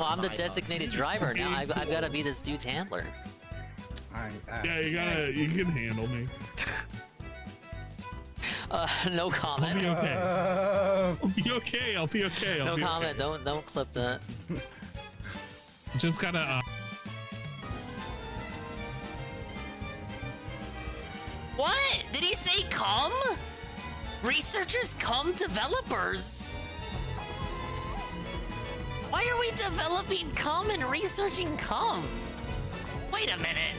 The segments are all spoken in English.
Well, I'm the designated driver now. I've got to be this dude's handler. Yeah, you can handle me. No comment. I'll be okay. I'll be okay. I'll be okay. No comment. Okay. Don't clip that. Just gotta. What? Did he say come? Researchers come developers. Why are we developing come and researching come? Wait a minute.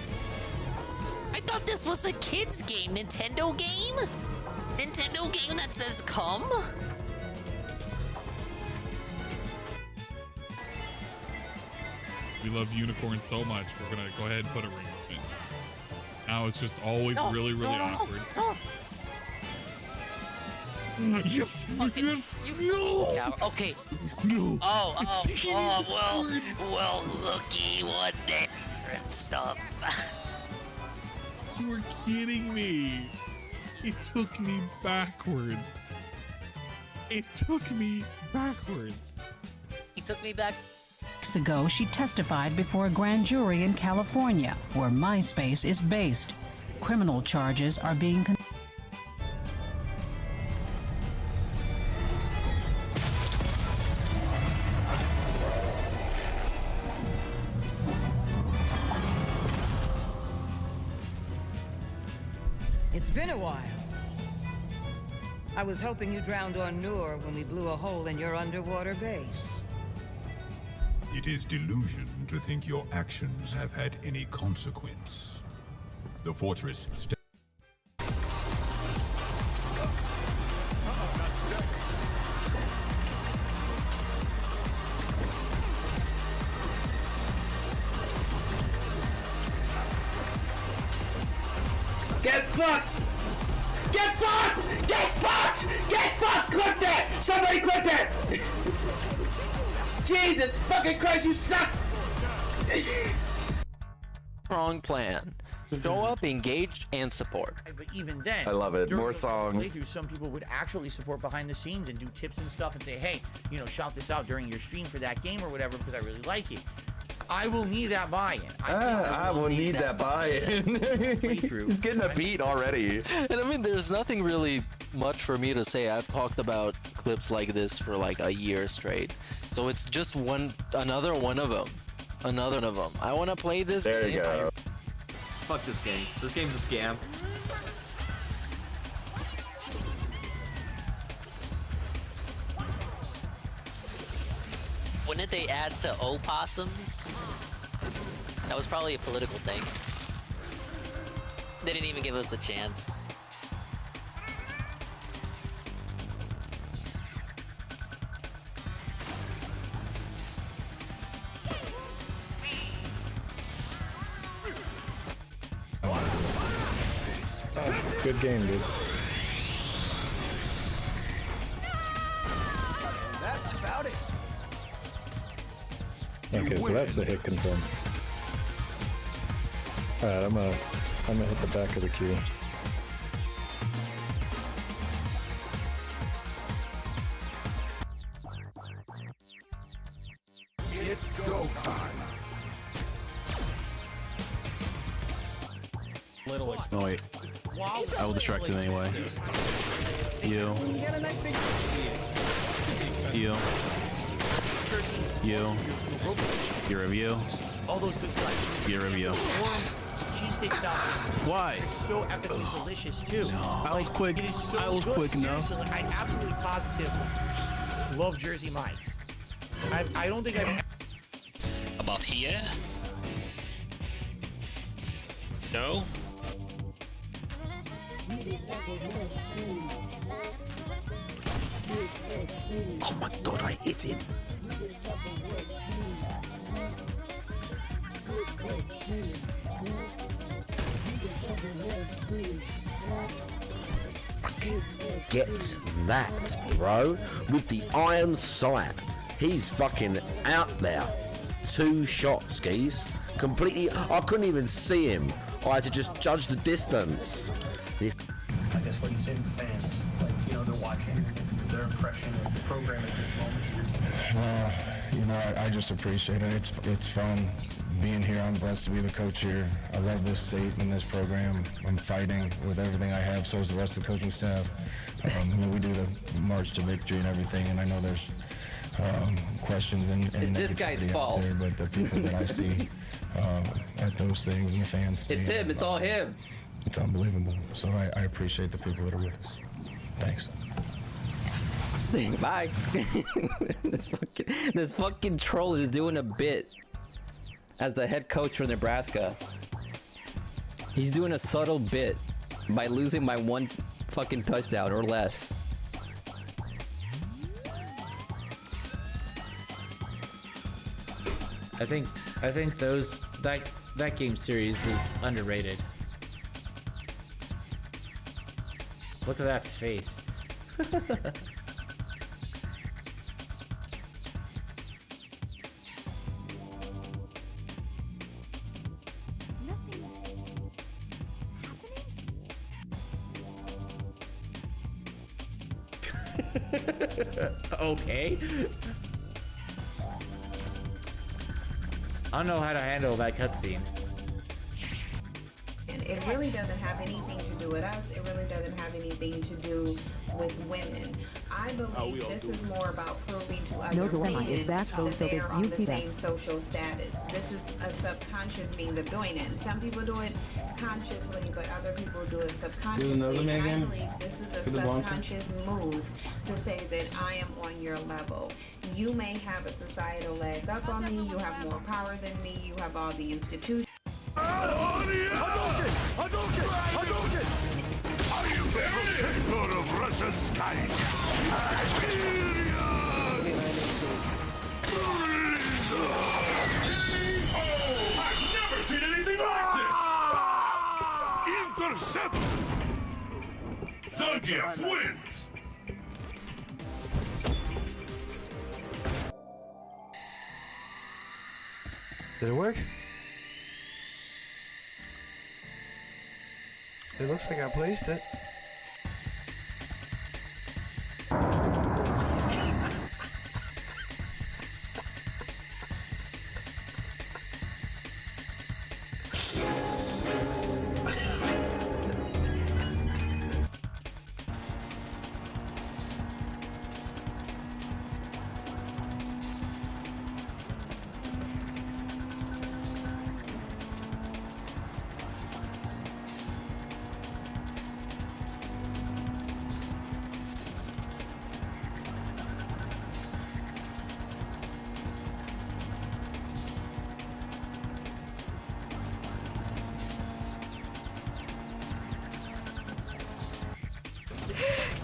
I thought this was a kid's game. Nintendo game? Nintendo game that says come? We love unicorns so much. We're gonna go ahead and put a ring on it. Now it's just always really awkward. Yes. No. Yeah, okay. No. Well, looky what day and stuff. You were kidding me. It took me backwards. It took me backwards. He took me back. Weeks ago, she testified before a grand jury in California, where MySpace is based. Criminal charges are being It's been a while. I was hoping you drowned on Noor when we blew a hole in your underwater base. It is delusion to think your actions have had any consequence. The fortress Get fucked! Get fucked! Get fucked! Get fucked! Clip that! Somebody clip that! Jesus fucking Christ, you suck! Strong plan. Show up, engage, and support. But even then, I love it. More the songs. playthrough, some people would actually support behind the scenes and do tips and stuff and say, hey, you know, shout this out during your stream for that game or whatever because I really like it. I will need that buy-in. I will need that buy-in. He's getting a beat already. And I mean, there's nothing really much for me to say. I've talked about clips like this for like a year straight. So it's just another one of them. Another one of them. I want to play this game. There you go. Fuck this game. This game's a scam. When did they add to opossums? That was probably a political thing. They didn't even give us a chance. Oh, good game, dude. That's about it. Okay, so that's a hit confirmed. Alright, I'm gonna hit the back of the queue. It's go time. No, wait. I will distract him anyway. You. You. You. Your review. All those good flights. Your review. Cheesesteak style sandwiches. Why? They're so epically delicious too. No. I was quick. It is so I was good. quick enough. Seriously, like, I absolutely positively love Jersey Mike's. I don't think I've. About here? No? Oh my god, I hit him. Get that, bro. With the iron sight. He's fucking out there. 2 shots, skis. Completely. I couldn't even see him. I had to just judge the distance. I guess what you say to fans, like, you know, they're watching their impression of the program at this moment. You know, I just appreciate it. It's fun being here. I'm blessed to be the coach here. I love this state and this program. I'm fighting with everything I have. So is the rest of the coaching staff. You know, we do the march to victory and everything, and I know there's questions and It's this guy's fault. out there, but the people that I see at those things and the fans. It's him. It's all him. It's unbelievable. So I appreciate the people that are with us. Thanks. Bye. this fucking troll is doing a bit as the head coach for Nebraska. He's doing a subtle bit by losing by 1 fucking touchdown or less. I think that game series is underrated. Look at that face. Okay. I don't know how to handle that cutscene. And it really doesn't have anything to do with us. It really doesn't have anything to do with women. I believe this is more about proving to other men that they're on the same social status. This is a subconscious means of doing it. And some people do it consciously, but other people do it subconsciously. And I believe this is a subconscious move to say that I am on your level. You may have a societal leg up on me, you have more power than me, you have all the institutions. Are you ready? Lord of Russia's skies. I've never seen anything like this! Intercept! Zangief wins! Did it work? It looks like I placed it.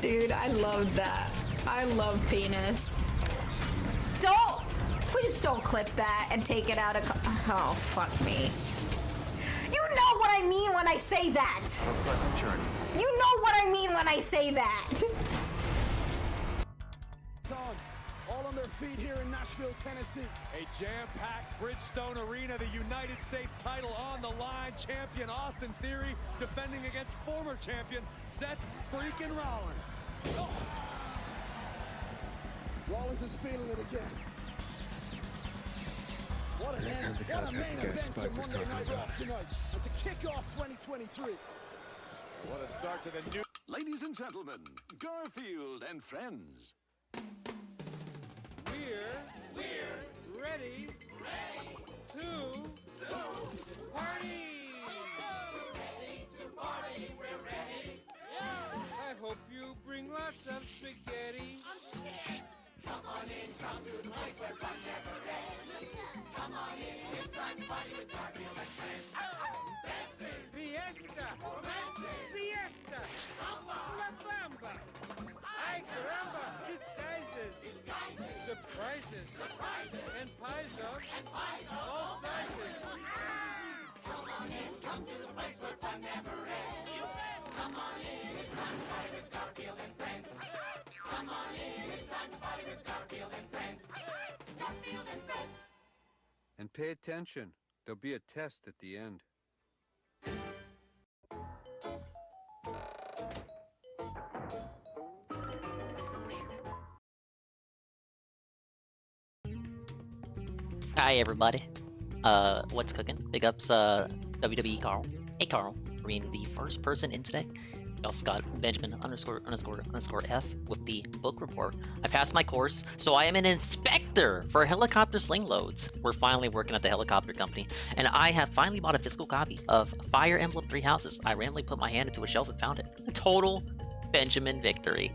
Dude, I love that. I love penis. Please don't clip that and take it out of. Oh, fuck me. You know what I mean when I say that. A pleasant journey. You know what I mean when I say that. All on their feet here in Nashville, Tennessee. A jam-packed Bridgestone Arena, the United States title on the line. Champion Austin Theory defending against former champion Seth freaking Rollins. Oh. Rollins is feeling it again. What a main event to Monday Night Raw tonight, and to kick off 2023. What a start to the new. Ladies and gentlemen, Garfield and friends. We're ready to party. We're ready. I hope you bring lots of spaghetti. I'm scared. Come on in, come to the place where fun never ends. Come on in, it's time to party with Garfield and friends. Dancing, fiesta, romancing, siesta, samba, la bamba. Ay caramba, disguises, surprises, and pies all sizes. Come on in, come to the place where fun never ends. Come on in, it's time to party with Garfield and friends. Come on in, it's time to party with Garfield and friends. Garfield and friends. And pay attention, there'll be a test at the end. Hi everybody. What's cooking? Big ups, WWE Carl. Hey Carl, for being the first person in today. We also got Benjamin ___F with the book report. I passed my course, so I am an inspector for helicopter sling loads. We're finally working at the helicopter company, and I have finally bought a physical copy of Fire Emblem 3 Houses. I randomly put my hand into a shelf and found it. A total Benjamin victory.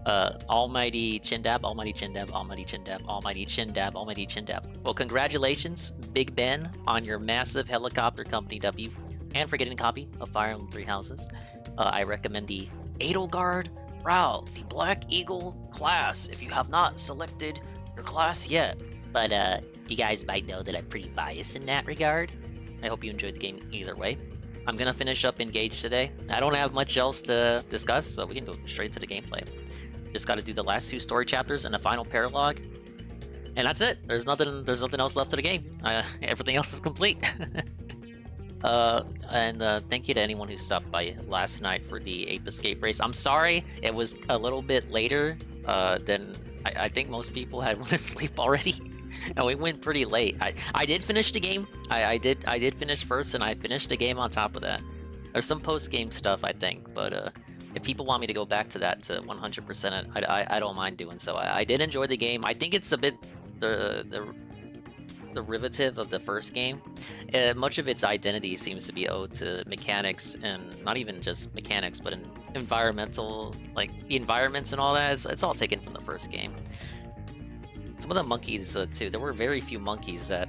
Almighty chin dab, almighty chin dab, almighty chin dab, almighty chin dab, almighty chin dab. Well, congratulations, Big Ben, on your massive helicopter company W, and for getting a copy of Fire Emblem 3 Houses. I recommend the Edelgard Rao, the Black Eagle class, if you have not selected your class yet. But you guys might know that I'm pretty biased in that regard. I hope you enjoyed the game either way. I'm gonna finish up Engage today. I don't have much else to discuss, so we can go straight to the gameplay. Just got to do the last 2 story chapters and a final paralogue, and that's it. There's nothing else left to the game. Everything else is complete. And thank you to anyone who stopped by last night for the Ape Escape race. I'm sorry it was a little bit later than I think most people had went to sleep already. And we went pretty late. I did finish the game. I did finish first, and I finished the game on top of that. There's some post-game stuff, I think, but if people want me to go back to that to 100%, I don't mind doing so. I did enjoy the game. I think it's a bit derivative of the first game. Much of its identity seems to be owed to mechanics, and not even just mechanics, but in environmental, like the environments and all that. It's all taken from the first game. Some of the monkeys too. There were very few monkeys that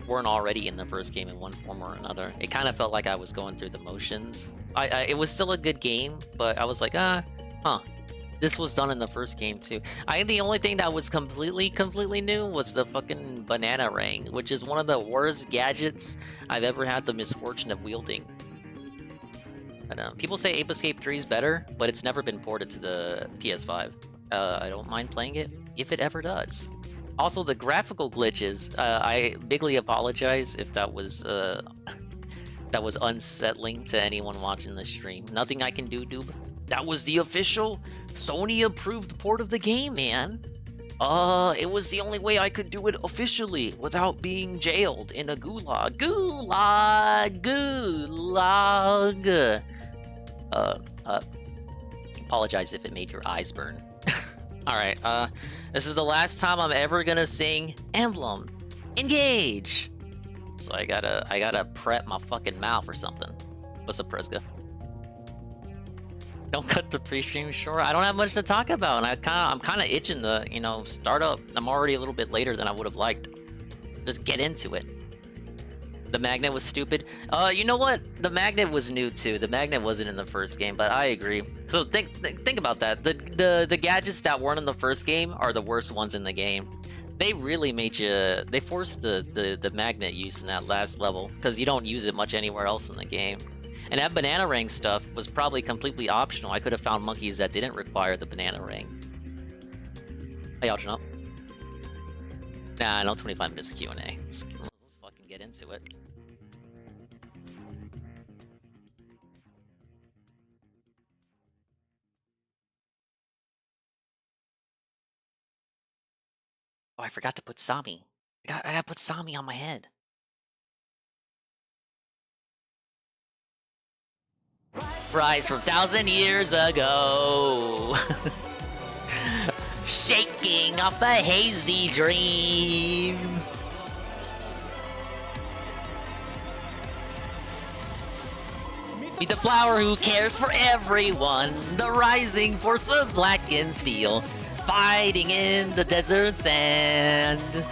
weren't already in the first game in one form or another. It kind of felt like I was going through the motions. It was still a good game, but I was like, this was done in the first game too. The only thing that was completely new was the fucking banana ring, which is one of the worst gadgets I've ever had the misfortune of wielding. I don't know. People say Ape Escape 3 is better, but it's never been ported to the PS5. I don't mind playing it if it ever does. Also, the graphical glitches, I bigly apologize if that was unsettling to anyone watching the stream. Nothing I can do, Doob. That was the official Sony-approved port of the game, man. It was the only way I could do it officially without being jailed in a gulag. Gulag! Apologize if it made your eyes burn. Alright, this is the last time I'm ever gonna sing Emblem. Engage! So I gotta prep my fucking mouth or something. What's up, Preska? Don't cut the pre-stream short. I don't have much to talk about, and I'm kind of itching to, start up. I'm already a little bit later than I would have liked. Just get into it. The magnet was stupid. You know what? The magnet was new too. The magnet wasn't in the first game, but I agree. So think about that. The gadgets that weren't in the first game are the worst ones in the game. They really made you. They forced the magnet use in that last level because you don't use it much anywhere else in the game. And that banana ring stuff was probably completely optional. I could have found monkeys that didn't require the banana ring. Hey, y'all, up? Nah, no 25 minutes Q&A. Let's fucking get into it. Oh, I forgot to put Sami. I gotta put Sami on my head. Rise from 1,000 years ago. Shaking off a hazy dream. Meet the flower who cares for everyone. The rising force of black and steel. Fighting in the desert sand.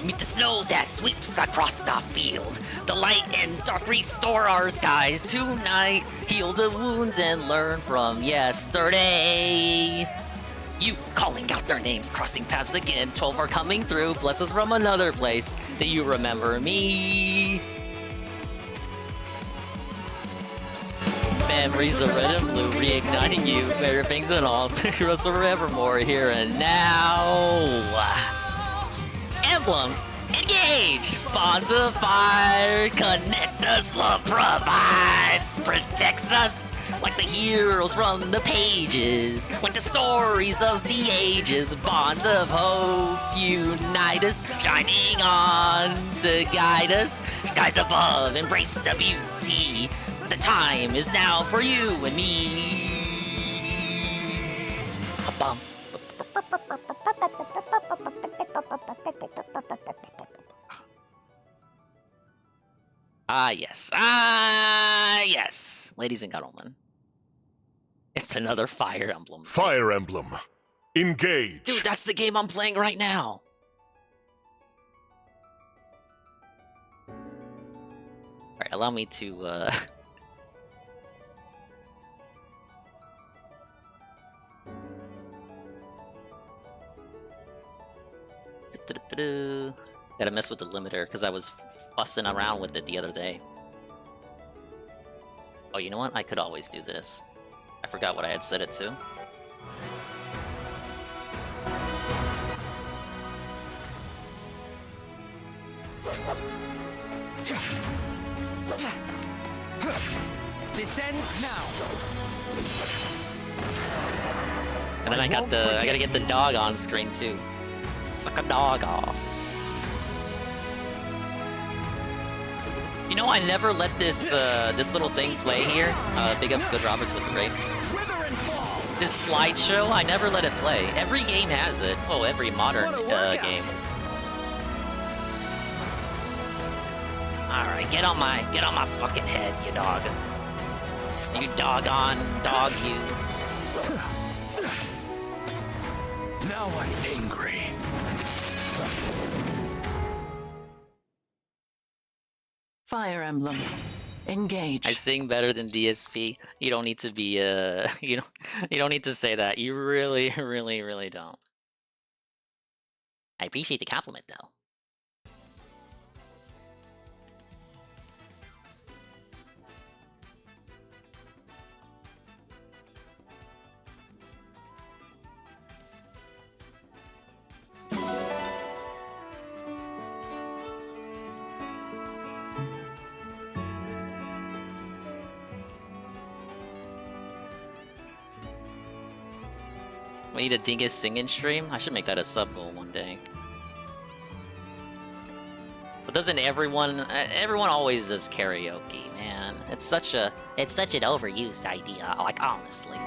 Meet the snow that sweeps across the field. The light and dark restore our skies tonight. Heal the wounds and learn from yesterday. You calling out their names, crossing paths again. 12 are coming through, bless us from another place. Do you remember me? Memories of red and blue, reigniting you. Better things and all, heroes forevermore, here and now. Emblem, engage! Bonds of fire, connect the us, love provides, protects us like the heroes from the pages, like the stories of the ages. Bonds of hope unite us, shining on to guide us. Skies above, embrace the beauty. The time is now for you and me. Bum. Yes, ladies and gentlemen. It's another Fire Emblem. Fire Emblem. Engage. Dude, that's the game I'm playing right now. Alright, allow me to, Gotta mess with the limiter, because I was fussing around with it the other day. Oh, you know what? I could always do this. I forgot what I had set it to. This ends now. And then I gotta get the dog on screen too. Suck a dog off. You know, I never let this this little thing play here. Big ups Good Roberts with the raid. This slideshow, I never let it play. Every game has it. Oh, every modern game. Alright, get on my fucking head, you dog. You doggone dog, you. Now I'm angry. Fire Emblem. Engage. I sing better than DSP. You don't need to be you don't need to say that. You really, really, really don't. I appreciate the compliment though. We need a Dingus singing stream? I should make that a sub goal one day. But doesn't everyone always does karaoke, man? It's such an overused idea, like honestly.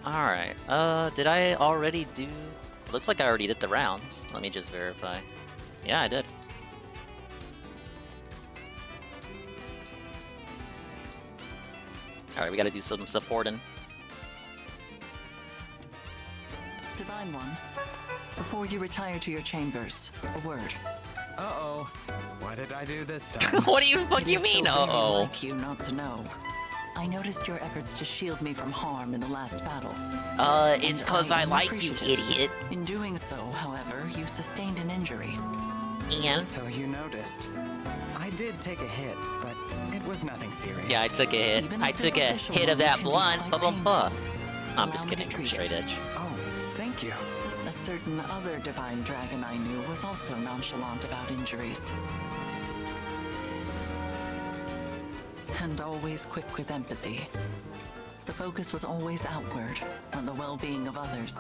Alright, did I already do... It looks like I already did the rounds. Let me just verify. Yeah, I did. Alright, we gotta do some supporting. Divine One, before you retire to your chambers, a word. Uh-oh. What did I do this time? What do you mean, so uh-oh? like you not to know. I noticed your efforts to shield me from harm in the last battle. It's cause I like you, idiot. In doing so, however, you sustained an injury. And? So you noticed. I did take a hit, but it was nothing serious. Yeah, I took a hit. I took a hit of that blunt. I'm just kidding, from Straight Edge. Oh, thank you. A certain other divine dragon I knew was also nonchalant about injuries. And always quick with empathy. The focus was always outward, on the well-being of others.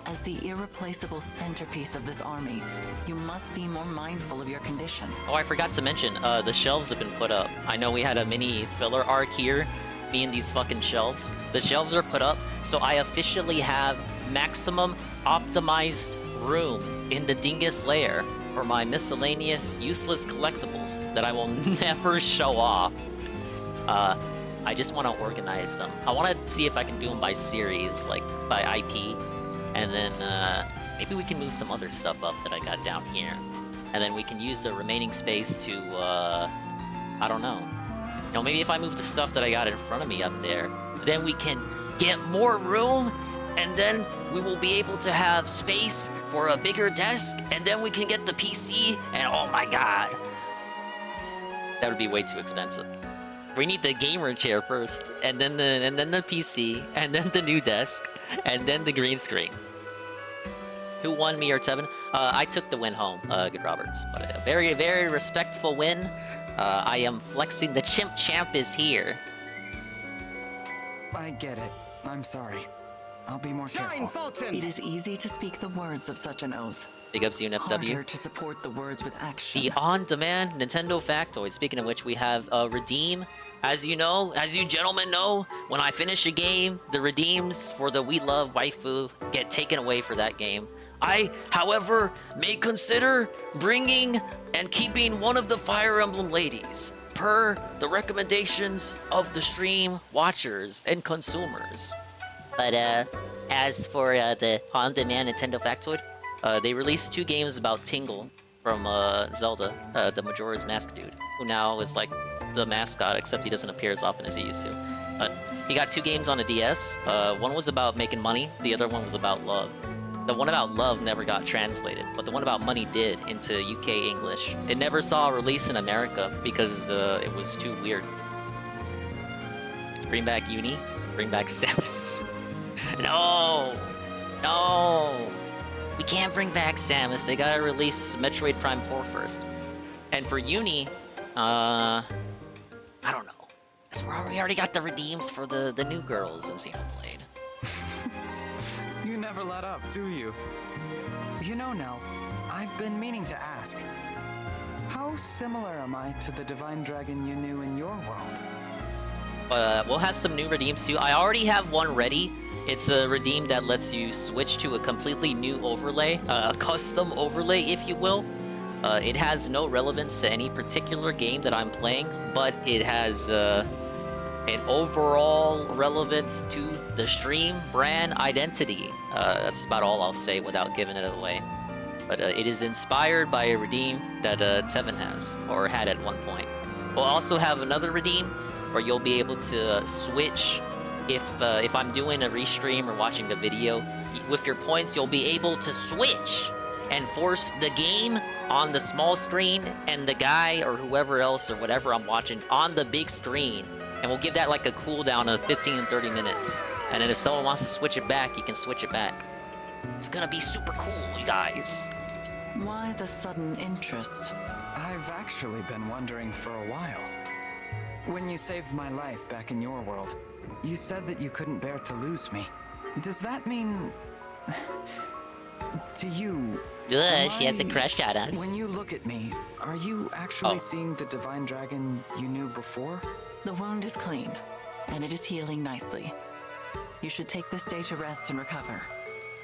As the irreplaceable centerpiece of this army, you must be more mindful of your condition. Oh, I forgot to mention, the shelves have been put up. I know we had a mini filler arc here, being these fucking shelves. The shelves are put up, so I officially have maximum optimized room in the Dingus lair for my miscellaneous useless collectibles that I will never show off. I just want to organize them. I want to see if I can do them by series, like by IP, and then maybe we can move some other stuff up that I got down here, and then we can use the remaining space to, I don't know. You know, maybe if I move the stuff that I got in front of me up there, then we can get more room, and then we will be able to have space for a bigger desk, and then we can get the PC, and oh my god. That would be way too expensive. We need the gamer chair first, and then the PC, and then the new desk, and then the green screen. Who won, me or Tevin? I took the win home, good Roberts. But a very, very respectful win. I am flexing. The chimp champ is here. I get it. I'm sorry. I'll be more careful. It is easy to speak the words of such an oath. Big ups UNFW. Harder to support the words with action. The on-demand Nintendo factoid. Speaking of which, we have Redeem. As you know, as you gentlemen know, when I finish a game, the redeems for the We Love waifu get taken away for that game. I, however, may consider bringing and keeping one of the Fire Emblem ladies, per the recommendations of the stream watchers and consumers. But as for the on-demand Nintendo factoid, they released 2 games about Tingle from Zelda, the Majora's Mask dude, who now is like the mascot, except he doesn't appear as often as he used to. But he got 2 games on a DS. One was about making money, the other one was about love. The one about love never got translated, but the one about money did into UK English. It never saw a release in America because it was too weird. Bring back Uni, bring back Samus. No! No! We can't bring back Samus, they gotta release Metroid Prime 4 first. And for Uni, I don't know. Because we already got the redeems for the new girls in Xenoblade. You never let up, do you? You know, Nell, I've been meaning to ask. How similar am I to the divine dragon you knew in your world? We'll have some new redeems too. I already have one ready. It's a redeem that lets you switch to a completely new overlay, a custom overlay, if you will. It has no relevance to any particular game that I'm playing, but it has an overall relevance to the stream brand identity. That's about all I'll say without giving it away. But it is inspired by a redeem that Tevin has, or had at one point. We'll also have another redeem where you'll be able to switch if I'm doing a restream or watching a video. With your points, you'll be able to switch and force the game on the small screen and the guy or whoever else or whatever I'm watching on the big screen. And we'll give that like a cooldown of 15 and 30 minutes. And then if someone wants to switch it back, you can switch it back. It's gonna be super cool, you guys. Why the sudden interest? I've actually been wondering for a while. When you saved my life back in your world, you said that you couldn't bear to lose me. Does that mean... to you... She has a crush on us. When you look at me, are you actually seeing the divine dragon you knew before? The wound is clean, and it is healing nicely. You should take this day to rest and recover.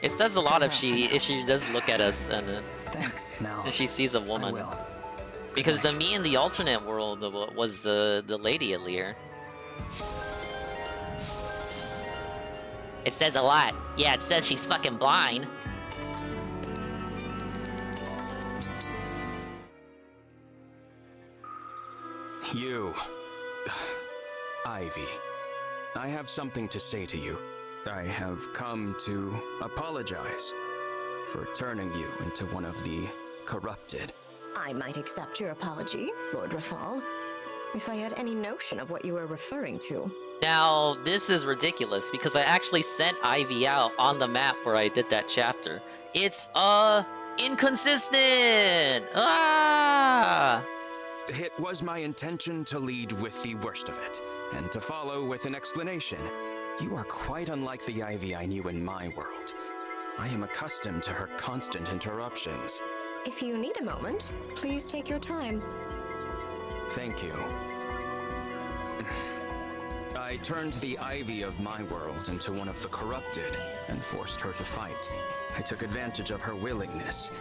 It says a lot if she does look at us and Thanks, Nell. and she sees a woman. Because the me in the alternate world was the lady Alir. It says a lot. Yeah, it says she's fucking blind. You... Ivy. I have something to say to you. I have come to apologize for turning you into one of the corrupted. I might accept your apology, Lord Rafal, if I had any notion of what you were referring to. Now, this is ridiculous because I actually sent Ivy out on the map where I did that chapter. It's, inconsistent! Ah! It was my intention to lead with the worst of it, and to follow with an explanation. You are quite unlike the Ivy I knew in my world. I am accustomed to her constant interruptions. If you need a moment, please take your time. Thank you. I turned the Ivy of my world into one of the corrupted and forced her to fight. I took advantage of her willingness.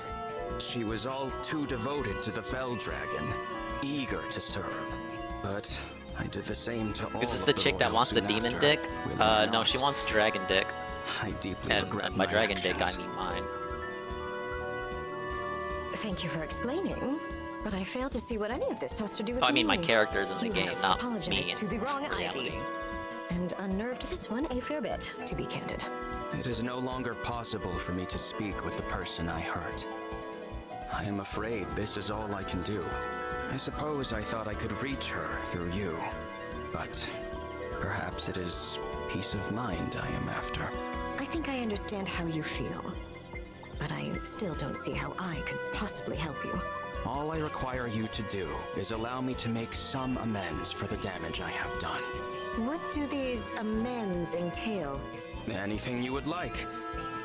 She was all too devoted to the Fell Dragon, eager to serve. But I did the same to all. This is the chick that wants the demon dick? No, she wants dragon dick. I deeply regret by my dragon actions. dick, I mean mine. Thank you for explaining, but I fail to see what any of this has to do with I mean me. my characters in the You game, have not apologized me to the in wrong reality. Ivy, and unnerved this one a fair bit, to be candid. It is no longer possible for me to speak with the person I hurt. I am afraid this is all I can do. I suppose I thought I could reach her through you. But perhaps it is peace of mind I am after. I think I understand how you feel, but I still don't see how I could possibly help you. All I require you to do is allow me to make some amends for the damage I have done. What do these amends entail? Anything you would like.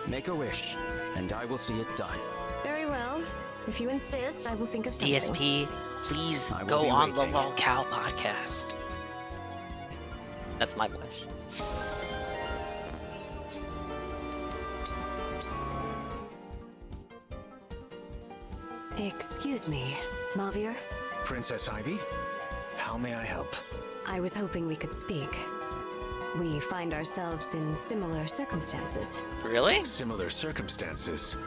Make a wish, and I will see it done. Very well. If you insist, I will think of something. DSP, please I will go be on the waiting. Lolcow podcast. That's my wish. Excuse me, Malvier? Princess Ivy? How may I help? I was hoping we could speak. We find ourselves in similar circumstances. Really? Similar circumstances.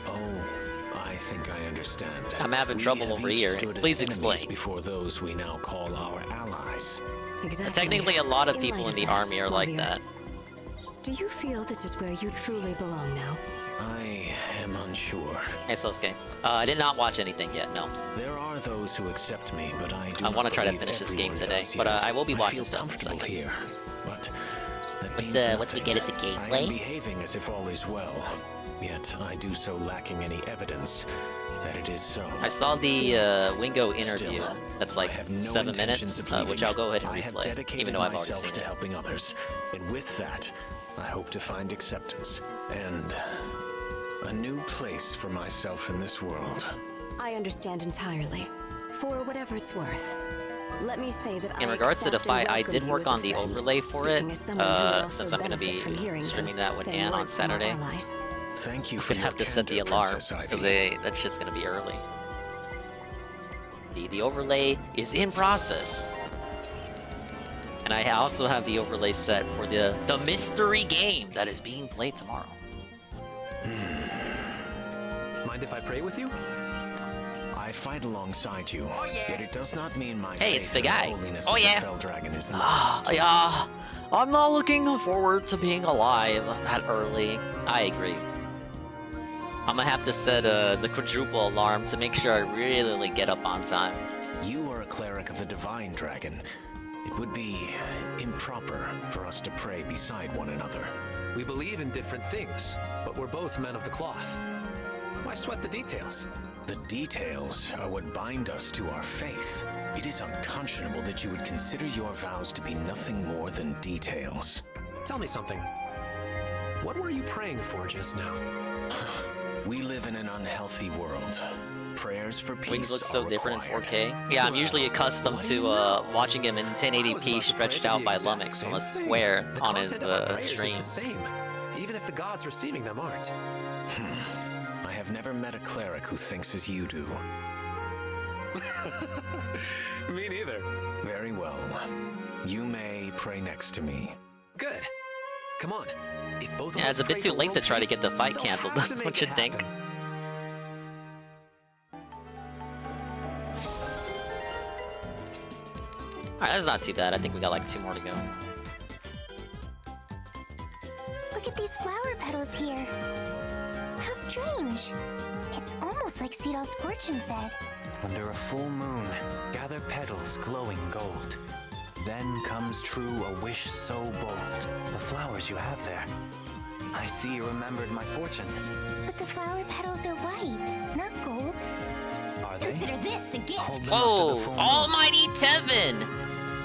Oh, I think I understand. I'm having trouble over here. Please explain. Before those we now call our allies. Exactly. Technically, a lot of In people light in of the that, army are like Malvier, that. Do you feel this is where you truly belong now? I am unsure. Hey, Sosuke. I did not watch anything yet, no. There are those who accept me, but I do I want to not try to believe finish this game everyone today, does but yet. I will be watching feel stuff in a comfortable second. here, but that Let's, means once we nothing. get into I am gameplay. behaving as if all is well, yet I do so lacking any evidence that it is so. I saw the Wingo interview. Still, That's like I have no 7 intentions minutes, of leaving. which I'll go ahead and I have replay, dedicated even though I've already myself seen to it. helping others, and with that, I hope to find acceptance and a new place for myself in this world. I understand entirely. For whatever it's worth. Let me say that In I regards to the accept and fight, I welcome did you work as a on the friend, overlay for it, speaking as someone who would also since I'm going to be benefit from hearing streaming those that with same Ann on words from our Saturday. allies. Thank you I'm for gonna your have to set the candor, alarm Princess because Ivy. that shit's gonna be early. The overlay is in process, and I also have the overlay set for the mystery game that is being played tomorrow. Mind if I pray with you? I fight alongside you, yet it does not mean my Hey, it's faith the in guy. holiness Oh of yeah. the Fell Dragon is Ah, lost. yeah. I'm not looking forward to being alive that early. I agree. I'm gonna have to set the quadruple alarm to make sure I really get up on time. You are a cleric of the Divine Dragon. It would be improper for us to pray beside one another. We believe in different things, but we're both men of the cloth. Why sweat the details? The details are what bind us to our faith. It is unconscionable that you would consider your vows to be nothing more than details. Tell me something. What were you praying for just now? We live in an unhealthy world. Prayers for peace Wings look so are different in required. 4K. Yeah, I'm usually accustomed to watching him in 1080p stretched out by Lumix from a square The on content his of our prayers is the streams. same, even if the gods receiving them aren't. I have never met a cleric who thinks as you do. Me neither. Very well. You may pray next to me. Good. Come on. If both of Yeah, us it's a bit pray too for late to world try to peace, get the fight they'll canceled. have to make What you it think? happen. Alright, that's not too bad. I think we got like 2 more to go. Look at these flower petals here. How strange. It's almost like Cedal's fortune said. Under a full moon, gather petals glowing gold. Then comes true a wish so bold. The flowers you have there. I see you remembered my fortune. But the flower petals are white, not gold. Are they? Consider this a gift. Whoa! Almighty Tevin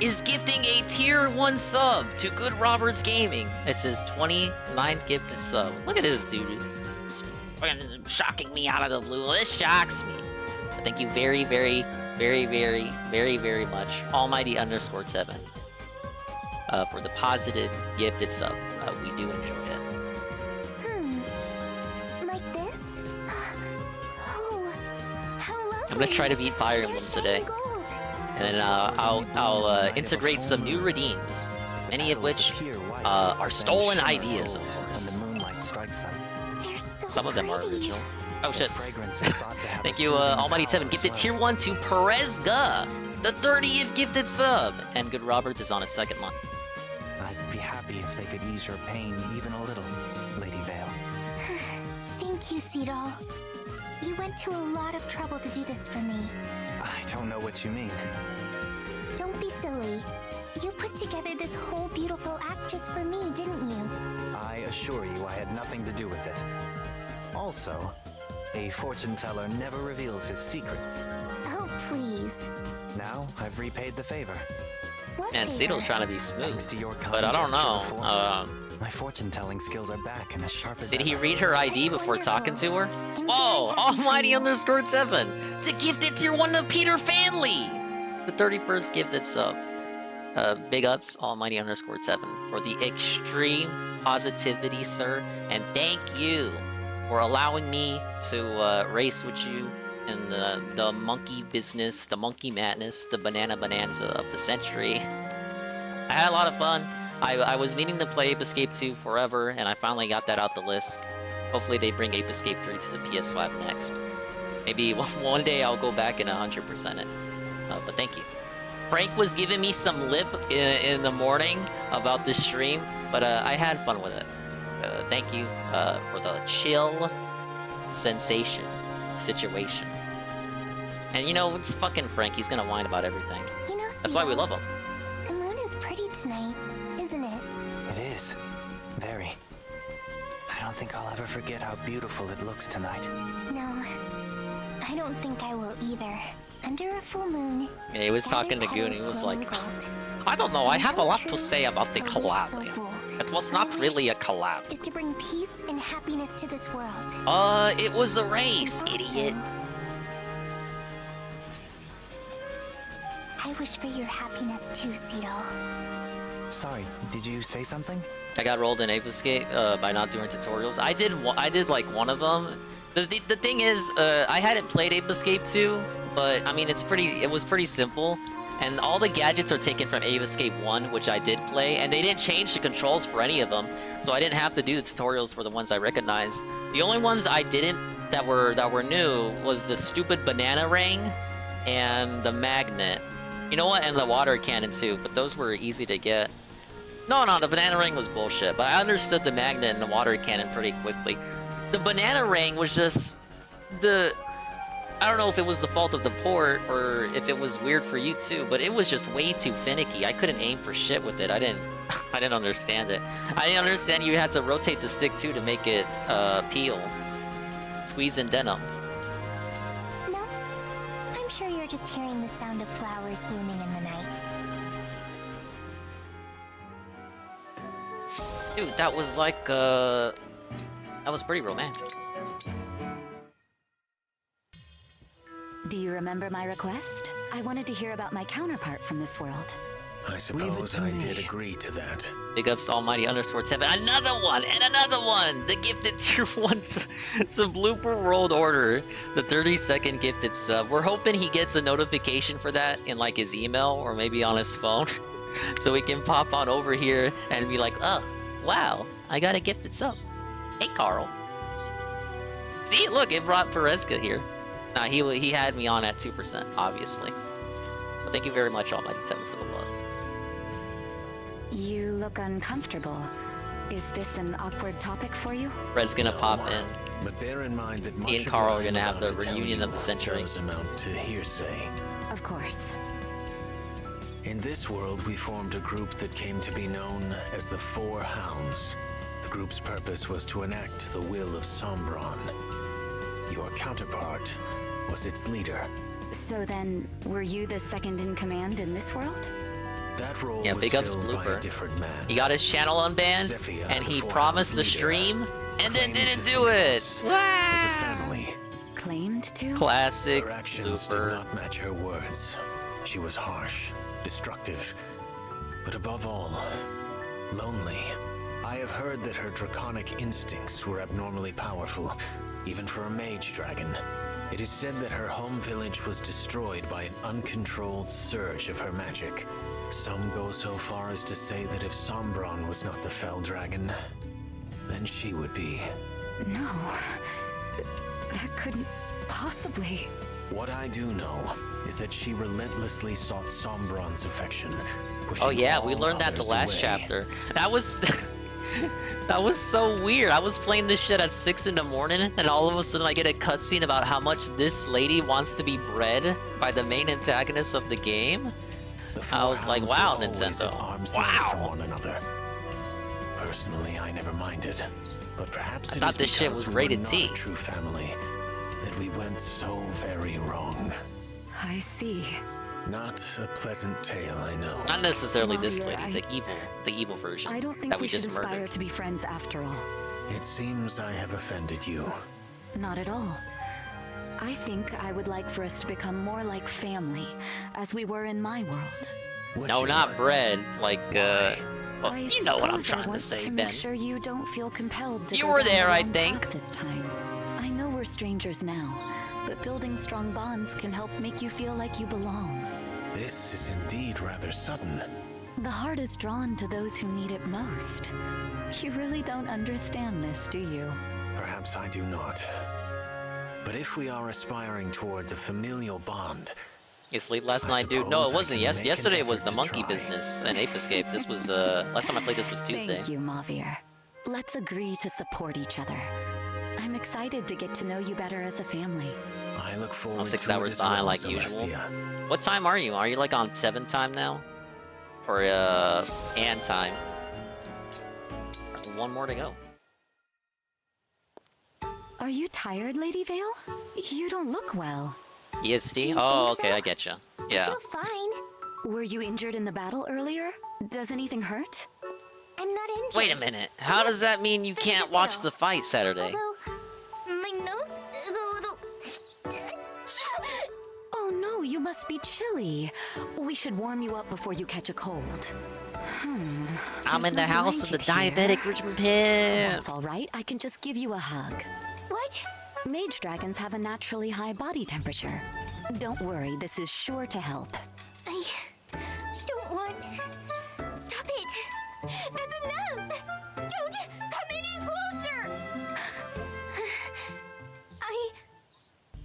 is gifting a tier 1 sub to Good Roberts Gaming. It's his 29th gifted sub. Look at this dude. It's fucking shocking me out of the blue. This shocks me. But thank you very, very, very, very, very, very much, Almighty _ Tevin, for the positive gifted sub. We do enjoy it. Like this? Oh, how lovely. I'm gonna try to beat Fire Emblem today. And then I'll integrate some new redeems, many of which are stolen ideas, of course. Some of them are original. Oh shit. Thank you, Almighty Tevin. Gifted tier 1 to Perezga, the 30th gifted sub. And Good Roberts is on his 2nd month. I'd be happy if they could ease your pain even a little, Lady Vale. Thank you, Cedal. You went to a lot of trouble to do this for me. I don't know what you mean. Don't be silly. You put together this whole beautiful act just for me, didn't you? I assure you I had nothing to do with it. Also, a fortune teller never reveals his secrets. Oh, please. Now I've repaid the favor. Man, Cito's trying to be smooth, Thanks to your but I don't know. My fortune-telling skills are back and as sharp as Did he ever. read her ID before talking to her? Whoa! Almighty_7! To gifted tier 1 of Peter Fanley! The 31st gifted sub. Big ups, Almighty_7, for the extreme positivity, sir. And thank you for allowing me to race with you in the monkey business, the monkey madness, the banana bonanza of the century. I had a lot of fun. I was meaning to play Ape Escape 2 forever, and I finally got that out the list. Hopefully they bring Ape Escape 3 to the PS5 next. Maybe one day I'll go back and 100% it. But thank you. Frank was giving me some lip in the morning about this stream, but I had fun with it. Thank you for the chill sensation situation. And you know, it's fucking Frank. He's gonna whine about everything. You know, that's why we love him. The moon is pretty tonight, isn't it? It is. Very. I don't think I'll ever forget how beautiful it looks tonight. No, I don't think I will either. Under a full moon. Yeah, he was talking to Goon. He was like, I don't know. I have a lot to say about the collab. It was not really a collab. Is to bring peace and happiness to this world. It was a race, idiot. I wish for your happiness too, Cito. Sorry, did you say something? I got rolled in Ape Escape by not doing tutorials. I did like one of them. The thing is, I hadn't played Ape Escape 2, but I mean it was pretty simple. And all the gadgets are taken from Ape Escape 1, which I did play, and they didn't change the controls for any of them, so I didn't have to do the tutorials for the ones I recognized. The only ones I didn't that were new was the stupid banana ring and the magnet. You know what? And the water cannon too, but those were easy to get. No, the banana ring was bullshit, but I understood the magnet and the water cannon pretty quickly. The banana ring was just I don't know if it was the fault of the port or if it was weird for you too, but it was just way too finicky. I couldn't aim for shit with it. I didn't understand it. I didn't understand you had to rotate the stick too to make it peel. Squeeze in denim. No, I'm sure you're just hearing the sound of flowers blooming in the night. Dude, that was like that was pretty romantic. Do you remember my request? I wanted to hear about my counterpart from this world. I suppose I did agree to that. Big ups Almighty_7. Another one and another one! The gifted tier 1. It's a blooper world order. The 30-second gifted sub. We're hoping he gets a notification for that in like his email or maybe on his phone. So we can pop on over here and be like, oh, wow, I got a gifted sub. Hey, Carl. See, look, it brought Pereska here. Nah, he had me on at 2%, obviously. But thank you very much, Almighty 7, for the love. You look uncomfortable. Is this an awkward topic for you? Red's gonna pop in. But bear in mind that Me and Carl are gonna have the reunion of the century. Does amount to hearsay. Of course. In this world, we formed a group that came to be known as the Four Hounds. The group's purpose was to enact the will of Sombron. Your counterpart was its leader. So then, were you the second in command in this world? That role Yeah, was big ups filled by a Blooper. different man. He got his channel unbanned, Zephia, and he the promised the Four Hounds stream, and then claimed didn't to do think of it. us as a family. Claimed to? Classic Her actions Blooper. did not match her words. She was harsh, destructive, but above all, lonely. I have heard that her draconic instincts were abnormally powerful, even for a mage dragon. It is said that her home village was destroyed by an uncontrolled surge of her magic. Some go so far as to say that if Sombron was not the fell dragon, then she would be. No. That couldn't possibly... What I do know is that she relentlessly sought Sombron's affection. Oh yeah, we all learned that the others last away. chapter. That was... that was so weird. I was playing this shit at 6 in the morning, and all of a sudden I get a cutscene about how much this lady wants to be bred by the main antagonist of the game. I was like, four wow, hounds were always at Nintendo. arm's length from one another. Personally, I never minded, but perhaps I it thought is this shit because was we were rated not T. a true family that we went so very wrong. I see. Not a pleasant tale, I know. Not necessarily this Javier, lady, the evil version I don't think that we we should just aspire murdered. to be friends after all. It seems I have offended you. Not at all. I think I would like for us to become more like family, as we were in my world. No, not bread. Like, well, you know what I'm suppose trying I to want say, to Ben. make sure you don't feel compelled to You go were down there, the I wrong think. path this time. I know we're strangers now, but building strong bonds can help make you feel like you belong. This is indeed rather sudden. The heart is drawn to those who need it most. You really don't understand this, do you? Perhaps I do not. But if we are aspiring towards a familial bond, You sleep last night, dude? No, it wasn't. can make an Yesterday was effort the to monkey try. business and Ape Escape. This was, last time I played this was Tuesday. Thank you, Mavier. Let's agree to support each other. I'm excited to get to know you better as a family. I look forward I'm 6 to it hours as behind well, like usual. Celestia. What time are you? Are you like on 7 time now? Or, and time? One more to go. Are you tired, Lady Vale? You don't look well. EST? Oh, okay, I get you. Yeah. I feel fine. Were you injured in the battle earlier? Does anything hurt? I'm not injured. Wait a minute. How does that mean you can't watch the fight Saturday? My nose is a little... Oh no, you must be chilly. We should warm you up before you catch a cold. I'm in There's the no house of the blanket here. diabetic Richmond Pimp. That's all right. I can just give you a hug. What? Mage dragons have a naturally high body temperature. Don't worry, this is sure to help. I don't want... Stop it! That's enough! Don't come any closer!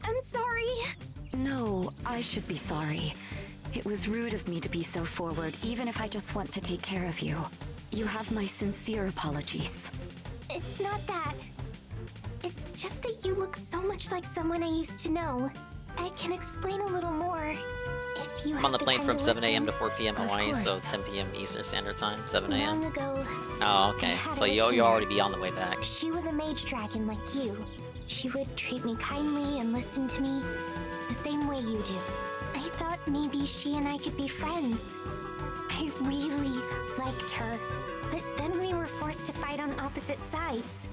I'm sorry. No, I should be sorry. It was rude of me to be so forward, even if I just want to take care of you. You have my sincere apologies. It's not that. It's just that you look so much like someone I used to know. I can explain a little more if you I'm have on the plane time from to 7 a.m. to listen. 4 p.m. Hawaii, so 10 p.m. Eastern Standard Time, 7 Long a.m. ago, Oh, okay. So you already be on the way back. she was a mage dragon like you. She would treat me kindly and listen to me the same way you do. I thought maybe she and I could be friends. I really liked her, but then we were forced to fight on opposite sides.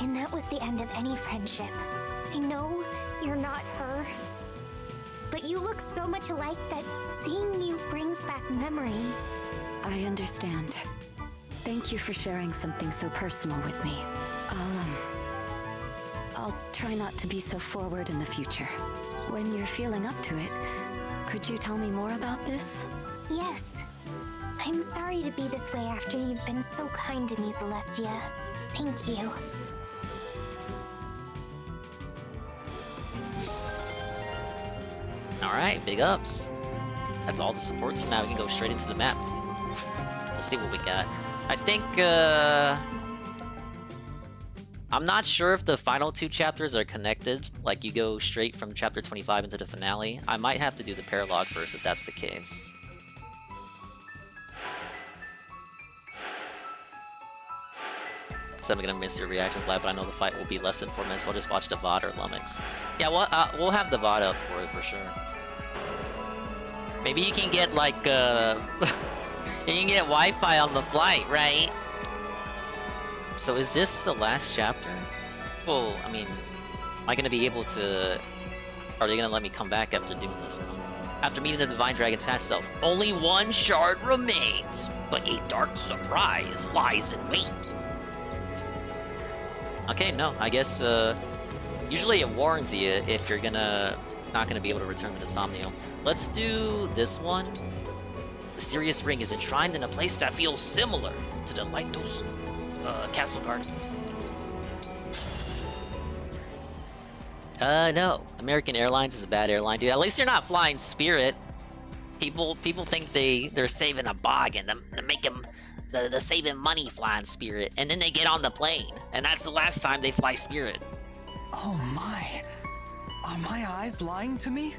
And that was the end of any friendship. I know you're not her, but you look so much alike that seeing you brings back memories. I understand. Thank you for sharing something so personal with me. I'll try not to be so forward in the future. When you're feeling up to it, could you tell me more about this? Yes. I'm sorry to be this way after you've been so kind to me, Celestia. Thank you. Alright, big ups. That's all the support, so now we can go straight into the map. Let's see what we got. I think, I'm not sure if the final 2 chapters are connected, like you go straight from chapter 25 into the finale. I might have to do the paralog first if that's the case. So I'm gonna miss your reactions live, but I know the fight will be less than 4 minutes, so I'll just watch the VOD or Lumix. Yeah, we'll have the VOD up for it for sure. Maybe you can get like you can get Wi-Fi on the flight, right? So is this the last chapter? Well, I mean, am I gonna be able to? Are they gonna let me come back after doing this one? After meeting the Divine Dragon's past self, only 1 shard remains, but a dark surprise lies in wait. Okay, no, I guess usually it warns you if you're not gonna be able to return to the Somnium. Let's do this one. The Mysterious Ring is enshrined in a place that feels similar to the Lyctos Castle Gardens. No. American Airlines is a bad airline, dude. At least you're not flying Spirit. People think they're saving a bog and they're making the saving money flying Spirit, and then they get on the plane, and that's the last time they fly Spirit. Oh my. Are my eyes lying to me?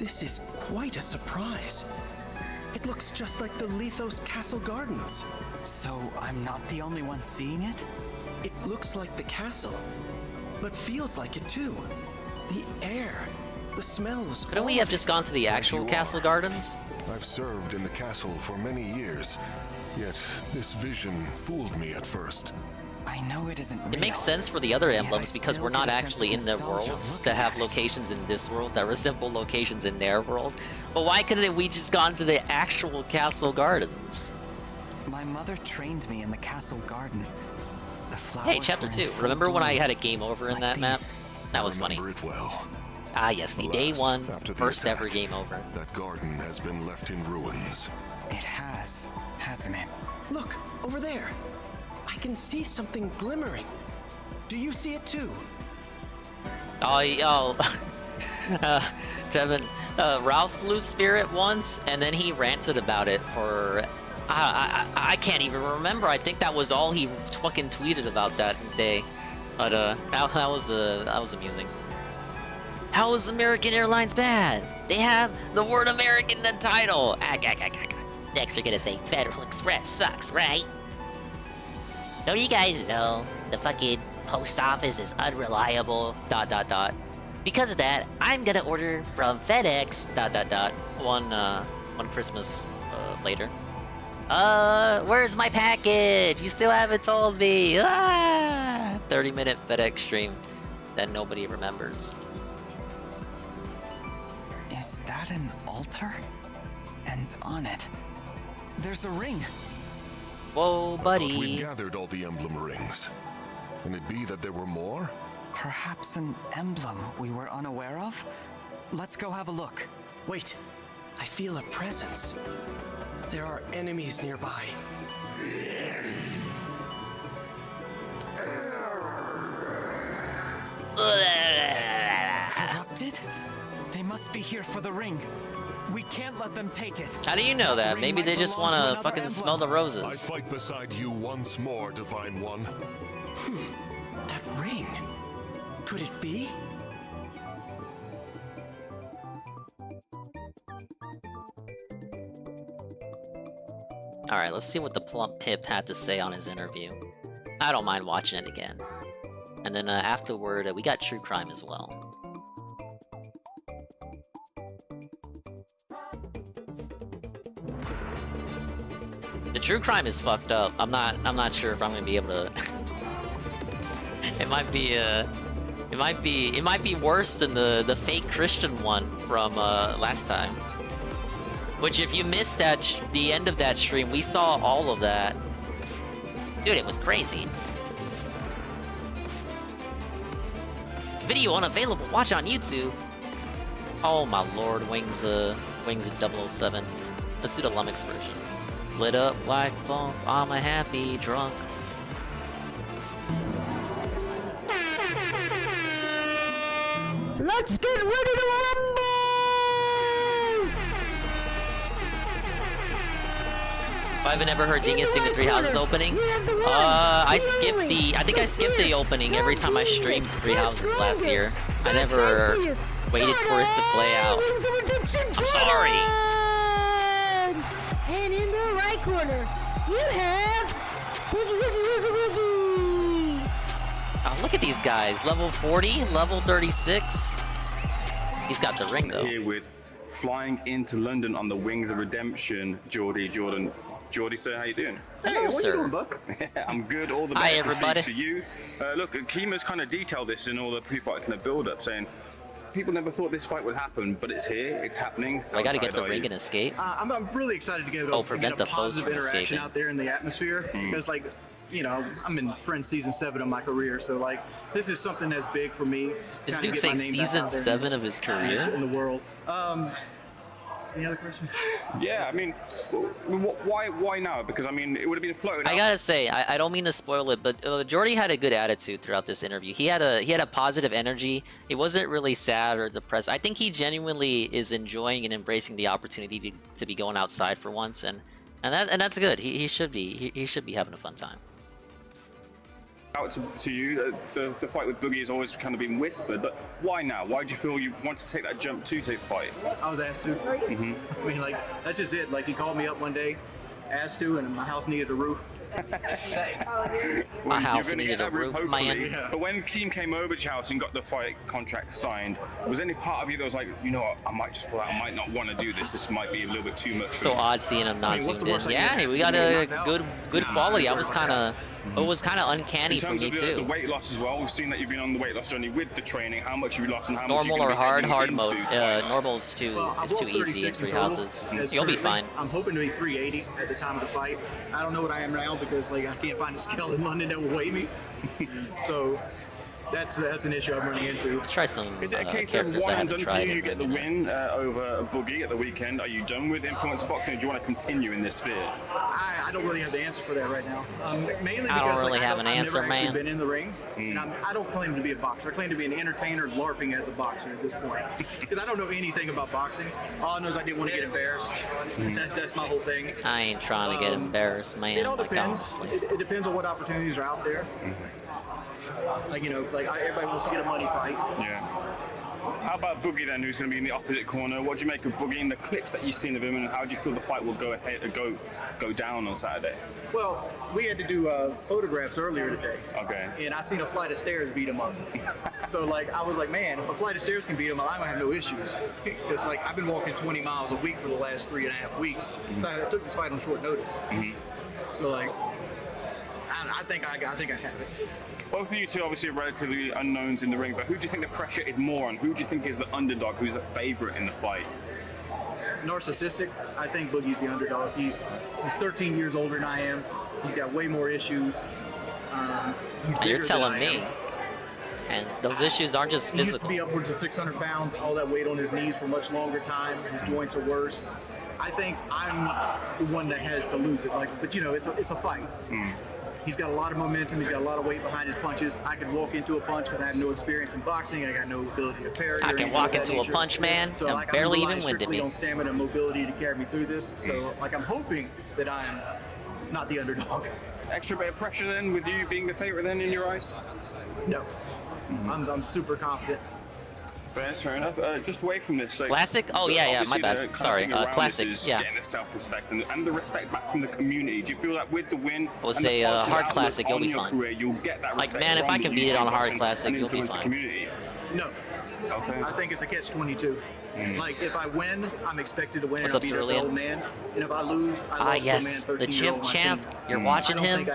This is quite a surprise. It looks just like the Lethos Castle Gardens. So I'm not the only one seeing it? It looks like the castle, but feels like it too. The air, the smells. Couldn't we have just gone to the actual castle gardens? I've served in the castle for many years, yet this vision fooled me at first. I know it isn't real. It makes sense for the other emblems because we're not actually in their worlds to have locations in this world that resemble locations in their world. But why couldn't we just gone to the actual castle gardens? My mother trained me in the castle garden. The flowers Hey, chapter 2. Remember when I had a game over in that map? That was funny. It well. Ah, yes, the day one, first ever game over. That garden has been left in ruins. It has, hasn't it? Look, over there. I can see something glimmering. Do you see it too? Oh, Devin, Ralph flew Spirit once, and then he ranted about it for... I can't even remember. I think that was all he fucking tweeted about that day. But that was amusing. How is American Airlines bad? They have the word American in the title. Next, you're gonna say Federal Express sucks, right? Don't you guys know the fucking post office is unreliable? ... Because of that, I'm gonna order from FedEx ... One Christmas later. Where's my package? You still haven't told me. 30-minute FedEx stream that nobody remembers. Is that an altar? And on it, there's a ring. Whoa, buddy. I thought we gathered all the emblem rings. Can it be that there were more? Perhaps an emblem we were unaware of? Let's go have a look. Wait, I feel a presence. There are enemies nearby. Corrupted? They must be here for the ring. We can't let them take it. How do you know that? Maybe they just want to fucking smell the roses. I fight beside you once more, Divine One. That ring. Could it be? Alright, let's see what the plump pip had to say on his interview. I don't mind watching it again. And then afterward, we got true crime as well. The true crime is fucked up. I'm not sure if I'm gonna be able to. It might be worse than the fake Christian one from last time. Which, if you missed the end of that stream, we saw all of that. Dude, it was crazy. Video unavailable. Watch on YouTube. Oh my lord, Wings 007. Let's do the Lummox version. Lit up like bump. I'm a happy drunk. Let's get ready to rumble! I haven't ever heard Dingus sing the Three Houses opening. I think I skipped the opening every time I streamed Three Houses last year. I never waited for it to play out. I'm sorry. And in the right corner, you have Woogie Woogie Woogie Woogie. Oh, look at these guys. Level 40, level 36. He's got the ring though. Here with flying into London on the Wings of Redemption, Jordan, sir, how you doing? Hello, sir. What you doing, bud? I'm good. All the best. Hi, everybody. To you. Look, Kima's kind of detailed this in all the pre-fight kind of build-up, saying people never thought this fight would happen, but it's here. It's happening. I gotta get the ring and escape. I'm really excited to get prevent the a foes positive from interaction escaping. out there in the atmosphere because, like, you know, I'm in Friends season 7 of my career, so like this is something that's big for me. This Kinda dude get my say name back season out there 7 of his career? in the world. Any other questions? Yeah, I mean, why now? Because I mean, it would have been floated. I gotta say, I don't mean to spoil it, but Jordy had a good attitude throughout this interview. He had a positive energy. He wasn't really sad or depressed. I think he genuinely is enjoying and embracing the opportunity to be going outside for once, and that's good. He should be having a fun time. out to you. The fight with Boogie has always kind of been whispered, but why now? Why do you feel you want to take that jump to take the fight? I was asked to. I mean, like, that's just it. Like, he called me up one day, asked to, and my house needed a roof. My house needed a roof, man. Yeah. But when Keem came over to your house and got the fight contract signed, was any part of you that was like, you know what, I might just pull out, I might not want to do this. This might be a little bit too much. So odd seeing him not zoomed in. Yeah, we got a good quality. I was kind of. It was kind of uncanny for me too. The weight loss as well. We've seen that you've been on the weight loss journey with the training. How much have you lost and how much? Normal or hard? Hard mode. Normal's too easy in 3 houses. You'll be fine. I'm hoping to be 380 at the time of the fight. I don't know what I am now because like I can't find a scale in London that will weigh me. So that's an issue I'm running into. Try some Is it a case of characters one I and haven't done for tried. you? You get the win over Boogie at the weekend. Are you done with influence boxing, or do you want to continue in this sphere? I don't really have the answer for that right now. Mainly because I don't really have an I've answer, never man. actually been in the ring, and I don't claim to be a boxer. I claim to be an entertainer LARPing as a boxer at this point. Because I don't know anything about boxing. All I know is I didn't want to get embarrassed. That's my whole thing. I ain't trying to get embarrassed, man. It all Like, depends. honestly. It depends on what opportunities are out there. Like, you know, like everybody wants to get a money fight. Yeah. How about Boogie then, who's going to be in the opposite corner? What do you make of Boogie and the clips that you've seen of him, and how do you feel the fight will go down on Saturday? Well, we had to do photographs earlier today. Okay. And I seen a flight of stairs beat him up. So like I was like, man, if a flight of stairs can beat him up, I'm gonna have no issues. Because like I've been walking 20 miles a week for the last 3.5 weeks. So I took this fight on short notice. So like, I think I have it. Both of you two obviously are relatively unknowns in the ring, but who do you think the pressure is more on? Who do you think is the underdog? Who's the favorite in the fight? Narcissistic. I think Boogie's the underdog. He's 13 years older than I am. He's got way more issues. You're telling me. And those issues aren't just physical. He used to be upwards of 600 pounds, all that weight on his knees for much longer time. His joints are worse. I think I'm the one that has to lose it. Like, but you know, it's a fight. He's got a lot of momentum. He's got a lot of weight behind his punches. I could walk into a punch because I have no experience in boxing. I got no ability to parry. I can walk into a punch, man. So like, barely I'm even winded me. on stamina and mobility to carry me through this. So like, I'm hoping that I'm not the underdog. Extra bit of pressure then, with you being the favorite then in your eyes? No. I'm super confident. Fair enough. Just away from this. Like, Classic? Oh, yeah, my bad. Sorry, classic, yeah. Getting the self-respect and the respect back from the community. Do you feel that with the win, I would say hard classic, you'll be fine. Career, you'll get that like, respect man, if I can beat it on a hard classic, you'll be fine. Community? No. Okay. I think it's a catch-22. Like, if I win, I'm expected to win. What's and I'll up, be Cerulean? the old man. And if I lose, I lost yes, to a man the 13-year-old chimp champ. my senior. You're watching him,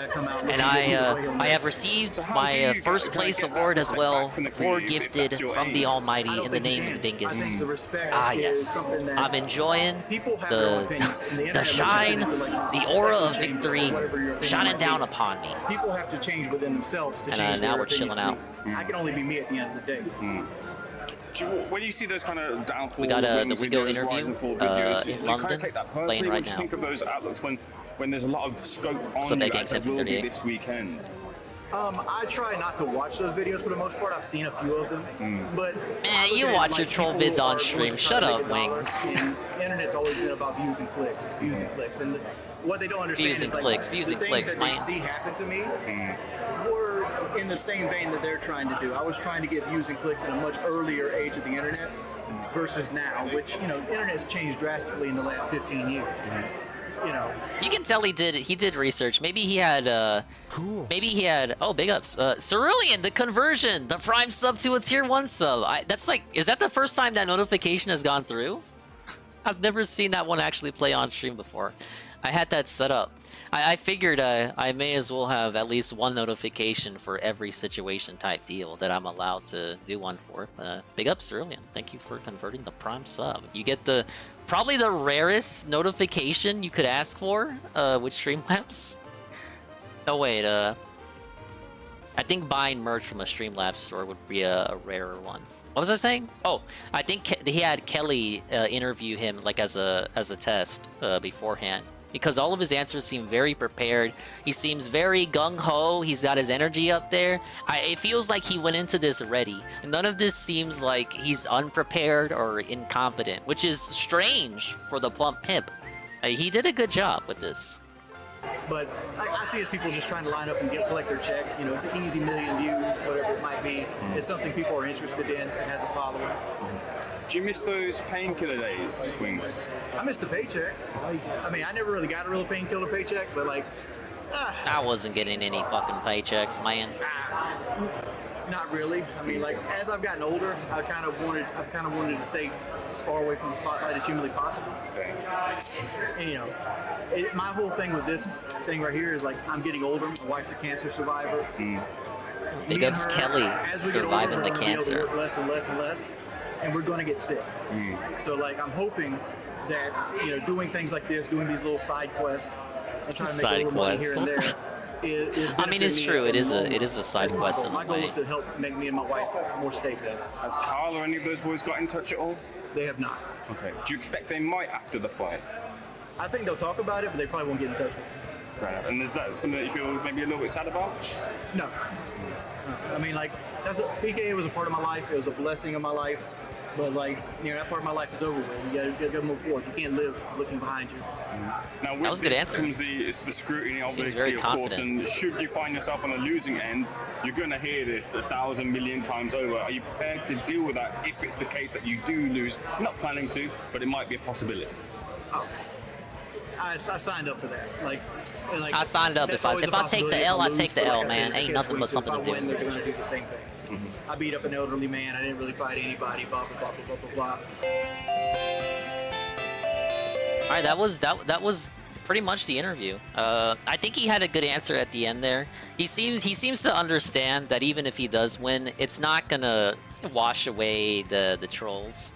and I have received my first place award as well, for gifted from the Almighty in the name of Dingus. Yes, I'm enjoying the shine, the aura of victory shining down upon me. People have to change within themselves to change And now their we're chilling out. I can only be me at the end of the day. When you see those kind of downfalls, We got the window interview in London, playing right now. What do you think of those outlooks when there's a lot of scope on you as there will be this weekend? I try not to watch those videos for the most part. I've seen a few of them, but man, you watch your troll vids on stream. Shut up, Wings. And the internet's always been about views and clicks, and what they don't understand views and is clicks, like, views the and things clicks, that man. they see happen to me were in the same vein that they're trying to do. I was trying to get views and clicks in a much earlier age of the internet versus now, which, you know, the internet has changed drastically in the last 15 years. You know, you can tell he did research. Maybe he had oh, big ups. Cerulean, the conversion, the prime sub to a tier 1 sub. That's like, is that the first time that notification has gone through? I've never seen that one actually play on stream before. I had that set up. I figured I may as well have at least one notification for every situation type deal that I'm allowed to do one for. Big up, Cerulean. Thank you for converting the prime sub. You get probably the rarest notification you could ask for with Streamlabs. Oh wait, I think buying merch from a Streamlabs store would be a rarer one. What was I saying? Oh, I think he had Kelly interview him like as a test beforehand. Because all of his answers seem very prepared. He seems very gung-ho. He's got his energy up there. It feels like he went into this ready. None of this seems like he's unprepared or incompetent, which is strange for the plump pimp. He did a good job with this. But I see it as people just trying to line up and collect their check. You know, it's an easy million views, whatever it might be. It's something people are interested in. It has a following. Do you miss those painkiller days, Wings? I miss the paycheck. I mean, I never really got a real painkiller paycheck, but like, I wasn't getting any fucking paychecks, man. not really. I mean, like as I've gotten older, I've kind of wanted to stay as far away from the spotlight as humanly possible. Okay. And, you know, my whole thing with this thing right here is like I'm getting older. My wife's a cancer survivor. Big ups Kelly surviving the we're cancer. able to work less and less and less, and we're going to get sick. So like I'm hoping that, you know, doing things like this, doing these little side quests, and trying to make a little money here and there. I mean, it's true. It is a side quest in a My goal way. is to help make me and my wife more stable. Has Carl or any of those boys got in touch at all? They have not. Okay. Do you expect they might after the fight? I think they'll talk about it, but they probably won't get in touch with me. Fair enough. And is that something that you feel maybe a little bit sad about? No. I mean, like, PKA was a part of my life. It was a blessing of my life. But, like, you know, that part of my life is over with. You gotta move forward. You can't live looking behind you. Now, with That was a good this answer. comes the scrutiny, Seems obviously, very of course. confident. And should you find yourself on the losing end, you're going to hear this 1,000 million times over. Are you prepared to deal with that if it's the case that you do lose? Not planning to, but it might be a possibility. I signed up for that. Like I signed up. that's If I always a take the possibility L, if I lose, take the but L, like I said, man. it's a Ain't nothing but catch-22. something to If I win, do. they're going to do the same thing. I beat up an elderly man. I didn't really fight anybody. Blah blah blah blah blah blah. All right, that was pretty much the interview. I think he had a good answer at the end there. He seems to understand that even if he does win, it's not gonna wash away the trolls.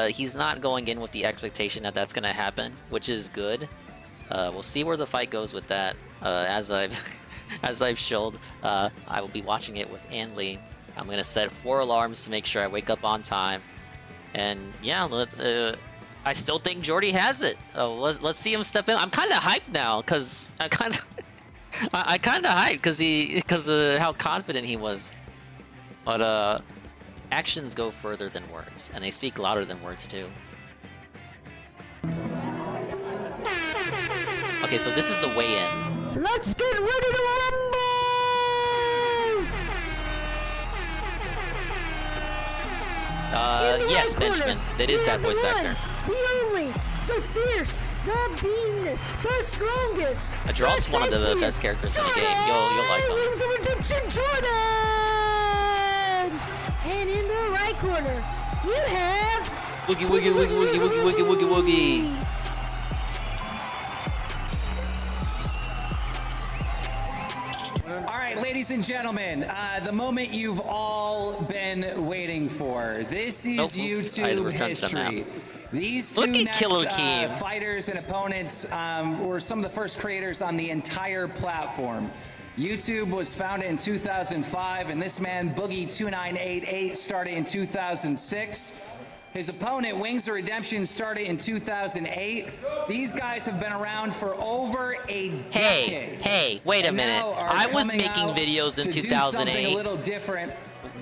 He's not going in with the expectation that that's gonna happen, which is good. We'll see where the fight goes with that. As I've showed, I will be watching it with Anli. I'm gonna set 4 alarms to make sure I wake up on time. And yeah, I still think Jordy has it. Let's see him step in. I'm kind of hyped now because I kind of hyped because of how confident he was. But actions go further than words, and they speak louder than words too. Okay, so this is the weigh-in. Let's get ready to rumble! Yes, Benjamin. That is that voice actor. The only, the fierce, the beingness, the strongest. Gerald's one of the best characters in the game. You'll like him. Wings of Redemption, Jordan! And in the right corner, you have... Woogie, woogie, woogie, woogie, woogie, woogie, woogie, woogie. All right, ladies and gentlemen, the moment you've all been waiting for. This is YouTube history. These two next fighters and opponents were some of the first creators on the entire platform. YouTube was founded in 2005, and this man, Boogie2988, started in 2006. His opponent, Wings of Redemption, started in 2008. These guys have been around for over a decade. Hey, wait a minute. I was making videos in 2008. A little different.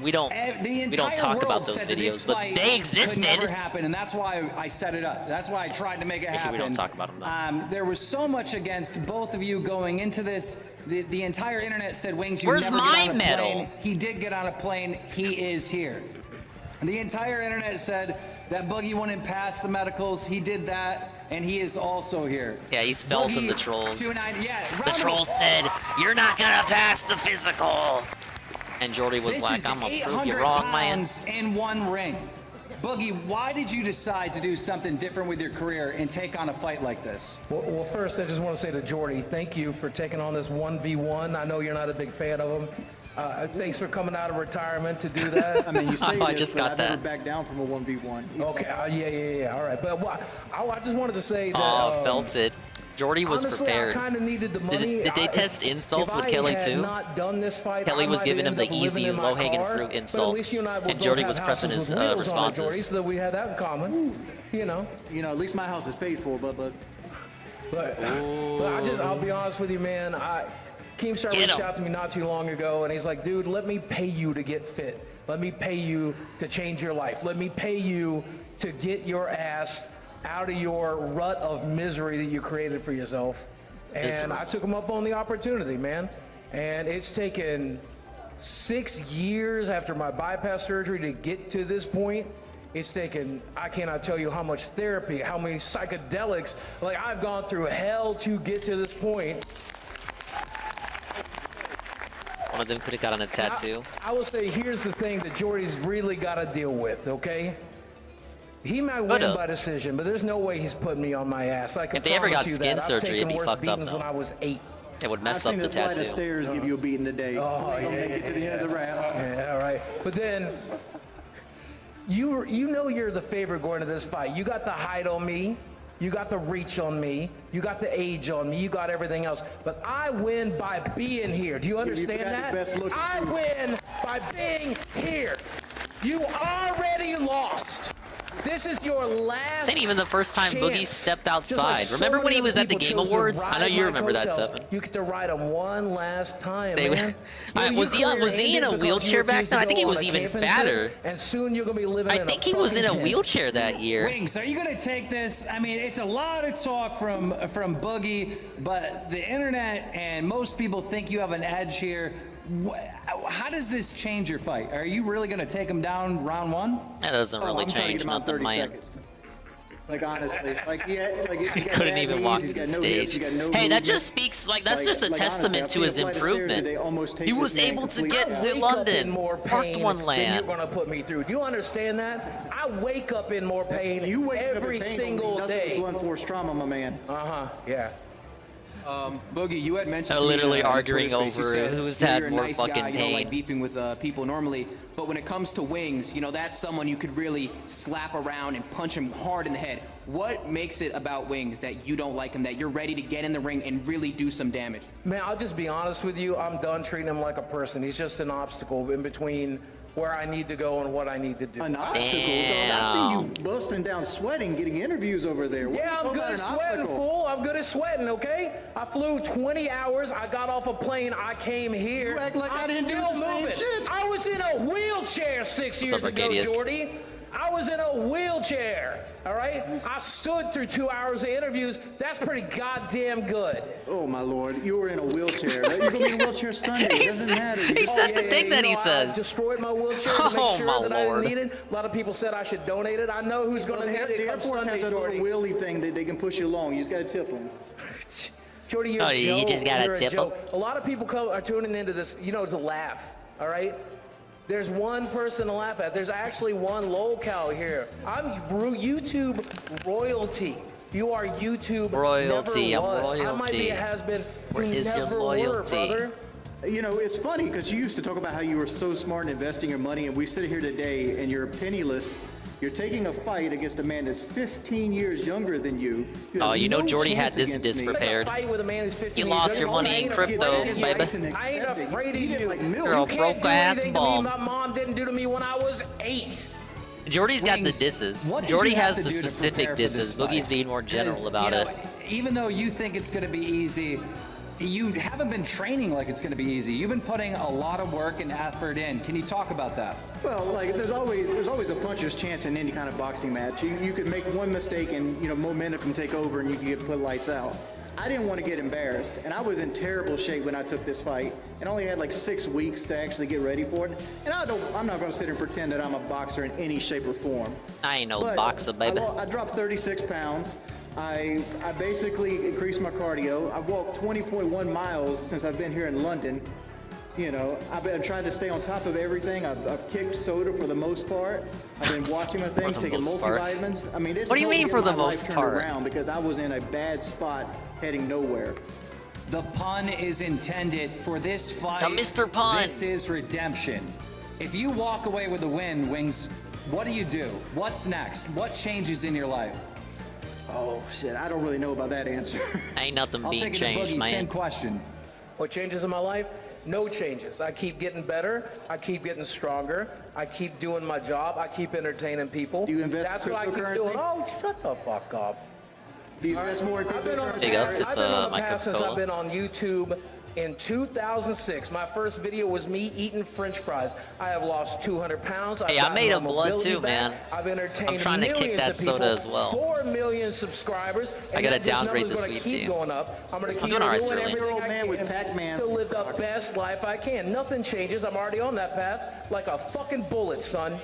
We don't talk about those videos, but they existed. Could never happen, and that's why I set it up. That's why I tried to make it happen. We don't talk about them though. There was so much against both of you going into this. The entire internet said, Wings, you Where's never my get on a medal? plane. He did get on a plane. He is here. The entire internet said that Boogie wouldn't pass the medicals. He did that, and he is also here. Yeah, he's felt in the trolls. Yeah, the trolls said, "You're not gonna pass the physical," and Jordy was This like, is "I'm gonna prove 800 you wrong, man." pounds in one ring. Boogie, why did you decide to do something different with your career and take on a fight like this? Well, first, I just want to say to Jordy, thank you for taking on this 1v1. I know you're not a big fan of him. Thanks for coming out of retirement to do that. I mean, you say I this, just but got I've that. never backed down from a 1v1. Okay, yeah, all right. But I just wanted to say that... Felt it. Jordy was honestly, prepared. I kind of needed the money. Did they test insults with Kelly too? Not done this fight, Kelly was I giving him might the end up easy, living in my low-hanging car, fruit but at insults, least you and I will and both Jordy have was houses prepping his with wheels on it, responses. Jordy, so that we had that in common. You know, at least my house is paid for, but I'll be honest with you, man. Keemstar reached out to me not too long ago, and he's like, dude, let me pay you to get fit. Let me pay you to change your life. Let me pay you to get your ass out of your rut of misery that you created for yourself. And I took him up on the opportunity, man. And it's taken 6 years after my bypass surgery to get to this point. It's taken, I cannot tell you how much therapy, how many psychedelics. Like, I've gone through hell to get to this point. One of them could have gotten a tattoo. I will say, here's the thing that Jordy's really got to deal with, okay? He might win by decision, but there's no way he's putting me on my ass. I can If they ever got promise you skin that. surgery, it'd be I've taken fucked up, worse beatings though. when I was 8. It would mess up the I've seen a flight tattoo. of stairs give you a beating today. Oh, yeah. Make it to the end of the round. Yeah, all right. But then, you know you're the favorite going to this fight. You got the height on me. You got the reach on me. You got the age on me. You got everything else. But I win by being here. Do you understand that? I win by being here. You already lost. This is your last. This ain't even the first time chance. Boogie stepped Just outside. so Remember when many he was at the people Game chose to Awards? I know ride you my remember that, coattails. Seven. You get to ride them one last time, They- man. Was he in a wheelchair back then? I think he was even fatter. And soon you're gonna be living. I think he was in a wheelchair that year. Wings, are you gonna take this? I mean, it's a lot of talk from Boogie, but the internet and most people think you have an edge here. How does this change your fight? Are you really gonna take him down round 1? That doesn't really I'm trying to change get him out in nothing, 30 man. seconds. Like, honestly, like, yeah, like, He couldn't even walk to the stage. Hey, that just speaks, like, that's just a testament to his improvement. He was able to get to London, Part 1 You're land. gonna put me through. Do you understand that? I wake up in more pain every single day. Blunt force trauma, my man. Yeah. Boogie, you had mentioned They're to me literally in the arguing Twitter space, you over said, who's you know, had you're a more nice fucking guy, you don't pain. like beefing with people normally, but when it comes to Wings, you know, that's someone you could really slap around and punch him hard in the head. What makes it about Wings that you don't like him, that you're ready to get in the ring and really do some damage? Man, I'll just be honest with you. I'm done treating him like a person. He's just an obstacle in between where I need to go and what I need to do. An obstacle? Dog, I've seen you busting down sweating, getting interviews over there. What Yeah, are you I'm talking good about at an sweating, obstacle? fool. I'm good at sweating, okay? I flew 20 hours. I got off a plane. I came here. You act like I didn't do still the same moving. shit. I was in a wheelchair 6 years up, ago, Arcadius? Jordy. I was in a wheelchair, all right? I stood through 2 hours of interviews. That's pretty goddamn good. Oh, my Lord. You were in a wheelchair. You're going to be in a wheelchair Sunday. It doesn't matter. He said the thing that he says. I destroyed my wheelchair to Oh, make sure my that I Lord. didn't need it. A lot of people said I should donate it. I know who's going to need it The come airports Sunday, have that little Jordy. wheelie thing that they can push you along. You just got to tip them. Jordy, you're Oh, a you joke. just gotta You're a tip 'em? joke. A lot of people are tuning into this, you know, to laugh, all right? There's one person to laugh at. There's actually one locale here. I'm YouTube royalty. You are YouTube Royalty, never I'm was. I might be royalty. a has-been. Where You is your never loyalty? Were, brother. You know, it's funny because you used to talk about how you were so smart in investing your money, and we sit here today and you're penniless. You're taking a fight against a man that's 15 years younger than you. Oh, have you know no Jordy had chance this against me. prepared. Fight with a man who's 15 You lost years your old. money I in ain't crypto, afraid of you. baby. I ain't afraid of you. You're a You can't broke do ass anything to me bum. my mom didn't do to me when I was 8. Jordy's got the Wings, disses. what did Jordy you have has to the do to specific prepare for this disses. fight? Boogie's being more general 'Cause, about you know, it. Even though you think it's going to be easy, you haven't been training like it's going to be easy. You've been putting a lot of work and effort in. Can you talk about that? Well, like there's always a puncher's chance in any kind of boxing match. You can make one mistake and momentum can take over and you can get put lights out. I didn't want to get embarrassed, and I was in terrible shape when I took this fight, and only had like 6 weeks to actually get ready for it. And I'm not going to sit here and pretend that I'm a boxer in any shape or form. I ain't no But boxer, baby. I dropped 36 pounds. I basically increased my cardio. I've walked 20.1 miles since I've been here in London. You know, I've been trying to stay on top of everything. I've kicked soda for the most part. I've been watching my things, the taking most part. multivitamins. I mean, it's What do you helped mean get for the my most life turned part? around because I was in a bad spot heading nowhere. The pun is intended for this fight. The Mr. Pun. This is redemption. If you walk away with a win, Wings, what do you do? What's next? What changes in your life? Oh, shit. I don't really know about that answer. Ain't nothing I'll being take it to changed, Boogie. man. Same question. What changes in my life? No changes. I keep getting better. I keep getting stronger. I keep doing my job. I keep entertaining people. Do you invest That's in what I keep cryptocurrency? doing. Oh, shut the fuck up. Do you invest more in I've been on cryptocurrency? Big ups, it's, I've been on the my path since Coca-Cola. I've been on YouTube. In 2006, my first video was me eating French fries. I have lost 200 pounds. Hey, I made a blood too, man. I've entertained I'm trying to kick that soda as well. 4 million subscribers. I gotta downgrade the sweet tea. Going up. I'm gonna keep doing alright, doing Sterling. everything I can to live the best life I can. Nothing changes. I'm already on that path like a fucking bullet, son.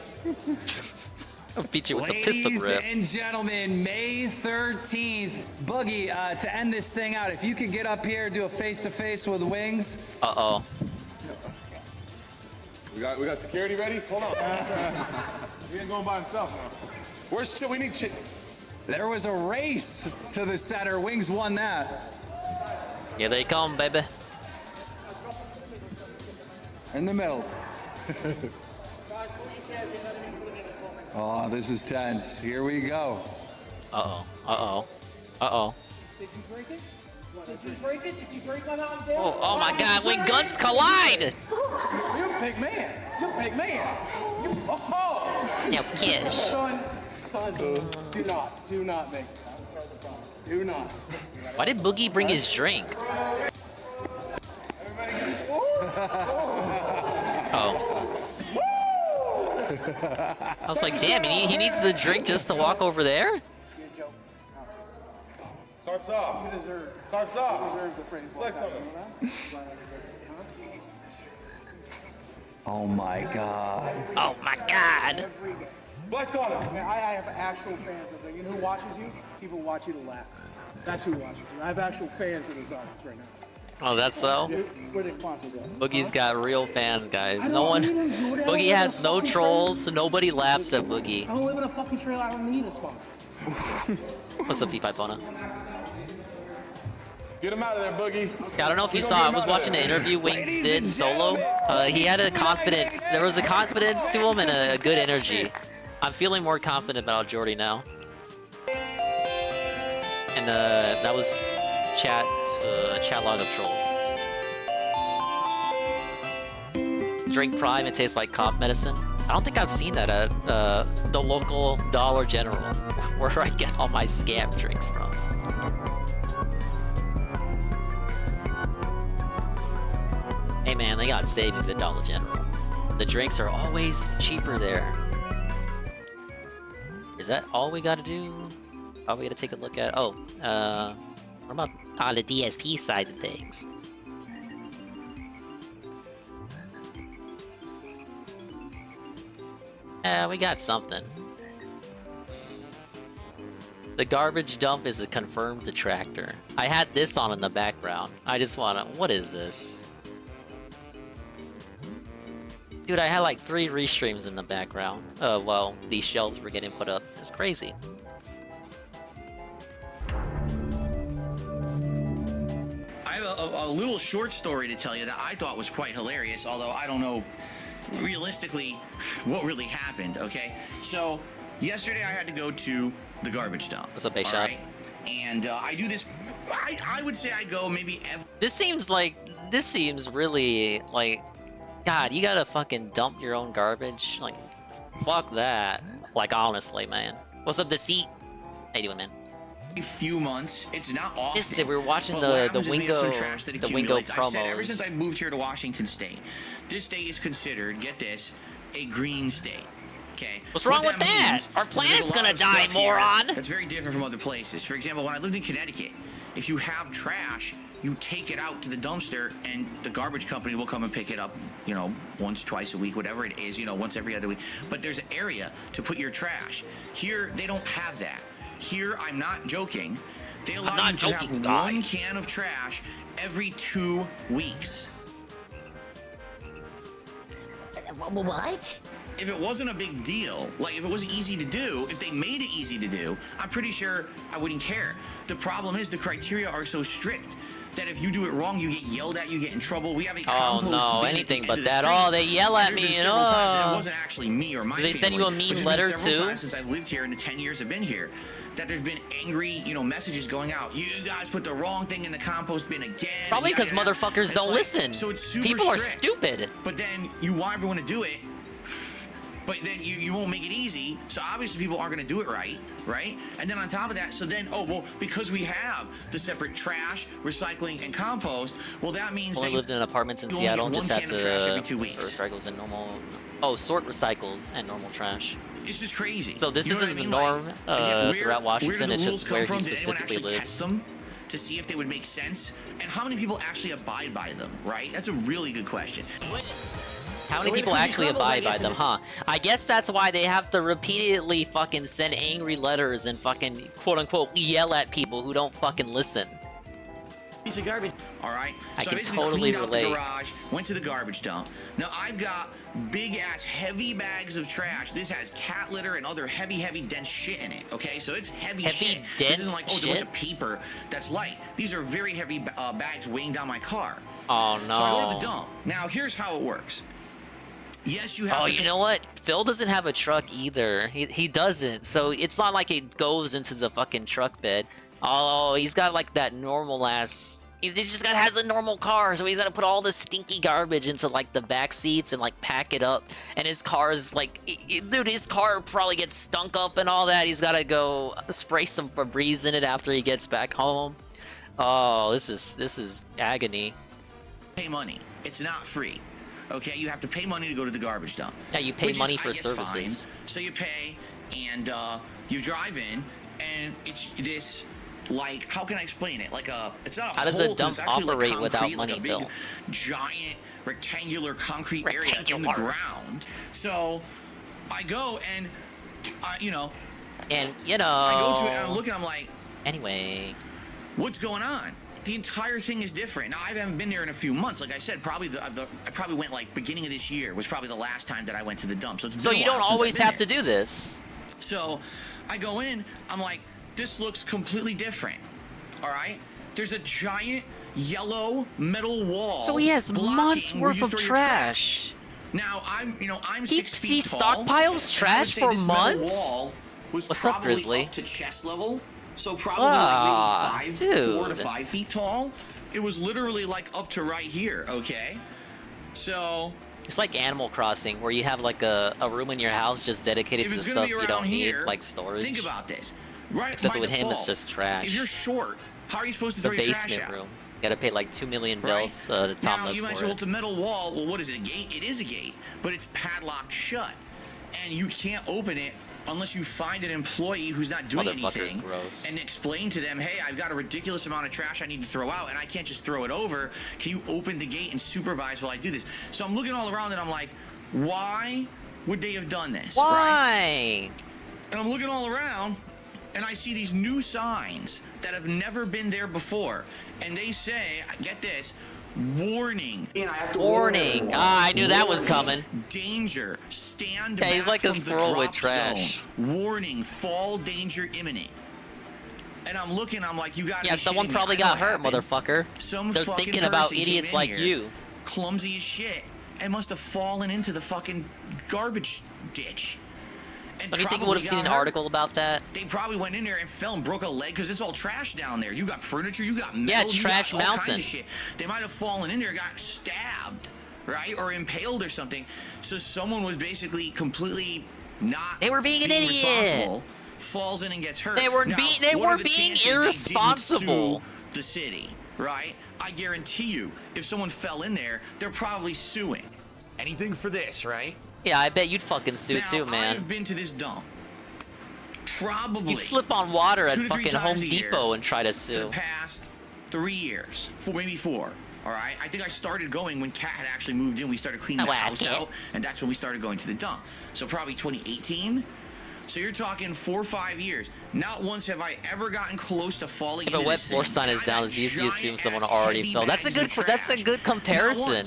I'll beat you with the pistol grip. Ladies and gentlemen, May 13th, Boogie, to end this thing out, if you could get up here, do a face-to-face with Wings. Uh-oh. We got security ready? Hold on. He ain't going by himself now. Where's Chip? We need Chip. There was a race to the center. Wings won that. Here they come, baby. In the middle. Oh, this is tense. Here we go. Uh-oh. Uh-oh. Uh-oh. Did you break it? Did you break it? Did you break on out there? Oh my God, when guns collide! You're a big man. You're a big man. No kiss. Son, do not make it. Do not. Why did Boogie bring his drink? Oh. I was like, damn, he needs the drink just to walk over there? Starts off. Starts off. Flex on him. Oh my God. Oh my God. Flex on him. Man, I have actual fans of you know who watches you? People watch you to laugh. That's who watches you. I have actual fans of this artist right now. Oh, is that so? Where the sponsors at? Boogie's got real fans, guys. No one. Boogie has no trolls, so nobody laughs at Boogie. I don't live in a fucking trailer. I don't need a sponsor. What's up, P5 Bona? Get him out of there, Boogie. Yeah, I don't know if you saw. I was watching the interview Wings did solo. He had a confident. There was a confidence to him and a good energy. I'm feeling more confident about Jordy now. And that was chat log of trolls. Drink Prime, it tastes like cough medicine. I don't think I've seen that at the local Dollar General, where I get all my scam drinks from. Hey man, they got savings at Dollar General. The drinks are always cheaper there. Is that all we gotta do? Oh, we gotta take a look at. Oh, what about on the DSP side of things? We got something. The garbage dump is a confirmed detractor. I had this on in the background. I just wanna. What is this? Dude, I had like 3 restreams in the background. Well, these shelves were getting put up. It's crazy. I have a little short story to tell you that I thought was quite hilarious, although I don't know realistically what really happened, okay? So, yesterday I had to go to the garbage dump. What's up, Bayshot? Right? And I do this, I would say I go maybe every... This seems really like, God, you gotta fucking dump your own garbage? Like, fuck that. Like, honestly, man. What's up, Deceit? How you doing, man? A few months. It's not often. We were watching the Wingo promos. Ever since I moved here to Washington State, this state is considered, get this, a green state. Okay. What's wrong with that? Our planet's gonna die, moron. That's very different from other places. For example, when I lived in Connecticut, if you have trash, you take it out to the dumpster and the garbage company will come and pick it up, you know, once, twice a week, whatever it is, you know, once every other week. But there's an area to put your trash. Here, they don't have that. Here, I'm not joking, they allow you to have 1 can of trash every 2 weeks. What? If it wasn't a big deal, like if it was easy to do, if they made it easy to do, I'm pretty sure I wouldn't care. The problem is the criteria are so strict that if you do it wrong, you get yelled at, you get in trouble. We have a compost bin anything at but the end of the that. street. Oh, they yell at me, you know. It wasn't actually me or my Did they send you a mean letter too? Times since I've lived here in the 10 years I've been here, that there's been angry, you know, messages going out. You guys put the wrong thing in the compost bin again. Probably because motherfuckers don't listen. So it's super People are strict. stupid. But then you want everyone to do it. but then you won't make it easy. So obviously people aren't going to do it right? And then on top of that, so then, oh, well, because we have the separate trash, recycling, and compost, well, that means Only lived in apartments in Seattle and just had to sort recycles and normal. Oh, sort recycles and normal trash. It's just crazy. So this isn't the norm throughout Washington. It's just where he specifically lives. To see if they would make sense, and how many people actually abide by them, right? That's a really good question. How many people actually abide by them, huh? I guess that's why they have to repeatedly fucking send angry letters and fucking quote-unquote yell at people who don't fucking listen. Piece of garbage. All right. I so can I basically totally cleaned out relate. the garage, went to the garbage dump. Now I've got big ass heavy bags of trash. This has cat litter and other heavy dense shit in it. Okay, so it's heavy shit. This isn't like, oh, it's a bunch of paper that's light. These are very heavy bags weighing down my car. Oh no. So I go to the dump. Now here's how it works. Yes, you have. Oh, you know what? Phil doesn't have a truck either. He doesn't. So it's not like it goes into the fucking truck bed. Oh, he's got like that normal ass. He just has a normal car, so he's got to put all this stinky garbage into like the back seats and like pack it up. And his car's like, dude, his car probably gets stunk up and all that. He's got to go spray some Febreze in it after he gets back home. Oh, this is agony. Pay money. It's not free. Okay, you have to pay money to go to the garbage dump. Yeah, you pay money for services. Fine. So you pay, and you drive in, and it's this. Like, how can I explain it? Like it's not a How does a dump operate like without money, like a big, Phil? Giant rectangular concrete area in the ground. So I go and, you know. And you know. I go to it and I'm looking. I'm like. Anyway. What's going on? The entire thing is different. Now I haven't been there in a few months. Like I said, probably I probably went like beginning of this year was probably the last time that I went to the dump. So it's been So a you while don't since always I've been have there. to do this. So I go in. I'm like. This looks completely different. All right? There's a giant yellow metal wall. So he has months worth of trash. Now I'm 6 He feet tall. stockpiles trash for this months? Metal wall was What's probably up, Grizzly? up to chest level. So probably like maybe 4 to 5 feet tall. It was literally like up to right here. Okay. So. It's like Animal Crossing, where you have like a room in your house just dedicated to the stuff you don't need, like storage. Think about this. Right, except by with him, it's default, just trash. If you're short, how are you supposed to The throw your trash basement out? room. You gotta pay like 2 million bells to Tom Now, Nook you for mentioned, it. well, it's a metal wall. Well, what is it, a gate? It is a gate, but it's padlocked shut. And you can't open it unless you find an employee who's not doing anything gross. and explain to them, hey, I've got a ridiculous amount of trash I need to throw out, and I can't just throw it over. Can you open the gate and supervise while I do this? So I'm looking all around, and I'm like, why would they have done this? Why? Right? And I'm looking all around, and I see these new signs that have never been there before. And they say, get this, warning. Warning. I knew that was coming. Danger. Stand Yeah, he's back like a from the squirrel with drop trash. zone. Warning. Fall danger imminent. And I'm looking, I'm like, you got Yeah, someone probably got hurt, motherfucker. They're thinking about idiots like you. Clumsy as shit. And must have fallen into the fucking garbage ditch. And Don't you think we would have seen an article about that? They probably went in there and fell and broke a leg because it's all trash down there. You got furniture, you got metal, Yeah, it's you Trash got all Mountain. kinds of shit. They might have fallen in there, got stabbed, right, or impaled or something. So someone was basically completely not. They were being an idiot. Responsible, falls in and gets hurt. They were Now, they what are were the being chances they didn't irresponsible. sue the city, right? I guarantee you, if someone fell in there, they're probably suing. Anything for this, right? Yeah, I bet you'd fucking sue Now, too, man. I've been to this dump. Probably. You'd slip on water at 2 to 3 fucking Home times a year Depot and try to for sue. the past 3 years, maybe 4. All right. I think I started going when Kat had actually moved in. We started cleaning the house out, and that's when we started going to the dump. So probably 2018. So you're talking 4 or 5 years. Not once have I ever gotten close to falling. If a wet floor sign is down, it's easy to assume someone already fell. That's a good comparison.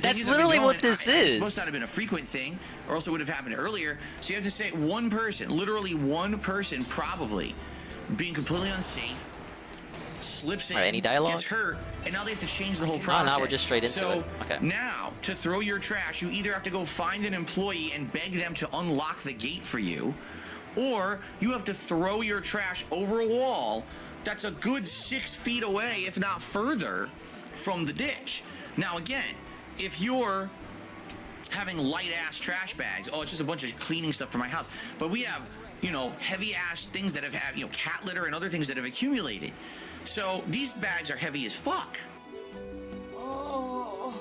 That's literally what this It's supposed is. to have been a frequent thing, or else it would have happened earlier. So you have to say one person, literally one person, probably being completely unsafe, slips in, Any dialogue? gets hurt, and now they have to change the whole Oh, process. no, we're just straight into so it. Okay. Now, to throw your trash, you either have to go find an employee and beg them to unlock the gate for you, or you have to throw your trash over a wall that's a good 6 feet away, if not further, from the ditch. Now, again, if you're having light-ass trash bags. Oh, it's just a bunch of cleaning stuff for my house. But we have, you know, heavy-ass things that have, you know, cat litter and other things that have accumulated. So these bags are heavy as fuck. Oh.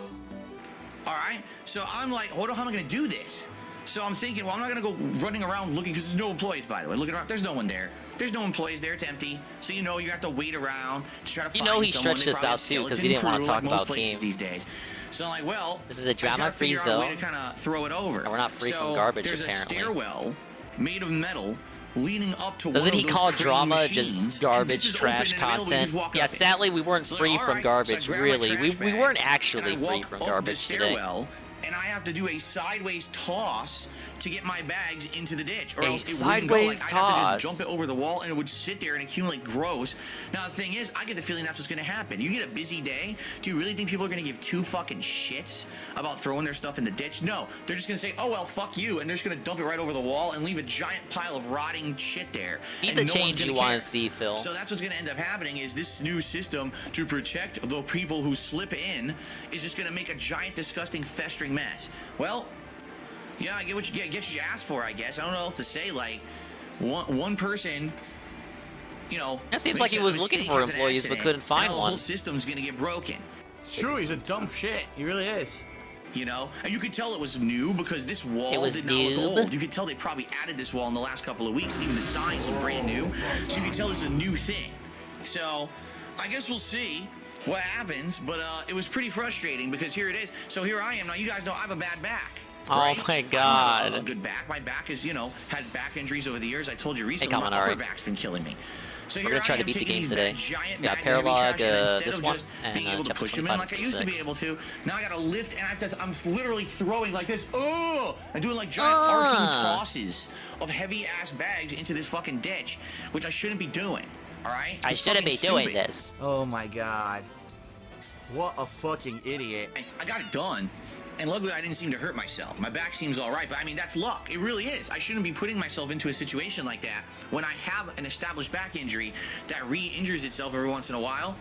All right. So I'm like, how am I going to do this? So I'm thinking, well, I'm not going to go running around looking, because there's no employees, by the way. Looking around, there's no one there. There's no employees there. It's empty. So you know you have to wait around to try to find someone. You know he stretched this out too because he didn't want to talk about Keem these days. So I'm like, well, this is a drama-free zone. Way to kind of throw it over. And we're not free from garbage, there's apparently. There's a stairwell made of metal leading up to Doesn't one he of call those drama machines, just garbage, trash content? Yeah, sadly we weren't free from garbage, really. We weren't actually free from garbage today. And I have to do a sideways toss to get my bags into the ditch, or else it sideways wouldn't go. Like, toss. I'd have to just jump it over the wall, and it would sit there and accumulate gross. Now the thing is, I get the feeling that's what's going to happen. You get a busy day. Do you really think people are going to give two fucking shits about throwing their stuff in the ditch? No, they're just going to say, "Oh well, fuck you," and they're just going to dump it right over the wall and leave a giant pile of rotting shit there. Be the change you want to see, Phil. So that's what's going to end up happening. Is this new system to protect the people who slip in is just going to make a giant, disgusting, festering mess? Well. Yeah, I get what you get what you asked for, I guess. I don't know what else to say. Like, one person, you know. It seems like he was looking for employees but couldn't find one. one. The whole system's gonna get broken. It's true. He's a dumb shit. He really is. You know, and you could tell it was new because this wall did not look old. You could tell they probably added this wall in the last couple of weeks, and even the signs are brand new. So you can tell this is a new thing. So I guess we'll see what happens. But it was pretty frustrating because here it is. So here I am now. You guys know I have a bad back. Right? Oh my god. I don't have a good back. My back is, you know, had back injuries over the years. I told you recently, my upper back's been killing me. So we're gonna try to beat the game today. Yeah, Paralog, this one, and being able to push them in like I used to be able to. Now I gotta lift, and I'm literally throwing like this. Oh! I'm doing like giant arcing tosses of heavy ass bags into this fucking ditch, which I shouldn't be doing. All right? I shouldn't be doing this. Oh my god. What a fucking idiot. I got it done. And luckily, I didn't seem to hurt myself. My back seems all right, but I mean, that's luck. It really is. I shouldn't be putting myself into a situation like that when I have an established back injury that re-injures itself every once in a while.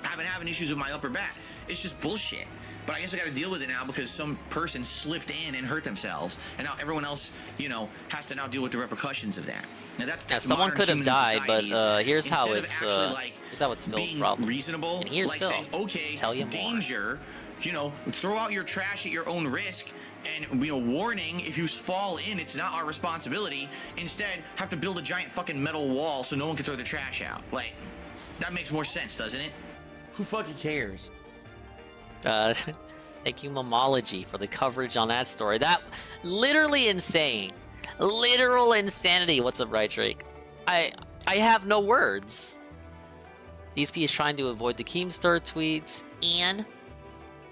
I've been having issues with my upper back. It's just bullshit. But I guess I got to deal with it now because some person slipped in and hurt themselves, and now everyone else, you know, has to now deal with the repercussions of that. Now that's someone could have died, but here's how it's Phil's problem. Reasonable, and here's like Phil. Saying, okay, tell you danger. You know, throw out your trash at your own risk, and, you know, warning, if you fall in, it's not our responsibility. Instead, have to build a giant fucking metal wall so no one can throw the trash out. Like, that makes more sense, doesn't it? Who fucking cares? Thank you, Momology, for the coverage on that story. That, literally insane. Literal insanity. What's up, Right Drake? I have no words. DSP is trying to avoid the Keemstar tweets and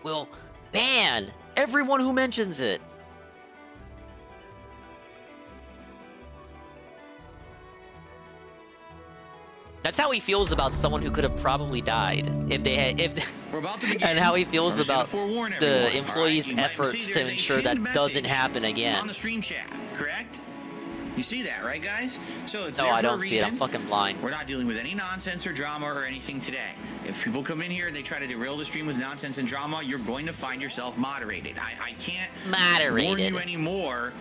will ban everyone who mentions it. That's how he feels about someone who could have probably died if they had, We're about to begin. And how he feels about the employees' efforts to ensure that doesn't happen again. On the stream chat, correct? You see that, right, guys? So it's no, there I for don't a reason. see it. I'm fucking blind. We're not dealing with any nonsense or drama or anything today. If people come in here and they try to derail the stream with nonsense and drama, you're going to find yourself moderated. I can't warn you anymore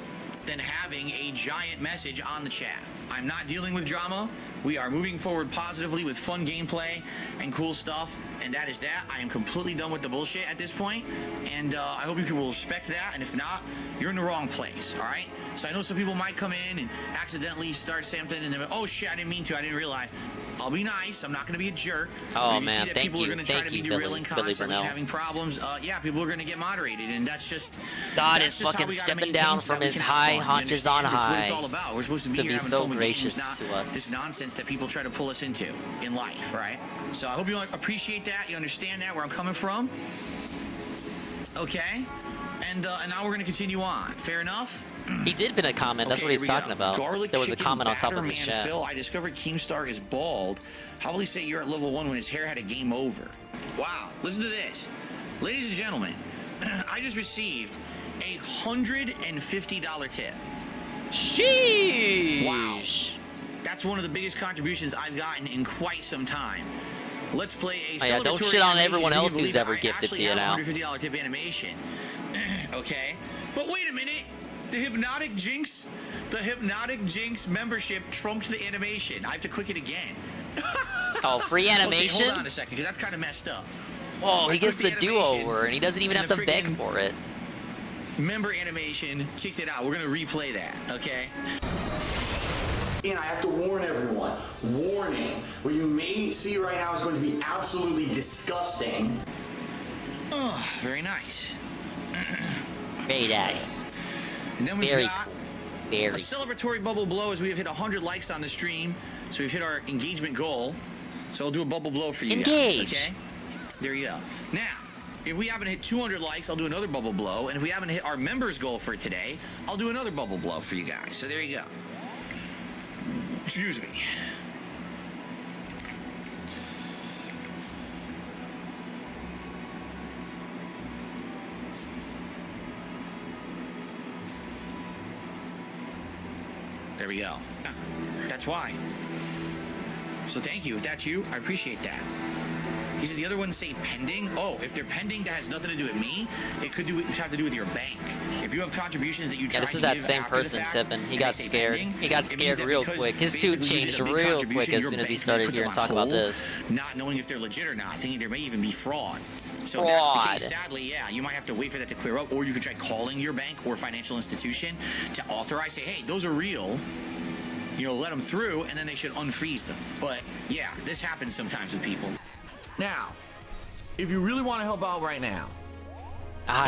than having a giant message on the chat. I'm not dealing with drama. We are moving forward positively with fun gameplay and cool stuff, and that is that. I am completely done with the bullshit at this point, and I hope you people will respect that, and if not, you're in the wrong place, all right? So I know some people might come in and accidentally start something, and then, oh shit, I didn't mean to, I didn't realize. I'll be nice. I'm not going to be a jerk. Oh, man, thank you. People are going to try to be derailing constantly, having problems. Yeah, people are going to get moderated, and that's just... God is fucking stepping down from his high haunches on high. That's what it's all about. We're supposed to be so gracious to us. This nonsense that people try to pull us into in life, right? So I hope you appreciate that. You understand that, where I'm coming from. Okay? And now we're going to continue on. Fair enough? He did pin a comment. That's what he's talking about. Garlic there was a comment on top of his chat. Phil, I discovered Keemstar is bald. How will he say you're at level 1 when his hair had a game over? Wow. Listen to this. Ladies and gentlemen, I just received a $150 tip. Sheesh. Wow. That's one of the biggest contributions I've gotten in quite some time. Let's play a don't shit on everyone else who's ever gifted to you now. $150 tip animation. okay? But wait a minute. The Hypnotic Jinx membership trumped the animation. I have to click it again. Oh, free animation? Okay, hold on a second, because that's kind of messed up. Oh, he gets the do-over, and he doesn't even have to beg for it. Member animation kicked it out. We're gonna replay that, okay? And I have to warn everyone, warning, what you may see right now is going to be absolutely disgusting. Oh, very nice. Very nice. And then we've got very a celebratory bubble blow as we have hit 100 likes on the stream. So we've hit our engagement goal. So I'll do a bubble blow for you guys, okay? There you go. Now, if we haven't hit 200 likes, I'll do another bubble blow. And if we haven't hit our members goal for today, I'll do another bubble blow for you guys. So there you go. Excuse me. There we go. That's why. So thank you. If that's you, I appreciate that. He says the other ones say pending. Oh, if they're pending, that has nothing to do with me. It could have to do with your bank. If you have contributions that you try this to is that give same after the person fact, tipping. He and got they say scared. pending, He got it means scared that real because quick. His basically tune you did changed a big real contribution, quick as your soon as he bank started put hearing them on talk about hold, this. not knowing if they're legit or not, thinking there may even be fraud. So if that's the case, sadly, yeah, you might have to wait for that to clear up, or you could try calling your bank or financial institution to authorize, say, hey, those are real. You know, let them through, and then they should unfreeze them. But yeah, this happens sometimes with people. Now, if you really want to help out right now,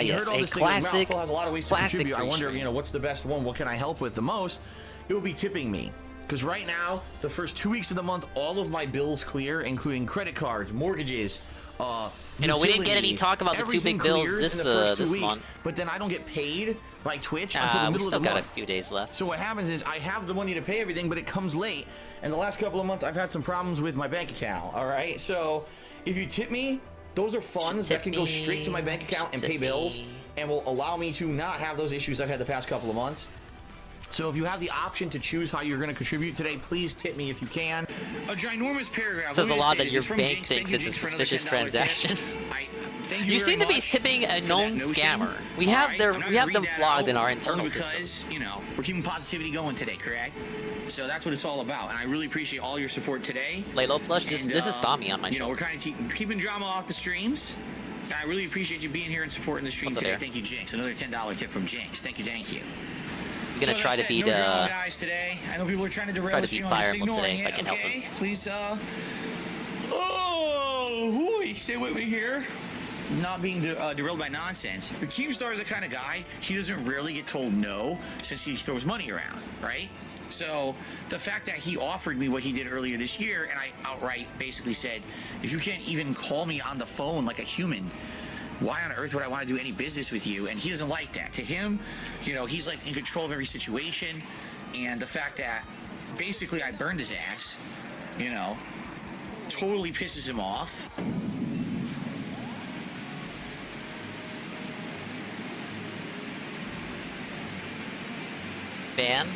yes, a classic, has a lot of ways to classic contribute. I wonder, creature. you know, what's the best one? What can I help with the most? It would be tipping me. Because right now, the first 2 weeks of the month, all of my bills clear, including credit cards, mortgages, you know, we didn't get any talk about the two big bills this month. But then I don't get paid by Twitch until the middle of the month. We still got a few days left. So what happens is I have the money to pay everything, but it comes late. And the last couple of months, I've had some problems with my bank account. All right, so if you tip me, those are funds that can go straight to my bank account and pay bills, and will allow me to not have those issues I've had the past couple of months. So if you have the option to choose how you're going to contribute today, please tip me if you can. A ginormous paragraph. It says a lot that your bank thinks it's a suspicious transaction. You seem to be tipping a known scammer. We have them flogged in our internal systems. You know, we're keeping positivity going today, correct? So that's what it's all about, and I really appreciate all your support today. Laylo Plush, this is Sami on my show. You know, we're kind of keeping drama off the streams. I really appreciate you being here and supporting the stream today. Thank you, Jinx. Another $10 tip from Jinx. Thank you, thank you. You're gonna try to beat no drama, guys, today. I know people are trying to derail the stream. Fire Emblem today if I can help okay? him. Please, stay with me here. Not being derailed by nonsense. The Keemstar is the kind of guy, he doesn't rarely get told no since he throws money around, right? So the fact that he offered me what he did earlier this year, and I outright basically said, if you can't even call me on the phone like a human, why on earth would I want to do any business with you? And he doesn't like that. To him, you know, he's like in control of every situation. And the fact that basically I burned his ass, you know, totally pisses him off. Ban.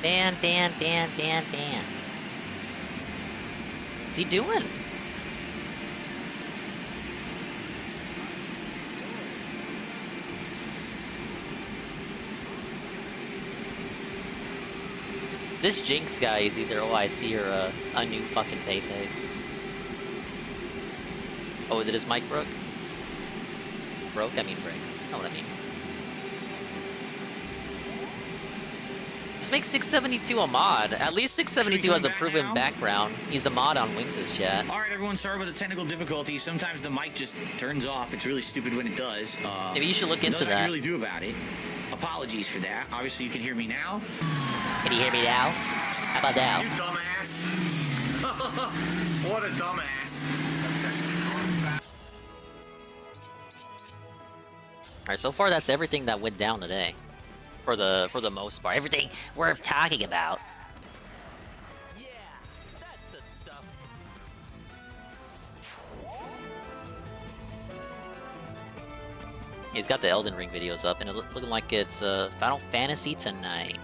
What's he doing? This Jinx guy is either OIC or a new fucking PayPay. Oh, is it his mic broke? Broke? I mean break. Know what I mean. This makes 672 a mod. At least 672 has a proven background. He's a mod on Wings' chat. All right, everyone, sorry about the technical difficulties. Sometimes the mic just turns off. It's really stupid when it does. Maybe you should look into that. Nothing I can really do about it. Apologies for that. Obviously, you can hear me now. Can you hear me now? How about now? You dumbass. What a dumbass. Alright, so far that's everything that went down today. For the most part. Everything worth talking about. Yeah, that's the stuff. He's got the Elden Ring videos up, and it's looking like it's Final Fantasy tonight.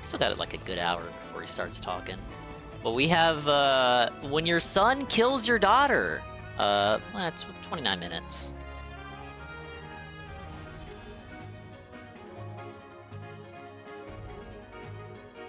Still got like a good hour before he starts talking. But we have when your son kills your daughter. Well, it's 29 minutes.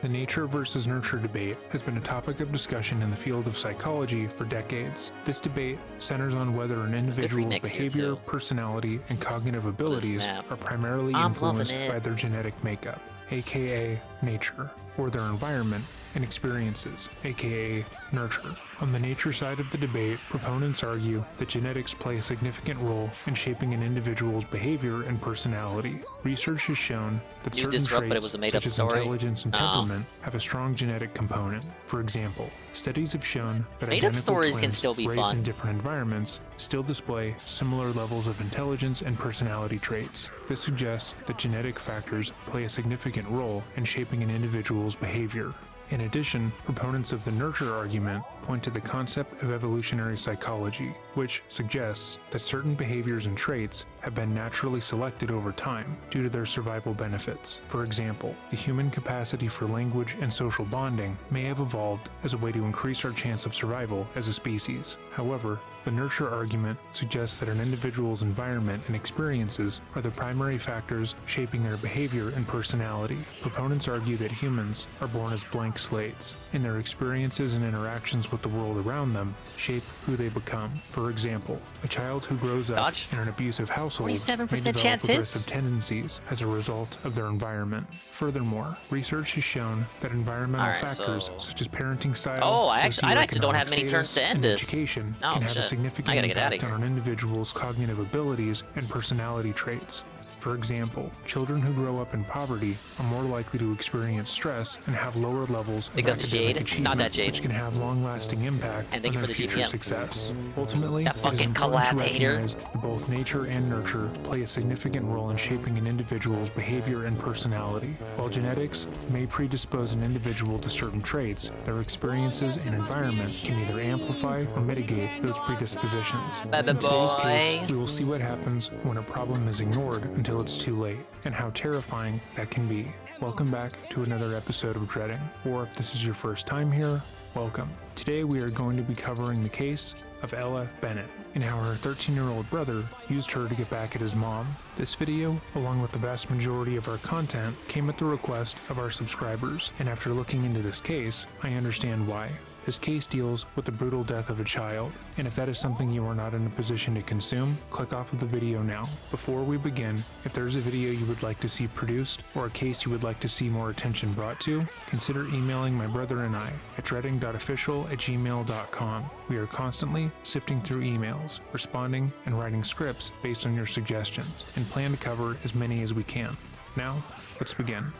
The nature versus nurture debate has been a topic of discussion in the field of psychology for decades. This debate centers on whether an individual's behavior, personality, and cognitive abilities are primarily influenced by their genetic makeup, aka nature, or their environment and experiences, aka nurture. On the nature side of the debate, proponents argue that genetics play a significant role in shaping an individual's behavior and personality. Research has shown that certain traits, such as intelligence and temperament, have a strong genetic component. For example, studies have shown that identical twins raised in different environments still display similar levels of intelligence and personality traits. This suggests that genetic factors play a significant role in shaping an individual's behavior. In addition, proponents of the nurture argument point to the concept of evolutionary psychology, which suggests that certain behaviors and traits have been naturally selected over time due to their survival benefits. For example, the human capacity for language and social bonding may have evolved as a way to increase our chance of survival as a species. However, the nurture argument suggests that an individual's environment and experiences are the primary factors shaping their behavior and personality. Proponents argue that humans are born as blank slates, and their experiences and interactions with the world around them shape who they become. For example, a child who grows up in an abusive household may develop aggressive tendencies as a result of their environment. Furthermore, research has shown that environmental factors such as parenting style, I actually don't have many turns to end this. Education can have a significant impact on an individual's cognitive abilities and personality traits. For example, children who grow up in poverty are more likely to experience stress and have lower levels of academic achievement, which can have long-lasting impact on their future success. Ultimately, it is important to recognize that both nature and nurture play a significant role in shaping an individual's behavior and personality. While genetics may predispose an individual to certain traits, their experiences and environment can either amplify or mitigate those predispositions. In today's case, we will see what happens when a problem is ignored until it's too late, and how terrifying that can be. Welcome back to another episode of Dreading, or if this is your first time here, welcome. Today we are going to be covering the case of Ella Bennett, and how her 13-year-old brother used her to get back at his mom. This video, along with the vast majority of our content, came at the request of our subscribers, and after looking into this case, I understand why. This case deals with the brutal death of a child, and if that is something you are not in a position to consume, click off of the video now. Before we begin, if there's a video you would like to see produced, or a case you would like to see more attention brought to, consider emailing my brother and I at dreading.official@gmail.com. We are constantly sifting through emails, responding, and writing scripts based on your suggestions, and plan to cover as many as we can. Now, let's begin.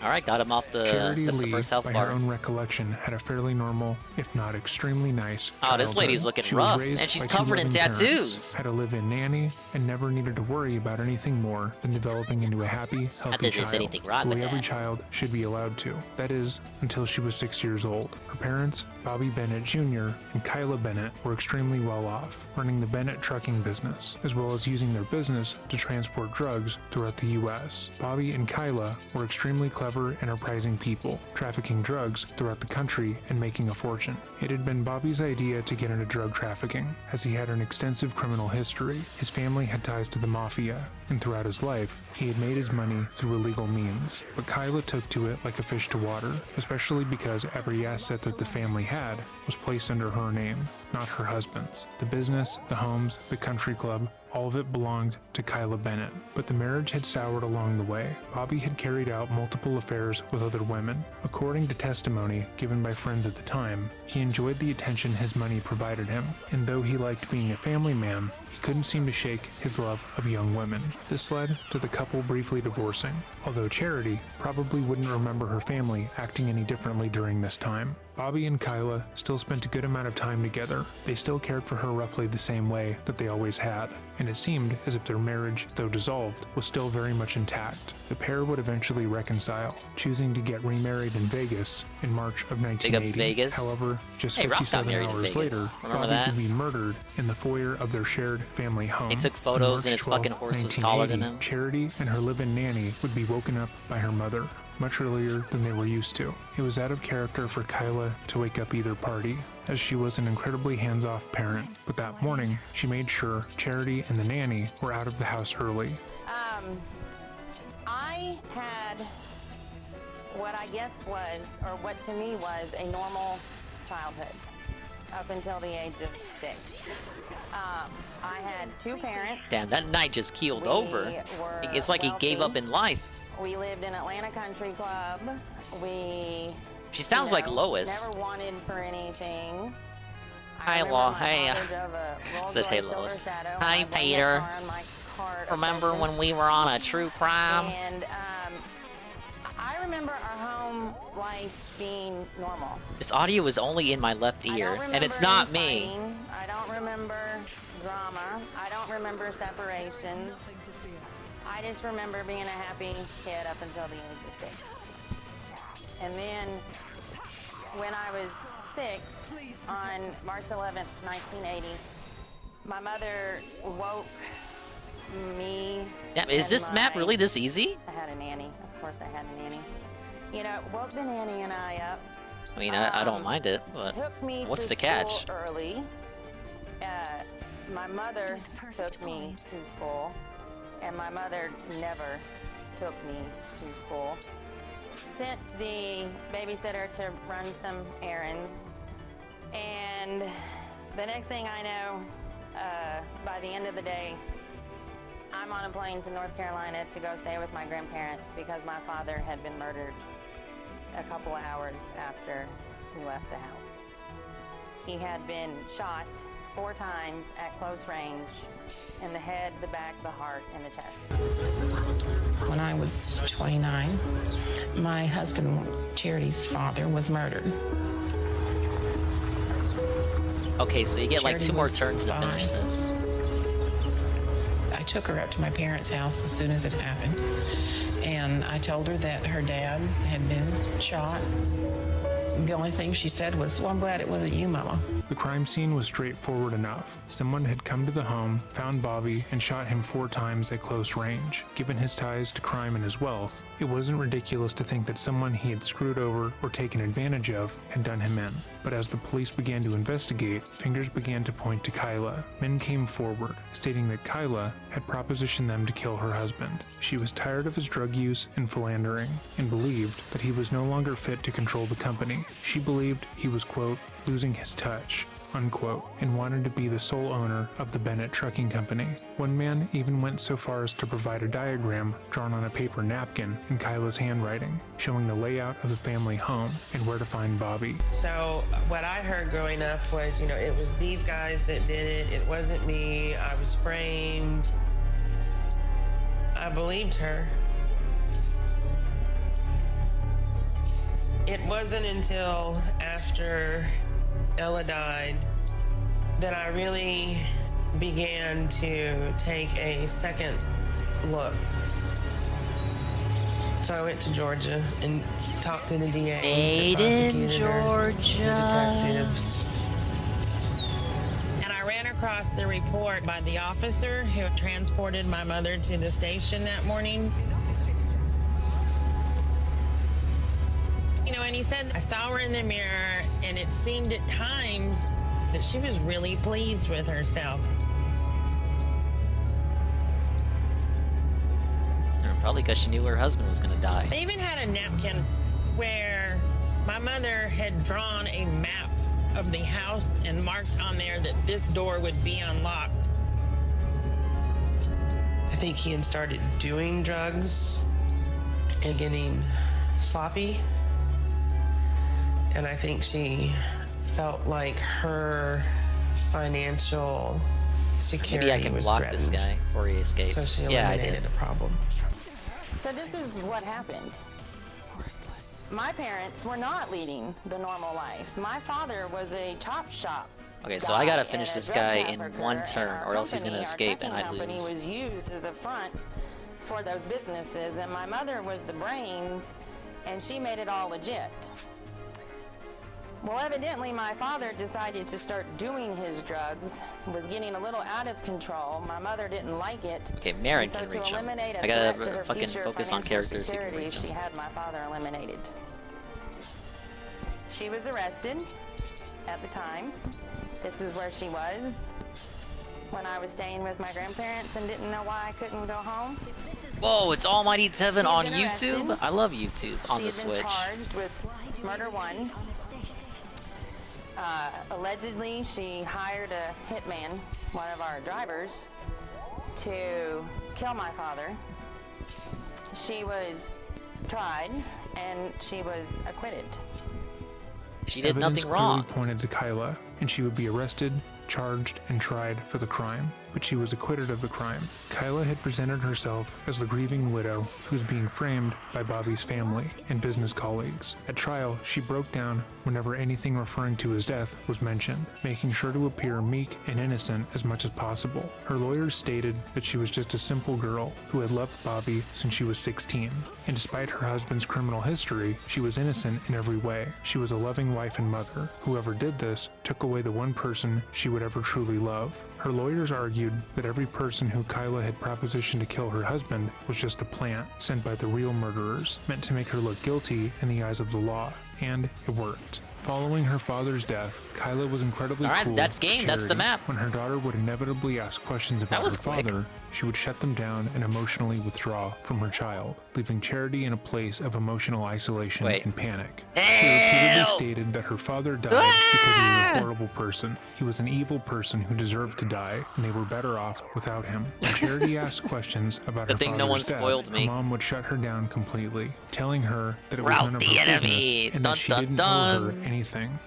Alright, got him off the, that's the first health bar. By her own recollection, had a fairly normal, if not extremely nice childhood. Oh, this lady's looking rough, and she's covered in tattoos. Had a live-in nanny, and never needed to worry about anything more than developing into a happy, healthy child. Anything wrong with every child should be allowed to. That is, until she was 6 years old. Her parents, Bobby Bennett Jr. and Kyla Bennett, were extremely well off, running the Bennett trucking business, as well as using their business to transport drugs throughout the U.S. Bobby and Kyla were extremely clever, enterprising people, trafficking drugs throughout the country and making a fortune. It had been Bobby's idea to get into drug trafficking, as he had an extensive criminal history. His family had ties to the mafia, and throughout his life, he had made his money through illegal means. But Kyla took to it like a fish to water, especially because every asset that the family had was placed under her name, not her husband's. The business, the homes, the country club, all of it belonged to Kyla Bennett. But the marriage had soured along the way. Bobby had carried out multiple affairs with other women. According to testimony given by friends at the time, he enjoyed the attention his money provided him, and though he liked being a family man, he couldn't seem to shake his love of young women. This led to the couple briefly divorcing, although Charity probably wouldn't remember her family acting any differently during this time. Bobby and Kyla still spent a good amount of time together. They still cared for her roughly the same way that they always had, and it seemed as if their marriage, though dissolved, was still very much intact. The pair would eventually reconcile, choosing to get remarried in Vegas in March of 1980. However, just 57 hours later, Bobby would be murdered in the foyer of their shared family home. They took photos and his fucking horse was taller than him. Charity and her live-in nanny would be woken up by her mother much earlier than they were used to. It was out of character for Kyla to wake up either party, as she was an incredibly hands-off parent. But that morning, she made sure Charity and the nanny were out of the house early. I had what I guess was, or what to me was, a normal childhood up until the age of 6. I had 2 parents. Damn, that night just keeled over. It's like he gave up in life. We lived in Atlanta Country Club. She sounds like Lois. Never wanted for anything. Hi, Law. Hey. Said, hey, Lois. Hi, Peter. Remember when we were on a true crime? And I remember our home life being normal. This audio is only in my left ear, and it's not me. I don't remember drama. I don't remember separations. I just remember being a happy kid up until the age of 6. And then when I was 6, on March 11th, 1980, my mother woke me. Yeah, is this map really this easy? I had a nanny. Of course I had a nanny. You know, woke the nanny and I up. I mean, I don't mind it, but what's the catch? Early. My mother took me to school, and my mother never took me to school. Sent the babysitter to run some errands, and the next thing I know, by the end of the day, I'm on a plane to North Carolina to go stay with my grandparents because my father had been murdered a couple of hours after we left the house. He had been shot 4 times at close range in the head, the back, the heart, and the chest. When I was 29, my husband, Charity's father, was murdered. Okay, so you get like 2 more turns to finish this. I took her up to my parents' house as soon as it happened, and I told her that her dad had been shot. The only thing she said was, "Well, I'm glad it wasn't you, Mama." The crime scene was straightforward enough. Someone had come to the home, found Bobby, and shot him 4 times at close range. Given his ties to crime and his wealth, it wasn't ridiculous to think that someone he had screwed over or taken advantage of had done him in. But as the police began to investigate, fingers began to point to Kyla. Men came forward, stating that Kyla had propositioned them to kill her husband. She was tired of his drug use and philandering, and believed that he was no longer fit to control the company. She believed he was, quote, losing his touch, unquote, and wanted to be the sole owner of the Bennett Trucking Company. One man even went so far as to provide a diagram drawn on a paper napkin in Kyla's handwriting, showing the layout of the family home and where to find Bobby. So what I heard growing up was, you know, it was these guys that did it. It wasn't me. I was framed. I believed her. It wasn't until after Ella died that I really began to take a second look. So I went to Georgia and talked to the DA, the prosecutor, the detectives. And I ran across the report by the officer who transported my mother to the station that morning. You know, and he said, I saw her in the mirror, and it seemed at times that she was really pleased with herself. Probably because she knew her husband was gonna die. They even had a napkin where my mother had drawn a map of the house and marked on there that this door would be unlocked. I think he had started doing drugs and getting sloppy. And I think she felt like her financial security was Maybe I can block this guy before he escapes. So she eliminated a problem. So this is what happened. My parents were not leading the normal life. My father was a chop shop. Okay, so I gotta finish this guy in 1 turn, or else he's gonna escape and I'd lose. Our company was used as a front for those businesses, and my mother was the brains, and she made it all legit. Well, evidently, my father decided to start doing his drugs, was getting a little out of control. My mother didn't like it. Okay, Marin can reach him. I gotta fucking focus on characters who can reach him. She had my father eliminated. She was arrested at the time. This is where she was when I was staying with my grandparents and didn't know why I couldn't go home. Whoa, it's Almighty Tevin She's on been YouTube? arrested. I love YouTube on the She's been Switch. charged with murder one. Allegedly, she hired a hitman, one of our drivers, to kill my father. She was tried and she was acquitted. She did Evidence nothing wrong. clearly pointed to Kyla, and she would be arrested, charged, and tried for the crime, but she was acquitted of the crime. Kyla had presented herself as the grieving widow who was being framed by Bobby's family and business colleagues. At trial, she broke down whenever anything referring to his death was mentioned, making sure to appear meek and innocent as much as possible. Her lawyers stated that she was just a simple girl who had loved Bobby since she was 16, and despite her husband's criminal history, she was innocent in every way. She was a loving wife and mother. Whoever did this took away the one person she would ever truly love. Her lawyers argued that every person who Kyla had propositioned to kill her husband was just a plant sent by the real murderers, meant to make her look guilty in the eyes of the law, and it worked. Following her father's death, Kyla was incredibly cool. That's game. to That's the Charity. map. When her daughter would inevitably ask questions about her father, she would shut them down and emotionally withdraw from her child, leaving Charity in a place of emotional isolation and panic. She repeatedly stated that her father died because he was a horrible person. He was an evil person who deserved to die, and they were better off without him. When Charity asked questions about her father's no one death, spoiled me. her mom would shut her down completely, telling her that it was Rout none of the her enemy. business and Dun, that she dun, didn't dun. owe her anything.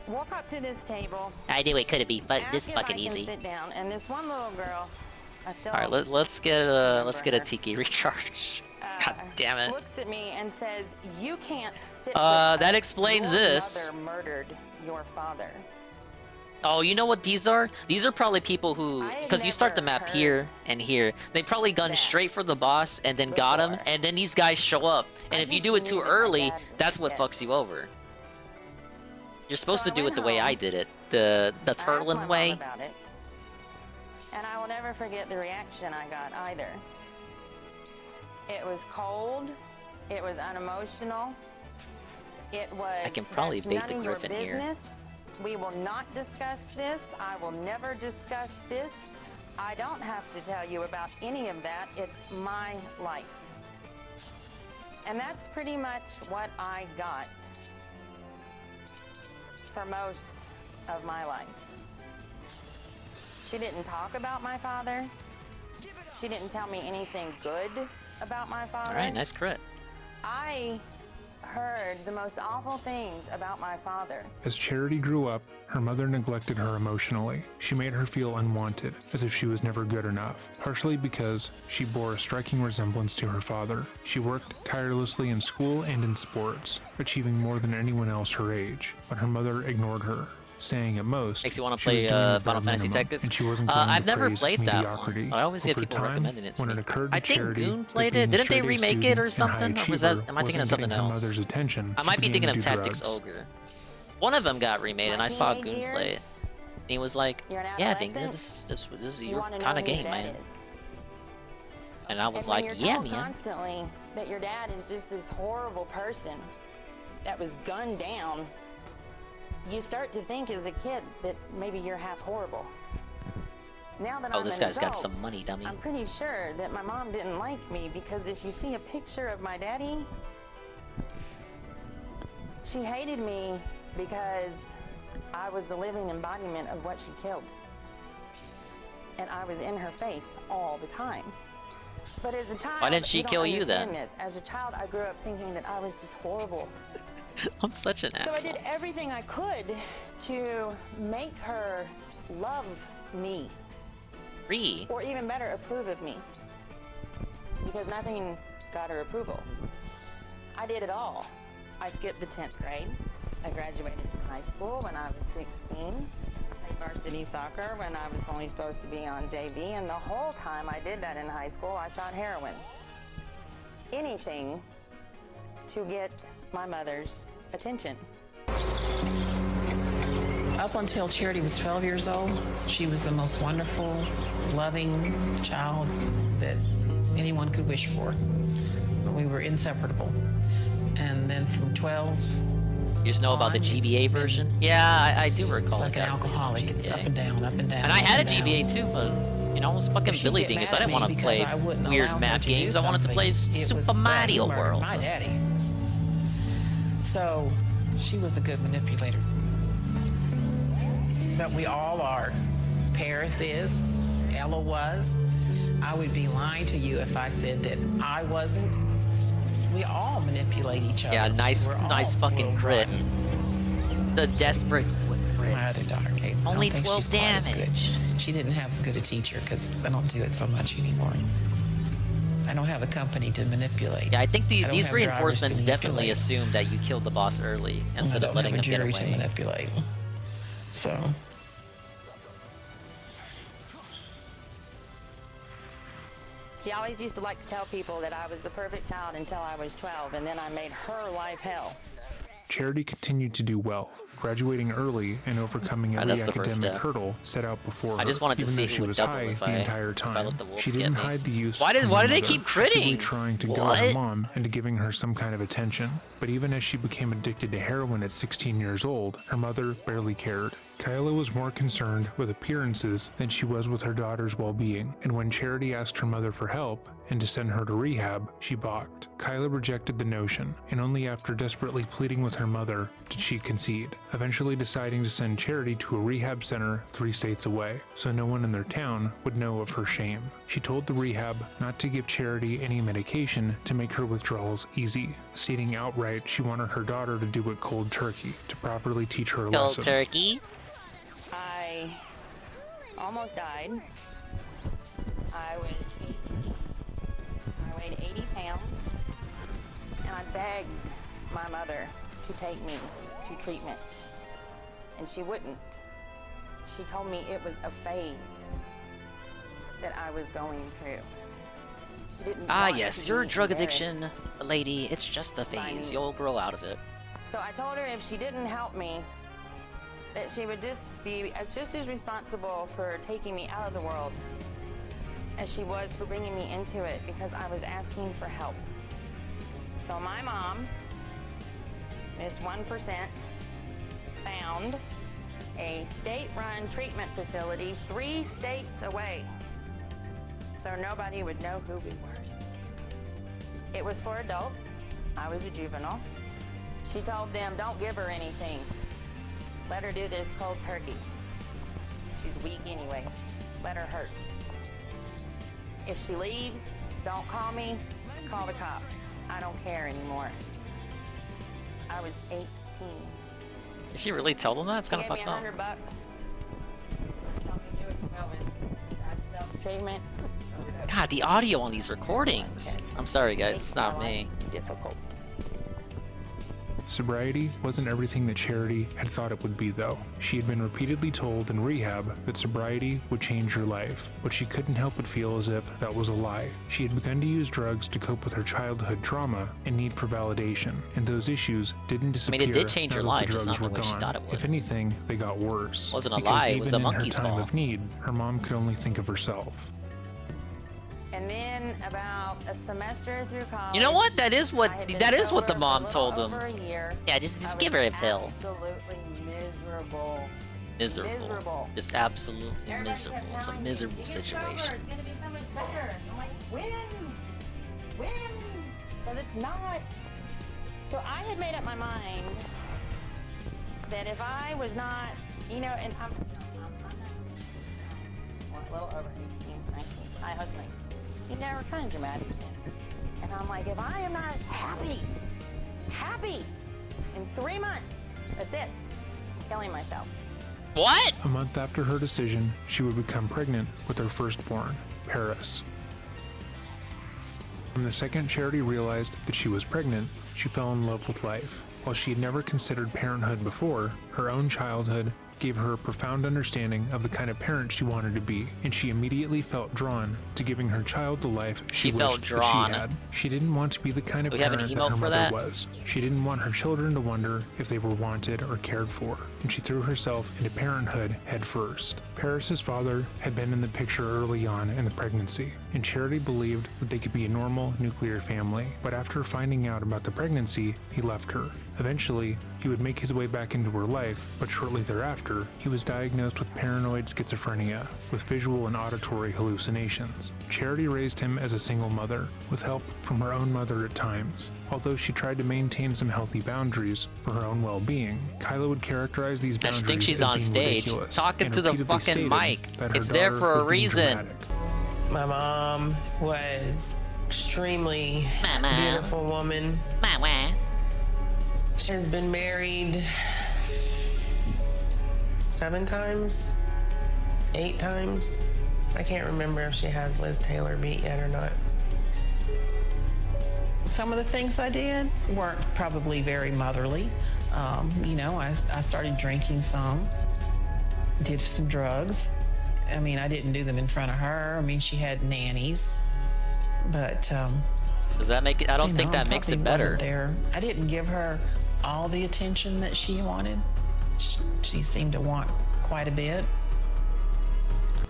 Walk up to this table. I knew it couldn't be this ask if fucking I can easy. Sit down, and this one little girl, I still All right, let's get a tiki recharge. God damn it. looks at me and says, "You can't sit." That with us. explains Your this. Mother murdered your father. Oh, you know what these are? These are probably people who, because you start the map here and here, they probably gone straight for the boss and then got him, and then these guys show up. And if you do it too early, that's what fucks you over. You're supposed to do it the way I did it, the Turtlin way. About it, and I will never forget the reaction I got either. It was cold. It was unemotional. It was. I can probably "That's bait none the of your Griffin here." business. We will not discuss this. I will never discuss this. I don't have to tell you about any of that. It's my life. And that's pretty much what I got for most of my life. She didn't talk about my father. She didn't tell me anything good about my father. All right, nice crit. I heard the most awful things about my father. As Charity grew up, her mother neglected her emotionally. She made her feel unwanted, as if she was never good enough, partially because she bore a striking resemblance to her father. She worked tirelessly in school and in sports, achieving more than anyone else her age, but her mother ignored her, saying at most, Makes you want to she was play doing the bare Final Fantasy minimum, Tactics. and she wasn't going to I've never praise played that mediocrity. one, but I always get Over people time, recommending it to when me. it occurred to I think Charity Goon that played being it. a Didn't they straight-A remake student it or and high something? Or was that? achiever Am I thinking of wasn't something getting her else? mother's attention, I she might be began thinking to of do Tactics drugs. Ogre. One of them got remade, and I saw teenage Goon play it. years, And he was like, you're an "Yeah, Ding, adolescent, this is you your wanna know kind of who your game, dad man." is. And I was And like, when you're "Yeah, told man." constantly that your dad is just this horrible person that was gunned down, you start to think as a kid that maybe you're half horrible. Now that Oh, I'm this an guy's got adult, some money, dummy. I'm pretty sure that my mom didn't like me, because if you see a picture of my daddy, she hated me because I was the living embodiment of what she killed. And I was in her face all the time. But as a child, Why didn't she you don't kill you understand then? This. As a child, I grew up thinking that I was just horrible. I'm such an So I asshole. did everything I could to make her love me. Or even better, approve of me. Because nothing got her approval. I did it all. I skipped the 10th grade. I graduated from high school when I was 16. I played varsity soccer when I was only supposed to be on JV. And the whole time I did that in high school, I shot heroin. Anything to get my mother's attention. Up until Charity was 12 years old, she was the most wonderful, loving child that anyone could wish for. We were inseparable. And then from 12, You just know about the GBA version? Yeah, I do recall it's like an that. alcoholic. It's up and down, up and down. And I up had a and down. GBA too, but You know, I was fucking Billy Dingus. I didn't want to play weird map games. I wanted to play Super Mario World. My daddy. So she was a good manipulator. But we all are. Paris is. Ella was. I would be lying to you if I said that I wasn't. We all manipulate each other. Yeah, nice fucking crit. The desperate crits. My other daughter, Kate, Only 12 damage. She didn't have as good a teacher because I don't do it so much anymore. I don't have a company to manipulate. Yeah, I think these reinforcements definitely assume that you killed the boss early instead of letting him get away. To manipulate. So. She always used to like to tell people that I was the perfect child until I was 12, and then I made her life hell. Charity continued to do well, graduating early and overcoming every academic hurdle set out before her. I just wanted to see who would double if the entire time. She didn't hide the use. Why did they keep critting? Trying to guide her mom into giving her some kind of attention. But even as she became addicted to heroin at 16 years old, her mother barely cared. Kyla was more concerned with appearances than she was with her daughter's well-being, and when Charity asked her mother for help and to send her to rehab, she balked. Kyla rejected the notion, and only after desperately pleading with her mother did she concede, eventually deciding to send Charity to a rehab center 3 states away, so no one in their town would know of her shame. She told the rehab not to give Charity any medication to make her withdrawals easy, stating outright she wanted her daughter to do it cold turkey to properly teach her a lesson. Cold turkey? I almost died. I weighed 80 pounds, and I begged my mother to take me to treatment, and she wouldn't. She told me it was a phase that I was going through. She didn't want yes, to your be drug embarrassed addiction, lady, it's just a phase. You'll grow out of it. So I told her if she didn't help me, that she would just be just as responsible for taking me out of the world as she was for bringing me into it, because I was asking for help. So my mom, Miss 1%, found a state-run treatment facility 3 states away, so nobody would know who we were. It was for adults. I was a juvenile. She told them, don't give her anything. Let her do this cold turkey. She's weak anyway. Let her hurt. If she leaves, don't call me, call the cops. I don't care anymore. I was 18. Did she really tell them that? It's kind of fucked up. $100. Told me to do it for self-treatment. God, the audio on these recordings. I'm sorry, guys. It's not me. Difficult. Sobriety wasn't everything that Charity had thought it would be, though. She had been repeatedly told in rehab that sobriety would change her life, but she couldn't help but feel as if that was a lie. She had begun to use drugs to cope with her childhood trauma and need for validation, and those issues didn't disappear. I mean, it did change her life, the just drugs not were the way she gone. thought it would. If anything, they got worse. It wasn't a because lie, it was a even in monkey's her time paw. of need, her mom could only think of herself. And then about a semester through college, You know what? That is what the mom told him. over a year. Yeah, just give her a pill. Absolutely miserable. Miserable. Just absolutely miserable. It's a miserable situation. It's gonna be so much better. I'm like, when? Because it's not. So I had made up my mind that if I was not, and I'm a little over 18, 19. I was 19. We're kind of dramatic. And I'm like, if I am not happy in 3 months, that's it. I'm killing myself. What? A month after her decision, she would become pregnant with her firstborn, Paris. From the second Charity realized that she was pregnant, she fell in love with life. While she had never considered parenthood before, her own childhood gave her a profound understanding of the kind of parent she wanted to be, and she immediately felt drawn to giving her child the life she wished that she had. She didn't want to be the kind of parent that her mother was. She didn't want her children to wonder if they were wanted or cared for, and she threw herself into parenthood head first. Paris's father had been in the picture early on in the pregnancy, and Charity believed that they could be a normal nuclear family, but after finding out about the pregnancy, he left her. Eventually, he would make his way back into her life, but shortly thereafter, he was diagnosed with paranoid schizophrenia, with visual and auditory hallucinations. Charity raised him as a single mother, with help from her own mother at times. Although she tried to maintain some healthy boundaries for her own well-being, Kyla would characterize these boundaries I think she's as on being stage, ridiculous, talking and to the repeatedly fucking stated mic. that her It's there daughter for a was being reason. dramatic. My mom was extremely beautiful woman. She has been married 7 times, 8 times. I can't remember if she has Liz Taylor beat yet or not. Some of the things I did weren't probably very motherly. You know, I started drinking some, did some drugs. I mean, I didn't do them in front of her. I mean, she had nannies, but Does that make it? I don't you think know, that makes it probably better. wasn't there. I didn't give her all the attention that she wanted. She seemed to want quite a bit.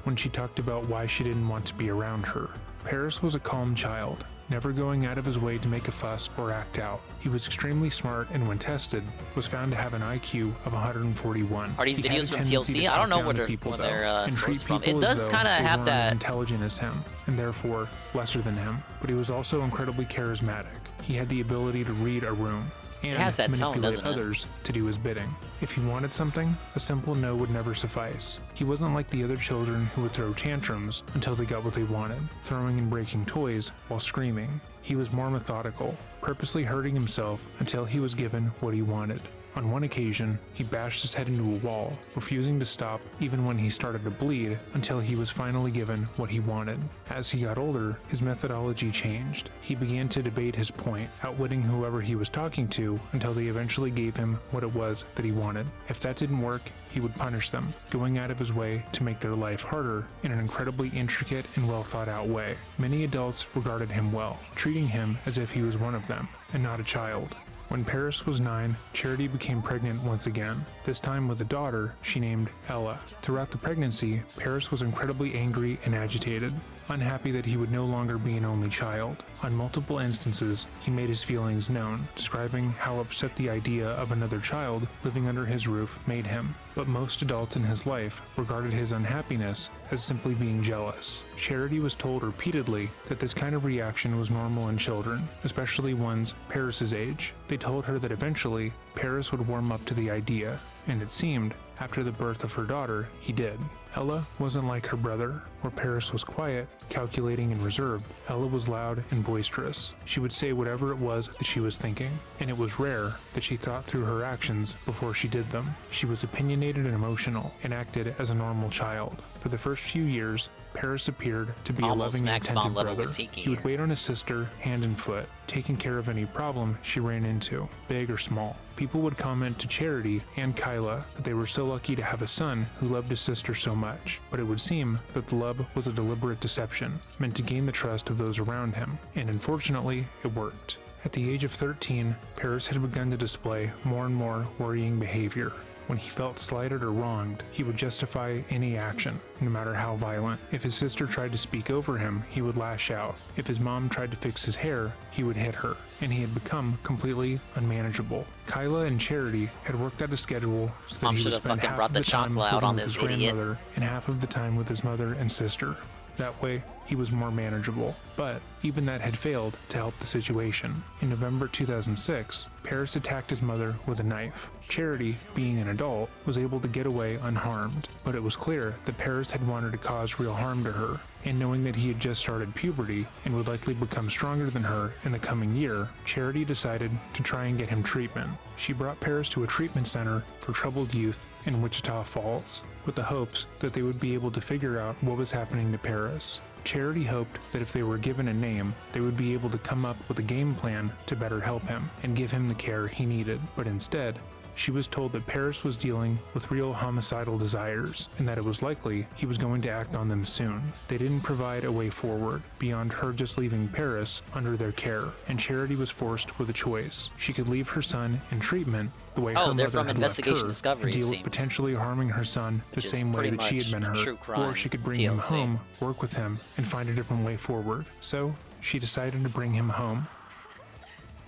When she talked about why she didn't want to be around her, Paris was a calm child, never going out of his way to make a fuss or act out. He was extremely smart and when tested, was found to have an IQ of 141. Are these He had a videos from tendency TLC? to I don't talk know down where to they're, people, where though, they're and sourced treat from. people It as does though kind of they have weren't as that. intelligent as him, and therefore lesser than him. But he was also incredibly charismatic. He had the ability to read a room and has that tone, manipulate doesn't it? others to do his bidding. If he wanted something, a simple no would never suffice. He wasn't like the other children who would throw tantrums until they got what they wanted, throwing and breaking toys while screaming. He was more methodical, purposely hurting himself until he was given what he wanted. On one occasion, he bashed his head into a wall, refusing to stop even when he started to bleed until he was finally given what he wanted. As he got older, his methodology changed. He began to debate his point, outwitting whoever he was talking to until they eventually gave him what it was that he wanted. If that didn't work, he would punish them, going out of his way to make their life harder in an incredibly intricate and well thought out way. Many adults regarded him well, treating him as if he was one of them, and not a child. When Paris was 9, Charity became pregnant once again, this time with a daughter she named Ella. Throughout the pregnancy, Paris was incredibly angry and agitated, unhappy that he would no longer be an only child. On multiple instances, he made his feelings known, describing how upset the idea of another child living under his roof made him. But most adults in his life regarded his unhappiness as simply being jealous. Charity was told repeatedly that this kind of reaction was normal in children, especially ones Paris's age. They told her that eventually, Paris would warm up to the idea, and it seemed, after the birth of her daughter, he did. Ella wasn't like her brother, where Paris was quiet, calculating, and reserved. Ella was loud and boisterous. She would say whatever it was that she was thinking, and it was rare that she thought through her actions before she did them. She was opinionated and emotional, and acted as a normal child. For the first few years, Paris appeared to be Almost a loving and Max attentive Bond level brother. with Tiki He would wait on his sister hand and foot, taking care of any problem she ran into, big or small. People would comment to Charity and Kyla that they were so lucky to have a son who loved his sister so much, but it would seem that the love was a deliberate deception, meant to gain the trust of those around him, and unfortunately, it worked. At the age of 13, Paris had begun to display more and more worrying behavior. When he felt slighted or wronged, he would justify any action, no matter how violent. If his sister tried to speak over him, he would lash out. If his mom tried to fix his hair, he would hit her, and he had become completely unmanageable. Kyla and Charity had worked out a schedule so that Mom he should would have spend fucking half brought of the the time chocolate out living on with this his idiot. grandmother and half of the time with his mother and sister. That way, he was more manageable, but even that had failed to help the situation. In November 2006, Paris attacked his mother with a knife. Charity, being an adult, was able to get away unharmed, but it was clear that Paris had wanted to cause real harm to her, and knowing that he had just started puberty and would likely become stronger than her in the coming year, Charity decided to try and get him treatment. She brought Paris to a treatment center for troubled youth in Wichita Falls, with the hopes that they would be able to figure out what was happening to Paris. Charity hoped that if they were given a name, they would be able to come up with a game plan to better help him and give him the care he needed, but instead, she was told that Paris was dealing with real homicidal desires, and that it was likely he was going to act on them soon. They didn't provide a way forward, beyond her just leaving Paris under their care, and Charity was forced with a choice. She could leave her son in treatment the way her they're mother from had Investigation left her, Discovery, and it deal with seems. potentially harming her son the Which is same way pretty that she had much been hurt, true crime or she could bring him TLC. home, work with him, and find a different way forward. So, she decided to bring him home.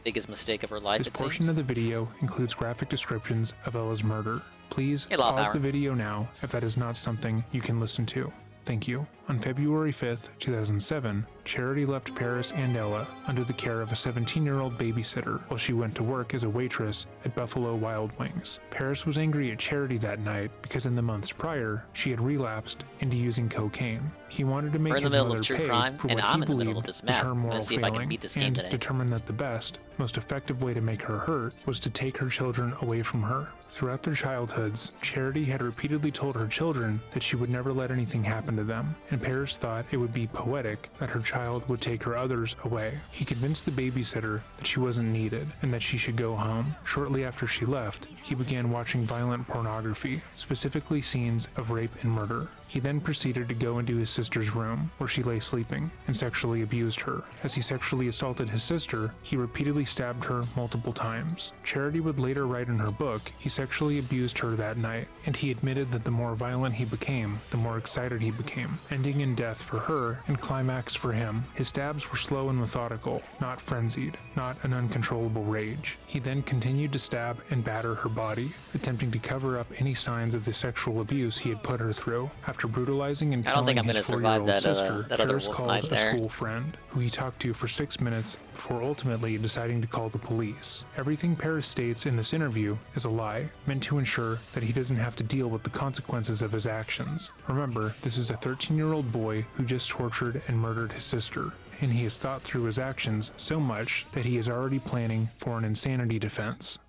biggest mistake of her life, This it portion seems. of the video includes graphic descriptions of Ella's murder. Please Hey, Law pause Power. the video now if that is not something you can listen to. Thank you. On February 5th, 2007, Charity left Paris and Ella under the care of a 17-year-old babysitter while she went to work as a waitress at Buffalo Wild Wings. Paris was angry at Charity that night because in the months prior, she had relapsed into using cocaine. He wanted to make We're in the his middle mother of true pay crime, for and what I'm he in the middle believed of this was map. her I'm gonna moral see if I can failing, beat this game and today. determined that the best, most effective way to make her hurt was to take her children away from her. Throughout their childhoods, Charity had repeatedly told her children that she would never let anything happen to them, and Paris thought it would be poetic that her child would take her others away. He convinced the babysitter that she wasn't needed and that she should go home. Shortly after she left, he began watching violent pornography, specifically scenes of rape and murder. He then proceeded to go into his sister's room, where she lay sleeping, and sexually abused her. As he sexually assaulted his sister, he repeatedly stabbed her multiple times. Charity would later write in her book he sexually abused her that night, and he admitted that the more violent he became, the more excited he became, ending in death for her and climax for him. His stabs were slow and methodical, not frenzied, not an uncontrollable rage. He then continued to stab and batter her body, attempting to cover up any signs of the sexual abuse he had put her through. After brutalizing and I don't killing think I'm his gonna survive 4-year-old that, sister, that other Paris wolf called night a there. school friend, who he talked to for 6 minutes before ultimately deciding to call the police. Everything Paris states in this interview is a lie, meant to ensure that he doesn't have to deal with the consequences of his actions. Remember, this is a 13-year-old boy who just tortured and murdered his sister, and he has thought through his actions so much that he is already planning for an insanity defense.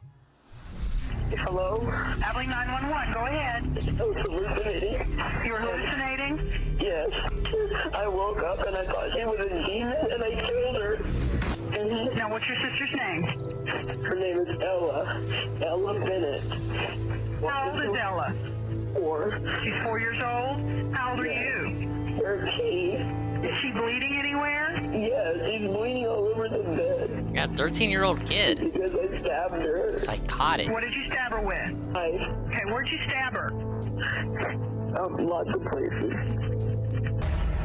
Hello? Abilene 911, go ahead. I was hallucinating. You were hallucinating? Yes. I woke up and I thought she was a demon and I killed her. Now, what's your sister's name? Her name is Ella. Ella Bennett. How old is Ella? 4. She's 4 years old? How old are you? 13. Is she bleeding anywhere? Yes, she's bleeding all over the bed. Yeah, 13-year-old kid. Because I stabbed her. Psychotic. What did you stab her with? Knife. Okay, where'd you stab her? Lots of places.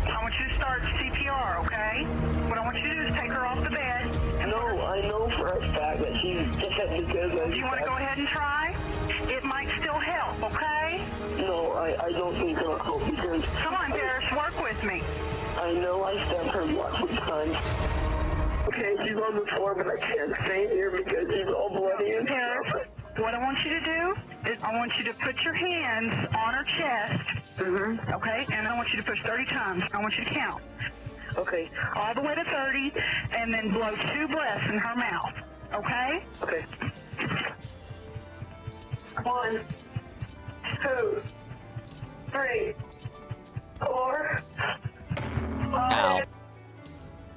I want you to start CPR, okay? What I want you to do is take her off the bed. No, I know for a fact that she's dead because I... Do you want to go ahead and try? It might still help, okay? No, I don't think it'll help because... Come on, Paris, work with me. I know I stabbed her lots of times. Okay, she's on the floor, but I can't stay here because she's all bloody and stuff. What I want you to do is I want you to put your hands on her chest, okay? And I want you to push 30 times. I want you to count. Okay. All the way to 30, and then blow 2 breaths in her mouth, okay? Okay. 1, 2, 3, 4, 5.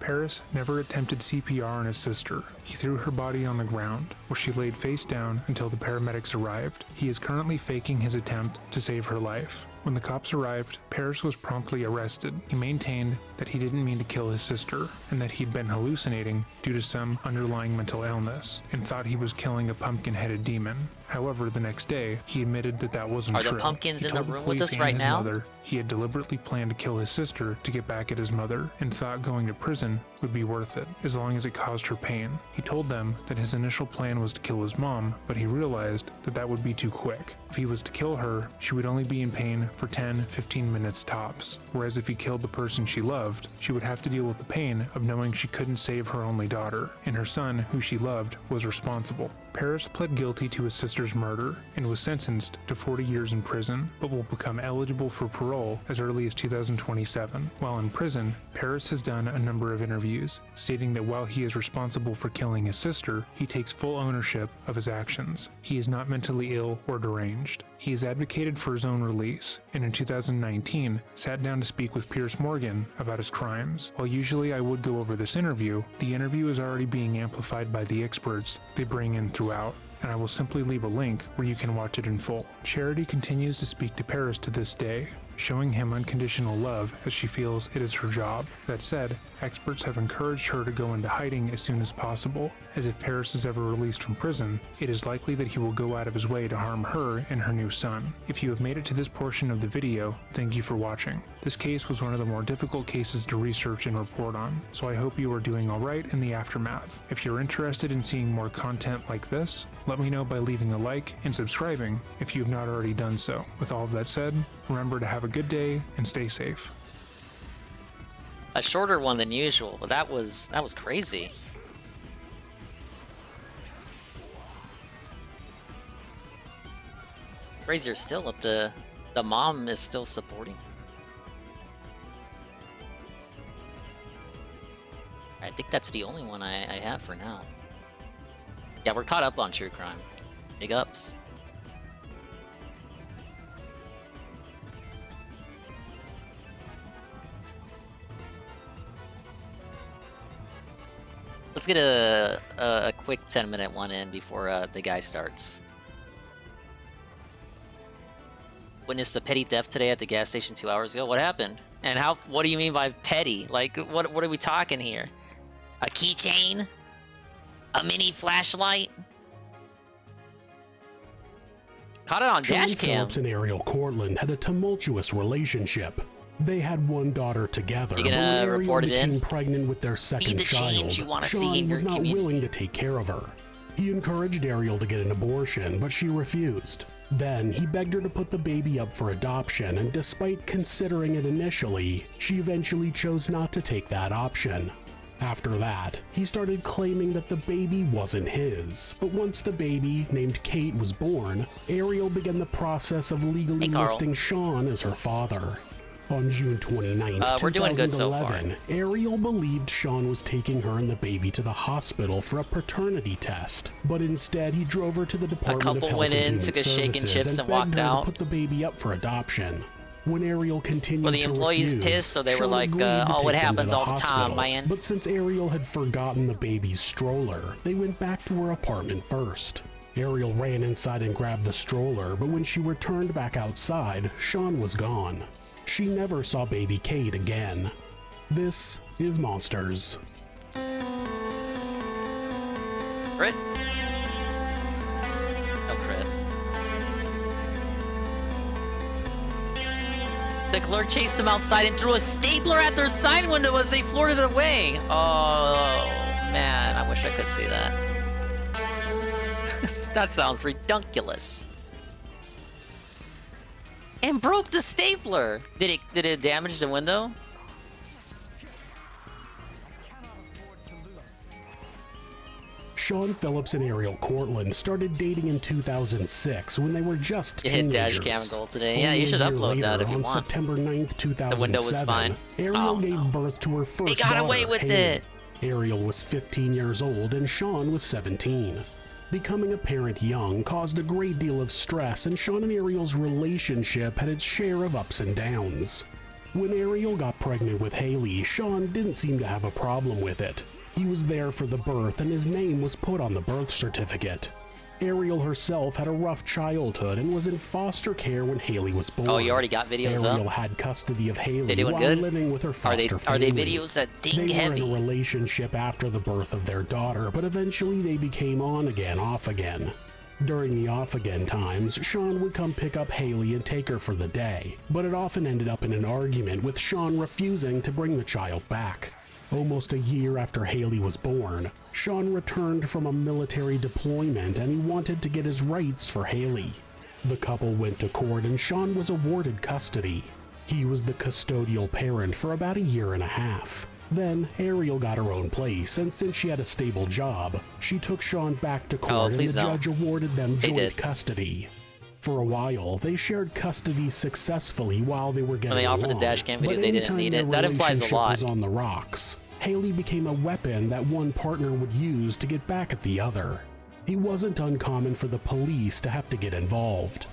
Paris never attempted CPR on his sister. He threw her body on the ground, where she laid face down until the paramedics arrived. He is currently faking his attempt to save her life. When the cops arrived, Paris was promptly arrested. He maintained that he didn't mean to kill his sister, and that he'd been hallucinating due to some underlying mental illness, and thought he was killing a pumpkin-headed demon. However, the next day, he admitted that that wasn't Are true. the pumpkins He in the told room with police us and right his now? mother he had deliberately planned to kill his sister to get back at his mother, and thought going to prison would be worth it, as long as it caused her pain. He told them that his initial plan was to kill his mom, but he realized that that would be too quick. If he was to kill her, she would only be in pain for 10-15 minutes tops, whereas if he killed the person she loved, she would have to deal with the pain of knowing she couldn't save her only daughter, and her son, who she loved, was responsible. Paris pled guilty to his sister's murder and was sentenced to 40 years in prison, but will become eligible for parole as early as 2027. While in prison, Paris has done a number of interviews, stating that while he is responsible for killing his sister, he takes full ownership of his actions. He is not mentally ill or deranged. He has advocated for his own release, and in 2019, sat down to speak with Piers Morgan about his crimes. While usually I would go over this interview, the interview is already being amplified by the experts they bring in throughout, and I will simply leave a link where you can watch it in full. Charity continues to speak to Paris to this day, showing him unconditional love as she feels it is her job. That said, experts have encouraged her to go into hiding as soon as possible, as if Paris is ever released from prison, it is likely that he will go out of his way to harm her and her new son. If you have made it to this portion of the video, thank you for watching. This case was one of the more difficult cases to research and report on, so I hope you are doing alright in the aftermath. If you're interested in seeing more content like this, let me know by leaving a like and subscribing if you have not already done so. With all of that said, remember to have a good day and stay safe. A shorter one than usual, but that was crazy. Crazier still that the mom is still supporting. I think that's the only one I have for now. Yeah, we're caught up on true crime. Big ups. Let's get a quick 10-minute one in before the guy starts. Witnessed a petty theft today at the gas station 2 hours ago. What happened? And how? What do you mean by petty? Like, what are we talking here? A keychain? A mini flashlight? Caught it on dash cam. Phillips and Ariel Cortland had a tumultuous relationship. They had one daughter together, but when Ariel became pregnant with their second child, Sean was not willing to take care of her. He encouraged Ariel to get an abortion, but she refused. Then he begged her to put the baby up for adoption, and despite considering it initially, she eventually chose not to take that option. After that, he started claiming that the baby wasn't his, but once the baby, named Kate, was born, Ariel began the process of legally listing Sean as her father. On June 29, 2011, Ariel believed Sean was taking her and the baby to the hospital for a paternity test, but instead he drove her to the Department of Health and Human Services and begged her to put the baby up for adoption. When Ariel continued well, the employees pissed, so they were like, oh, it happens all the time, man. But since Ariel had forgotten the baby's stroller, they went back to her apartment first. Ariel ran inside and grabbed the stroller, but when she returned back outside, Sean was gone. She never saw baby Kate again. This is Monsters. Crit? No crit. The clerk chased them outside and threw a stapler at their sign window as they flirted away. Oh, man, I wish I could see that. That sounds redunculous. And broke the stapler. Did it damage the window? Sean Phillips and Ariel Cortland started dating in 2006 when they were just teenagers. You hit dash cam goal today. Yeah, you should upload that if you want. On September 9th, 2007, the window was fine. Ariel gave birth to her first daughter. They got away with it. Ariel was 15 years old and Sean was 17. Becoming a parent young caused a great deal of stress, and Sean and Ariel's relationship had its share of ups and downs. When Ariel got pregnant with Haley, Sean didn't seem to have a problem with it. He was there for the birth, and his name was put on the birth certificate. Ariel herself had a rough childhood and was in foster care when Haley was born. Oh, you already got videos up? Ariel had custody of Haley while living with her foster family. Are they videos that ding heavy? They were in a relationship after the birth of their daughter, but eventually they became on again, off again. During the off again times, Sean would come pick up Haley and take her for the day, but it often ended up in an argument with Sean refusing to bring the child back. Almost a year after Haley was born, Sean returned from a military deployment and he wanted to get his rights for Haley. The couple went to court and Sean was awarded custody. He was the custodial parent for about a year and a half. Then Ariel got her own place, and since she had a stable job, she took Sean back to court and the judge awarded them joint custody. For a while, they shared custody successfully while they were getting along. When they offered the dash cam video, they didn't need it. That implies a lot. Was on the rocks. Haley became a weapon that one partner would use to get back at the other. It wasn't uncommon for the police to have to get involved.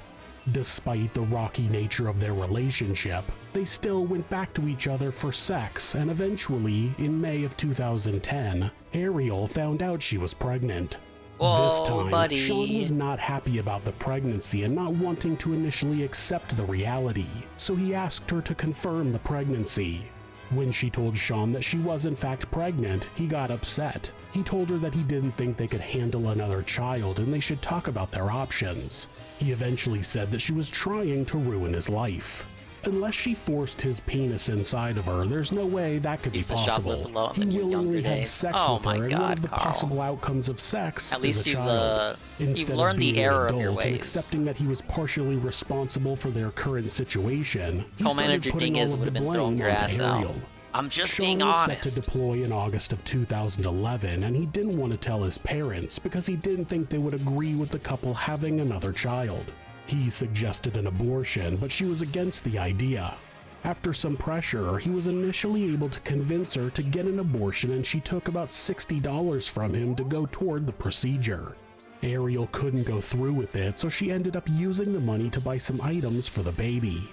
Despite the rocky nature of their relationship, they still went back to each other for sex, and eventually, in May of 2010, Ariel found out she was pregnant. This time, Sean was not happy about the pregnancy and not wanting to initially accept the reality, so he asked her to confirm the pregnancy. When she told Sean that she was in fact pregnant, he got upset. He told her that he didn't think they could handle another child and they should talk about their options. He eventually said that she was trying to ruin his life. Unless she forced his penis inside of her, there's no way that could be possible. He willingly had sex with her, and one of the possible outcomes of sex is a child. You've learned the error of your ways. And accepting that he was partially responsible for their current situation, he started putting all of the blame onto Ariel. I'm just Sean being was honest. set to deploy in August of 2011, and he didn't want to tell his parents because he didn't think they would agree with the couple having another child. He suggested an abortion, but she was against the idea. After some pressure, he was initially able to convince her to get an abortion, and she took about $60 from him to go toward the procedure. Ariel couldn't go through with it, so she ended up using the money to buy some items for the baby.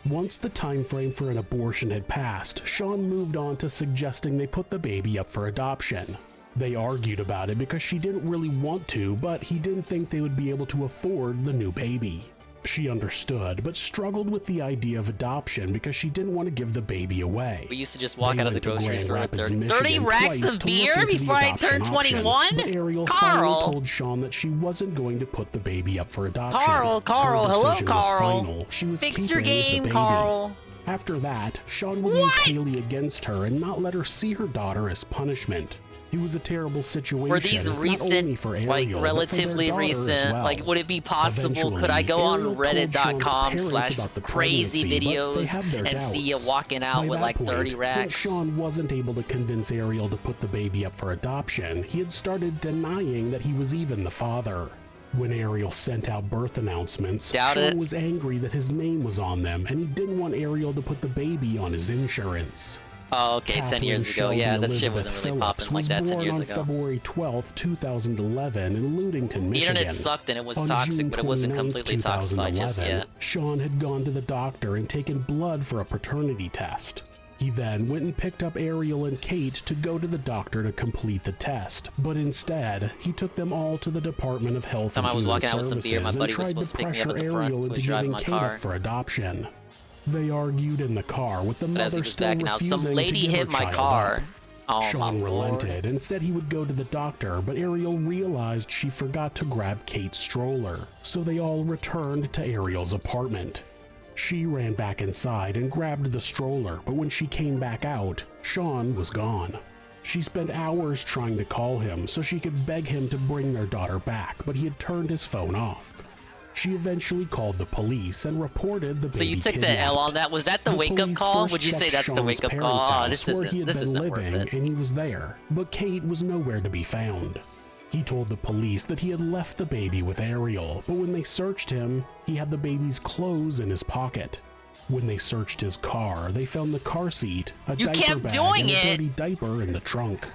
Once the time frame for an abortion had passed, Sean moved on to suggesting they put the baby up for adoption. They argued about it because she didn't really want to, but he didn't think they would be able to afford the new baby. She understood, but struggled with the idea of adoption because she didn't want to give the baby away. We used to just walk out of the grocery store with 30 racks of beer before I turned 21? Ariel finally told Sean that she wasn't going to put the baby up for adoption. Carl, hello, Carl. She was Fix your keeping game, the baby. Carl. After that, Sean would use Haley against her and not let her see her daughter as punishment. It was a terrible situation. Were these recent, like relatively recent? Well. Like, would it be possible? Could I go on reddit.com/crazy videos and see you walking out with like 30 racks? Since Sean wasn't able to convince Ariel to put the baby up for adoption, he had started denying that he was even the father. When Ariel sent out birth announcements, Sean was angry that his name was on them, and he didn't want Ariel to put the baby on his insurance. Oh, okay, 10 years ago. Yeah, that shit wasn't really popping like that 10 years ago. February 12th, 2011 in Ludington, Michigan. The internet sucked and it was toxic, but it wasn't completely toxified just yet. Sean had gone to the doctor and taken blood for a paternity test. He then went and picked up Ariel and Kate to go to the doctor to complete the test, but instead, he took them all to the Department of Health and Human Services and tried to pressure Ariel into giving Kate up for adoption. They argued in the car, with the mother still refusing some lady to give hit her my child car. up. Oh, Sean relented and said he would go to the doctor, but Ariel realized she forgot to grab Kate's stroller, so they all returned to Ariel's apartment. She ran back inside and grabbed the stroller, but when she came back out, Sean was gone. She spent hours trying to call him so she could beg him to bring their daughter back, but he had turned his phone off. She eventually called the police and reported the baby So you took kidnapped. the L on that? Was that the wake-up call? Would you say that's the wake-up call? Oh, this isn't worth it. And he was there, but Kate was nowhere to be found. He told the police that he had left the baby with Ariel, but when they searched him, he had the baby's clothes in his pocket. When they searched his car, they found the car seat, a diaper bag, and a dirty diaper in the trunk.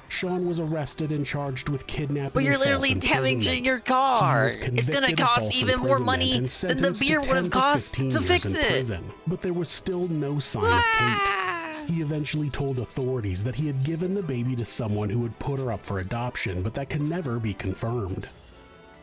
Sean was arrested and charged with kidnapping. But you're literally damaging your car. It's gonna cost even more money than the beer would have cost to fix it. But there was still no sign of Kate. He eventually told authorities that he had given the baby to someone who would put her up for adoption, but that can never be confirmed.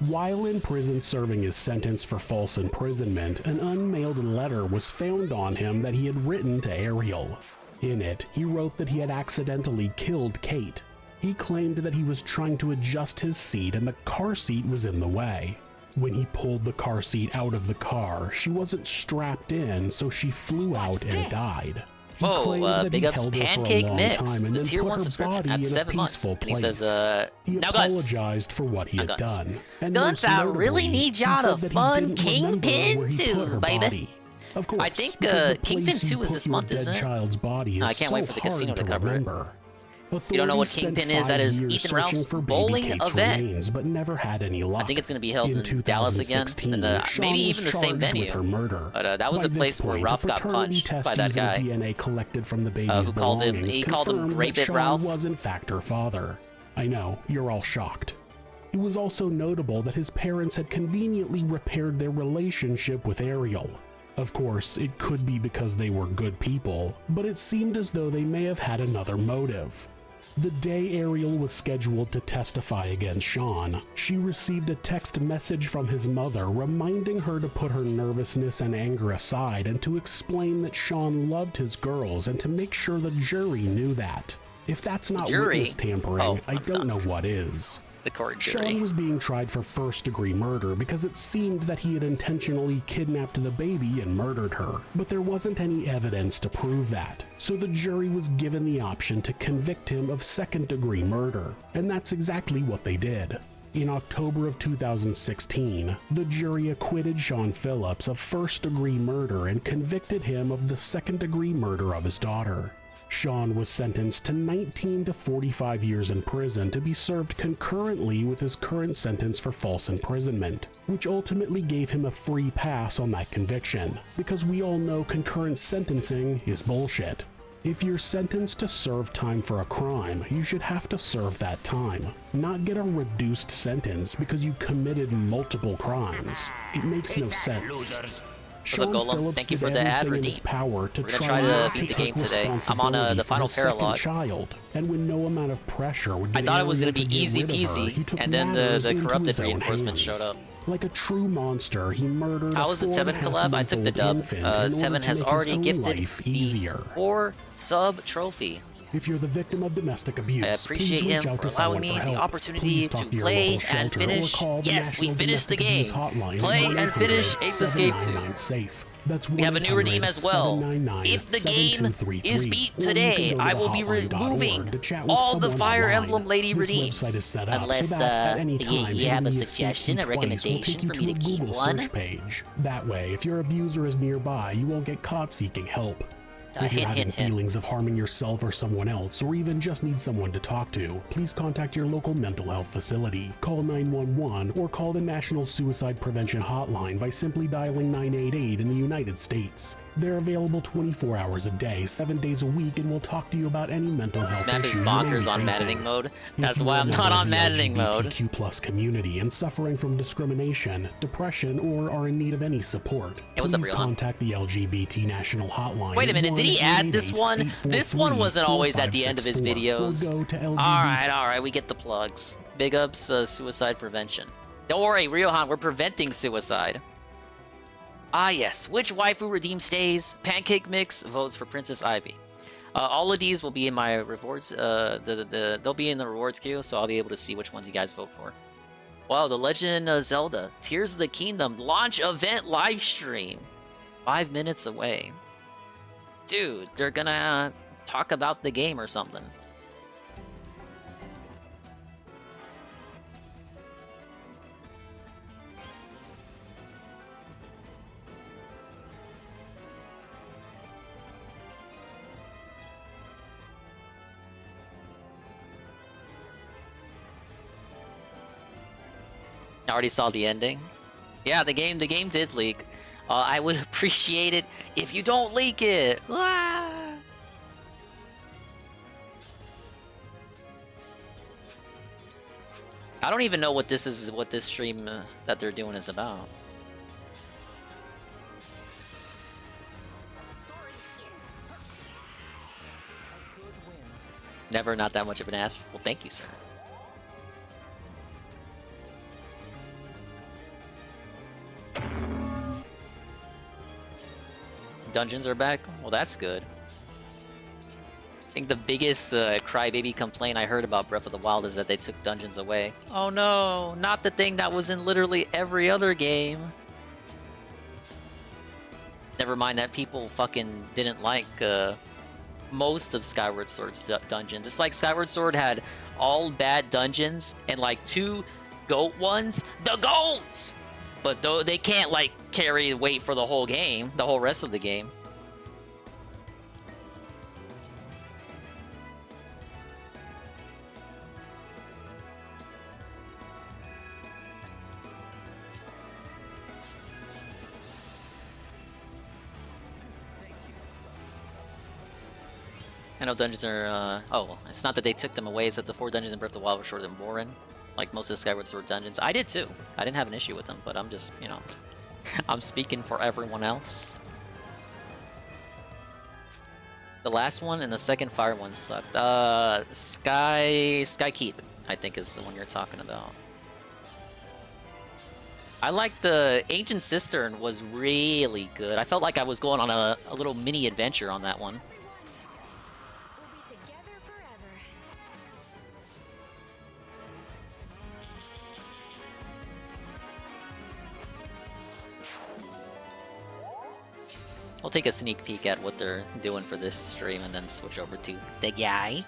While in prison serving his sentence for false imprisonment, an unmailed letter was found on him that he had written to Ariel. In it, he wrote that he had accidentally killed Kate. He claimed that he was trying to adjust his seat and the car seat was in the way. When he pulled the car seat out of the car, she wasn't strapped in, so she flew out and died. Whoa, big ups Pancake Mix. The tier 1 subscription at 7 months. And he says, he now Guns. apologized for what he had done. And Guns, I really need y'all to fund Kingpin 2, baby. Of course, I think Kingpin 2 is this month, isn't it? I can't wait for the casino to cover it. If you don't know what Kingpin is, that is Ethan Ralph's bowling event. But never had any luck. I think it's going to be held in Dallas again, and maybe even the same venue. But that was a place where Ralph got punched by that guy DNA collected from the baby's who called him Rape It Ralph. Was in fact her father. I know, you're all shocked. It was also notable that his parents had conveniently repaired their relationship with Ariel. Of course, it could be because they were good people, but it seemed as though they may have had another motive. The day Ariel was scheduled to testify against Sean, she received a text message from his mother reminding her to put her nervousness and anger aside and to explain that Sean loved his girls and to make sure the jury knew that. If that's not witness tampering, I don't know what is. The court jury. Sean was being tried for first-degree murder because it seemed that he had intentionally kidnapped the baby and murdered her, but there wasn't any evidence to prove that. So the jury was given the option to convict him of second-degree murder, and that's exactly what they did. In October of 2016, the jury acquitted Sean Phillips of first-degree murder and convicted him of the second-degree murder of his daughter. Sean was sentenced to 19 to 45 years in prison to be served concurrently with his current sentence for false imprisonment, which ultimately gave him a free pass on that conviction, because we all know concurrent sentencing is bullshit. If you're sentenced to serve time for a crime, you should have to serve that time, not get a reduced sentence because you committed multiple crimes. It makes no sense. What's up, Golem? Thank you for the ad redeem. We're gonna try to beat the game today. I'm on the final paralog. Child, and when no amount of pressure would I thought it was gonna be easy peasy, and then the corrupted reinforcements showed up. Like a true monster, he murdered. How was the Tevin collab? I took the dub. Tevin has already gifted the 4 sub trophy. If you're the victim of domestic abuse, I appreciate him for allowing me the opportunity to play and finish. Yes, we finished the game. Play and finish Ape Escape 2. We have a new redeem as well. If the game is beat today, I will be removing all the Fire Emblem Lady redeems. Unless you have a suggestion, a recommendation for me to keep one. That way, if your abuser is nearby, you won't get caught seeking help. If you're having feelings of harming yourself or someone else, or even just need someone to talk to, please contact your local mental health facility. Call 911 or call the National Suicide Prevention Hotline by simply dialing 988 in the United States. They're available 24 hours a day, 7 days a week, and will talk to you about any mental health issue. This map is bonkers on maddening mode. That's why I'm not on maddening mode. If you're LGBTQ+ community and suffering from discrimination, depression, or are in need of any support, please contact the LGBT National Hotline. Wait a minute, did he add this one? This one wasn't always at the end of his videos. Alright, we get the plugs. Big ups, suicide prevention. Don't worry, Ryohan, we're preventing suicide. Ah yes, which waifu redeem stays? Pancake Mix votes for Princess Ivy. All of these will be in my rewards. They'll be in the rewards queue, so I'll be able to see which ones you guys vote for. Wow, The Legend of Zelda Tears of the Kingdom launch event live stream. 5 minutes away. Dude, they're gonna talk about the game or something. I already saw the ending. Yeah, the game did leak. I would appreciate it if you don't leak it. Ah! I don't even know what this is. What this stream that they're doing is about. Never not that much of an ass. Well, thank you, sir. Dungeons are back? Well, that's good. I think the biggest crybaby complaint I heard about Breath of the Wild is that they took dungeons away. Oh no, not the thing that was in literally every other game. Never mind that people fucking didn't like most of Skyward Sword's dungeons. It's like Skyward Sword had all bad dungeons and like 2 goat ones. The goats! But though they can't like carry weight for the whole game, the whole rest of the game. I know dungeons are, oh, it's not that they took them away, it's that the 4 dungeons in Breath of the Wild were shorter than boring. Like most of the Skyward Sword dungeons. I did too. I didn't have an issue with them, but I'm just, you know, I'm speaking for everyone else. The last one and the second fire one sucked. Sky Keep, I think is the one you're talking about. I liked the Ancient Cistern was really good. I felt like I was going on a little mini adventure on that one. We'll take a sneak peek at what they're doing for this stream and then switch over to the guy.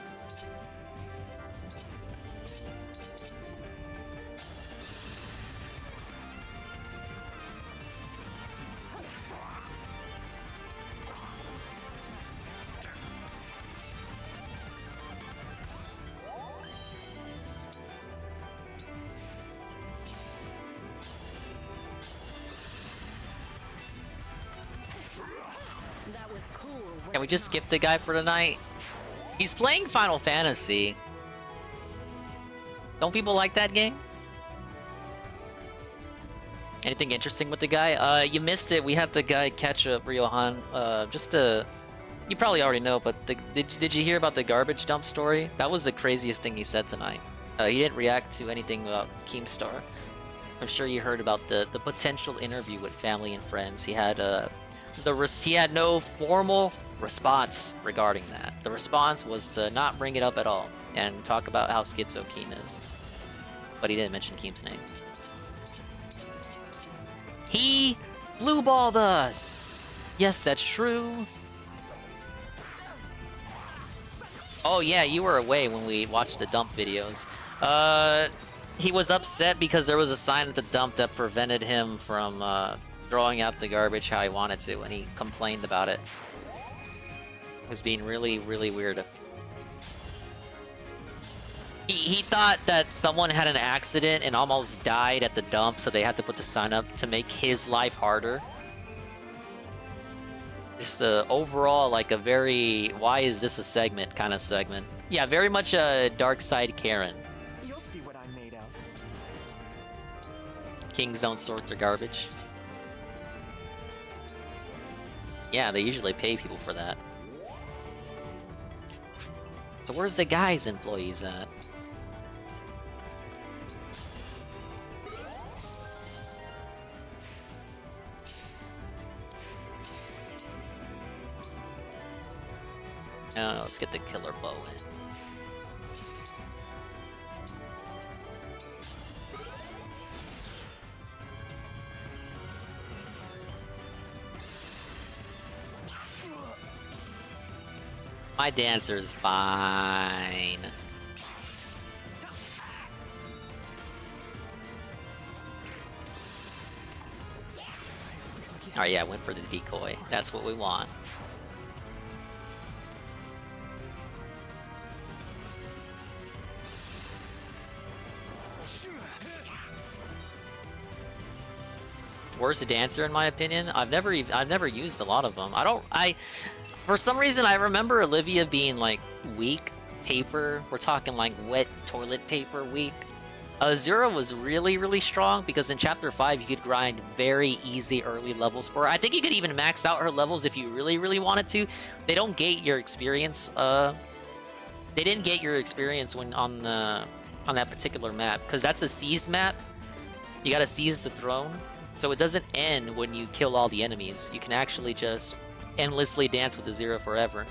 Can we just skip the guy for tonight? He's playing Final Fantasy. Don't people like that game? Anything interesting with the guy? You missed it. We had the guy catch up, Ryohan. You probably already know, but did you hear about the garbage dump story? That was the craziest thing he said tonight. He didn't react to anything about Keemstar. I'm sure you heard about the potential interview with family and friends. He had he had no formal response regarding that. The response was to not bring it up at all and talk about how schizo Keem is. But he didn't mention Keem's name. He blue-balled us! Yes, that's true. Oh yeah, you were away when we watched the dump videos. He was upset because there was a sign at the dump that prevented him from throwing out the garbage how he wanted to, and he complained about it. It was being really, really weird. He thought that someone had an accident and almost died at the dump, so they had to put the sign up to make his life harder. Just overall, like a very, why is this a segment kind of segment. Yeah, very much a dark side Karen. You'll see what I'm made of. Kings don't sort their garbage. Yeah, they usually pay people for that. So where's the guy's employees at? Let's get the killer bow in. My dancer's fine. Alright, yeah, went for the decoy. That's what we want. Worst dancer in my opinion. I've never used a lot of them. For some reason I remember Olivia being like weak paper. We're talking like wet toilet paper weak. Zero was really, really strong because in chapter 5 you could grind very easy early levels for her. I think you could even max out her levels if you really, really wanted to. They don't gate your experience. They didn't gate your experience when on that particular map because that's a seize map. You gotta seize the throne. So it doesn't end when you kill all the enemies. You can actually just endlessly dance with the Zero forever.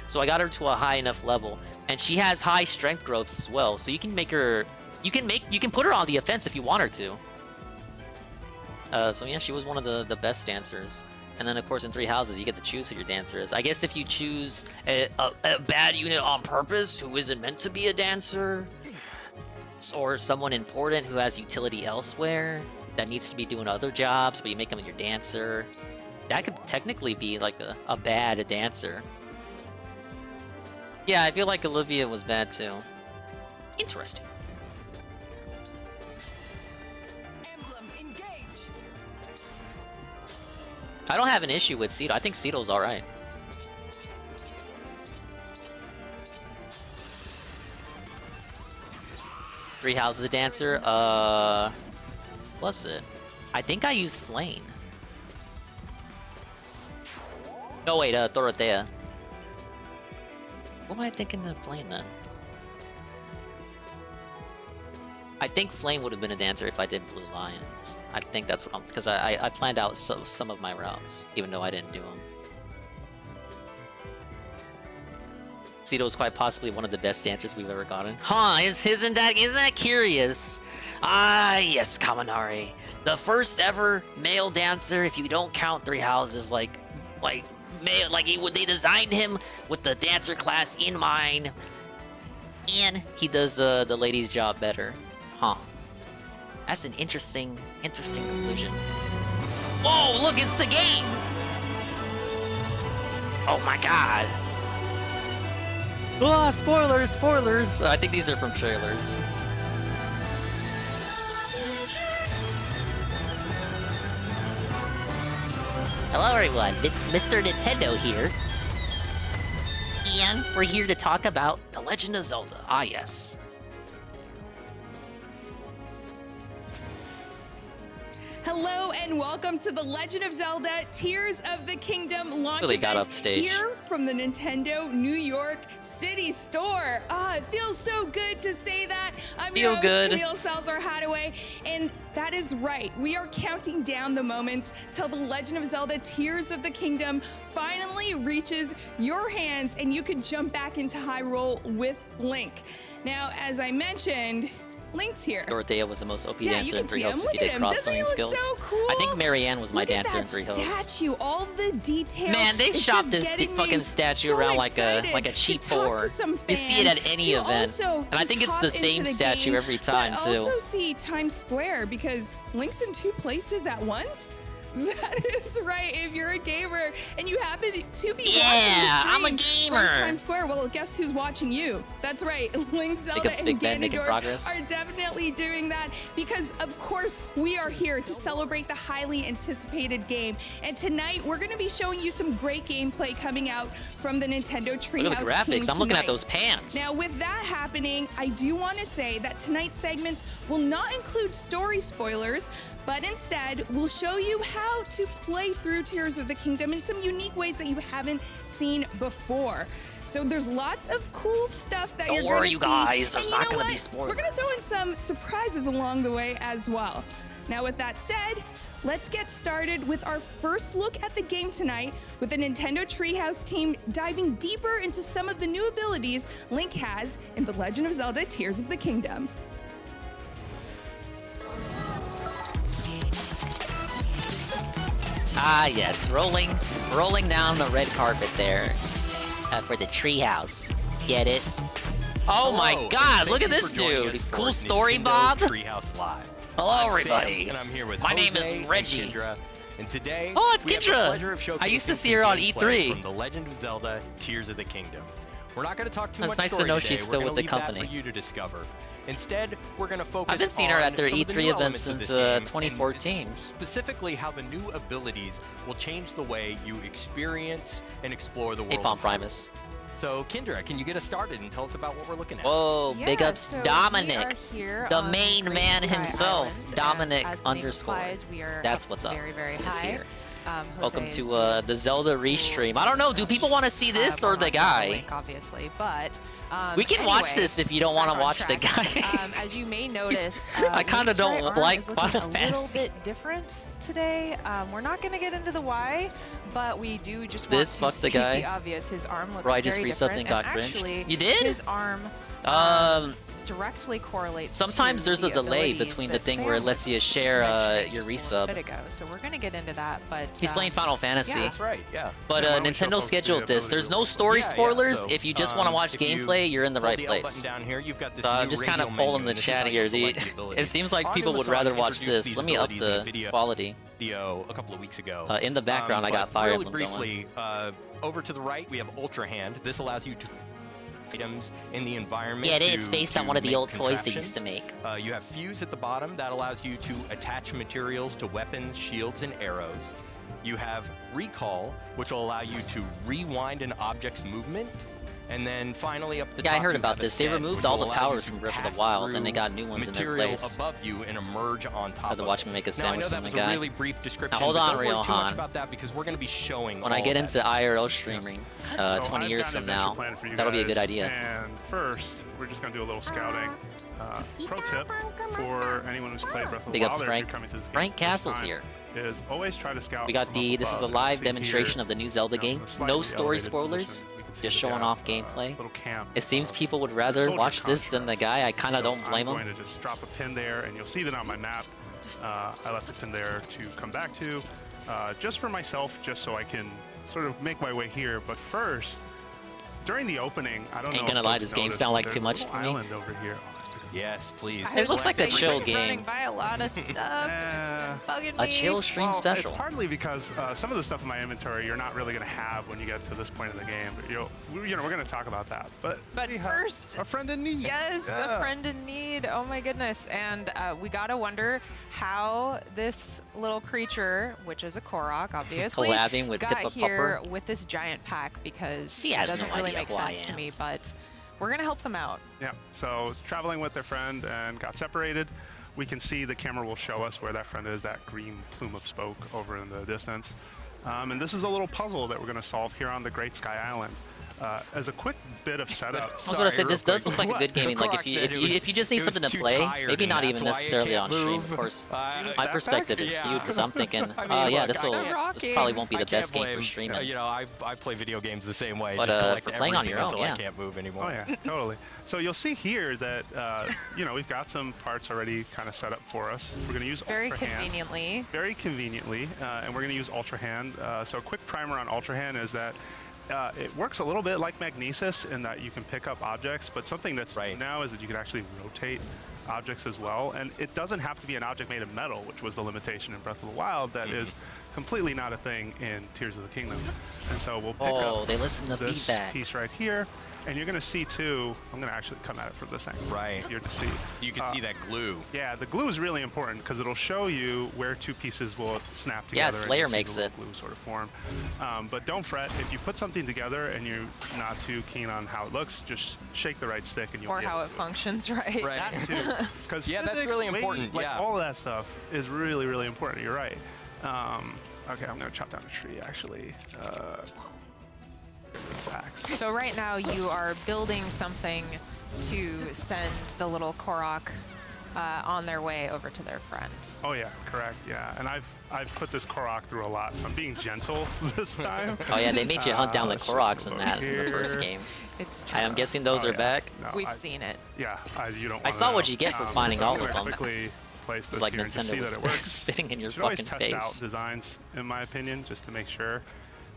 So I got her to a high enough level, and she has high strength growths as well. So you can make her, you can put her on the offense if you want her to. So yeah, she was one of the best dancers. And then of course in 3 houses you get to choose who your dancer is. I guess if you choose a bad unit on purpose who isn't meant to be a dancer, or someone important who has utility elsewhere that needs to be doing other jobs, but you make them your dancer. That could technically be like a bad dancer. Yeah, I feel like Olivia was bad too. Interesting. Emblem, engage. I don't have an issue with Cedo. I think Cedo's alright. Three houses a dancer. Was it? I think I used Flame. No, wait, Dorothea. What am I thinking of Flame then? I think Flame would have been a dancer if I did Blue Lions. I think that's what I'm... Because I planned out some of my routes, even though I didn't do them. Cito is quite possibly one of the best dancers we've ever gotten. Huh, isn't that curious? Ah, yes, Kaminari. The first ever male dancer, if you don't count Three Houses, they designed him with the dancer class in mind, and he does the ladies' job better. Huh. That's an interesting conclusion. Whoa, look, it's the game! Oh my god. Oh, spoilers! I think these are from trailers. Hello everyone, it's Mr. Nintendo here. And we're here to talk about The Legend of Zelda. Ah, yes. Hello and welcome to The Legend of Zelda Tears of the Kingdom launch Really got event upstage. here from the Nintendo New York City store. It feels so good to say that. I'm your host, Camille Salazar-Hadaway, and that is right. We are counting down the moments till The Legend of Zelda Tears of the Kingdom finally reaches your hands and you can jump back into Hyrule with Link. Now, as I mentioned, Link's here. Dorothea was the most OP dancer in Three Hopes if you did cross-playing skills. So cool? I think Marianne was my dancer in Three Hopes. Statue, all the details. Man, they shot this fucking statue around like a cheap whore. You see it at any event, and I think it's the same statue every time too. Also see Times Square because Link's in 2 places at once. That is right. If you're a gamer and you happen to be watching the stream I'm a gamer. from Times Square, well, guess who's watching you? That's right. Link, Zelda, and Ganondorf are definitely doing that because, of course, we are here to celebrate the highly anticipated game. And tonight, we're going to be showing you some great gameplay coming out from the Nintendo Treehouse Look at the graphics. team I'm looking at tonight. those pants. Now, with that happening, I do want to say that tonight's segments will not include story spoilers, but instead, we'll show you how to play through Tears of the Kingdom in some unique ways that you haven't seen before. So there's lots of cool stuff that you're going to see. Don't worry, you guys. There's not going to be spoilers. We're going to throw in some surprises along the way as well. Now, with that said, let's get started with our first look at the game tonight with the Nintendo Treehouse team diving deeper into some of the new abilities Link has in The Legend of Zelda Tears of the Kingdom. Ah, yes, rolling down the red carpet there for the treehouse. Get it? Oh my God! Look at this dude. Cool story, Bob. Treehouse Live. Hello, everybody. And I'm here with my name is Jose Reggie. And Kendra. And today, oh, it's we have the Kendra. pleasure of showcasing I used to see her on E3 from The Legend of Zelda: Tears of the Kingdom. We're not going to talk too That's much nice story to know today. she's still We're with the leave company. That for you to discover. Instead, we're going to focus. I've been seeing her at their some of the E3 new events elements of since this game, 2014. and specifically, how the new abilities will change the way you experience and explore the world. Apom Primus. So, Kendra, can you get us started and tell us about what we're looking at? Whoa, big ups so Dominic, the main Great man Sky himself, Island, Dominic as the name underscore. implies, we are That's what's up. very, very Good to see high. her. Jose Welcome is to the Zelda restream. I don't know, do people want to see this or the guy? Link, obviously, but we can watch anyway, this if you don't want to watch the guy. As you may notice, I kind of Link's right don't arm like is looking Final Fantasy. a little bit different today. We're not going to get into the why, but we do just want This to fucks the state guy. the obvious. His arm looks Bro, I just very reset different, and got and cringed. actually, You did? His arm directly correlates. Sometimes to there's a the delay abilities between the that thing where it Sam lets you share mentioned your just a little resub. bit ago. So we're going to get into that, but He's playing Final Fantasy. Yeah. That's right, yeah. But Nintendo scheduled this. There's no story spoilers. So, if you just want to watch gameplay, you're in the right hold the L place. button down here, you've got this So I'm new just kind of radio polling menu, the and chat this is how here. you select the ability. It seems like Anu people would Masani rather watch introduced this. these Let me up abilities in the video quality. A couple of weeks ago. In the background, I got but Fire really Emblem going. briefly, over to the right, we have Ultra Hand. This allows you to items in the environment. Yeah, it's based on one of the make old toys they used to contraptions. make. You have Fuse at the bottom. That allows you to attach materials to weapons, shields, and arrows. You have Recall, which will allow you to rewind an object's movement. And then finally up the yeah, top, I heard you about have this. Ascend, They removed which all will the allow you powers to from Breath of pass the Wild, and they through got new ones in their material place. above you and emerge on top Had to of watch it. me make a Now, I know sandwich that on was the a guy. really brief description. Now, hold but on, don't worry too much Ryohan. about that because we're going to be showing When all I get that into stuff. IRL streaming, 20 years from now, that'll be a good idea. And first, we're just going to do a little scouting. Pro tip for anyone who's played Breath of the Big Wild, ups, or if you're Frank. coming to this game Frank for the first Castle's time, here. is always try to scout. We got from the, up this is a above. live See demonstration here, of the new Zelda game. slightly No story elevated spoilers, position, we can see just that showing we off have, gameplay. little camp It seems of people would rather soldier watch this than the guy. I kind of So don't blame I'm him. going to just drop a pin there, and you'll see that on my map. I left a pin there to come back to, just for myself, just so I can sort of make my way here. But first, during the opening, I don't know. Ain't gonna if lie, folks this game noticed, sound but like there's too a much little for me. island over here. Yes, please. It looks like a chill Running game. by a lot of stuff. It's been bugging A me. chill stream Well, special. It's partly because some of the stuff in my inventory you're not really going to have when you get to this point in the game. But we're going to talk about that. But we have first, a friend in need. Yes, Yeah. a friend in need. Oh my goodness. And we gotta wonder how this little creature, which is a Korok, obviously, Collabing with got Pippa here Pupper. with this giant pack because He it has doesn't no really idea make who I sense to am. me. But we're gonna help them out. Yeah. So traveling with their friend and got separated. We can see the camera will show us where that friend is, that green plume of smoke over in the distance. And this is a little puzzle that we're going to solve here on the Great Sky Island. As a quick bit of setup. I was gonna say this does look like a good gaming. Like if you just need something to play, maybe not even necessarily on stream. Of course, my perspective is skewed because I'm thinking, yeah, this probably won't be the best game for streaming. You know, I play video games the same way. But just collect for playing on everything your own, until yeah. I can't move anymore. Oh yeah, totally. So you'll see here that we've got some parts already kind of set up for us. We're going to use Very Ultra Hand. conveniently. Very conveniently, and we're going to use Ultra Hand. So a quick primer on Ultra Hand is that it works a little bit like Magnesis in that you can pick up objects, but something that's right now is that you can actually rotate objects as well, and it doesn't have to be an object made of metal, which was the limitation in Breath of the Wild. That is completely not a thing in Tears of the Kingdom. And so we'll pick up they listen to this feedback. piece right here, and you're going to see too, I'm going to actually come at it from this angle. Right. Easier to see. You can see that glue. Yeah, the glue is really important because it'll show you where two pieces will snap together. Yeah, and Slayer you'll see makes the it. glue sort of form. But don't fret, if you put something together and you're not too keen on how it looks, just shake the right stick and you'll Or be how able it to. functions, right? That too. Because Yeah, that's really important, Like yeah. all of that stuff is really, really important. You're right. Okay, I'm going to chop down a tree actually. Axe. So right now you are building something to send the little Korok on their way over to their friend. Oh yeah, correct. Yeah, and I've put this Korok through a lot, so I'm being gentle this time. Oh yeah, they made you hunt down the Let's just Koroks go in that in the first here. game. It's true. I'm guessing those Oh, are yeah. back. No, We've seen it. Yeah, you don't. I wanna saw know. what you get for finding I'm all of gonna them. Quickly place this It's like here and just Nintendo see was that it works. spitting in your You should always fucking test face. out designs, in my opinion, just to make sure.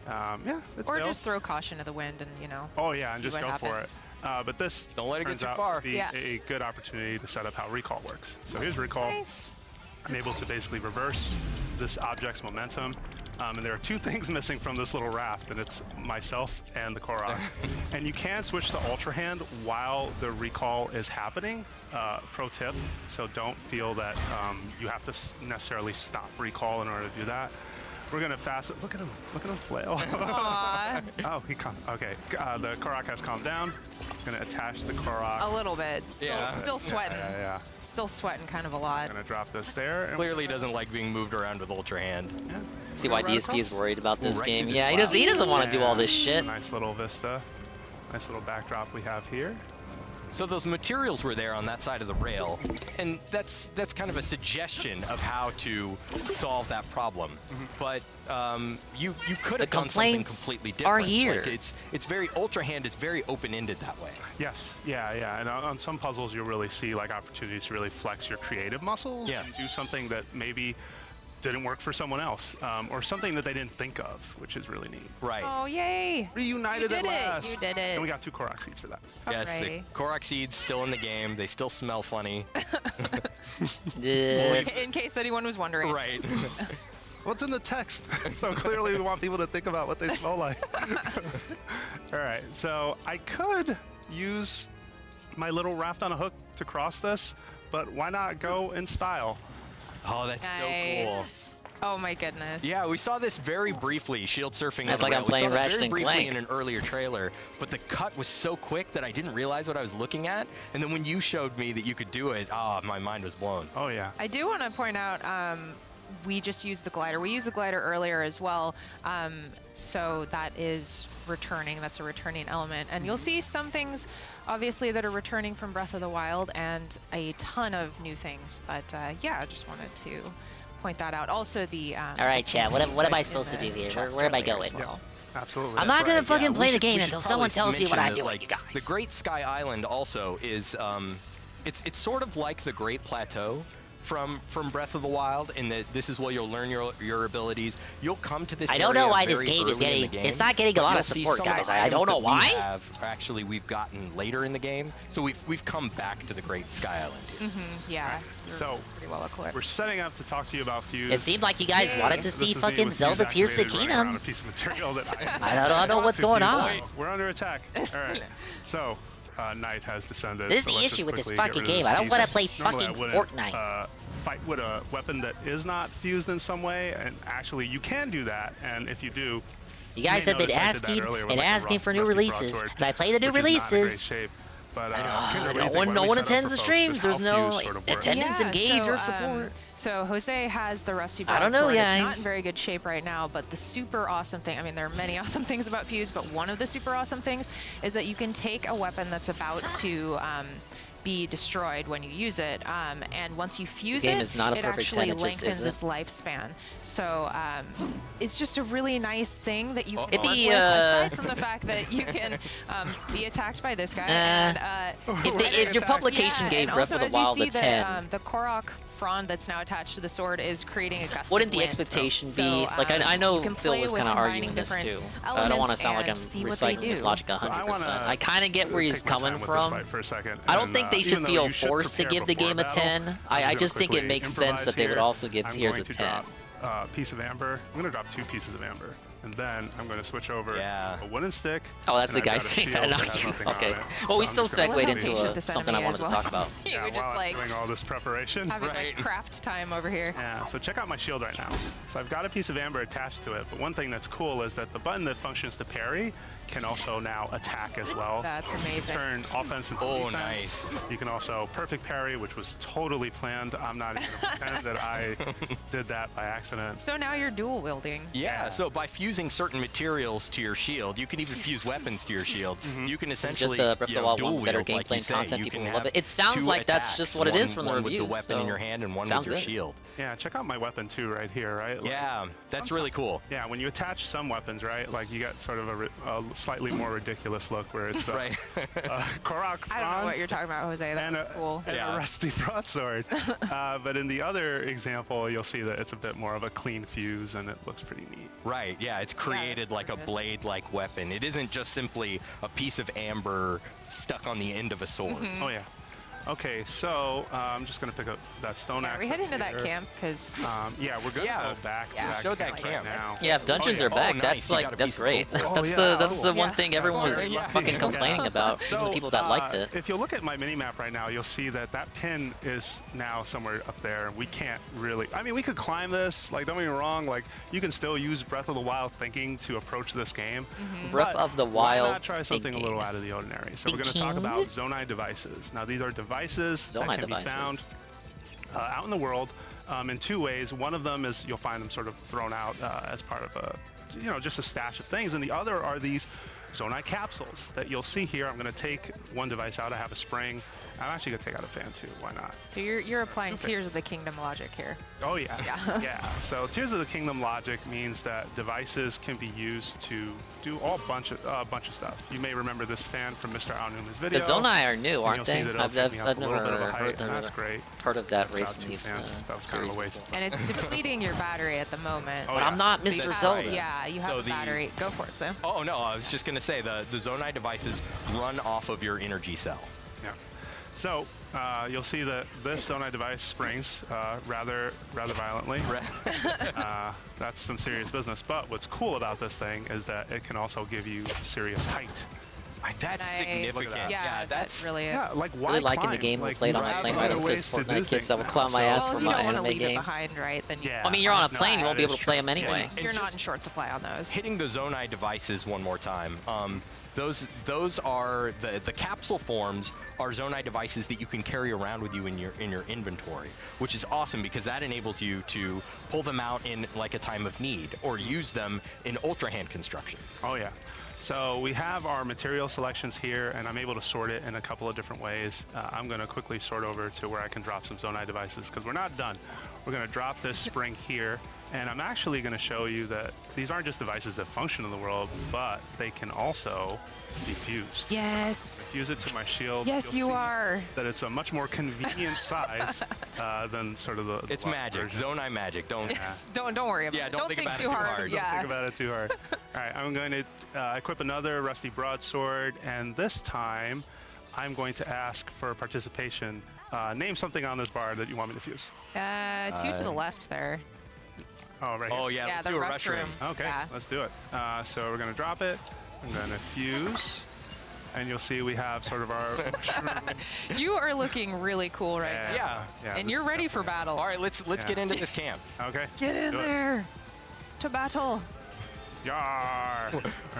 Yeah, it Or fails. just throw caution to the wind and, Oh yeah, and see just what go happens. for it. But this Don't let it get turns too out far. to be Yeah. a good opportunity to set up how recall works. So here's recall. Nice. I'm able to basically reverse this object's momentum. And there are two things missing from this little raft, and it's myself and the Korok. And you can switch to Ultra Hand while the recall is happening. Pro tip, so don't feel that you have to necessarily stop recall in order to do that. We're gonna look at him flail. Aw. Oh, he calmed. Okay, the Korok has calmed down. Gonna attach the Korok. A little bit. Still sweating. Yeah. Still sweating kind of a lot. Gonna drop this there. And Clearly doesn't like being moved around with Ultra Hand. Yeah. See why Right DSP is worried about this Right game. through Yeah, this he doesn't want to do all this Yeah, shit. Nice little vista. Nice little backdrop we have here. So those materials were there on that side of the rail, and that's kind of a suggestion of how to solve that problem. But you could have done something complaints completely are different. here. Like it's very Ultra Hand is very open-ended that way. Yes, yeah. And on some puzzles, you'll really see like opportunities to really flex your creative muscles Yeah. and do something that maybe didn't work for someone else, or something that they didn't think of, which is really neat. Right. Oh, yay. Reunited You at did it. last. You did it. And we got 2 Korok seeds for that. Yes, the Alrighty. Korok seeds still in the game. They still smell funny. In case anyone was wondering. Right. What's in the text? So clearly we want people to think about what they smell like. All right, so I could use my little raft on a hook to cross this, but why not go in style? Oh, that's so cool. Oh my goodness. Yeah, we saw this very briefly, shield surfing. That's like I'm playing Ratchet and briefly Clank in an earlier trailer, but the cut was so quick that I didn't realize what I was looking at. And then when you showed me that you could do it, my mind was blown. Oh yeah. I do want to point out, we just used the glider. We used the glider earlier as well, so that is returning. That's a returning element, and you'll see some things, obviously, that are returning from Breath of the Wild, and a ton of new things. But yeah, I just wanted to point that out. Also, the all right, chat. What am I supposed to do here? Where am I going? Yeah, absolutely. I'm not gonna fucking play the game until someone tells me what I do. Like, you guys. The Great Sky Island also is, it's sort of like the Great Plateau from Breath of the Wild, in that this is where you'll learn your abilities. You'll come to this. I don't know why this very game is early in getting. the game, It's not getting a lot of you'll see support, some of guys. the I don't know items that why. we've gotten later in the game, so we've come back to the Great Sky Island here. Yeah. So pretty well equipped. we're setting up to talk to you about Fuse. It seemed like you guys wanted to see fucking Zelda Tears of the Kingdom. A piece of material that I don't know what's going on. We're under attack. All right. So. Night has descended. This is so the let's issue just with this quickly get fucking rid of game. this I don't want to piece. play Normally fucking I wouldn't, Fortnite. Fight with a weapon that is not fused in some way, and actually you can do that. And if you do, you guys have been asking and asking for new releases, and I play the new releases. But no one attends the streams. There's no attendance, engage, or support. So Jose has the rusty I don't know, broadsword. guys. It's not in very good shape right now, but the super awesome thing, I mean, there are many awesome things about Fuse, but one of the super awesome things is that you can take a weapon that's about to be destroyed when you use it, and once you fuse this game it, is not a it perfect actually 10, it just lengthens isn't. its lifespan. So it's just a really nice thing that you can It'd work be, with, aside from the fact that you can be attacked by this guy. And, if your publication gave Breath of the Wild a 10, the Korok frond that's now attached to the sword is creating a gust wouldn't of the wind. expectation So, be like I know you can Phil play was with kind of combining arguing this different too. I don't want to sound like I'm elements and see what they recycling his do. logic 100%. I kind of get where he's coming from. I don't think they should feel forced to give the game a 10. I just think it makes sense that they would also give Tears a 10. Piece of amber. I'm going to drop 2 pieces of amber. And then I'm going to switch over a wooden stick. Oh, that's the and guy I've got a saying shield that. that has nothing Okay. on it. Well, we So still I'm just gonna segued quickly- into something I wanted to talk about. You were just while I'm like doing all this preparation. having like craft time over here. Yeah, so check out my shield right now. So I've got a piece of amber attached to it, but one thing that's cool is that the button that functions to parry can also now attack as well. That's amazing. Turn offense into defense. Nice. You can also perfect parry, which was totally planned. I'm not even going to pretend that I did that by accident. So now you're dual wielding. Yeah, so by fusing certain materials to your shield, you can even fuse weapons to your shield. You can essentially just Breath of the Wild dual one, better wield, like gameplay you say. content, You people can will love have it. It sounds 2 like that's attacks, just what it is from the one with reviews, the weapon in your hand and one sounds with your good. shield. Yeah, check out my weapon too right here, right? Like, Yeah, that's really cool. Yeah, when you attach some weapons, right, like you got sort of a slightly more ridiculous look where it's right. Korok I don't know what you're talking about, Jose. That's cool. And a rusty broadsword. But in the other example, you'll see that it's a bit more of a clean fuse and it looks pretty neat. Right, yeah, it's created like a blade-like weapon. It isn't just simply a piece of amber stuck on the end of a sword. Oh, yeah. Okay, so I'm just going to pick up that stone axe. Are we heading to that camp? Because yeah, we're going to go back to that camp right now. Yeah, if dungeons are back, that's like that's great. That's the one thing everyone was fucking complaining about. Even the people that liked it. If you look at my mini map right now, you'll see that that pin is now somewhere up there. We can't really. I mean, we could climb this. Like, don't get me wrong. Like, you can still use Breath of the Wild thinking to approach this game. Breath of the Wild. Why not try something a little out of the ordinary? So we're going to talk about Zonai devices. Now, these are devices that can be found out in the world in 2 ways. One of them is you'll find them sort of thrown out as part of a, just a stash of things, and the other are these Zonai capsules that you'll see here. I'm going to take one device out. I have a spring. I'm actually going to take out a fan too. Why not? So you're applying Tears of the Kingdom logic here. Oh yeah. Yeah. So Tears of the Kingdom logic means that devices can be used to do a bunch of stuff. You may remember this fan from Mr. Aonuma's video. The Zonai are new, aren't they? I've never heard of that race in these series. And it's depleting your battery at the moment. But I'm not Mr. Zelda. Yeah, you have a battery. Go for it, Sam. Oh no, I was just going to say the Zonai devices run off of your energy cell. Yeah. So you'll see that this Zonai device springs rather violently. That's some serious business. But what's cool about this thing is that it can also give you serious height. That's significant. Yeah, that's really it. Yeah, like why Really liking climb? the game. We Like, played on right, a plane right, right up ways to to do Fortnite kids things that would now. clown my ass Well, for if you my don't want to anime leave it game. behind, right? Then Yeah. I mean, you're on a No, plane, you won't that be able is to play true. them anyway. And you're not just in short supply on those. hitting the Zonai devices one more time. Those are the capsule forms are Zonai devices that you can carry around with you in your inventory, which is awesome because that enables you to pull them out in like a time of need or use them in ultra hand constructions. Oh yeah. So we have our material selections here, and I'm able to sort it in a couple of different ways. I'm going to quickly sort over to where I can drop some Zonai devices because we're not done. We're going to drop this spring here, and I'm actually going to show you that these aren't just devices that function in the world, but they can also be fused. Yes. Fuse it to my shield. Yes, You'll you see are. That it's a much more convenient size than sort of the It's magic, version. Zonai magic. Don't Don't worry about it. don't think about it too too hard. hard. Yeah. Don't think about it too hard. All right, I'm going to equip another rusty broadsword, and this time I'm going to ask for participation. Name something on this bar that you want me to fuse. Two to the left there. Oh, right here. Oh yeah, let's the do a rush rush room. Okay, Yeah. let's do it. So we're going to drop it. I'm going to fuse, and you'll see we have sort of our mushroom. You are looking really cool right now. Yeah. And you're ready for battle. All right, let's get into this camp. Okay. Get in do it. there to battle. Yar!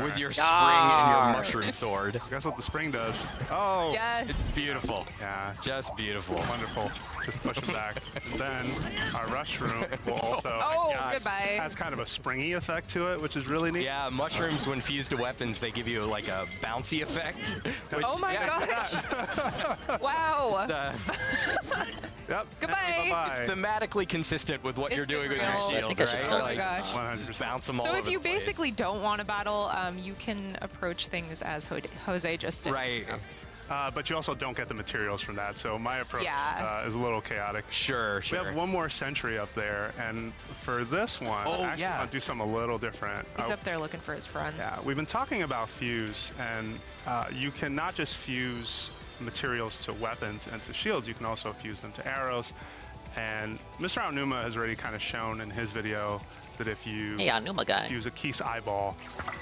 With your spring and your mushroom Yes. sword. Guess what the spring does? Oh! Yes. It's beautiful. Yeah, Just beautiful. wonderful. Just push them back. And then our rush room will also goodbye. has kind of a springy effect to it, which is really neat. Yeah, mushrooms when fused to weapons, they give you like a bouncy effect. Oh my gosh. Wow. Yep. Goodbye. Bye-bye. It's thematically consistent with what It's you're doing with been your real. shield, I think I should right? start. Oh my gosh. 100%. Bounce them all So over if you the place. basically don't want to battle, you can approach things as Jose just did. Right. But you also don't get the materials from that, so my approach is a little chaotic. Sure. We have one more sentry up there, and for this one, actually, I'll do something a little different. He's up there looking for his friends. Yeah, we've been talking about fuse, and you can not just fuse materials to weapons and to shields, you can also fuse them to arrows. And Mr. Aonuma has already kind of shown in his video that if you fuse a Keese eyeball,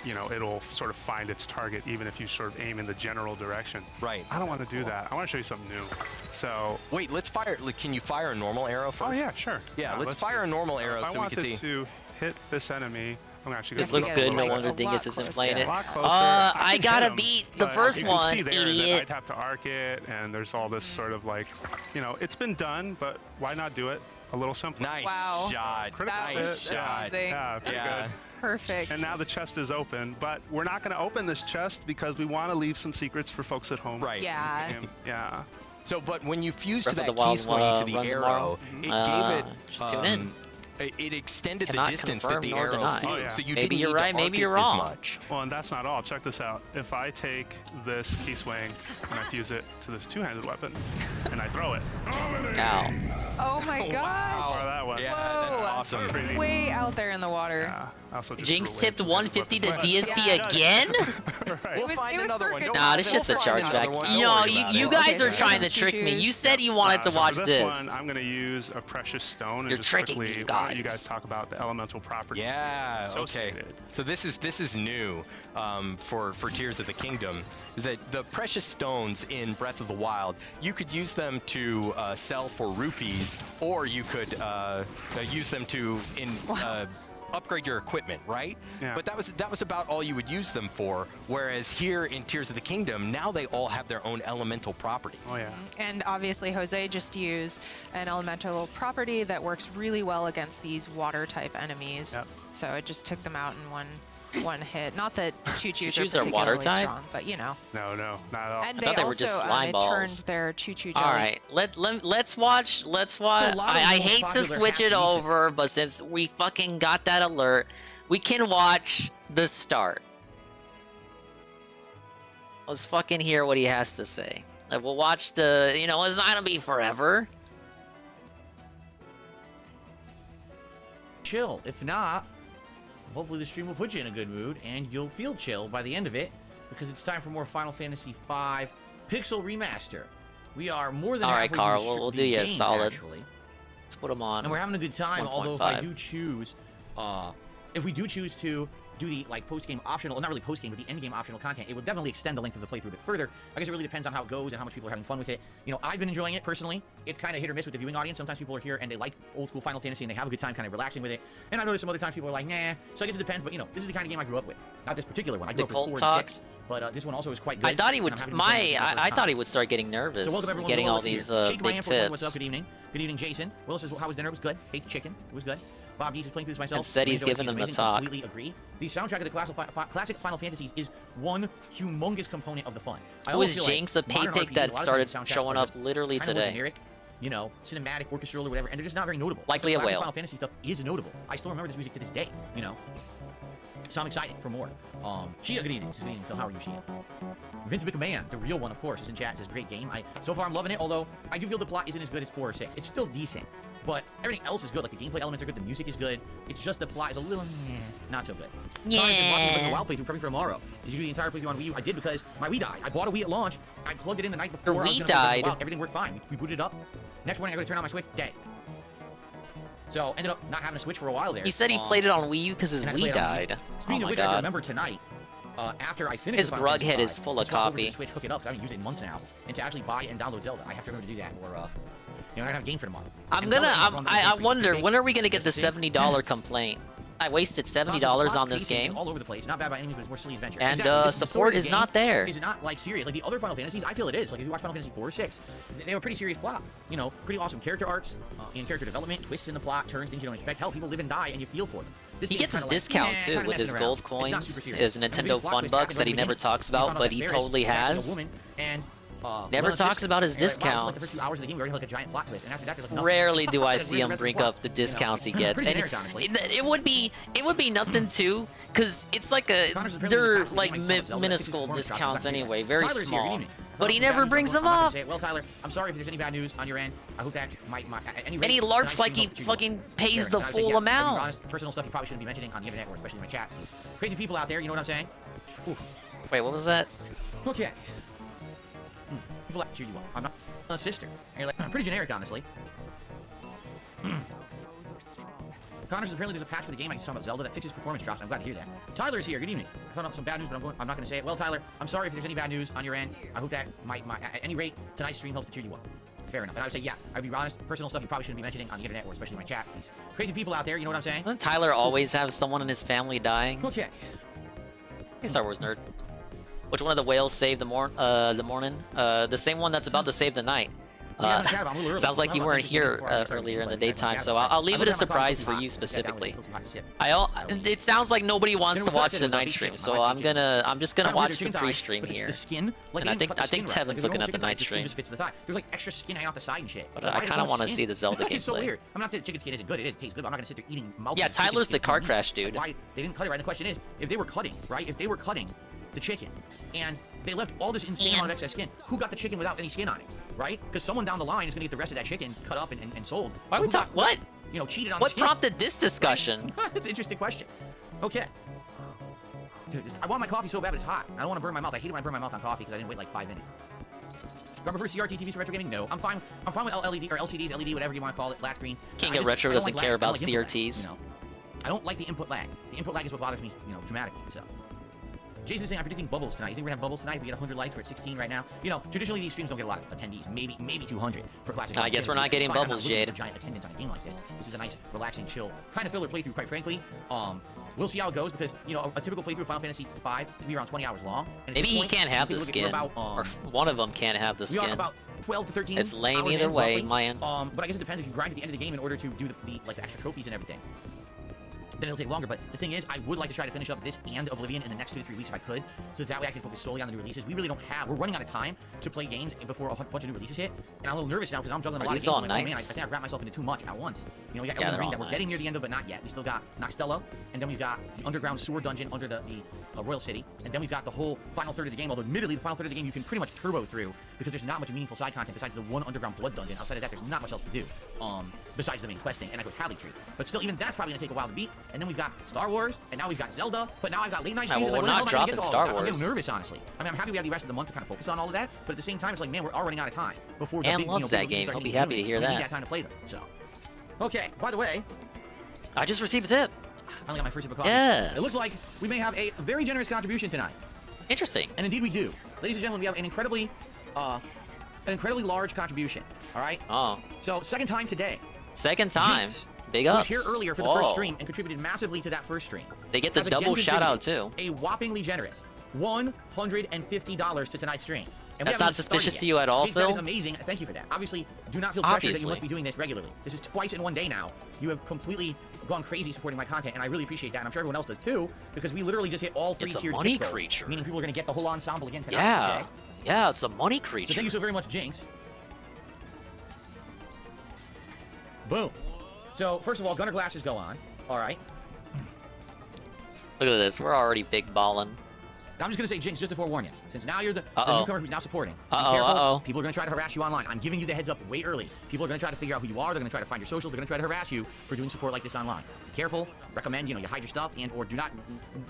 you know, it'll sort of find its target even if you sort of aim in the general direction. Right. I don't want to do that. I want to show you something new. So wait, let's fire. Like, can you fire a normal arrow first? Oh yeah, sure. Yeah, let's fire a normal arrow if so I we can see. wanted to hit this enemy, I'm actually This gonna looks go good. No a wonder lot Dingus isn't playing it. closer. I can gotta hit him, beat the but first you can one, see there that idiot. I'd have to arc it, and there's all this sort of like, you know, it's been done, but why not do it a little simpler? Nice Wow. shot. Critical That hit, was yeah. amazing. Yeah, pretty good. Perfect. And now the chest is open, but we're not going to open this chest because we want to leave some secrets for folks at home. Right. Yeah. Yeah. So, but when you fused to Breath that of the Wild Keese wing to the runs arrow, tomorrow. it gave it. Tune in. It extended Cannot the distance that confirm the nor arrow deny. flew, Oh, yeah. so you Maybe didn't you're need right, to maybe arc it you're as wrong. much. Well, and that's not all. Check this out. If I take this Keese wing and I fuse it to this two-handed weapon and I throw it. Ow. Oh my gosh. Or that one. Yeah, that's awesome. Pretty neat. Way out there in the water. Yeah. I also just Jinx threw away tipped some 150 to weapons. DSP Yeah. again? Right. We'll find another one. Don't Nah, worry. this shit's a We'll find chargeback. another one. You Don't know, worry about you it. guys are Okay, trying to so trick me. You said you So wanted to watch for this. one, I'm going to use a precious stone and You're just tricking quickly, me, why don't you guys. guys talk about the elemental properties. Yeah. Okay. associated. So this is new for Tears of the Kingdom. Is that the precious stones in Breath of the Wild? You could use them to sell for rupees, or you could use them to upgrade your equipment, right? Yeah. But that was about all you would use them for. Whereas here in Tears of the Kingdom, now they all have their own elemental properties. Oh yeah. And obviously, Jose just used an elemental property that works really well against these water type enemies. Yep. So it just took them out in one hit. Not that choo-choos Choo-choos are are water particularly type? strong, but you know. No, not at all. And I thought they were also, just slime it balls. turned their choo-choo jelly. All right, let's watch. A lot of I the most hate to popular switch it half-decent- over, but since we fucking got that alert, we can watch the start. Let's fucking hear what he has to say. Like, we'll watch the, you know, it's not gonna be forever. Chill. If not, hopefully the stream will put you in a good mood and you'll feel chill by the end of it, because it's time for more Final Fantasy V Pixel Remaster. We are more than All right, halfway Carl, through the we'll the do you a game, solid. actually. Let's put him on. And we're having a good time, although if I 1.5. do choose, if we do choose to do the like post-game optional, not really post-game, but the end-game optional content, it will definitely extend the length of the playthrough a bit further. I guess it really depends on how it goes and how much people are having fun with it. You know, I've been enjoying it personally. It's kind of hit or miss with the viewing audience. Sometimes people are here and they like old school Final Fantasy and they have a good time kind of relaxing with it. And I notice some other times people are like, nah. So I guess it depends, but you know, this is the kind of game I grew up with. Not this particular one. I grew up with 4 and 6. But this one also is quite good. I thought he would. I thought he would start getting nervous, so welcome everyone, getting all these big tips. What's up? Good evening. Good evening, Jason. Will says, how was dinner? It was good. Ate chicken. It was good. Bob Dees is playing through this myself. And said he's giving them the talk. I completely agree. The soundtrack of the classic Final Fantasies is one humongous component of the fun. It was Jinx, a pay pick that started showing up literally today. Generic, you know, cinematic, orchestral, or whatever, and they're just not very notable. Likely a whale. Final Fantasy stuff is notable. I still remember this music to this day, you know. So I'm excited for more. Shia, good evening. Good evening, Phil. How are you, Shia? Vince McMahon, the real one, of course, is in chat. Says great game. So far I'm loving it. Although I do feel the plot isn't as good as 4 or 6. It's still decent, but everything else is good. Like the gameplay elements are good. The music is good. It's just the plot is a little not so good. Yeah. Watching the WoW playthrough, prepping for tomorrow. Did you do the entire playthrough on Wii U? I did because my Wii died. I bought a Wii at launch. I plugged it in the night before. Your Wii died. Everything worked fine. We booted it up. Next morning I go to turn on my Switch. Dead. So ended up not having a Switch for a while there. He said he played it on Wii U because his Wii died. Speaking of which, I remember tonight, after I finished his grug head is full of coffee. Switch, hook it up. I haven't used it in months now, and to actually buy and download Zelda, I have to remember to do that, or you know, I don't have a game for tomorrow. I wonder when are we gonna get the $70 complaint? I wasted $70 on this game. All over the place. Not bad by any means, but it's more silly adventure. And support is not there. Is it not like serious? Like the other Final Fantasies, I feel it is. Like if you watch Final Fantasy 4 or 6, they have a pretty serious plot. You know, pretty awesome character arcs, and character development, twists in the plot, turns, things you don't expect. Hell, people live and die, and you feel for them. He gets his discount too with his gold coins, his Nintendo Fun Bucks that he never talks about, but he totally has. Never talks about his discounts. Rarely do I see him bring up the discounts he gets, and it would be nothing too, cause it's like they're like minuscule discounts anyway, very small. But he never brings them up. Well, Tyler, I'm sorry if there's any bad news on your end. I hope that and he larps like he fucking pays the full amount. Honest, personal stuff you probably shouldn't be mentioning on the internet or especially in my chat. There's crazy people out there, you know what I'm saying? Ooh. Wait, what was that? Okay. People like to cheer you up. I'm not a sister. And you're like, I'm pretty generic, honestly. Connor says apparently there's a patch for the game. I can talk about Zelda that fixes performance drops. I'm glad to hear that. Tyler is here. Good evening. I found out some bad news, but I'm not going to say it. Well, Tyler, I'm sorry if there's any bad news on your end. I hope that at any rate, tonight's stream helps to cheer you up. Fair enough. And I would say, yeah, I'd be honest, personal stuff you probably shouldn't be mentioning on the internet or especially in my chat. These crazy people out there, you know what I'm saying? Doesn't Tyler always have someone in his family dying? Okay. Hey, Star Wars nerd. Which one of the whales saved the morning? The same one that's about to save the night. Sounds like you weren't here earlier in the daytime, so I'll leave it a surprise for you specifically. It sounds like nobody wants to watch the night stream, so I'm just gonna watch the pre-stream here. And I think Tevin's looking at the night stream. There's like extra skin hanging out the side and shit. But I kind of want to see the Zelda gameplay. It's so weird. I'm not saying chicken skin isn't good. It tastes good. But I'm not gonna sit there eating mouth. Yeah, Tyler's the car crash dude. Why they didn't cut it right? The question is, if they were cutting, right? If they were cutting the chicken and they left all this insane amount of excess skin, who got the chicken without any skin on it, right? Because someone down the line is gonna get the rest of that chicken cut up and sold. Why would what? You know, cheated on. What prompted this discussion? That's an interesting question. Okay. Dude, I want my coffee so bad, but it's hot. I don't want to burn my mouth. I hate it when I burn my mouth on coffee because I didn't wait like 5 minutes. Grab for CRT TVs for retro gaming? No, I'm fine with LED or LCDs, LED, whatever you want to call it, flat screens. King of Retro doesn't care about CRTs. You know? I don't like the input lag. The input lag is what bothers me, you know, dramatically. So. Jason's saying I'm predicting bubbles tonight. You think we're gonna have bubbles tonight? We get 100 likes. We're at 16 right now. You know, traditionally these streams don't get a lot of attendees. Maybe 200 for classic. I guess we're not getting bubbles, Jade. Giant attendance on a game like this. This is a nice, relaxing, chill kind of filler playthrough. Quite frankly, we'll see how it goes because you know a typical playthrough of Final Fantasy V can be around 20 hours long. And maybe he can't have the skin, or one of them can't have the skin. We are about 12 to 13. It's lame either way, man. But I guess it depends if you grind at the end of the game in order to do the extra trophies and everything. Then it'll take longer, but the thing is, I would like to try to finish up this and Oblivion in the next 2 to 3 weeks if I could, so that way I can focus solely on the new releases. We really don't have, we're running out of time to play games before a bunch of new releases hit, and I'm a little nervous now because I'm juggling a lot of games. All like, nice? Oh man, I think I wrapped myself into too much at once. You know, we got Elden Ring that we're getting near the end of, but not yet. We still got Noxtella, and then we've got the underground sewer dungeon under the Royal City, and then we've got the whole final third of the game, although admittedly the final third of the game you can pretty much turbo through because there's not much meaningful side content besides the one underground blood dungeon. Outside of that, there's not much else to do besides the main questing and Tally Tree. But still, even that's probably gonna take a while to beat. And then we've got Star Wars, and now we've got Zelda, but now I've got late night streams. Well, we're not dropping Star Wars. I'm getting nervous, honestly. I mean, I'm happy we have the rest of the month to kind of focus on all of that, but at the same time, it's like, man, we're all running out of time before. And loves that game. I'll be happy to hear that. We need that time to play them. So, okay. By the way, I just received a tip. Finally got my first sip of coffee. Yes. It looks like we may have a very generous contribution tonight. Interesting. And indeed we do. Ladies and gentlemen, we have an incredibly large contribution. All right? Oh. So, second time today. Second time. Jinx, Big who ups. was here earlier for the first stream and contributed massively to that first stream. They get the has again double shout out contributed too. A whoppingly generous $150 to tonight's stream. And That's not suspicious to you at all, Jinx, Phil? That is amazing. Thank you for that. Obviously, do not feel pressure that you must be doing this regularly. This is twice in one day now. You have completely gone crazy supporting my content, and I really appreciate that. And I'm sure everyone else does too, because we literally just hit all 3 tiered money goals, creature. meaning people are going to get the whole ensemble again tonight. Yeah. Okay? Yeah, it's a money creature. So thank you so very much, Jinx. Boom. So first of all, Gunner glasses go on. All right. Look at this. We're already big ballin'. I'm just going to say, Jinx, just to forewarn you, since now you're the newcomer who's now supporting, be Uh-oh, careful. uh-oh. People are going to try to harass you online. I'm giving you the heads up way early. People are going to try to figure out who you are. They're going to try to find your socials. They're going to try to harass you for doing support like this online. Be careful. Recommend, you hide your stuff and or do not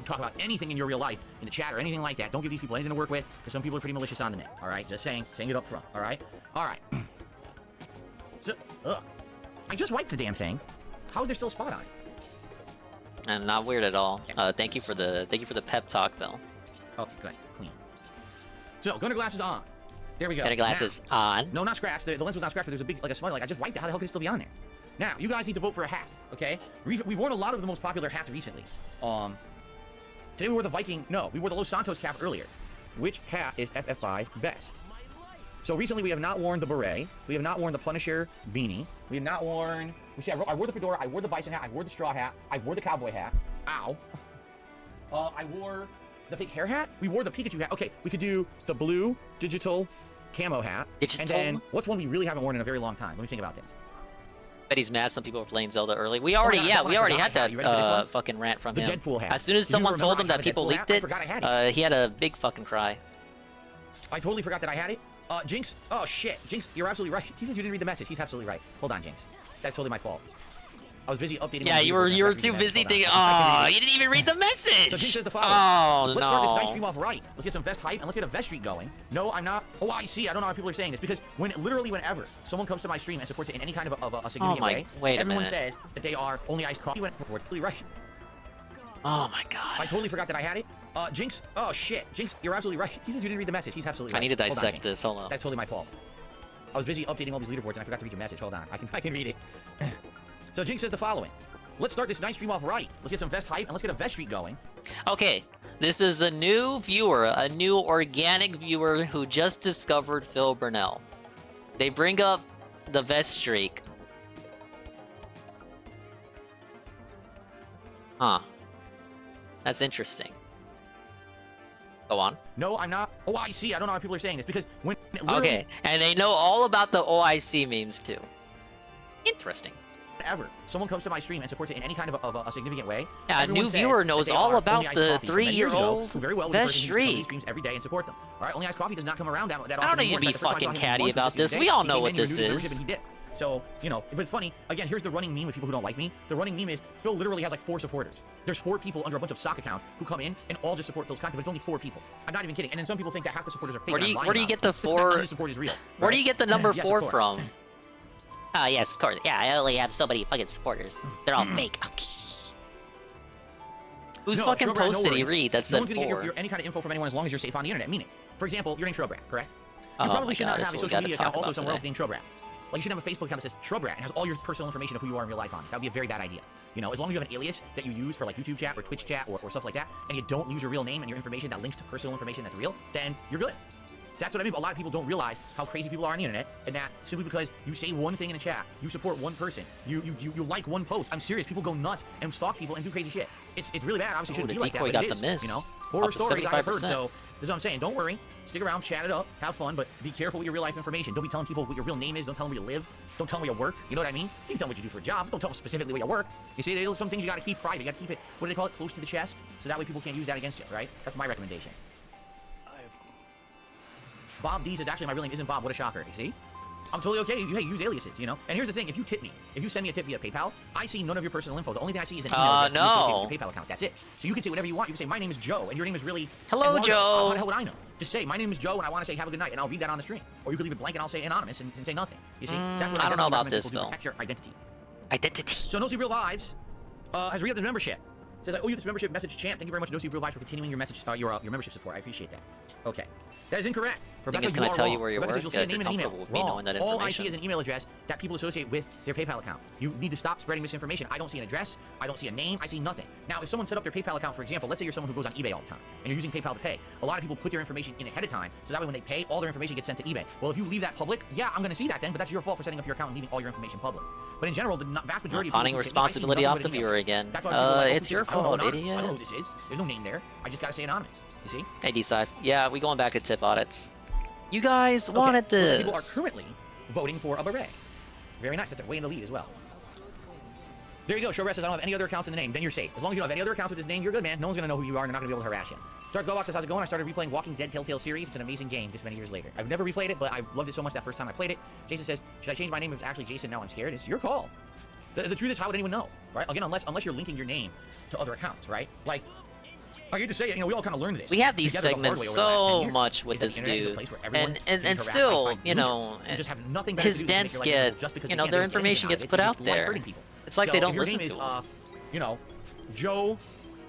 talk about anything in your real life in the chat or anything like that. Don't give these people anything to work with, because some people are pretty malicious on the net. All right? Just saying it up front. All right? All right. So, I just wiped the damn thing. How is there still a spot on it? And not weird at all. Thank you for the pep talk, Phil. Okay, good. Clean. So, Gunner glasses on. There we go. Gunner glasses on. No, not scratched. The lens was not scratched, but there's a big, a smudge. I just wiped it. How the hell could it still be on there? Now, you guys need to vote for a hat, okay? We've worn a lot of the most popular hats recently. Today we wore the Viking. No, we wore the Los Santos cap earlier. Which hat is FF5 best? So recently we have not worn the beret. We have not worn the Punisher beanie. We have not worn. I wore the fedora. I wore the bison hat. I wore the straw hat. I wore the cowboy hat. Ow. I wore the fake hair hat. We wore the Pikachu hat. Okay, we could do the blue digital camo hat. And then what's one we really haven't worn in a very long time? Let me think about this. Bet he's mad some people were playing Zelda early. We already had that fucking rant from him. The Deadpool hat. As soon as someone told him that people leaked it, he had a big fucking cry. I totally forgot that I had it. Jinx. Oh shit. Jinx, you're absolutely right. He says you didn't read the message. He's absolutely right. Hold on, Jinx. That's totally my fault. I was busy updating. Yeah, you were too busy thinking. Oh, you didn't even read the message. So Jinx says the following. Oh, Let's start this night stream off right. Let's get some vest hype and let's get a vest streak going. No, I'm not. Oh, I see. I don't know how people are saying this because whenever someone comes to my stream and supports it in any kind of a significant way, everyone says that they are only iced coffee. We're totally right. Oh my god. I totally forgot that I had it. Jinx. Oh shit. Jinx, you're absolutely right. He says you didn't read the message. He's absolutely right. I need to dissect this. Hold on. That's totally my fault. I was busy updating all these leaderboards and I forgot to read your message. Hold on. I can read it. So Jinx says the following. Let's start this night stream off right. Let's get some vest hype and let's get a vest streak going. Okay, this is a new viewer, a new organic viewer who just discovered Phil Burnell. They bring up the vest streak. Huh. That's interesting. Go on. No, I'm not. Oh, I see. I don't know how people are saying this because when okay, and they know all about the OIC memes too. Interesting. Ever someone comes to my stream and supports it in any kind of a significant way. Yeah, a new viewer knows all about the 3-year-old vest streak. Streams every day and support them. All right, Only Iced Coffee does not come around that often. I don't need to be fucking catty about this. We all know what this is. So, but it's funny. Again, here's the running meme with people who don't like me. The running meme is Phil literally has like 4 supporters. There's 4 people under a bunch of sock accounts who come in and all just support Phil's content, but it's only 4 people. I'm not even kidding. And then some people think that half the supporters are fake. Where do you get the 4? The support is real. Where do you get the number 4 from? Oh, yes, of course. Yeah, I only have so many fucking supporters. They're all fake. Whose fucking post did he read that said 4? No one's gonna get any kind of info from anyone as long as you're safe on the internet. Meaning, for example, your name's Shrubrat, correct? You probably should not have a social media account also somewhere else named Shrubrat. Like, you should have a Facebook account that says Shrubrat and has all your personal information of who you are in real life on it. That would be a very bad idea. As long as you have an alias that you use for like YouTube chat or Twitch chat or stuff like that, and you don't use your real name and your information that links to personal information that's real, then you're good. That's what I mean. But a lot of people don't realize how crazy people are on the internet, and that simply because you say one thing in a chat, you support one person, you like one post. I'm serious. People go nuts and stalk people and do crazy shit. It's really bad. Obviously, shouldn't be like that. But got it is, the miss. Horror stories I've heard. So this is what I'm saying. Don't worry. Stick around, chat it up, have fun, but be careful with your real life information. Don't be telling people what your real name is. Don't tell them where you live. Don't tell them where you work. You know what I mean? You can tell them what you do for a job. Don't tell them specifically where you work. You see, there's some things you got to keep private. You got to keep it. What do they call it? Close to the chest, so that way people can't use that against you. Right? That's my recommendation. Bob D says, actually, my real name isn't Bob. What a shocker. You see? I'm totally okay. Hey, use aliases, And here's the thing. If you tip me, if you send me a tip via PayPal, I see none of your personal info. The only thing I see is an email with your PayPal account. That's it. So you can say whatever you want. You can say, my name is Joe, and your name is really... Hello, Joe. How the hell would I know? Just say, my name is Joe, and I want to say have a good night, and I'll read that on the stream. Or you could leave it blank, and I'll say anonymous and say nothing. You see? That's what I don't know about this, Phil. Protect your identity. Identity. So No Sleep Real Lives has re-upped his membership. It says, I owe you this membership message, champ. Thank you very much, No Super Advice, for continuing your message, your membership support. I appreciate that. Okay. That is incorrect. Rebecca, can I tell you where you Rebecca work? says you'll see a name and an email. Wrong. That All I see is an email address that people associate with their PayPal account. You need to stop spreading misinformation. I don't see an address. I don't see a name. I see nothing. Now, if someone set up their PayPal account, for example, let's say you're someone who goes on eBay all the time, and you're using PayPal to pay. A lot of people put their information in ahead of time, so that way when they pay, all their information gets sent to eBay. Well, if you leave that public, yeah, I'm going to see that then, but that's your fault for setting up your account and leaving all your information public. But in general, the vast majority of people... Pawning responsibility off the viewer again. It's your fault, idiot. I don't know who this is. There's no name there. I just got to say anonymous. You see? Hey, D-Sci. Yeah, we going back to tip audits. You guys wanted this. People are currently voting for a beret. Very nice. That's way in the lead as well. There you go. Showrest says, I don't have any other accounts in the name. Then you're safe. As long as you don't have any other accounts with his name, you're good, man. No one's going to know who you are, and they're not going to be able to harass you. Dark Gobox says, how's it going? I started replaying Walking Dead Telltale series. It's an amazing game this many years later. I've never replayed it, but I loved it so much that first time I played it. Jason says, should I change my name if it's actually Jason? Now I'm scared. It's your call. The truth is, how would anyone know, right? Again, unless you're linking your name to other accounts, right? Like, I hate to say it, we all kind of learned this. We have these segments so much with this dude, and still, just have nothing his dents get, their information gets put out there. It's like they don't listen to him. Joe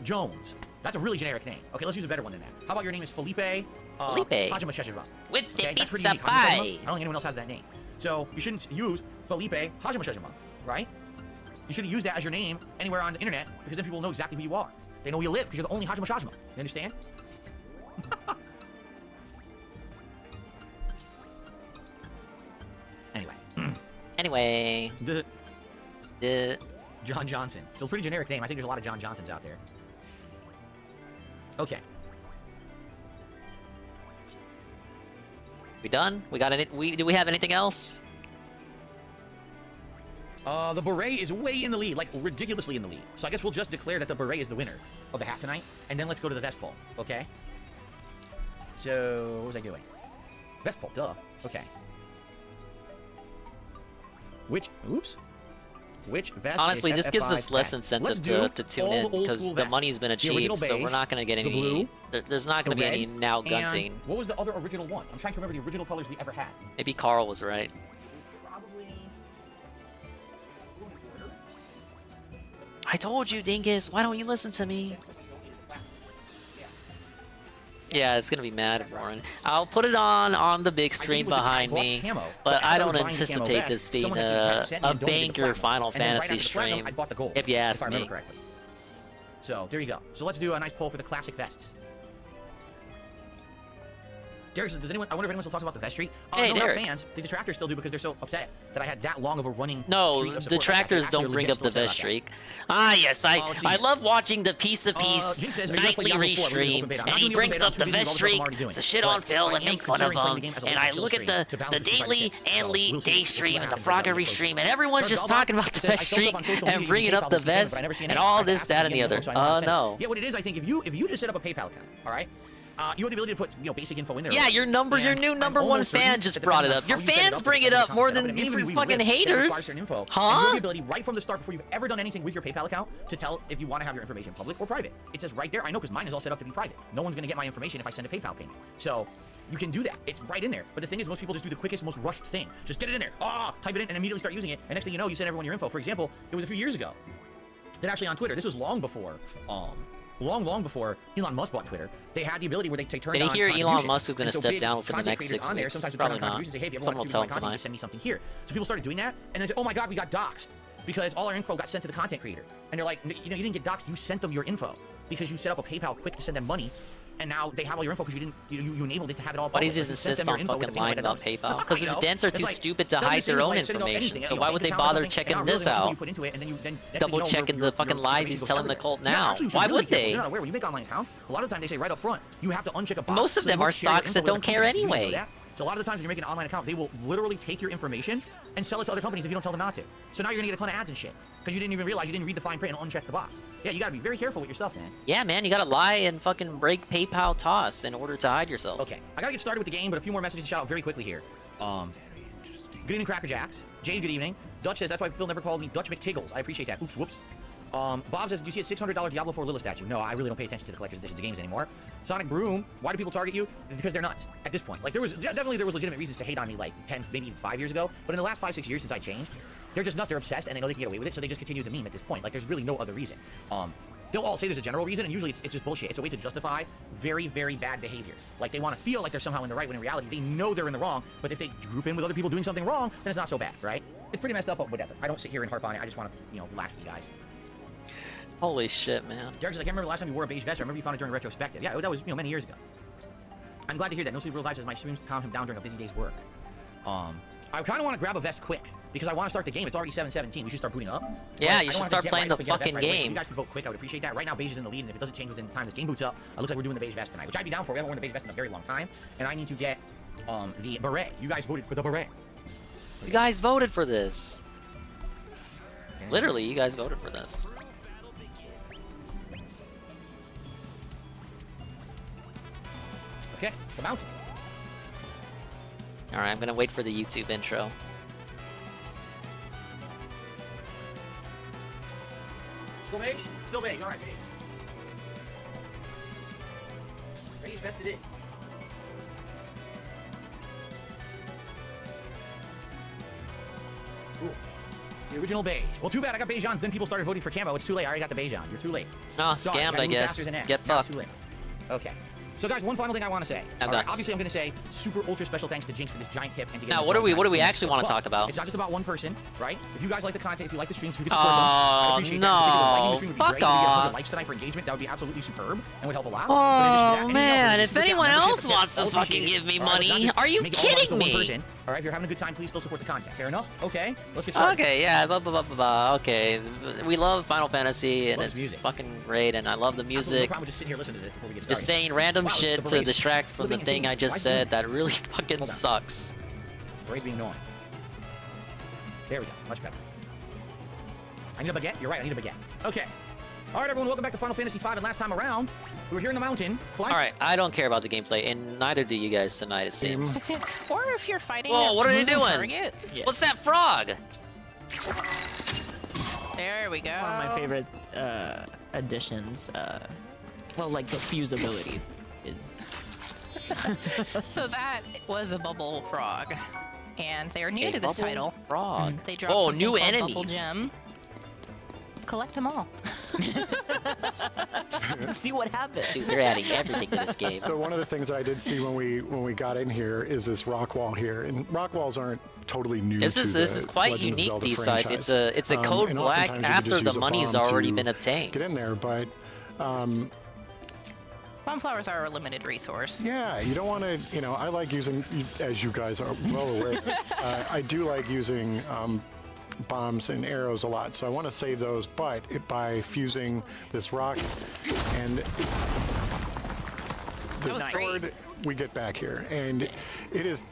Jones. That's a really generic name. Okay, let's use a better one than that. How about your name is Felipe? Felipe. Hajima Sheshira. With the that's pizza pie. I don't think anyone else has that name. So you shouldn't use Felipe Hajima Sheshira, right? You shouldn't use that as your name anywhere on the internet, because then people will know exactly who you are. They know where you live because you're the only Hajima Shajima. You understand? Anyway. John Johnson. Still a pretty generic name. I think there's a lot of John Johnsons out there. Okay. We done? We got any? Do we have anything else? The beret is way in the lead, like ridiculously in the lead. So I guess we'll just declare that the beret is the winner of the hat tonight, and then let's go to the vest poll, okay? So, what was I doing? Vest poll, duh. Okay. Which vest? Honestly, this gives us less incentive to tune in because the money's been achieved, so we're not going to get any. There's not going to be any now gunting. What was the other original one? I'm trying to remember the original colors we ever had. Maybe Carl was right. I told you, dingus. Why don't you listen to me? Yeah, it's gonna be mad and boring. I'll put it on the big screen behind me, but I don't anticipate this being a banger Final Fantasy stream, if you ask me. So there you go. So let's do a nice poll for the classic vests. Derek says, I wonder if anyone still talks about the vestry? Hey, no, Derek. Not fans. The detractors still do because they're so upset that I had that long of a running No, detractors don't bring up the vest streak. Ah, yes, I love watching the Piece of Peace nightly restream, and he brings up the vest streak to shit on Phil and make fun of him, and I look at the daily and day stream and the Frogger restream, and everyone's just talking about the vest streak and bringing up the vest and all this, that, and the other. No. Yeah, what it is, I think, if you just set up a PayPal account, all right? You have the ability to put, basic info in there. Yeah, your new number one fan just brought it up. Your fans bring it up more than your fucking haters. Huh? You have the ability right from the start, before you've ever done anything with your PayPal account, to tell if you want to have your information public or private. It says right there. I know because mine is all set up to be private. No one's going to get my information if I send a PayPal payment. So you can do that. It's right in there. But the thing is, most people just do the quickest, most rushed thing. Just get it in there. Type it in and immediately start using it. And next thing you know, you send everyone your info. For example, it was a few years ago that actually on Twitter, this was long before, long before Elon Musk bought Twitter, they had the ability where they turn on. Did he hear Elon Musk is going to step down within the next 6 weeks? Probably not. Say, hey, if you Someone will tell him content, tonight. send me something here. So people started doing that, and they say, oh my God, we got doxxed because all our info got sent to the content creator. And they're like, you didn't get doxxed. You sent them your info because you set up a PayPal quick to send them money. And now they have all your info because you enabled it to have it all. Why does he insist on fucking lying about PayPal? Because his dents are too stupid to hide their own information. So why would they bother checking this out? Double checking the fucking lies he's telling the cult now. Why would they? You're not aware. When you make online accounts, a lot of the time they say right up front, you have to uncheck a box. Most of them are socks that don't care anyway. So a lot of the times when you're making an online account, they will literally take your information and sell it to other companies if you don't tell them not to. So now you're gonna get a ton of ads and shit because you didn't even realize you didn't read the fine print and uncheck the box. Yeah, you gotta be very careful with your stuff, man. Yeah, man, you gotta lie and fucking break PayPal toss in order to hide yourself. Okay, I gotta get started with the game, but a few more messages to shout out very quickly here. Good evening, Cracker Jacks. Jade, good evening. Dutch says, that's why Phil never called me Dutch McTiggles. I appreciate that. Oops, whoops. Bob says, do you see a $600 Diablo 4 Lila statue? No, I really don't pay attention to the collector's editions of games anymore. Sonic Broom, why do people target you? Because they're nuts at this point. Like, there was legitimate reasons to hate on me like 10, maybe even 5 years ago. But in the last 5-6 years since I changed, they're just nuts. They're obsessed and they know they can get away with it, so they just continue the meme at this point. Like, there's really no other reason. they'll all say there's a general reason, and usually it's just bullshit. It's a way to justify very, very bad behavior. Like, they want to feel like they're somehow in the right, when in reality, they know they're in the wrong, but if they group in with other people doing something wrong, then it's not so bad, right? It's pretty messed up, but whatever. I don't sit here and harp on it. I just want to, you know, relax with you guys. Holy shit, man. Derek's like, I remember the last time you wore a beige vest. I remember you found it during retrospective. Yeah, that was, you know, many years ago. I'm glad to hear that. No sleep realizes my streams calm him down during a busy day's work. I kind of want to grab a vest quick because I want to start the game. It's already 7:17. We should start booting up. Yeah, you should start playing the fucking game. If you guys could vote quick, I would appreciate that. Right now, beige is in the lead, and if it doesn't change within the time this game boots up, it looks like we're doing the beige vest tonight, which I'd be down for. We haven't worn the beige vest in a very long time, and I need to get the beret. You guys voted for the beret. You guys voted for this. Literally, you guys voted for this. Okay, the mountain. Alright, I'm gonna wait for the YouTube intro. Still beige? Still beige, alright, beige. Beige vested in. Cool. The original beige. Well, too bad I got beige on, then people started voting for Cambo. It's too late, I already got the beige on. You're too late. Oh, scammed, I guess. Get fucked. Okay. So guys, one final thing I want to say. Right, obviously, I'm going to say super ultra special thanks to Jinx for this giant tip and to get. Now, what do we actually want to talk about? It's not just about one person, right? If you guys like the content, if you like the streams, if you could support them, I appreciate that. No, fuck off. Likes tonight for engagement, that would be absolutely superb and would help a lot. Oh man, if anyone else wants to fucking give me money, are you kidding me? All right, if you're having a good time, please still support the content. Fair enough? Okay, let's get started. Okay, yeah, blah, blah, blah, blah, blah. Okay, we love Final Fantasy, and it's fucking great, and I love the music. Just sit here listening to this before we get started. Just saying random shit to distract from the thing I just said that really fucking sucks. Braid being annoying. There we go, much better. I need a baguette? You're right, I need a baguette. Okay. All right, everyone, welcome back to Final Fantasy V, and last time around, we were here in the mountain. All right, I don't care about the gameplay, and neither do you guys tonight, it seems. Or if you're fighting. Whoa, what are they doing? Target. Yeah. What's that frog? There we go. One of my favorite additions. Well, like the fuse ability is. So that was a bubble frog, and they're new to this title. Frog. They dropped new called enemies. Bubble Gem. Collect them all. See what happens. Dude, they're adding everything to this game. So one of the things that I did see when we got in here is this rock wall here, and rock walls aren't totally new. This is quite unique, D-Side. It's a code black after the money's already been obtained. Get in there, but. Bonflowers are a limited resource. Yeah, you don't want to, you know, I like using, as you guys are well aware, I do like using bombs and arrows a lot, so I want to save those, but by fusing this rock and the sword, we get back here, and it is.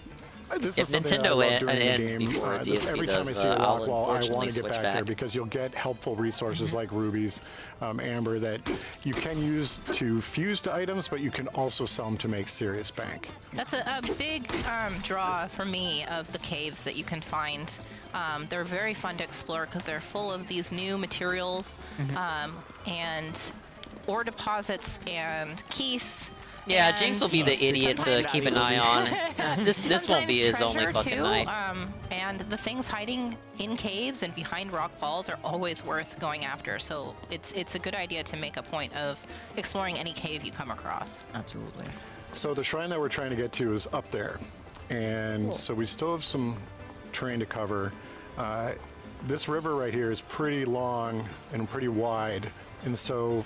This if is something Nintendo I love during ends the game. before DSP every does, time I see a rock wall, I unfortunately want to get switch back there because you'll get helpful resources like rubies, amber that you can use to fuse to items, but you can also sell them to make serious bank. That's a big draw for me of the caves that you can find. They're very fun to explore because they're full of these new materials and ore deposits and keys. Yeah, Jinx will be the idiot to keep an eye on. This won't be his only fucking night. And the things hiding in caves and behind rock walls are always worth going after. So it's a good idea to make a point of exploring any cave you come across. Absolutely. So the shrine that we're trying to get to is up there, and so we still have some terrain to cover. This river right here is pretty long and pretty wide, and so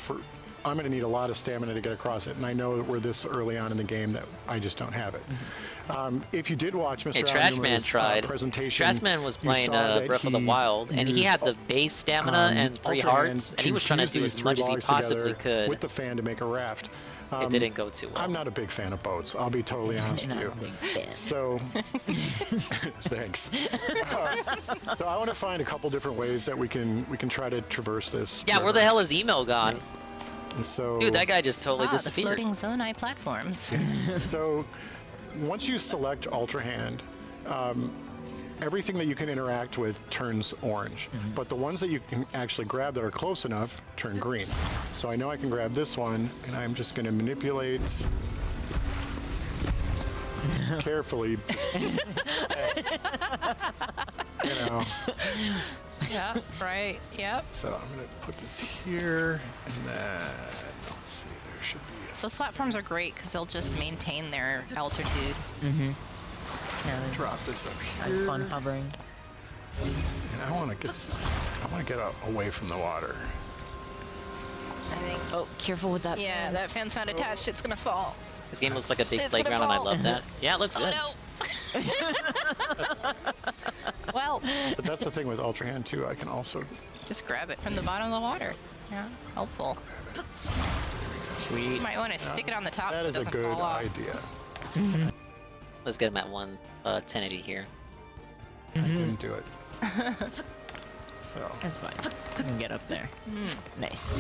I'm going to need a lot of stamina to get across it, and I know that we're this early on in the game that I just don't have it. If you did watch Mr. Trashman presentation, Trashman was playing Breath of the Wild, and he had the base stamina and 3 hearts, and he was trying to do as much as he possibly could with the fan to make a raft. It didn't go too well. I'm not a big fan of boats. I'll be totally honest with you. So, thanks. So I want to find a couple different ways that we can try to traverse this. Yeah, where the hell is Emo gone? So, dude, that guy just totally disappeared. The floating Zonai platforms. So, once you select Ultra Hand, everything that you can interact with turns orange, but the ones that you can actually grab that are close enough turn green. So I know I can grab this one, and I'm just going to manipulate carefully. You know. Yeah, right. Yep. So I'm going to put this here, and then let's see, there should be Those platforms are great because they'll just maintain their altitude. drop this up I here. have fun hovering. And I want to get away from the water. I think. Oh, careful with that. Yeah, that fan's not attached. It's gonna fall. This game looks like a big It's gonna playground, and I fall. love that. Yeah, it looks good. Oh no. Well, But that's the thing with Ultra Hand too. I can also just grab it from the bottom of the water. Yeah, helpful. Sweet. You might want to stick it on the top That so it is a doesn't good fall off. idea. Let's get him at 1080 here. I didn't do it. So That's fine. I can get up there. Nice.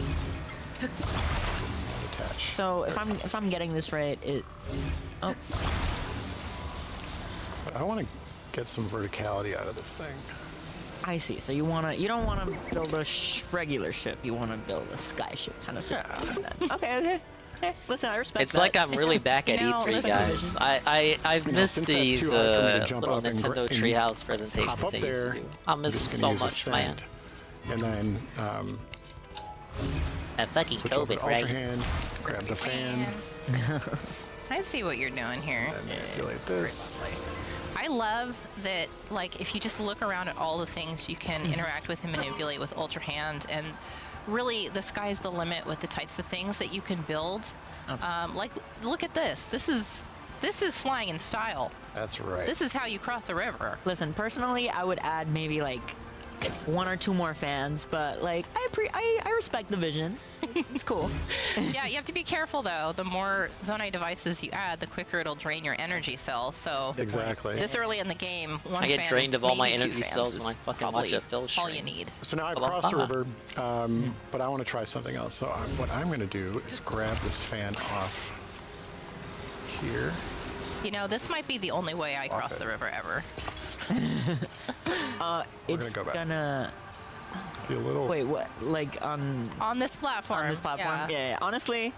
attach. So if I'm getting this right, But I want to get some verticality out of this thing. I see. So you don't wanna build a regular ship. You wanna build a sky ship kind of thing. Okay. Listen, I respect It's that. like I'm really back at You know, E3, listen, guys. I've missed since that's these too hard for me to jump little up and Nintendo and Treehouse hop presentations up they used to there, do. I'll I'm miss just them gonna so use a much, man. sand. And then That fucking switch over COVID, to right? Ultra Hand, grab the fan, I see what you're doing here. and manipulate this. I love that, like, if you just look around at all the things you can interact with and manipulate with Ultra Hand, and really the sky's the limit with the types of things that you can build. Like, look at this. This is flying in style. That's right. This is how you cross a river. Listen, personally, I would add maybe like 1 or 2 more fans, but like I respect the vision. It's cool. Yeah, you have to be careful though. The more Zonai devices you add, the quicker it'll drain your energy cell. So Exactly. this early in the game, one I get fan, drained of all my maybe 2 energy fans cells is when I fucking probably watch a Phil all stream. you need. So now I've crossed the river, but I want to try something else. So what I'm going to do is grab this fan off here. You know, this might be the only way I cross Okay. the river ever. It's go back. gonna Be a little. wait. What? Like on This platform. on this platform? Yeah. Yeah. Honestly,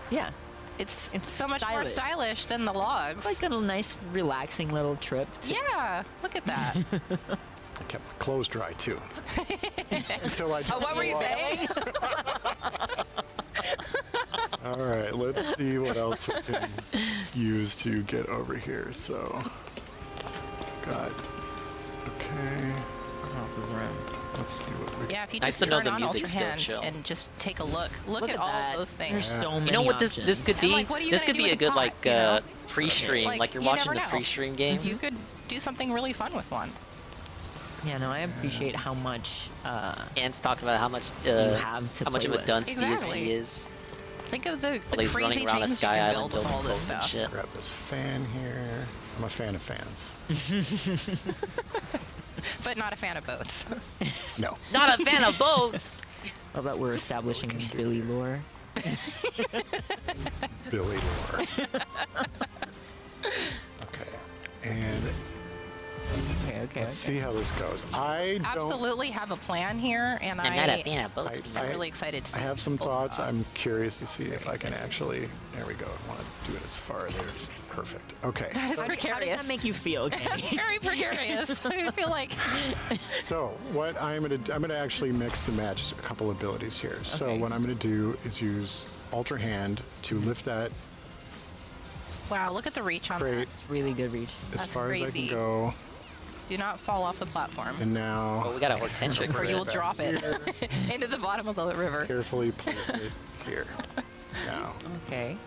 yeah. It's so much more stylish. stylish than the logs. Like a nice, relaxing little trip. Yeah, look at that. I kept my clothes dry too. Until I. Oh, what were you saying? All right, let's see what else we can use to get over here. So, got. Okay. What else is around? Let's see what we. Yeah, if you Nice just to know turn the on music's Ultra still Hand chill. and just take a look. Look Look at at all that. of those things. There's so many. You know what this options. could be? like, what are you This gonna could do be a with good the like pot, you know? pre-stream, like you're you watching never the know. pre-stream game. You could do something really fun with one. Yeah, no, I appreciate how much Ant's talked about how much have to how much play of a with. dunce Exactly. DSP is. Think of the Like he's crazy running around a things you sky can island build with building all this boats and stuff. shit. Grab this fan here. I'm a fan of fans. But not a fan of boats. No. Not a fan of boats. How about we're establishing Billy lore? Billy Lore. Okay. And Okay. let's see how this goes. I don't. Absolutely have a plan here, and I'm not a fan of boats. I'm really excited to see I have some both thoughts. of them. I'm curious to see if I can actually. There we go. I want to do it as far there. Perfect. Okay. That is How does precarious. that make you feel? That's very precarious. I feel like So what I'm gonna actually mix and match a couple abilities here. So what I'm gonna do is use Ultra Hand to lift that wow. Look at the reach on crate that. Really good reach. as That's far as I crazy. can go, Do not fall off the platform, and now Oh, we got a Hortensia or crate. you'll drop it into the bottom of the river. carefully place it here. Now Okay.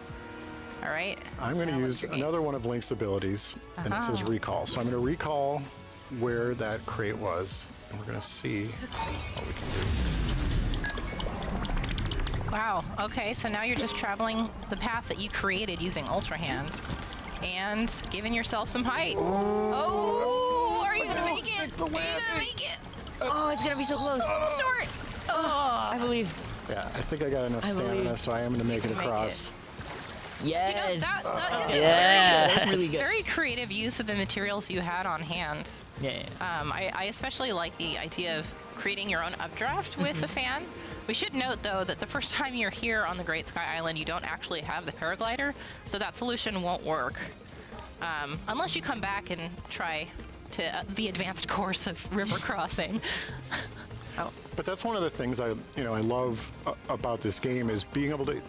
All right. I'm going to Now what's use your game? another one of Link's abilities, and it says Uh-huh. recall. So I'm going to recall where that crate was, and we're going to see what we can do. Wow. Okay. So now you're just traveling the path that you created using Ultra Hand, and giving yourself some height. Oh, are you gonna make it? Are you gonna make it? Oh, it's gonna be so close. Short. Oh. I believe. Yeah, I think I got enough I stamina, believe so I am going to make it can make across. Yes. That is Yes. Really good. very creative use of the materials you had on hand. Yeah. I especially like the idea of creating your own updraft with the fan. We should note, though, that the first time you're here on the Great Sky Island, you don't actually have the paraglider, so that solution won't work. Unless you come back and try to the advanced course of river crossing. But that's one of the things I love about this game is being able to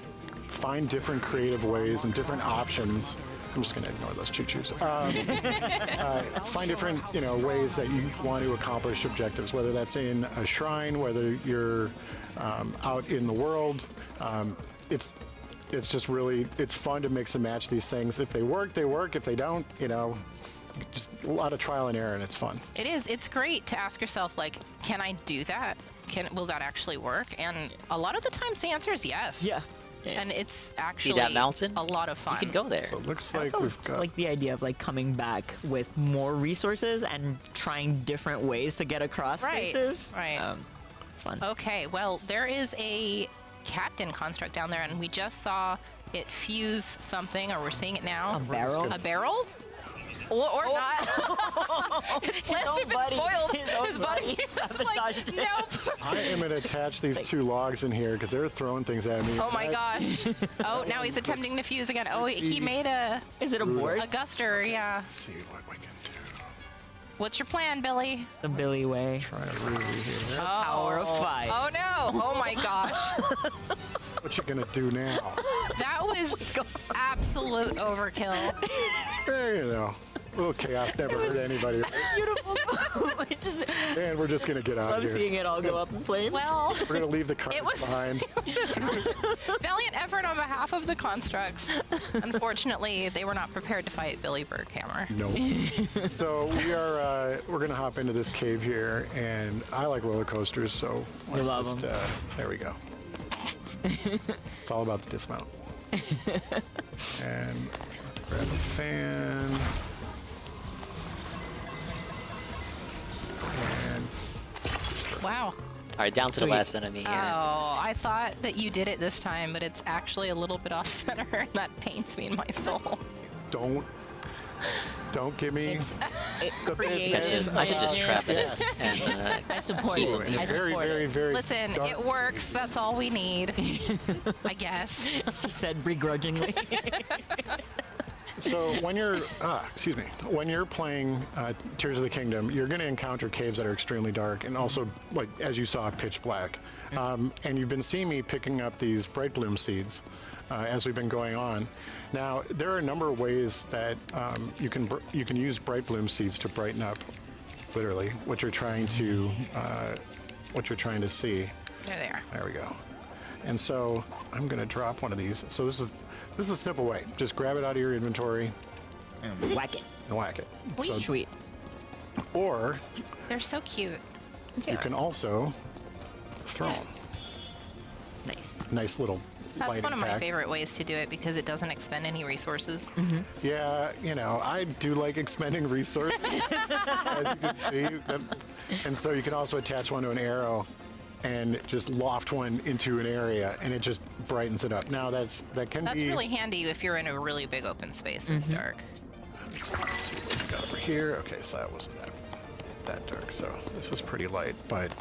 find different creative ways and different options. I'm just going to ignore those choo-choos. Find different, ways that you want to accomplish objectives, whether that's in a shrine, whether you're out in the world. It's just really, it's fun to mix and match these things. If they work, they work. If they don't, just a lot of trial and error, and it's fun. It is. It's great to ask yourself, like, can I do that? Will that actually work? And a lot of the times the answer is yes. Yeah. And it's actually See that mountain? a lot of fun. You can go there. So it looks I like also we've got... like the idea of like coming back with more resources and trying different ways to get across places. Right. Fun. Okay, well, there is a captain construct down there, and we just saw it fuse something, or we're seeing it now. A barrel? A barrel? Or not. His plans have been foiled. His buddy like, nope. I am going to attach these two logs in here because they're throwing things at me. Oh my gosh. Oh, now he's attempting to fuse again. Oh, he made a... Is it a board? A guster, yeah. Let's see what we can do. What's your plan, Billy? The Billy way. Try to really here. Power of 5. Oh no. Oh my gosh. What you going to do now? That was absolute overkill. A little chaos never hurt anybody. Beautiful. And we're just going to get out of here. Love seeing it all go up in flames. Well, we're going to leave the cars behind. Valiant effort on behalf of the constructs. Unfortunately, they were not prepared to fight Billy Berghammer. Nope. So we're going to hop into this cave here, and I like roller coasters, so we love them. There we go. It's all about the dismount. And grab a fan. And wow. All right, down to the last enemy here. Oh, I thought that you did it this time, but it's actually a little bit off center, and that pains me in my soul. Don't give me the business. I should just trap it. And, I support it. Very Listen, dark. It works. That's all we need, I guess. She said begrudgingly. So when you're playing Tears of the Kingdom, you're going to encounter caves that are extremely dark and also, like as you saw, pitch black. And you've been seeing me picking up these bright bloom seeds as we've been going on. Now there are a number of ways that you can use bright bloom seeds to brighten up, literally, what you're trying to see. There they are. There we go. And so I'm going to drop one of these. So this is a simple way. Just grab it out of your inventory. And whack it. And whack it. So, sweet. Or they're so cute. You can also throw them. Nice. Nice little That's lighting one of my pack. favorite ways to do it because it doesn't expend any resources. Yeah, I do like expending resources, as you can see. And so you can also attach one to an arrow and just loft one into an area, and it just brightens it up. Now that's really handy if you're in a really big open space that's dark. Let's see what we got over here. Okay, so that wasn't that dark. So this is pretty light, but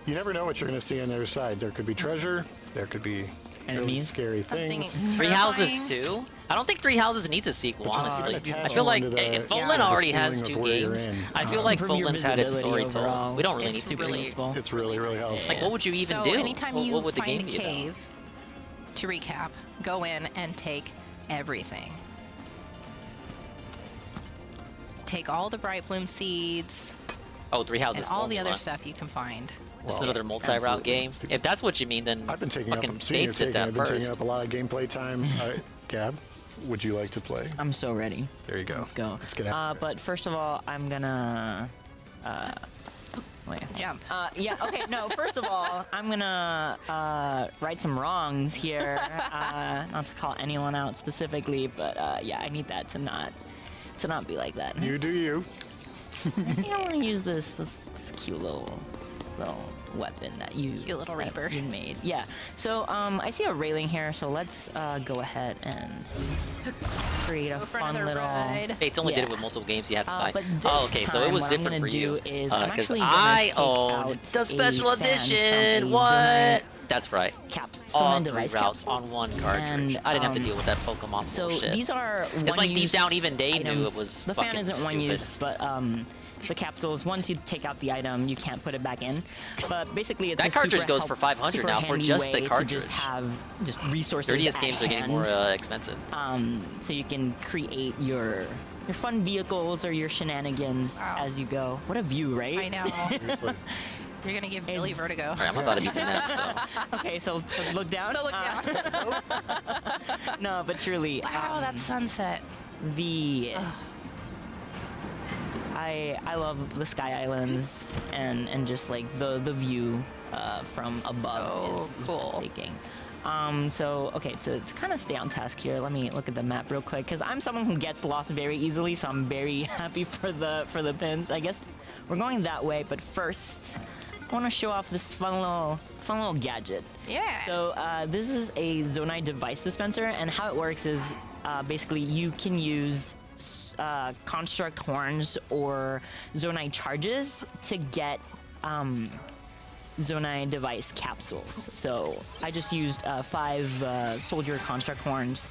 you never know what you're going to see on the other side. There could be treasure. There could be really scary things. 3 houses too? I don't think 3 houses needs a sequel, honestly. I feel like if Fulton already has 2 games, I feel like Fulton's had its story told. We don't really need 2 games. It's really, really helpful. Like, what would you even So do? anytime you what would the find game a be about? cave, to recap, go in and take everything. Take all the bright bloom seeds. Oh, 3 houses. And all the formula. other stuff you can find. Just another multi-route game. If that's what you mean, then I've been taking fucking up, Fates did that I've been taking first. up a lot of gameplay time. Gab, would you like to play? I'm so ready. There you go. Let's go. Let's get out. But first of all, I'm gonna. Wait. Jump. Yeah. Okay. No. First of all, I'm gonna right some wrongs here. Not to call anyone out specifically, but yeah, I need that to not be like that. You do you. I think I want to use this cute little weapon that you Reaper you made. Yeah. So I see a railing here, so let's go ahead and create a fun little ride. Fates only did it with multiple games you had to buy. But Oh, okay, so it was what different I'm for gonna you. do is I'm Because actually gonna I take own out the special a fan edition. from a What? Zonite That's right. Caps. All Zonite 3 device routes capsule. on one cartridge. And, I didn't have to deal with that Pokemon So bullshit. these are It's like deep one-use down even they knew items. it was The fan fucking isn't one stupid. use, but the capsules. Once you take out the item, you can't put it back in. But basically, it's That a cartridge super goes for 500 now for handy just a way to cartridge. just have just resources. 3DS at games are getting hand. more expensive. So you can create your fun vehicles or your shenanigans as you go. What a view, right? I know. You're gonna give Billy vertigo. All right, I'm about to beat the map, so. Okay, so look down. So look down. No, but truly. Wow, that sunset. I love the Sky Islands and just like the view from above is cool. breathtaking. So okay, to kind of stay on task here, let me look at the map real quick because I'm someone who gets lost very easily, so I'm very happy for the pins. I guess we're going that way, but first I want to show off this fun little gadget. Yeah. So this is a Zonai device dispenser, and how it works is basically you can use construct horns or Zonai charges to get Zonai device capsules. So I just used 5 soldier construct horns,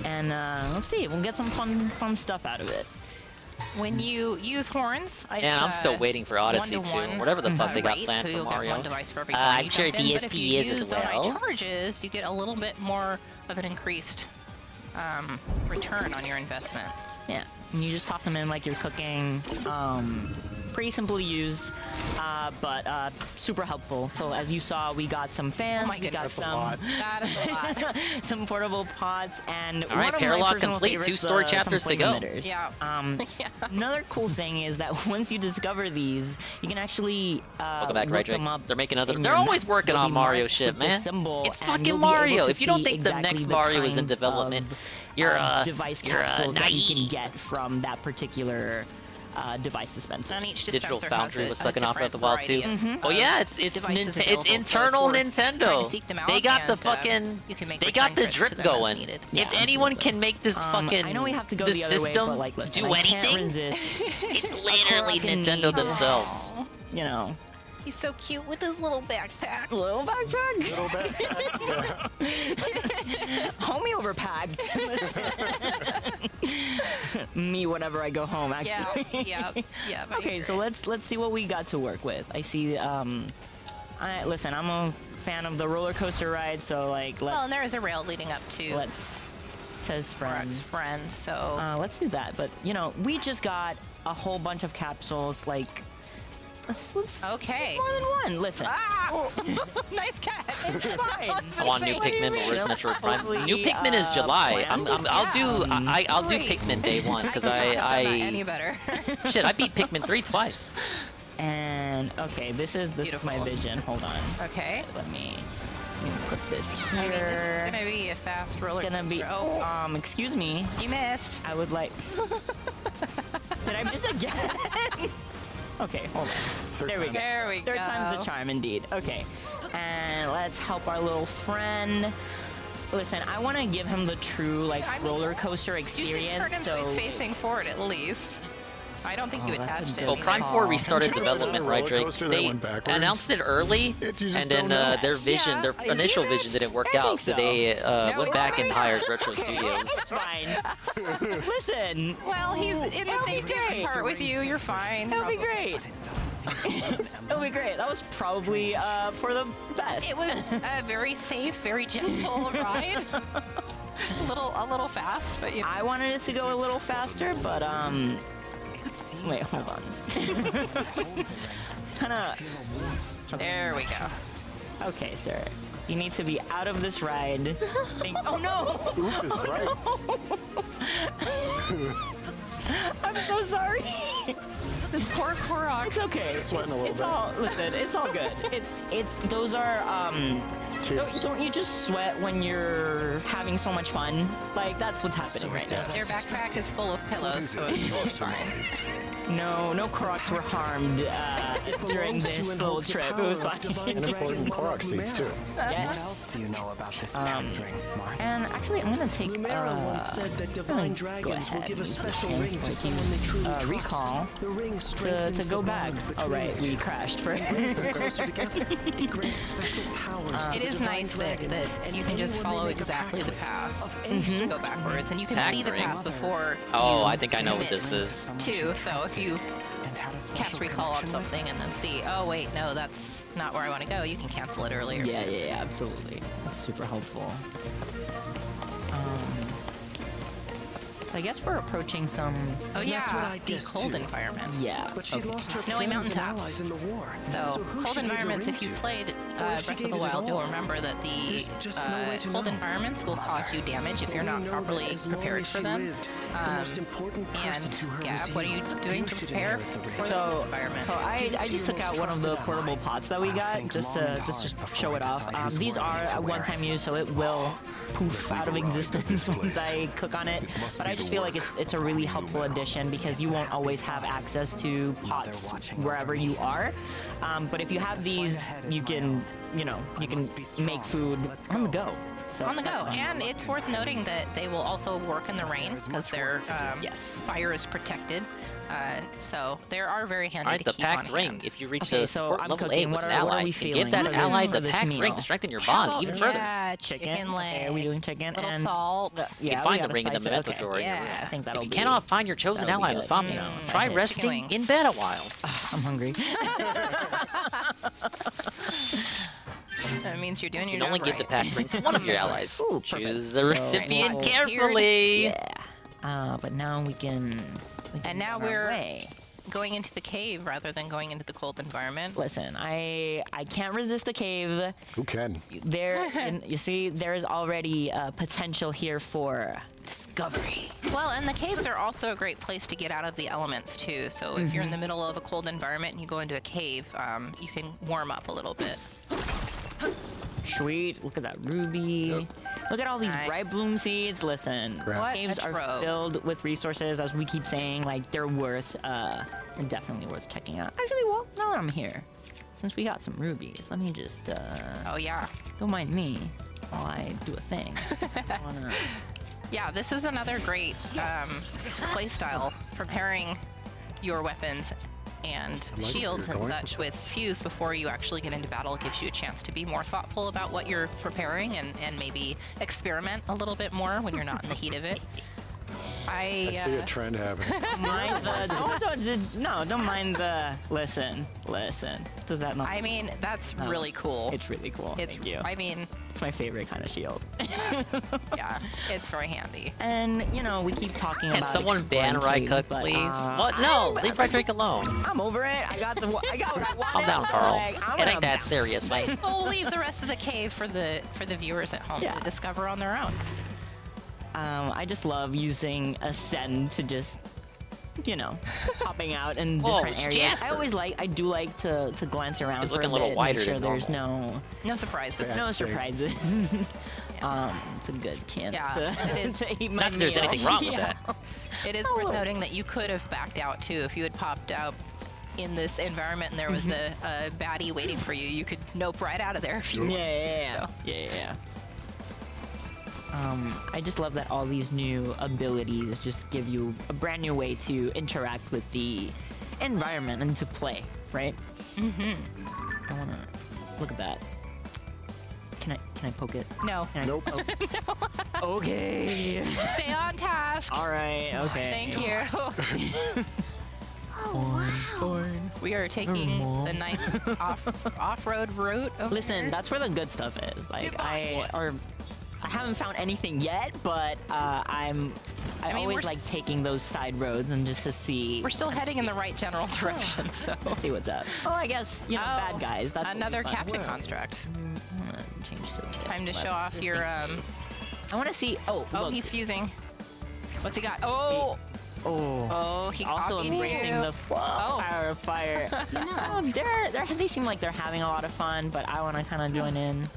and let's see, we'll get some fun stuff out of it. When you use horns, Yeah, I'm still waiting for Odyssey too. Whatever the fuck they got planned for Mario. One device for every I'm sure DSP is as well. But if you use charges, you get a little bit more of an increased return on your investment. Yeah, and you just toss them in like you're cooking. Pretty simple to use, but super helpful. So as you saw, we got some fans, we got some That is a lot. some portable pots, and All right, Paralock complete. 2 story chapters to go. Yeah. Another cool thing is that once you discover these, you can actually Welcome back, look Rydrick. them up. They're making other. in They're your always map. working They'll on be Mario marked shit, with the man. symbol, It's and fucking you'll be able Mario. to If you don't see think the exactly next the Mario is in kinds development, of, you're device you're capsules that you can naive. get from that particular device dispenser. And each Digital dispenser Foundry has was a sucking off different at the wall too. variety of, Oh yeah, it's devices it's available, internal so it's worth trying Nintendo. to seek them out, They got the and, fucking you can make they return got the trips to drip them as going. needed. If anyone can make this fucking I know we have to go the the other system way, but like, listen, do I can't anything, resist it's literally Korok and Nintendo me. themselves. You know. He's so cute with his little backpack. Little backpack? Little backpack, yeah. Homie overpacked. Me whenever I go home, actually. Yeah. Okay, so let's see what we got to work with. I see. Listen, I'm a fan of the roller coaster ride, so like Well, and there is a rail leading up to says friend. Korok's friend, so Let's do that. But you know, we just got a whole bunch of capsules. Like, let's okay. more than one. Listen. Nice catch. It's fine. I want new Pikmin, but where's Metroid Prime? New Pikmin is July. I'll do Pikmin day 1 because I any better. shit, I beat Pikmin 3 twice. And okay, this is my vision. Hold on. Okay. Let me put this here. I mean, this is gonna be a fast roller coaster. Gonna be. Excuse me. You missed. I would like. Did I miss again? Okay, hold on. There we go. There we Third go. time's the charm, indeed. Okay, and let's help our little friend. Listen, I want to give him the true roller coaster experience. You should turn him so he's facing forward at least. I don't think you attached it. Well, Prime 4 restarted development, right, Drake? They announced it early, and then their initial vision didn't work out, so they went back and hired Retro Studios. It's fine. Listen. Well, he's in the same part with you. You're fine. It'll be great. It'll be great. That was probably for the best. It was a very safe, very gentle ride. a little fast, but I wanted it to go a little faster, but wait, hold on. There we go. Okay, sir. You need to be out of this ride. Oh no! Oof is right. I'm so sorry. This poor Korok. It's okay. Sweating a little bit. Listen, it's all good. Those are don't you just sweat when you're having so much fun? Like that's what's happening right now. Their backpack is full of pillows, so it's fine. No Koroks were harmed during this little trip. It was fine. And important Korok seeds too. What Yes. else do you know about this boundary, Martha? And actually, I'm gonna take. Lumera once said that divine dragons will give a special ring to someone they truly trust. Recall The ring to strengthens go the back. bond Oh between right, us. we crashed for. It brings them closer together. It grants special powers to It the is divine nice dragon, that and you can just anyone they follow make a exactly pact the with path of any to go backwards, and you can Pact see the ring. path before. Oh, you I think I know what commit this is. Too. So if you cast recall on something and then see, oh wait, no, that's not where I want to go. You can cancel it earlier. Yeah, absolutely. That's super helpful. I guess we're approaching some. Oh yeah, the cold environment. Yeah. But she lost her Snowy friends mountain and tops. allies in the war. So who cold should we give her environments. If you into? played Or if she Breath of gave the it Wild, all, you'll remember that the there's just no way to cold know. environments will cause you damage if you're We not know that properly as long prepared as for she them. lived, the most important person to her Gab, was what are you doing to should prepare inherit the for race. the environment? So I just took out one of the portable pots that we got just to show it off. These are one-time use, so it will poof out of existence once I cook on it. But I just feel like it's a really helpful addition because you won't always have access to pots wherever you are. But if you have these, you can make food on the go. So On the go, and it's worth noting that they will also work in the rain because their fire is protected. So they are very handy. Alright, to the keep packed on ring. hand. If you reach Okay, the so support I'm level cooking. 8 with What an are ally, we you can feeling give that for this- ally for the this packed meal? ring to strengthen your How bond about even further. Yeah, Chicken. chicken leg. Okay, are we doing chicken? Little and salt. You Yeah, can we find the gotta ring in the spice it. memento Okay. drawer. Yeah, I think that'll If you be. cannot find your chosen that'll be ally in good. Insomnia, try Okay. resting wings. in bed a while. I'm hungry. That means you're doing You your can only job give the right. packed ring to one of your allies. Ooh, Choose perfect. the So- recipient Right. carefully. Yeah. But now we can And now go on our we're way. going into the cave rather than going into the cold environment. Listen, I can't resist a cave. Who can? And you see, there is already potential here for discovery. Well, and the caves are also a great place to get out of the elements too. So if you're in the middle of a cold environment and you go into a cave, you can warm up a little bit. Sweet. Look at that ruby. Look at all these Nice. bright bloom seeds. Listen, What caves a are trove. filled with resources, as we keep saying. Like they're definitely worth checking out. Actually, well, now that I'm here, since we got some rubies, let me just Oh yeah. don't mind me while I do a thing. I wanna... Yeah, this is another great playstyle, preparing your weapons and like shields where and you're such with fuse before you actually get into battle. It gives you a chance to be more thoughtful about what you're preparing and maybe experiment a little bit more when you're not in the heat of it. I see a trend happening. mind the don't mind the listen. Does that not? I mean, that's No. really cool. It's really cool. It's, Thank you. I mean, It's my favorite kind of shield. yeah, it's very handy. And we keep talking Can about someone ban exploring Rycook, caves, but, please? What? No, leave Frederick alone. I'm over it. I got what I wanted. Calm down, so, Carl. like, I'm It gonna ain't that serious, mate. We'll leave the rest of the cave for the viewers at home to discover on their own. I just love using Ascend to just, popping out in Whoa, different it's areas. Jasper. I do like to glance around. He's for looking a a little bit, wider make sure than there's normal. No surprises. no surprises. It's a good chance Yeah, to, it is. to eat my Not that there's meal. anything wrong with Yeah. that. It is worth noting that you could have backed out too if you had popped out in this environment and there was a baddie waiting for you. You could nope right out of there if you Yeah. I just love that all these new abilities just give you a brand new way to interact with the environment and to play, right? I wanna look at that. Can I poke it? No. Can I Nope. poke? Okay. Stay on task. All right. Okay. Thank you. Corn. We are taking the nice off-road route. Over Listen, here. that's where the good stuff is. Like I haven't found anything yet, but I mean, always we're like taking those side roads and just to see. We're still heading in the right general direction, so. Let's see what's up. Oh, I guess bad guys. That's what another we find. captain construct. I'm gonna change to Time to left show off just your. in case. I want to see. Oh, Oh, look. he's fusing. What's he got? Oh. Oh, he also copied embracing you. the power of fire. They seem like they're having a lot of fun, but I want to kind of join in.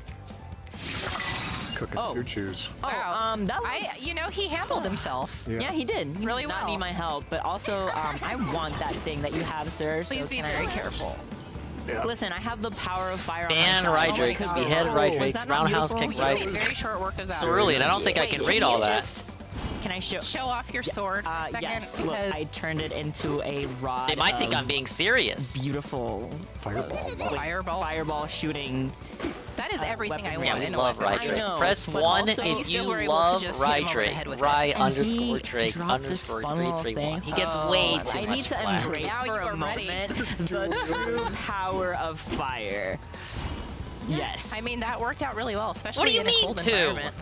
Cooking choo-choos. Wow. That was... he handled himself. Yeah, he did. He Really did not well. need my help, but also I want that thing that you have, sir. Please so be can I- very careful. Yeah. Listen, I have the power of fire. Ban on my side. Rydrakes, Oh my behead God. Rydrakes, Was that not roundhouse beautiful? kick You made Rydrakes. very short work of that. Cerulean, I don't think I Wait, can can read you all that. just Can I show off your sword for a second? yes. Because Look, I turned it into a rod. They might think of I'm being serious. Beautiful Fireball. fireball. fireball shooting That is everything I want. Yeah, we in a love weapon. Rydrick. Press 1 if you love Rydrick. Rye_Drake_331. He gets way too I much need to flack. embrace for a moment the true power of fire. Yes. I mean, that worked out really well, especially What do you in a mean cold to? environment.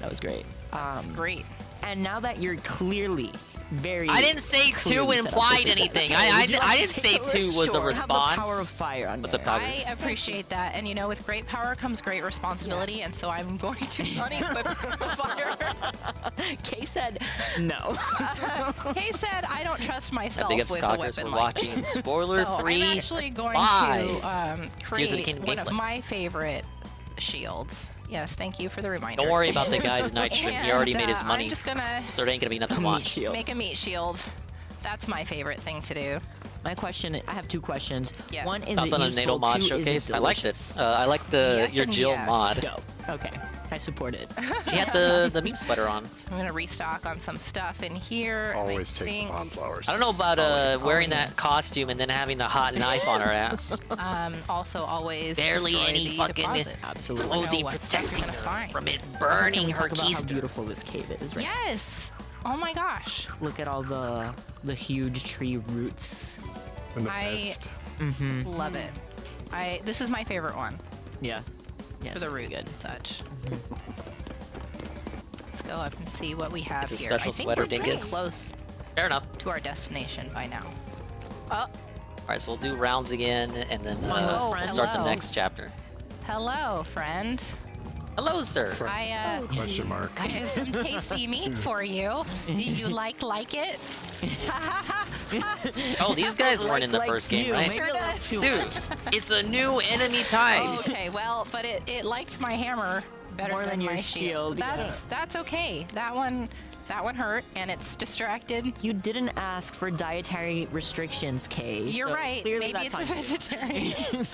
That was great. That's great. And now that you're clearly very... I didn't say 2 implied anything. I didn't say 2 was a response. Power of fire on What's up, Coggers? I appreciate that, and you know, with great power comes great responsibility, and so I'm going to unequip fire. Kay said no. Kay said I don't trust myself Big up with a Coggers. weapon We're like watching this. Spoiler So 3. I'm actually going to create one of my favorite shields. Yes, thank you for the reminder. Don't worry about the guy's night stream. He already made his money. I'm just gonna So there ain't gonna be nothing to watch. make a meat shield. That's my favorite thing to do. My question, I have 2 questions. Yes. One, is Thoughts it on a useful? NATO mod 2, showcase? is it I liked it. delicious? I liked the Yes your and Jill yes. mod. Dope. Okay, I support it. She had the meme sweater on. I'm gonna restock on some stuff in here. Always take the bomb flowers. I don't know about wearing that costume and then having the hot knife on her ass. Also, always Barely destroy any the fucking deposit. Absolutely. clothing what stuff protecting you're gonna her find. from it Can burning we her talk about keys. how beautiful this cave is, right? Yes. Oh my gosh. Look at all the huge tree roots. In the I mist. love it. This is my favorite one Yeah. for the roots and such. Let's go up and see what we have It's a here. special I think sweater we're pretty dingus. close Fair enough. to our destination by now. Oh, All right, so we'll do rounds again, and then we'll start the hello. next chapter. hello, friend. Hello, sir. Question mark. I have some tasty meat for you. Do you like it? Oh, these guys weren't in the Likes first game, you. right? Maybe a little too Dude, much. it's a new enemy type. Okay, well, but it liked my hammer better More than than your my shield. shield, That's okay. That one hurt, and it's distracted. You didn't ask for dietary restrictions, Kay. You're so right. clearly Maybe it's that's a on you. vegetarian.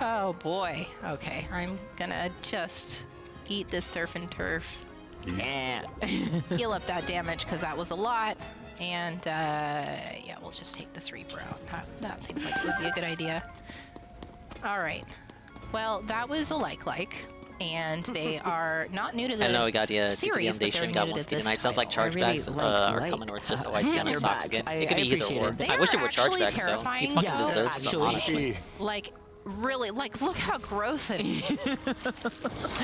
Oh boy. Okay, I'm gonna just eat this surf and turf. Yeah. Heal up that damage because that was a lot. And yeah, we'll just take this Reaper out. That seems like it would be a good idea. All right. Well, that was a like, and they are not new to the I know we got the series, but they're we got new one to for the this night. Sounds like title. chargebacks are coming, or it's just OIC on his socks again. It could be either or. They I wish it are were actually chargebacks though. He terrifying. fucking Yeah, deserves some, honestly. Like, really, like, look how gross it is.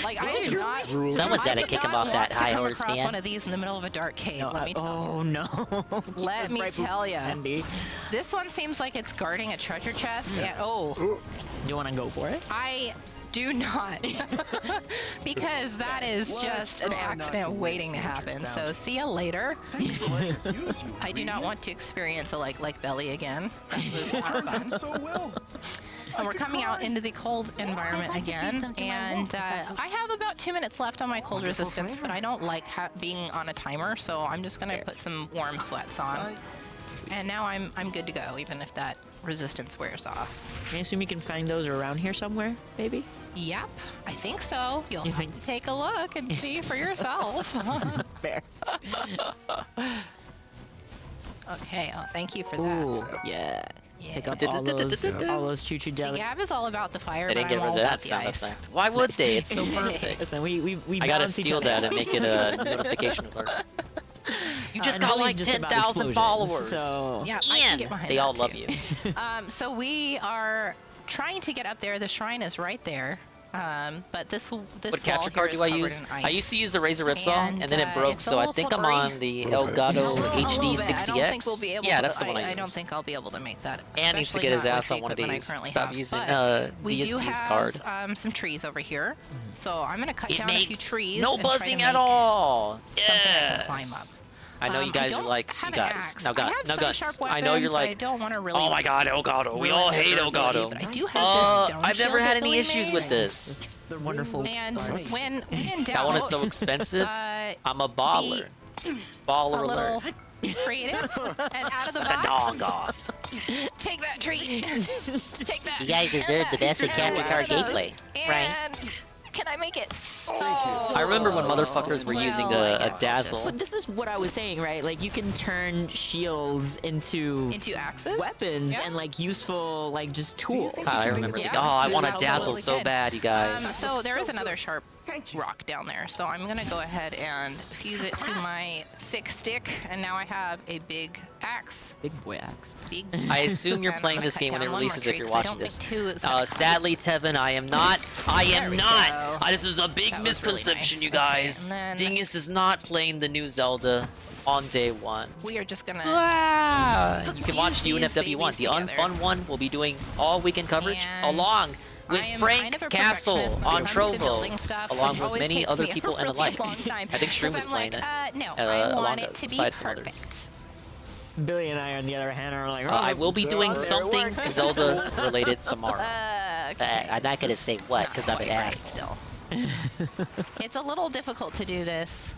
Like, I do not. Someone's gotta I would kick him not off that want to high come horse, across man. one of these in the middle of a dark cave. Let me tell Oh no. Let me tell you. Andy. This one seems like it's guarding a treasure chest. And, oh. Do you want to go for it? I do not. Because that is just an accident waiting to happen. So see you later. I do not want to experience a like belly again. That was not fun. And we're coming out into the cold environment again, and I have about 2 minutes left on my cold resistance, but I don't like being on a timer, so I'm just gonna put some warm sweats on. And now I'm good to go, even if that resistance wears off. I assume you can find those around here somewhere, maybe? Yep, I think so. You'll have to take a look and see for yourself. Fair. Okay, oh, thank you for that. Ooh, yeah. Yeah. Pick up all those choo-choo The jellies. Gab is all about the fire, They but didn't I'm get all rid of about that the sound ice. effect. Why would they? It's so perfect. Listen, we I gotta balance each steal other that out. and make it a notification alert. You just And got Ellie's like just about 10,000 explosions, followers. So Yeah, I can get And behind they that all love too. you. So we are trying to get up there. The shrine is right there. But this What wall capture here card is do I covered use? in ice. I used to use the Razor Ripsaw, and then it broke, it's a so I little think I'm slippery. on the Elgato A little HD bit. 60X. I don't think we'll be able Yeah, to, that's the one I I use. don't think I'll be able to make that. And needs to especially get his not ass with on the one of equipment I these. currently Stop have. using But we do DSP's have, card. some trees over here, so I'm gonna cut It down a few makes trees. no and try to buzzing at make all. something I can Yes. climb up. I know you guys are don't like, you have an guys. axe. Now I have got, now some guts. sharp I know you're weapons, but I like, don't want to really. oh my god, Elgato. We all hate Elgato. But I do have this stone I've never shield had that any Billy issues made. with this. They're wonderful. And when in doubt, That one is so expensive. I'm a baller. Baller a little alert. creative and out of the Suck box. a dog off. Take that treat. Take that. You guys deserve the best in capture card gameplay, right? And can I make it? I remember when motherfuckers were using a dazzle. But this is what I was saying, right? Like you can turn shields into axes, weapons, and like useful, like just tools. I remember thinking, oh, I want a dazzle so bad, you guys. So there is another sharp rock down there. So I'm gonna go ahead and fuse it to my thick stick, and now I have a big axe. Big boy axe. Big. I assume you're playing this game when it releases if you're watching this. Sadly, Tevin, I am not. This is a big misconception, you guys. Dingus is not playing the new Zelda on day one. We are just gonna. You can watch UNFW1. The unfun one will be doing all weekend coverage along with Frank Castle on Trovo, along with many other people and the like. I think Stream was playing it. No, I want it to be besides some others. Billy and I, on the other hand, are like, I will be doing something Zelda related tomorrow. I'm not gonna say what because I'm an ass. Still, it's a little difficult to do this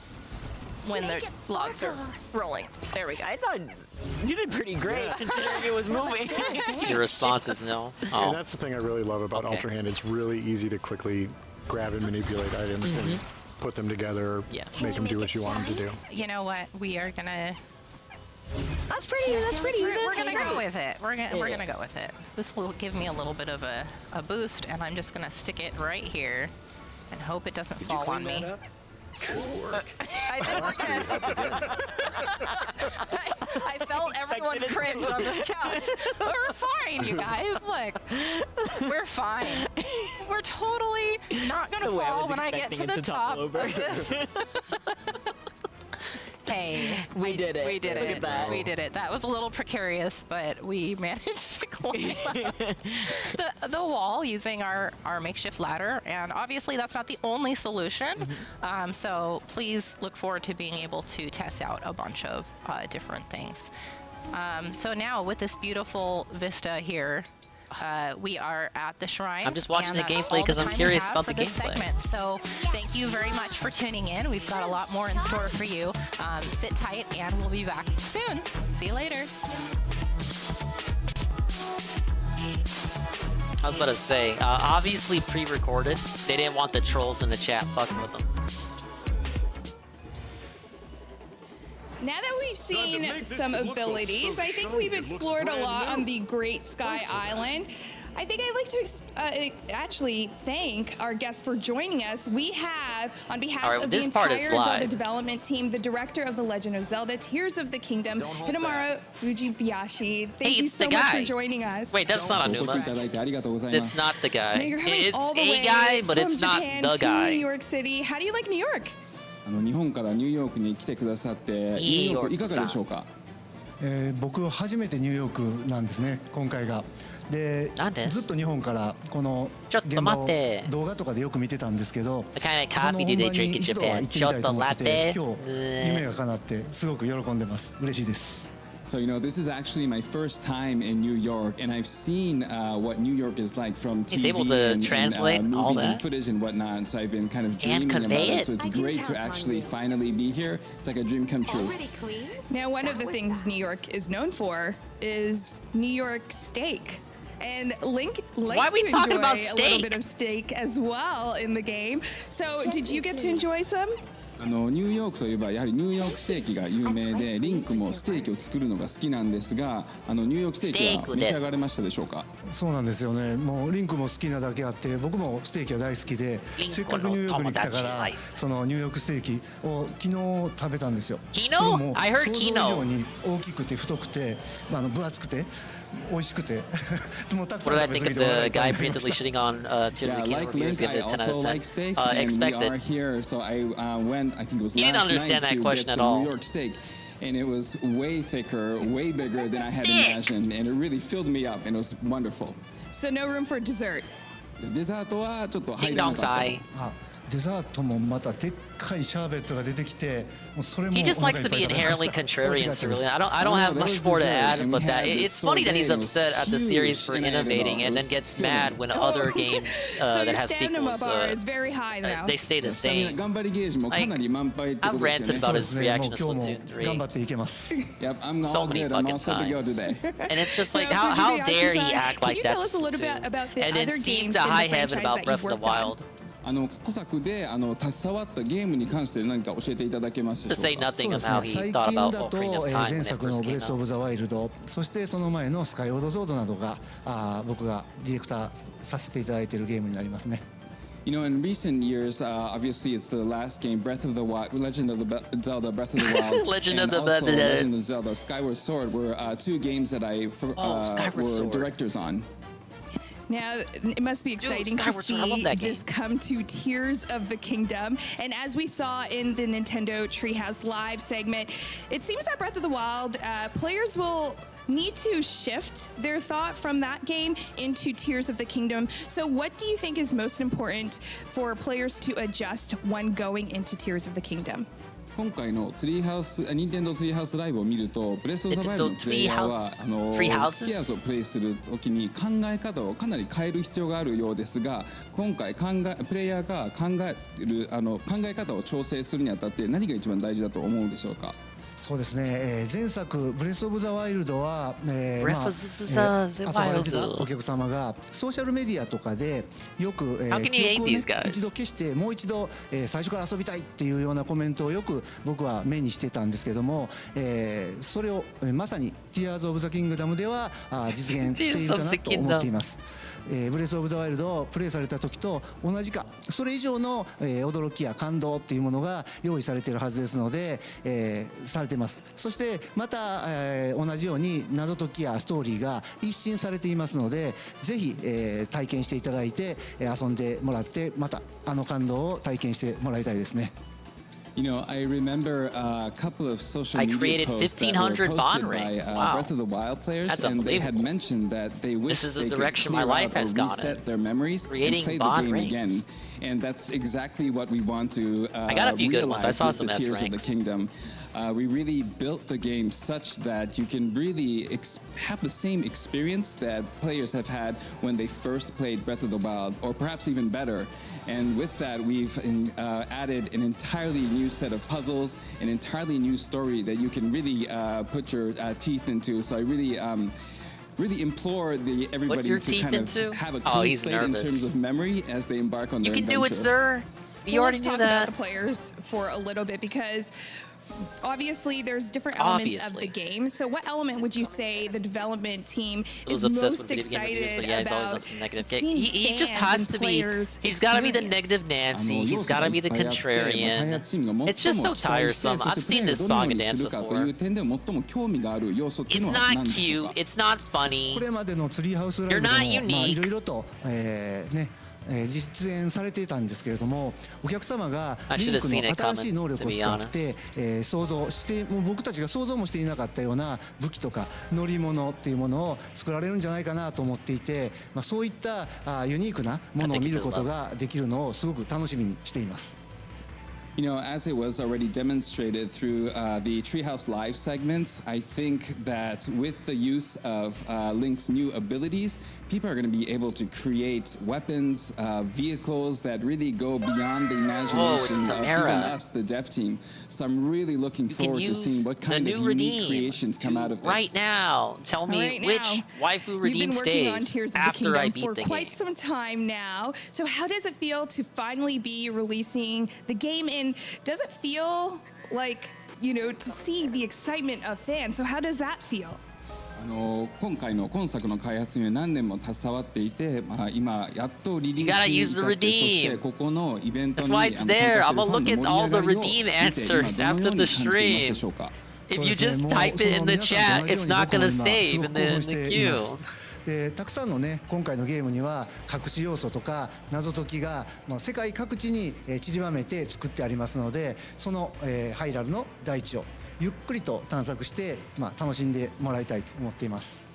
when the logs are rolling. There we go. I thought you did pretty great considering it was moving. Your response is no. And that's the thing I really love about Ultra Hand. It's really easy to quickly grab and manipulate items and put them together, make them do what you want them to do. You know what? We are gonna. That's pretty. We're gonna go with it. We're gonna go with it. This will give me a little bit of a boost, and I'm just gonna stick it right here, and hope it doesn't fall on me. I felt everyone cringe on this couch. We're fine, you guys. Look, we're fine. We're totally not gonna fall when I get to the top of this. Hey, we did it. We did Look it. at that. We did it. That was a little precarious, but we managed to climb up the wall using our makeshift ladder. And obviously, that's not the only solution. So please look forward to being able to test out a bunch of different things. So now, with this beautiful vista here, we are at the shrine. I'm just watching the gameplay because I'm curious about the gameplay. Segment. So thank you very much for tuning in. We've got a lot more in store for you. Sit tight, and we'll be back soon. See you later. I was about to say, obviously pre-recorded. They didn't want the trolls in the chat fucking with them. Now that we've seen some abilities, I think we've explored a lot on the Great Sky Island. I think I'd like to actually thank our guests for joining us. We have, on behalf of the entire Zelda development team, the director of The Legend of Zelda, Tears of the Kingdom, Hidemaru Fujibayashi. Thank you so much for joining us. Wait, that's not Anuma. It's not the guy. It's a guy, but it's not the guy. New York City. How do you like New York? 日本からニューヨークに来てくださってニューヨークいかがでしょうか。僕は初めてニューヨークなんですね今回が。でずっと日本からこの現場を動画とかでよく見てたんですけど、その本場に一度は行ってみたいと思ってて、今日夢が叶ってすごく喜んでます。嬉しいです。So, this is actually my first time in New York, and I've seen what New York is like from TV He's able to translate and all movies that. And footage and whatnot, so I've been kind of dreaming about it. So it's great to actually finally be here. It's like a dream come true. Now, one of the things New York is known for is New York steak. And Link likes to enjoy a little bit of steak as well in the game. So, did you get to enjoy some? ニューヨークといえばやはりニューヨークステーキが有名でリンクもステーキを作るのが好きなんですがニューヨークステーキは召し上がれましたでしょうか。そうなんですよね。もうリンクも好きなだけあって僕もステーキは大好きでせっかくニューヨークに来たからそのニューヨークステーキを昨日食べたんですよ。昨日 I heard 想像以上に大きくて太くて分厚くて美味しくてもうたくさん What did I think of the guy preemptively shitting on Tears of the Kingdom reviews? Give it a 10 out of 10. Expected. Here, so I went. I think it was you didn't understand that question at all. New York steak, and it was way thicker, way bigger than I had imagined, and it really filled me up, and it was wonderful. So no room for dessert. デザートはちょっと入らなかった。デザートもまたでっかいシャーベットが出てきて、もうそれも He just likes to be inherently contrarian, Cerulean. I don't have much more to add, but that it's funny that he's upset at the series for innovating and then gets mad when other games that have sequels they stay the same. I've ranted about his reaction to Splatoon 3 Yep, I'm so all many good. fucking I'm all set to go times. today. And it's just like how dare he act like that? And then seem to high heaven about Breath of the Wild. 過去作で携わったゲームに関して何か教えていただけますでしょうか。そうですね、最近だと前作のブレスオブザワイルド、そしてその前のスカイオードソードなどが僕がディレクターさせていただいているゲームになりますね。You know, in recent years, obviously it's the last game, Breath of the Wild, Legend of Zelda, Breath of the Wild, Legend and of the also Legend of Zelda, Skyward Sword were two games that I were directors on. Now, it must be exciting to see this come to Tears of the Kingdom. And as we saw in the Nintendo Treehouse Live segment, it seems that Breath of the Wild players will need to shift their thought from that game into Tears of the Kingdom. So what do you think is most important for players to adjust when going into Tears of the Kingdom? 今回の任天堂ツリーハウスライブを見ると、ブレスオブザワイルドのプレイヤーはティアーズをプレイするときに考え方をかなり変える必要があるようですが、今回プレイヤーが考え方を調整するにあたって何が一番大事だと思うでしょうか。そうですね、前作「ブレス・オブ・ザ・ワイルドは」遊ばれてたお客様がソーシャルメディアとかでよく記憶を一度消してもう一度最初から遊びたいっていうようなコメントをよく僕は目にしてたんですけども、それをまさに「ティアーズ・オブ・ザ・キングダム」では実現しているかなと思っています。ブレス・オブ・ザ・ワイルドをプレイされた時と同じかそれ以上の驚きや感動っていうものが用意されているはずですので、されてます。そしてまた、同じように謎解きやストーリーが一新されていますので、ぜひ、体験していただいて遊んでもらってまた感動を体験してもらいたいですね。You know, I remember a couple of social media posts that were posted by Breath of the Wild players, and they had mentioned that they wish they could clear out or reset their memories and play the game again. And that's exactly what we want to realize with the Tears of the Kingdom. We really built the game such that you can really have the same experience that players have had when they first played Breath of the Wild, or perhaps even better. And with that, we've added an entirely new set of puzzles, an entirely new story that you can really put your teeth into. So I really implore everybody to kind of have a clean slate in terms of memory as they embark on their adventure. You can do it, sir. You already knew that. Let's talk about the players for a little bit, because obviously there's different elements of the game. So what element would you say the development team is most excited about? He just has to be, he's got to be the negative Nancy, he's got to be the contrarian. It's just so tiresome. I've seen this song and dance before. It's not cute, it's not funny, you're not unique. 実演されていたんですけれども、お客様がリンクの新しい能力を使って想像してもう僕たちが想像もしていなかったような武器とか乗り物っていうものを作られるんじゃないかなと思っていて、そういったユニークなものを見ることができるのをすごく楽しみにしています。You know, as it was already demonstrated through the Treehouse Live segments, I think that with the use of Link's new abilities, people are going to be able to create weapons, vehicles that really go beyond the imagination of even us, the dev team. So I'm really looking forward to seeing what kind of unique creations come out of this. Right now, tell me which waifu redeem stays after I beat the game. For quite some time now. So how does it feel to finally be releasing the game in? Does it feel like, to see the excitement of fans? So how does that feel? 今作の開発には何年も携わっていて、今やっとリリースだって、そしてここのイベントに参加しているファンの盛り上がりを見て、今どのように感じていますでしょうか。If you just type it in the chat, it's not going to save in the queue. たくさんのね今回のゲームには隠し要素とか謎解きが世界各地に散りばめて作ってありますので、そのハイラルの大地をゆっくりと探索して楽しんでもらいたいと思っています。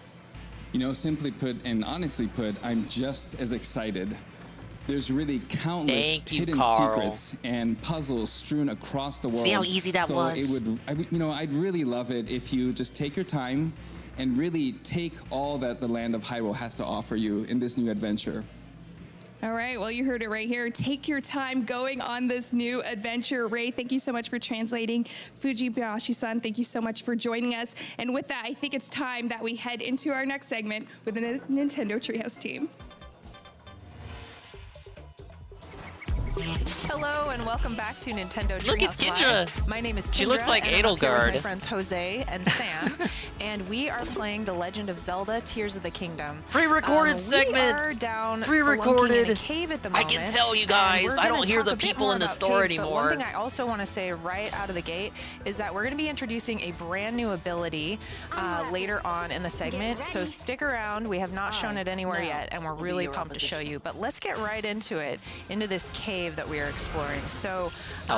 You know, simply put and honestly put, I'm just as excited. There's really countless hidden secrets and puzzles strewn across the world. See how easy that was? I'd really love it if you just take your time and really take all that the land of Hyrule has to offer you in this new adventure. All right, well, you heard it right here. Take your time going on this new adventure. Ray, thank you so much for translating. Fujibayashi-san, thank you so much for joining us. And with that, I think it's time that we head into our next segment with the Nintendo Treehouse team. Hello and welcome back to Nintendo Treehouse Look, it's Kendra. Live. My name is Kendra. She looks like and I'm up here with Edelgard. my friends Jose and Sam, and we are playing The Legend of Zelda: Tears of the Kingdom. Pre-recorded segment. We are down Pre-recorded. in a cave at the I moment. can tell you and guys, we're I gonna don't hear talk the a bit people more in the about store caves, anymore. But one thing I also want to say right out of the gate is that we're going to be introducing a brand new ability later on in the segment. So stick around. We have not shown it anywhere yet, and we're really pumped to show you. But let's get right into it, into this cave that we are exploring. So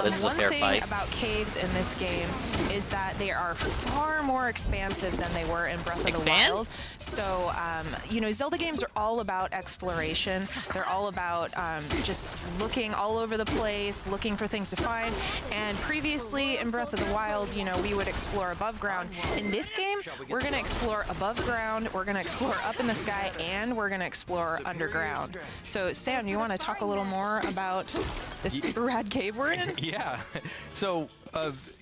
this is a one fair thing fight. about caves in this game is that they are far more expansive than they were in Breath of the Wild. So, you know, Zelda games are all about exploration. They're all about just looking all over the place, looking for things to find. And previously in Breath of the Wild, you know, we would explore above ground. In this game, we're going to explore above ground, we're going to explore up in the sky, and we're going to explore underground. So, Sam, you want to talk a little more about this super rad cave we're in? Yeah. So,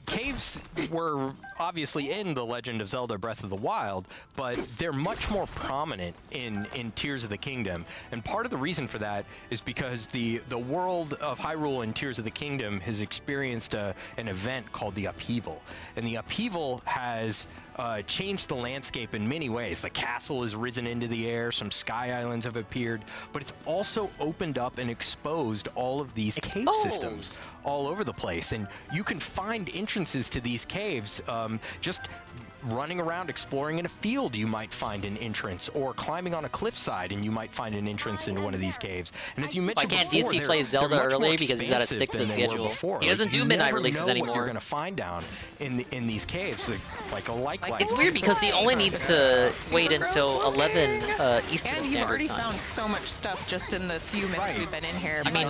caves were obviously in The Legend of Zelda Breath of the Wild, but they're much more prominent in Tears of the Kingdom. And part of the reason for that is because the world of Hyrule in Tears of the Kingdom has experienced an event called the Upheaval. And the Upheaval has changed the landscape in many ways. The castle has risen into the air, some sky islands have appeared, but it's also opened up and exposed all of these cave systems all over the place. And you can find entrances to these caves just running around exploring in a field. You might find an entrance, or climbing on a cliffside and you might find an entrance into one of these caves. And as you mentioned, why can't DSP play Zelda early because he's got to stick to the schedule? He doesn't do midnight releases anymore. You're going to find down in these caves, like a light. It's weird because he only needs to wait until 11 Eastern And you've Standard already Time. found so much stuff just in the few minutes we've been in here. I mean,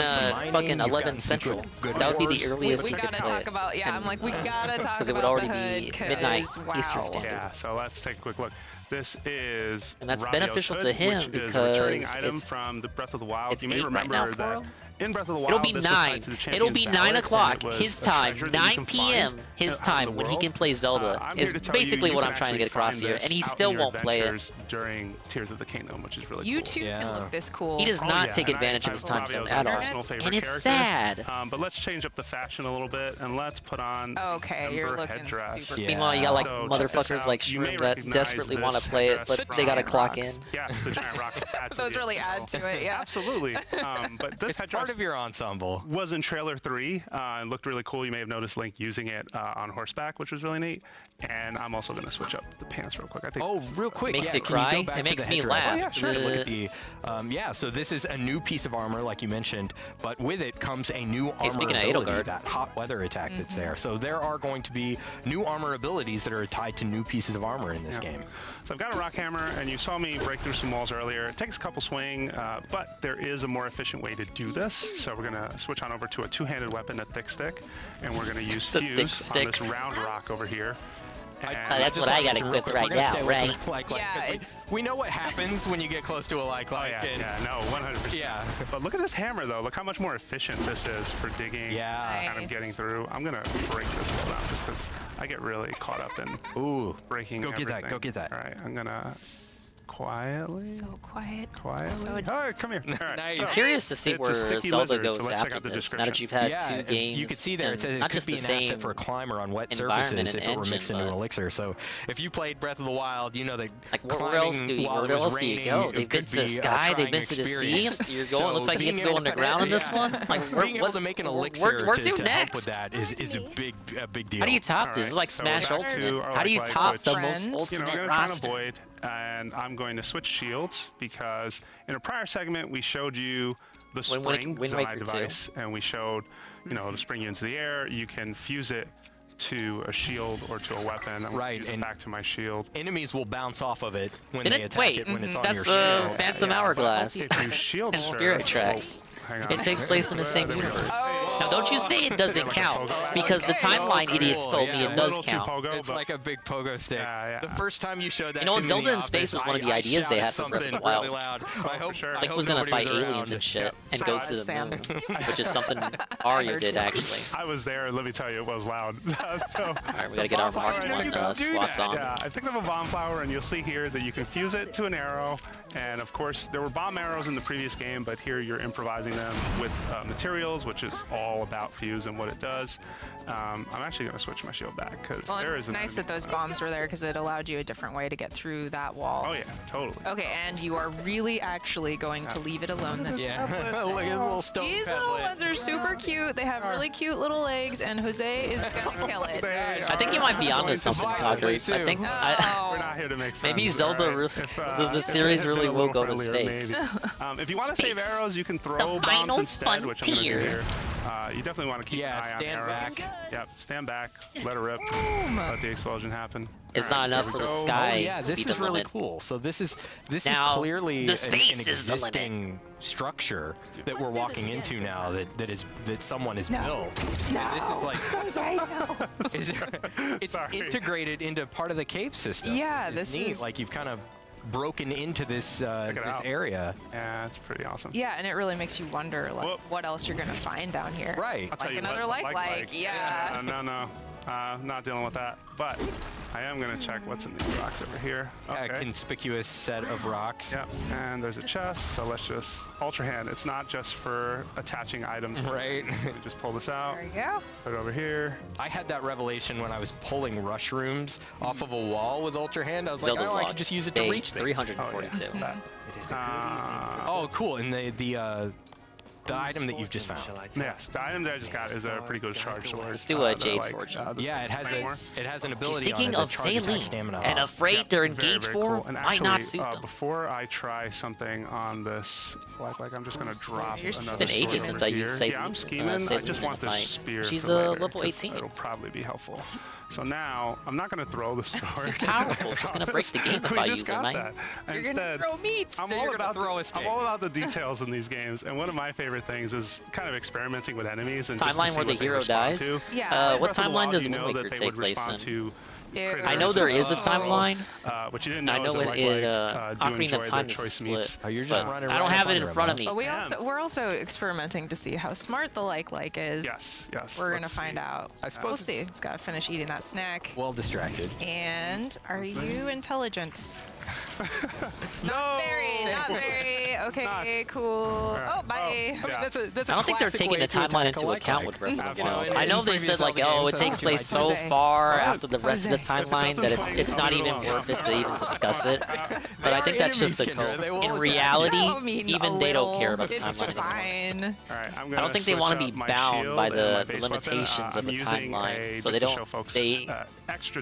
fucking 11 Central. That would be the earliest we you could gotta play talk it. about, I'm like, we gotta talk about because it would already the hood, be 'cause, midnight wow. Eastern Standard. Yeah, so let's take a quick look. This is And that's Rabio's beneficial hood, to him which is because a returning item it's- from the Breath of the Wild. it's You may 8 right remember now, that Foro? in Breath of the Wild, It'll be this was 9. tied to the It'll be Champion's 9 Ballad, o'clock and it was his a time, treasure that you 9 can p.m. find his out in time the when he world. can play Zelda I'm is here to tell basically you what can I'm trying to actually get across find here, this and he out in still your won't play it. adventures during Tears of the Kingdom, which is really You cool. two can look this cool. He does not take and advantage of his time Rabio's zone my at all. personal favorite And it's character. sad. But let's change up the fashion a little bit and let's put on Okay, you're Ember looking headrass. super Meanwhile, you got like So check this motherfuckers out. like You may Shroom that recognize desperately want to this play it, headdress but from they got to clock in. Rocks. Yes, the giant rocks adds to Those the really add to it, yeah. Absolutely. But this It's headdress part of your ensemble. was in trailer 3 and looked really cool. You may have noticed Link using it on horseback, which was really neat. And I'm also going to switch up the pants real quick. I think. Oh, real quick. Makes yeah, it can you go cry? back It to makes the me headdress? laugh. Oh, yeah, sure. Look at the, yeah, so this is a new piece of armor, like you mentioned, but with it comes a new armor speaking of ability, Edelgard. that hot weather attack that's there. So there are going to be new armor abilities that are tied to new pieces of armor in this game. So I've got a rock hammer, and you saw me break through some walls earlier. It takes a couple swing, but there is a more efficient way to do this. So we're going to switch on over to a two-handed weapon, a thick stick, and we're going to use The thick fuse stick. on this round rock over here. That's what I got equipped right now, right? Yeah, we know what happens when you get close to a like. Yeah, no, 100%. Yeah. But look at this hammer, though. Look how much more efficient this is for digging. Yeah. Kind of getting through. I'm gonna break this wall down just because I get really caught up in breaking. Go get that. everything. Go get that. All right, I'm gonna quietly. So quiet. Quietly. So All right, come here. All right. I'm so curious to see it's a where sticky Zelda lizard, goes so let's check after out the this. Now description. that you've had 2 games, you can see there it and says it not could just be the an same asset for a climber on wet environment surfaces and if it were engine, mixed into but- elixir. So if you played Breath of the Wild, you know that Like where climbing else do you, while where it was else do you raining, go? it They've been could to the be a sky, they've trying been to the sea. experience. You're going. So Looks like he gets to being go able to underground in this yeah. one. Like where, being able to make an elixir where to to help with next? that is a big deal. How do you top All this? This is right, like so Smash we're back to Ultimate. our How do you life top which, the Friends. most You know, I'm ultimate going to try and roster? avoid, and I'm going to switch shields because in a prior segment we showed you the spring Wind Zonai Waker 2. device, and we showed, you know, to spring you into the air. You can fuse it to a shield or to a weapon. I'm Right, use it and back to my shield. Enemies will bounce off of it when Did they it? attack Wait, it when it's on that's your shield. Phantom Hourglass If you shield and surge, Spirit Tracks. hang on. It takes place in the same There we go. universe. Now, don't you say it doesn't count, because the timeline idiots told me it does count. Pogo, It's but like a big pogo stick. Yeah. The first time you showed that You know what, to me in Zelda the in Space office, was one of the I ideas they shouted had for Breath of the something Wild. really loud. I hope, sure. I Link hope was gonna nobody fight was aliens around. and shit, and So go was to the Sam. moon, which is something Arya did actually. I was there, and let me tell you, it was loud. So, All right, we gotta get our Mark One spots on. yeah, I picked up a bomb flower, and you'll see here that you can fuse it to an arrow. And of course, there were bomb arrows in the previous game, but here you're improvising them with materials, which is all about fuse and what it does. I'm actually going to switch my shield back because there is it's nice that those bombs were there because it allowed you a different way to get through that wall. Oh yeah, totally. Okay, and you are really actually going to leave it alone this time. Look at the little stone These little ones are super cute. They have really cute little legs, and Jose is gonna kill it. I think you might be onto something, Coggers. I think we're not here to make friends. maybe Zelda, right? the series really will go to space. If you want to save arrows, you can throw bombs instead, which I'm going to do here. You definitely want to keep an eye on arrows. Back. Yep, stand back, let it rip, let the explosion happen. It's not enough for the sky. Oh, yeah, this is really cool. So this is clearly an existing structure that we're walking into now that someone has built. And this is like it's integrated into part of the cave system. Yeah, this is neat. Like you've kind of broken into this area. Yeah, it's pretty awesome. Yeah, and it really makes you wonder like what else you're gonna find down here. Right. Like another like. Yeah. No. Not dealing with that, but I am going to check what's in these rocks over here. Okay. A conspicuous set of rocks. Yep, and there's a chest, so let's just Ultra Hand. It's not just for attaching items. Right. Just pull this out. There you go. Put it over here. I had that revelation when I was pulling rush rooms off of a wall with Ultra Hand. I was like, I could just use it to reach things. 342. It is oh, cool. And the item that you've just found. Yes, the item that I just got is a pretty good charge sword. Let's do a Jade's Fortune. Yeah, it has an ability. Speaking of saline and afraid they're engaged for, cool. why not suit them? Before I try something on this, like I'm just gonna drop It's another been ages since I used saline. Yeah, I'm scheming. I just want this spear. She's for a level 18. It'll probably be helpful. So now I'm not gonna throw the sword. It's too powerful. She's gonna break the game if I use it, man. You're gonna throw meats. I'm all about the details in these games, and one of my favorite things is kind of experimenting with enemies and timeline where the hero dies. Yeah. What timeline does Wind Waker take place in? I know there is a timeline. But you didn't know. I know Ocarina of Time is split. You're just running. I don't have it in front of me. But we're also experimenting to see how smart the like is. Yes. We're gonna find out. I suppose we'll see. It's gotta finish eating that snack. Well distracted. And are you intelligent? Not very. Okay, cool. Oh, bye. I mean, that's a I don't think they're taking the timeline into account with Breath of the Wild. I know they said like, oh, it takes place so far after the rest of the timeline that it's not even worth it to even discuss it. But I think that's just a code. In reality, even they don't care about the timeline anymore. I don't think they want to be bound by the limitations of the timeline, so they don't.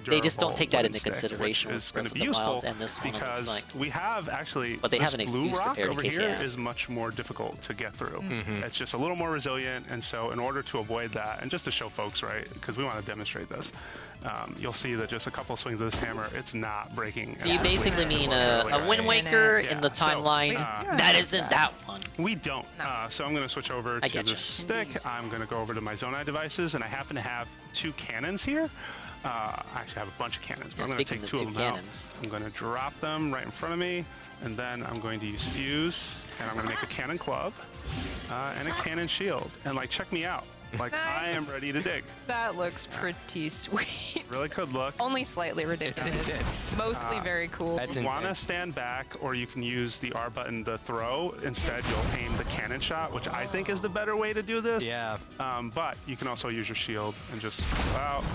They just don't take that into consideration with Breath of the Wild and this one. Because we have actually, but they have an blue excuse rock prepared over in case here is much more difficult to get through. It's just a little more resilient, and so in order to avoid that, and just to show folks, right, because we want to demonstrate this, you'll see that just a couple swings of this hammer, it's not breaking. So you basically mean a Wind Waker in the timeline that isn't that one. We don't. So I'm going to switch over to this stick. I'm going to go over to my Zonai devices, and I happen to have 2 cannons here. I actually have a bunch of cannons, but I'm going to take 2 of them out. I'm going to drop them right in front of me, and then I'm going to use fuse, and I'm going to make a cannon club and a cannon shield. And like, check me out. Like, I am ready to dig. That looks pretty sweet. Really could look. Only slightly ridiculous. It's mostly very cool. You want to stand back, or you can use the R button to throw. Instead, you'll aim the cannon shot, which I think is the better way to do this. Yeah. But you can also use your shield and just go out.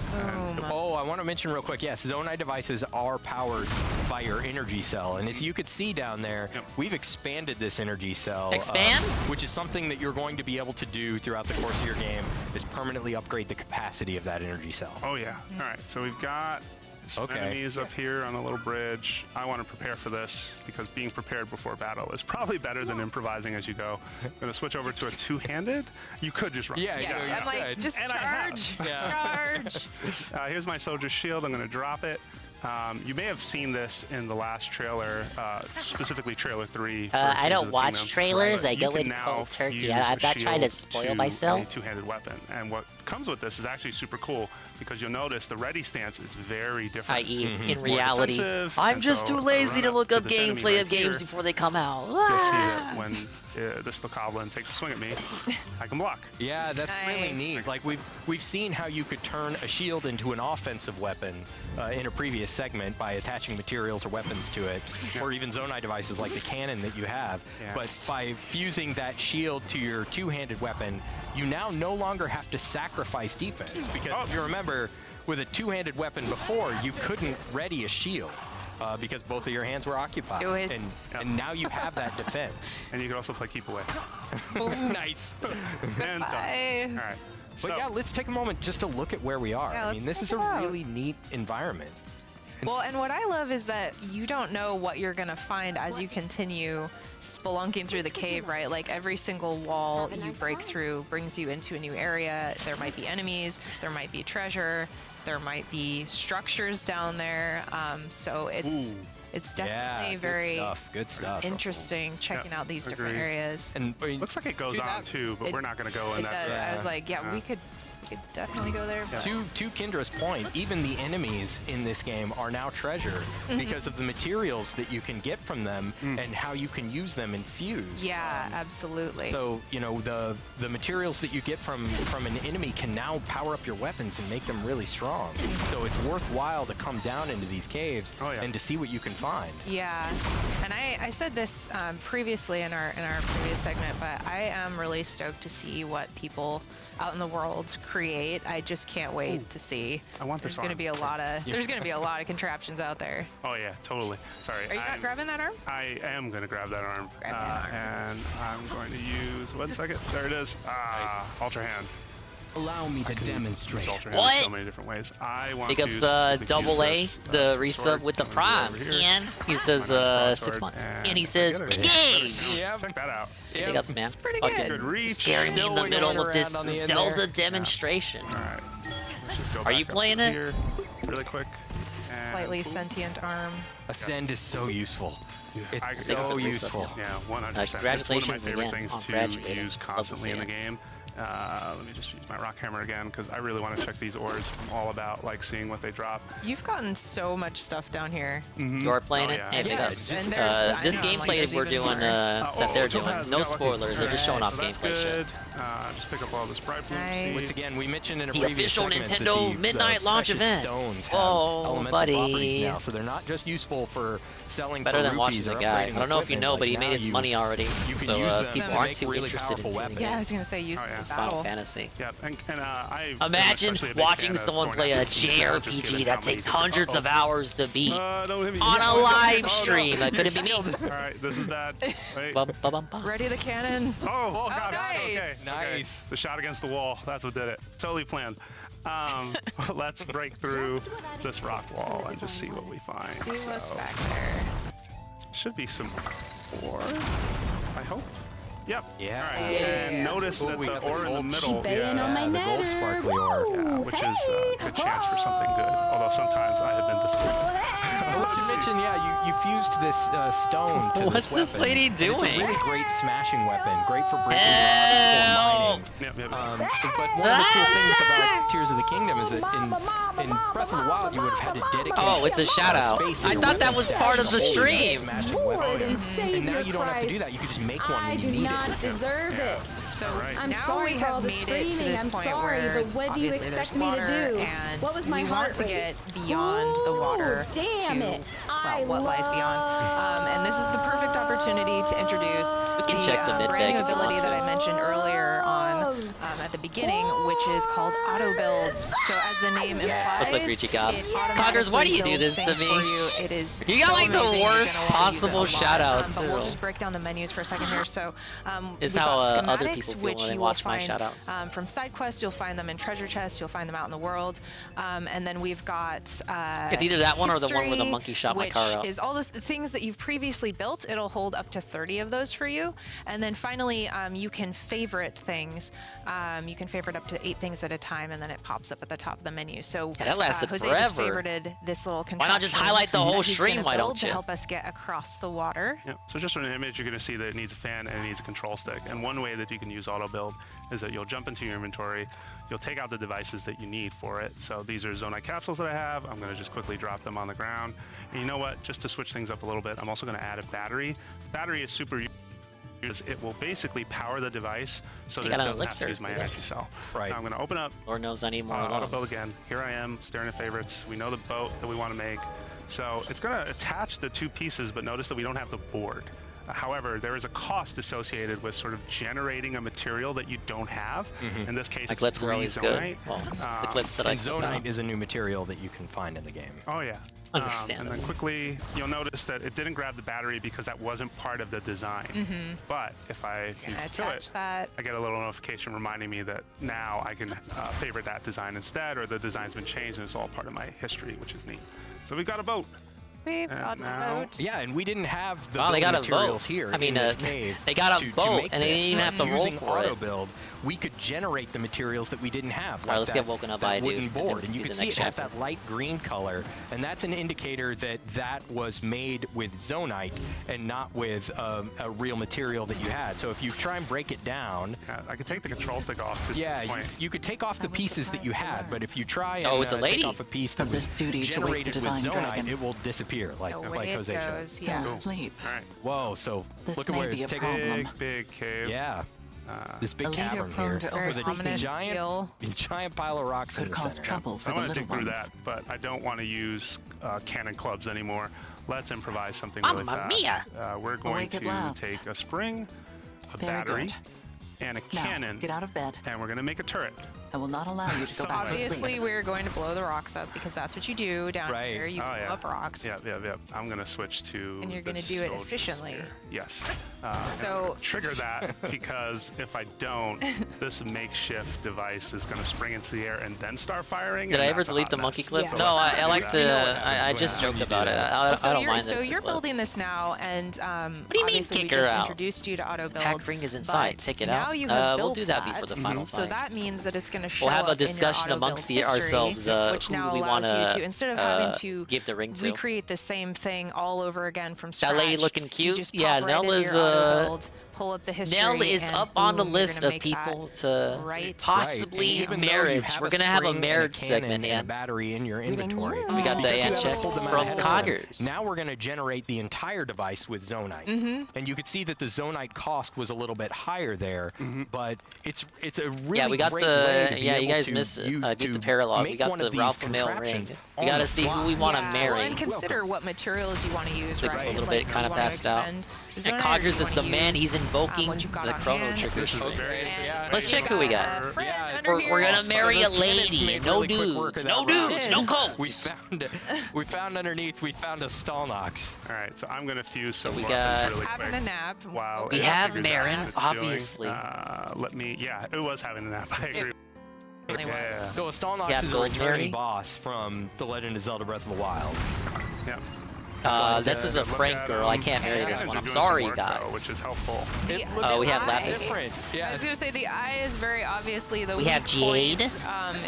I want to mention real quick, yes, Zonai devices are powered by your energy cell. And as you could see down there, we've expanded this energy cell. Expand? Which is something that you're going to be able to do throughout the course of your game, is permanently upgrade the capacity of that energy cell. Oh, yeah. All right, so we've got some enemies up here on a little bridge. I want to prepare for this because being prepared before battle is probably better than improvising as you go. I'm going to switch over to a 2-handed. You could just run. I'm like, just charge. Charge. Here's my soldier's shield. I'm going to drop it. You may have seen this in the last trailer, specifically trailer 3. I don't watch trailers. I go in cold turkey. I'm not trying to spoil myself. A 2-handed weapon, and what comes with this is actually super cool because you'll notice the ready stance is very different. I.e., in reality, I'm just too lazy to look up gameplay of games before they come out. You'll see that when this goblin takes a swing at me, I can block. Yeah, that's really neat. Like we've seen how you could turn a shield into an offensive weapon in a previous segment by attaching materials or weapons to it, or even Zonai devices like the cannon that you have. Yeah. But by fusing that shield to your two-handed weapon, you now no longer have to sacrifice defense, because if you remember, with a two-handed weapon before, you couldn't ready a shield because both of your hands were occupied. And now you have that defense. And you can also play keep away. Nice. And done. All right. But yeah, let's take a moment just to look at where we are. I mean, this is a really neat environment. Well, and what I love is that you don't know what you're going to find as you continue spelunking through the cave, right? Like every single wall you break through brings you into a new area. There might be enemies, there might be treasure, there might be structures down there. So it's definitely very good stuff. Interesting checking out these different areas. And looks like it goes on too, but we're not going to go in that. It does. I was like, we could definitely go there. To Kendra's point, even the enemies in this game are now treasure because of the materials that you can get from them and how you can use them in Fuse. Yeah, absolutely. So, you know, the materials that you get from an enemy can now power up your weapons and make them really strong. So it's worthwhile to come down into these caves and to see what you can find. Yeah, and I said this previously in our previous segment, but I am really stoked to see what people out in the world create. I just can't wait to see. I want there's going to be a lot of there's going to be a lot of contraptions out there. Oh yeah, totally. Sorry. Are you not grabbing that arm? I am going to grab that arm. Grab that arm. And I'm going to use 1 second. There it is. Ultra hand. Allow me to demonstrate. What? So many different ways. I want Big ups Double A, the resub with the Prime, and he says 6 months, and he says engage. Yeah, check that out. Big ups, man. It's pretty good. Scaring me in the middle of this Zelda demonstration. All right. Let's just go Are you playing it? Here, really quick. Slightly sentient arm. Ascend is so useful. It's so useful. Yeah, 100%. Congratulations it's one of my favorite again things to use constantly in the game. Let me just use my rock hammer again because I really want to check these ores. I'm all about like seeing what they drop. You've gotten so much stuff down here. You're playing it? Hey, big ups. This gameplay we're doing, that they're doing, no spoilers, they're just showing off gameplay shit. Just pick up all the sprite blooms. Once again, we mentioned in a the previous official Nintendo midnight launch event. Stones have elemental properties now, so they're not just useful for selling better for than watching rupees the or guy. I upgrading don't know if you know, equipment. but he Like, made his now money already, you can so use them people to aren't make too really interested in powerful doing it. Yeah, I was gonna say use It's the Final battle. Fantasy. Yeah, and I Imagine especially a big watching fan of someone going play a after these now, just JRPG given that how many takes different- hundreds of hours to beat don't hit me. on a live stream. Could it be me? All right, this is bad. Wait. Ready the cannon. Oh God! Nice. Okay, nice. The shot against the wall. That's what did it. Totally planned. Let's break through this rock wall and just see what we find. See what's back there. Should be some ore, I hope. Yep. Yeah. All right. And notice that the ore in the middle, the gold sparkly ore, which is a good chance for something good. Although sometimes I have been disappointed. Well, you mentioned, you fused this stone to What's this weapon. lady And doing? It's a really great smashing weapon, great for breaking rocks or mining. But one of the cool things about Tears of the Kingdom is that in Breath of the Wild, you would have had to dedicate Oh, it's a shout out. space I in thought that was your part of the stash to hold stream. this smashing weapon. And now Savior you don't have to do Christ. that. You can just make one I when you do need not it. deserve it. So I'm now sorry we for have all the made it to screaming. this I'm point sorry, where but what do you obviously expect there's me to water, do? And What was my we heart want to rate? get beyond the water damn to it. I what lies beyond. And this is the perfect opportunity to introduce We can check the mid brand bag new if you ability want that to. I mentioned earlier on at the beginning, which is called auto build. So as the name implies, What's like Richie God? it Coggers, why do you do automatically this to builds me? things for you. It is You got so like the amazing. You're worst gonna wanna use it a possible lot. shout out But we'll too. just break down the menus for a second here. So Is we've how, got other schematics, people feel which when they you watch will my find shout outs. from side quests. You'll find them in treasure chests. You'll find them out in the world. And then we've got It's either that one or the one where the history, monkey shot my which car out. is all the things that you've previously built. It'll hold up to 30 of those for you. And then finally, you can favorite things. You can favorite up to 8 things at a time, and then it pops up at the top of the menu. So that lasted Jose forever. just favorited this little contraption. Why not just highlight the whole he's stream? gonna Why build don't you? to help us get across the water. Yep. So just from an image, you're going to see that it needs a fan and it needs a control stick. And one way that you can use auto build is that you'll jump into your inventory, you'll take out the devices that you need for it. So these are Zonite capsules that I have. I'm going to just quickly drop them on the ground. And you know what? Just to switch things up a little bit, I'm also going to add a battery. The battery is super useful. It will basically power the device so that it doesn't have to use my energy cell. Right. Now I'm going to open up. Lord knows I need more auto of build those. again. Here I am staring at favorites. We know the boat that we want to make. So it's going to attach the 2 pieces, but notice that we don't have the board. However, there is a cost associated with sort of generating a material that you don't have. In this case, My it's clips are 3 always Zonite. good. Well, the clips that I Zonite is a new material that you can find in the game. Oh yeah. Understandable. And then quickly, you'll notice that it didn't grab the battery because that wasn't part of the design. But if I use to it, that. I get a little notification reminding me that now I can favorite that design instead, or the design's been changed and it's all part of my history, which is neat. So we've got a boat. We've got a boat. Yeah, and we didn't have the They got a materials boat. here I mean, in this cave. they got a to boat, make and they this. didn't even have to roll Using for auto it. build, we could generate the materials that we didn't have. All right, like let's that, get woken up that by a wooden dude, and then board, we and you do can the see next it has chapter. that light green color, and that's an indicator that that was made with Zonite and not with a real material that you had. So if you try and break it down, I could take the control stick off. This point. you could take off the pieces that you had, but if you try and Oh, it's a lady. take off a piece that was generated with Zonite, it will disappear, like Jose showed. Yeah. Sleep. All right. Whoa, so This look at may where be a take problem. Big cave. Yeah. This big A leader cavern prone here to with a oversleeping giant pile of rocks in could the cause center. trouble for I the want to little dig through ones. that, but I don't want to use cannon clubs anymore. Let's improvise something really Mamma fast. mia. We're going Awake at to last. take a spring, a Very battery, good. and a Now, cannon, get out of bed. and we're going to make a turret. I will not allow you to go back to Obviously, sleep. we're going to blow the rocks up because that's what you do down Right. here. You Oh, blow yeah. up rocks. Yep. I'm going to switch to And you're the gonna do it soldiers efficiently. here. Yes. So- trigger that because if I don't, this makeshift device is going to spring into the air and then start firing. Did and I ever that's a delete hot the mess. monkey clip? Yeah. No, let's I not like do to. that. I just joked about it. I So don't you're, mind that so it's a you're clip. building this now, and do you mean obviously kick we her just out? introduced you to auto build. Pack ring is inside. but Take it now out. You have We'll built do that before the final So fight. that means that it's going to show We'll have a up in your discussion auto amongst build history, ourselves which who now we allows want you to, instead of having to give the ring to. recreate the same thing all over again from scratch. That lady looking you cute? just Yeah, pop right Nell into is, your auto build, pull up the history. Nell is and up on the boom, you're list gonna of make people that to right. possibly Even though you marriage. have We're gonna have a spring and marriage cannon segment, and a yeah. battery in your inventory. We got the Because you ad haven't check pulled them out from ahead of time. Coggers. Now we're going to generate the entire device with Zonite, and you can see that the Zonite cost was a little bit higher there, but it's a really Yeah, we got great way to the be you able guys to miss you- beat to the parallel. We make got one the of these Ralph Male ring. contraptions We on got the to see who we want to Well, marry. and consider what materials you want to use, Like right? a little Like, bit you kind of wanna passed out. expend And Zonite, Coggers you is the wanna man. use, He's invoking what you've got the on chrono hand. trigger. This is very. Let's check who we got. Yeah, We're gonna marry a lady. made No really quick work dudes. of No that round. dudes. No coats. We found underneath. We found a Stalnox. All right, so I'm going to fuse some we more got- really Having quick. a nap. Wow. We it have figures out Marin, what it's doing. obviously. Let me. Yeah, it was having a nap. I agree. Really was. Yeah. So a Stalnox Yeah, is a Gold returning Mary. boss from The Legend of Zelda: Breath of the Wild. Yeah. This is a Look Frank at girl. I can't marry this cannons one. are I'm doing some sorry, work, though, guys. which is helpful. The We have eye. Lapis. Different. I Yeah. was gonna say the eye is very obviously the We weak have Jade. point.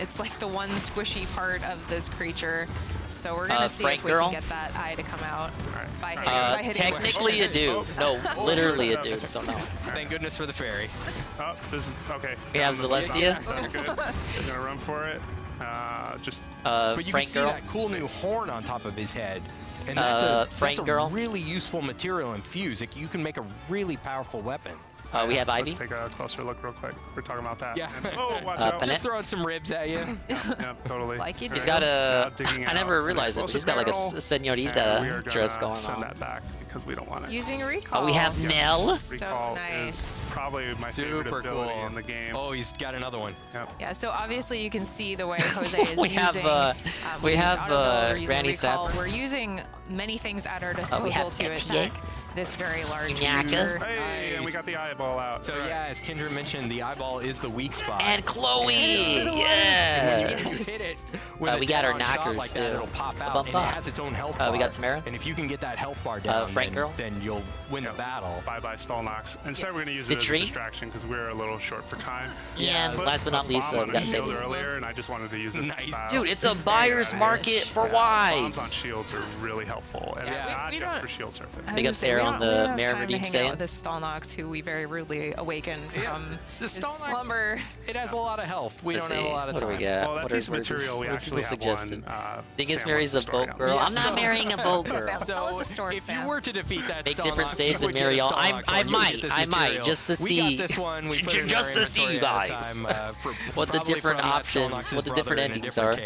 It's like the one squishy part of this creature. So we're gonna see Frank if we girl? can get that eye to come out by hitting, Technically a dude. No, literally a dude. So no. Thank goodness for the fairy. Oh, this is okay. We have Celestia. That's good. I'm gonna run for it. But you Frank can see girl. that cool new horn on top of his head. And Frank that's a girl. really useful material in Fuse. You can make a really powerful weapon. We have Ivy. Let's take a closer look real quick. We're talking about that. Yeah. And, oh, watch out. Panette. Just throwing some ribs at you. Yeah, totally. Like you do. He's got a. Digging I out never an realized it, but he's explosive got like a barrel, and we senorita are dress gonna going send on. that back because we don't want it. Using recall. Oh, we have Nell. So Recall nice. is probably my favorite Super ability cool. in the game. Oh, he's got another one. Yep. Yeah, so obviously you can see the way Jose is We have, using. we use have, auto build, we're using Granny recall. Sapper. We're using many things at our disposal have to Etienne. attack. this very large Nyaka. Hey, and we got the eyeball out. So yeah, as Kendra mentioned, the eyeball is the weak spot. And Chloe, yes. When you hit it, We got our knockers knockers like that, too. it'll pop out, and it has its own health bar. We got Samara. And if you can get that health bar down, Frank Girl. then you'll win the battle. Bye-bye stall knocks. Instead, we're going to use it as a distraction because we're a little short for time. Yeah, and last but not least, we got to say earlier, and I just wanted to use it. Nice. Dude, it's a buyer's market for wives. Bombs on shields are really helpful, and it's not just for shield surfing. Big ups to Air on the Mara Redeem saying. With this Stallnox, who we very rudely awakened from the his slumber. It has a lot of health. We don't have a lot of time. What do we got? Well, that piece of material we actually have suggested? Dingus one. marries a boat girl. I'm not marrying a boat girl. So if you were to defeat that make different saves and marry all. I might, just to see, just to see you guys what the different options, what the different endings are.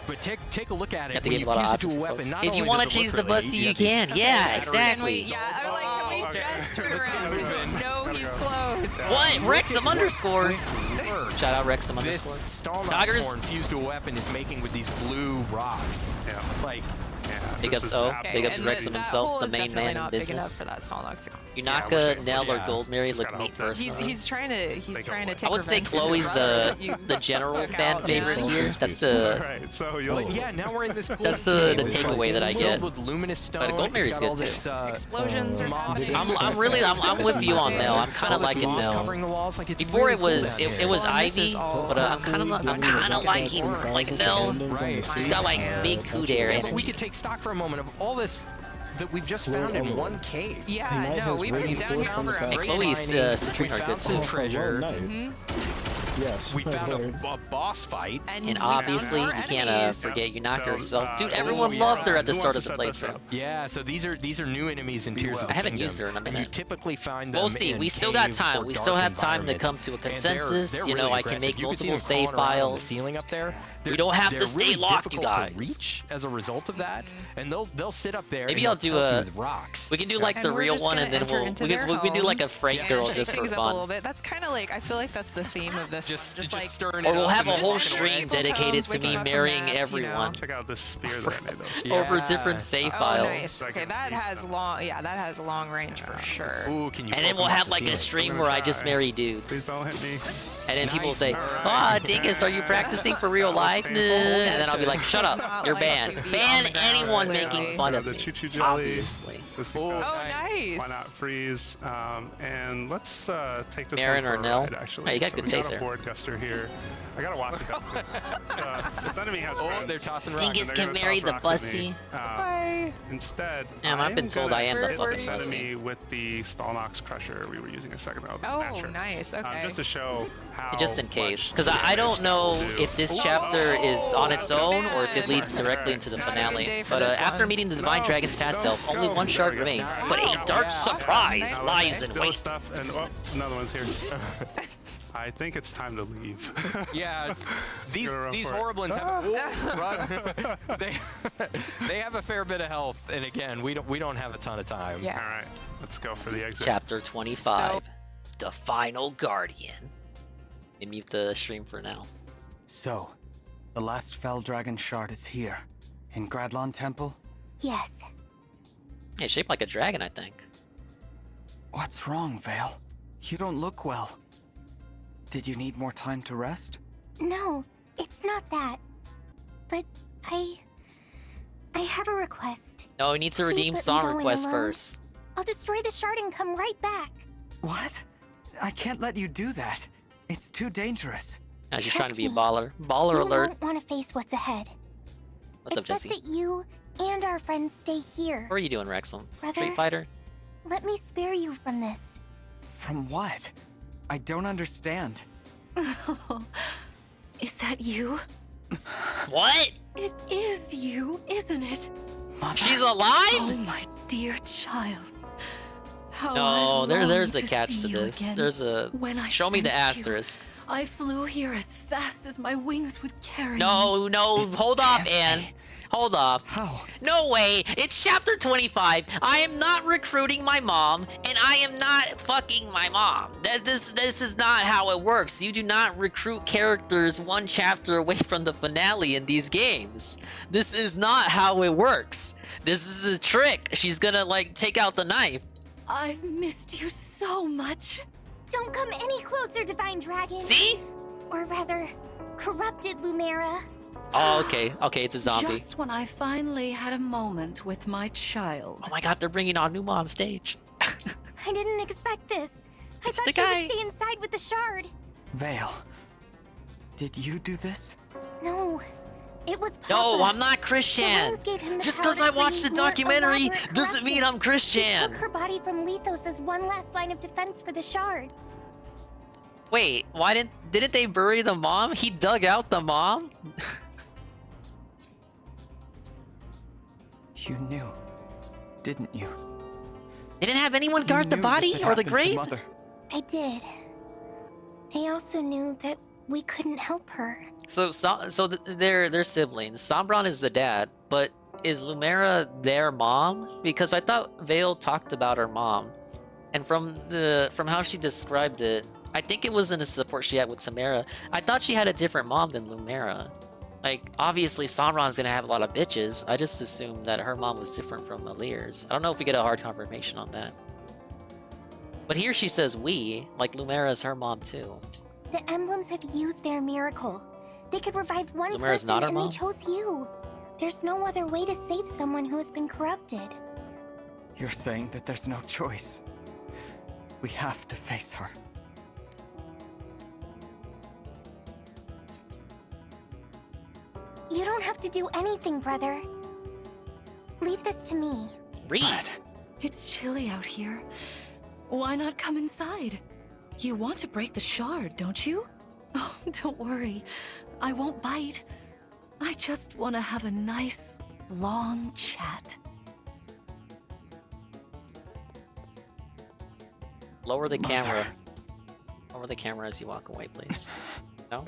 But take a look at it. Have to give a lot of options. If you want to chase the bussy, you can. Yeah, exactly. Yeah, I'm like, can we just turn around? No, he's close. What? Wrexham underscore. Shout out Wrexham underscore. This Stallnox horn fused to a weapon is making with these blue rocks. Yeah. Like. Big ups, big ups Wrexham himself, the main man in business. Unaka, Nell, or Goldberry look neat personally. He's trying to take I would say Chloe's the general fan favorite here. That's the now we're in this. That's the takeaway that I get. With luminous stone. But Goldberry's good too. Explosions are happening. I'm with you on Nell. I'm kind of liking Nell. Before it was Ivy, but I'm kind of liking Nell. She's got like big coup there. We could take stock for a moment of all this that we've just found in one cave. Yeah, no, we've been down here for a Chloe's Citrine are good too. Treasure. Yes. We found a boss fight. And obviously, you can't forget Unaka herself. Dude, everyone loved her at the start of the playthrough. Yeah, so these are new enemies in Tears of the Kingdom. I haven't used her in a minute. And you typically find them. We'll see. We still got time. We still have time to come to a consensus. You know, I can make multiple save files. Ceiling up there. We don't have to stay locked, you guys. Reach as a result of that, and they'll sit up there. Maybe I'll do a. We can do like the real one, and then we can do like a Frank girl just for fun. A little bit. That's kind of like, I feel like that's the theme of this. Just like or we'll have a whole stream dedicated to me marrying everyone. Check out this spear that I made over different save files. Nice. Okay, that has long range for sure. Ooh, can you? And then we'll have like a stream where I just marry dudes. Please don't hit me. And then people say, "Ah, Dingus, are you practicing for real life?" And then I'll be like, "Shut up, you're banned. Ban anyone making fun of me." Obviously. Oh, nice. Why not freeze? And let's take this Aaron one for or Nell? a ride, actually. Hey, you got good taste there. We got a board guster here. I gotta watch it. If enemy has friends, they're tossing rocks. Dingus can marry the bussy. Instead, I've been told I am the fucking bussy. With the Stallnox Crusher we were using a second ago. Oh, nice. Okay. Just to show how. Just in case, because I don't know if this chapter is on its own or if it leads directly into the finale. But after meeting the Divine Dragon's past self, only one shard remains. But a dark surprise lies in wait. And another one's here. I think it's time to leave. Yeah, these Horriblins have they have a fair bit of health, and again, we don't have a ton of time. Yeah. All right, let's go for the exit. Chapter 25, the Final Guardian. And mute the stream for now. So, the last Fell Dragon shard is here, in Gradlon Temple. Yes. Yeah, it's shaped like a dragon, I think. What's wrong, Vale? You don't look well. Did you need more time to rest? No, it's not that. But I have a request. No, he needs to redeem song request first. I'll destroy the shard and come right back. What? I can't let you do that. It's too dangerous. Now she's trying to be a baller. Baller alert. You won't want to face what's ahead. What's up, Jesse? It's best that you and our friends stay here. What are you doing, Wrexham? Brother, Street Fighter? Let me spare you from this. From what? I don't understand. Is that you? What? It is you, isn't it? Mother. She's alive? Oh, my dear child. No, there's a catch to this. There's a... Show me the asterisk. I flew here as fast as my wings would carry me. No, hold off, Anne. Hold up. How? No way. It's chapter 25. I am not recruiting my mom, and I am not fucking my mom. This is not how it works. You do not recruit characters one chapter away from the finale in these games. This is not how it works. This is a trick. She's gonna, like, take out the knife. I've missed you so much. Don't come any closer, Divine Dragon. See? Or rather, corrupted Lumera. Oh, okay. Okay, it's a zombie. Just when I finally had a moment with my child. Oh my god, they're bringing on Numa on stage. I didn't expect this. I thought she would stay inside with the shard. Vale, did you do this? No, it was Papa. No, I'm not Christian. Just because I watched the documentary doesn't mean I'm Christian. He took her body from Lethos as one last line of defense for the shards. Wait, why didn't they bury the mom? He dug out the mom? You knew, didn't you? They didn't have anyone guard the body or the grave? I did. I also knew that we couldn't help her. So they're siblings. Sombron is the dad, but is Lumera their mom? Because I thought Vale talked about her mom, and from how she described it, I think it was in the support she had with Samara. I thought she had a different mom than Lumera. Like, obviously, Sombron's gonna have a lot of bitches. I just assumed that her mom was different from Alir's. I don't know if we get a hard confirmation on that. But here she says we, like Lumera's her mom too. The emblems have used their miracle. They could revive one Lumera's person not her and mom? they chose you. There's no other way to save someone who has been corrupted. You're saying that there's no choice. We have to face her. You don't have to do anything, brother. Leave this to me. Read. It's chilly out here. Why not come inside? You want to break the shard, don't you? Oh, don't worry. I won't bite. I just want to have a nice, long chat. Lower the camera. Lower the camera as you walk away, please. No?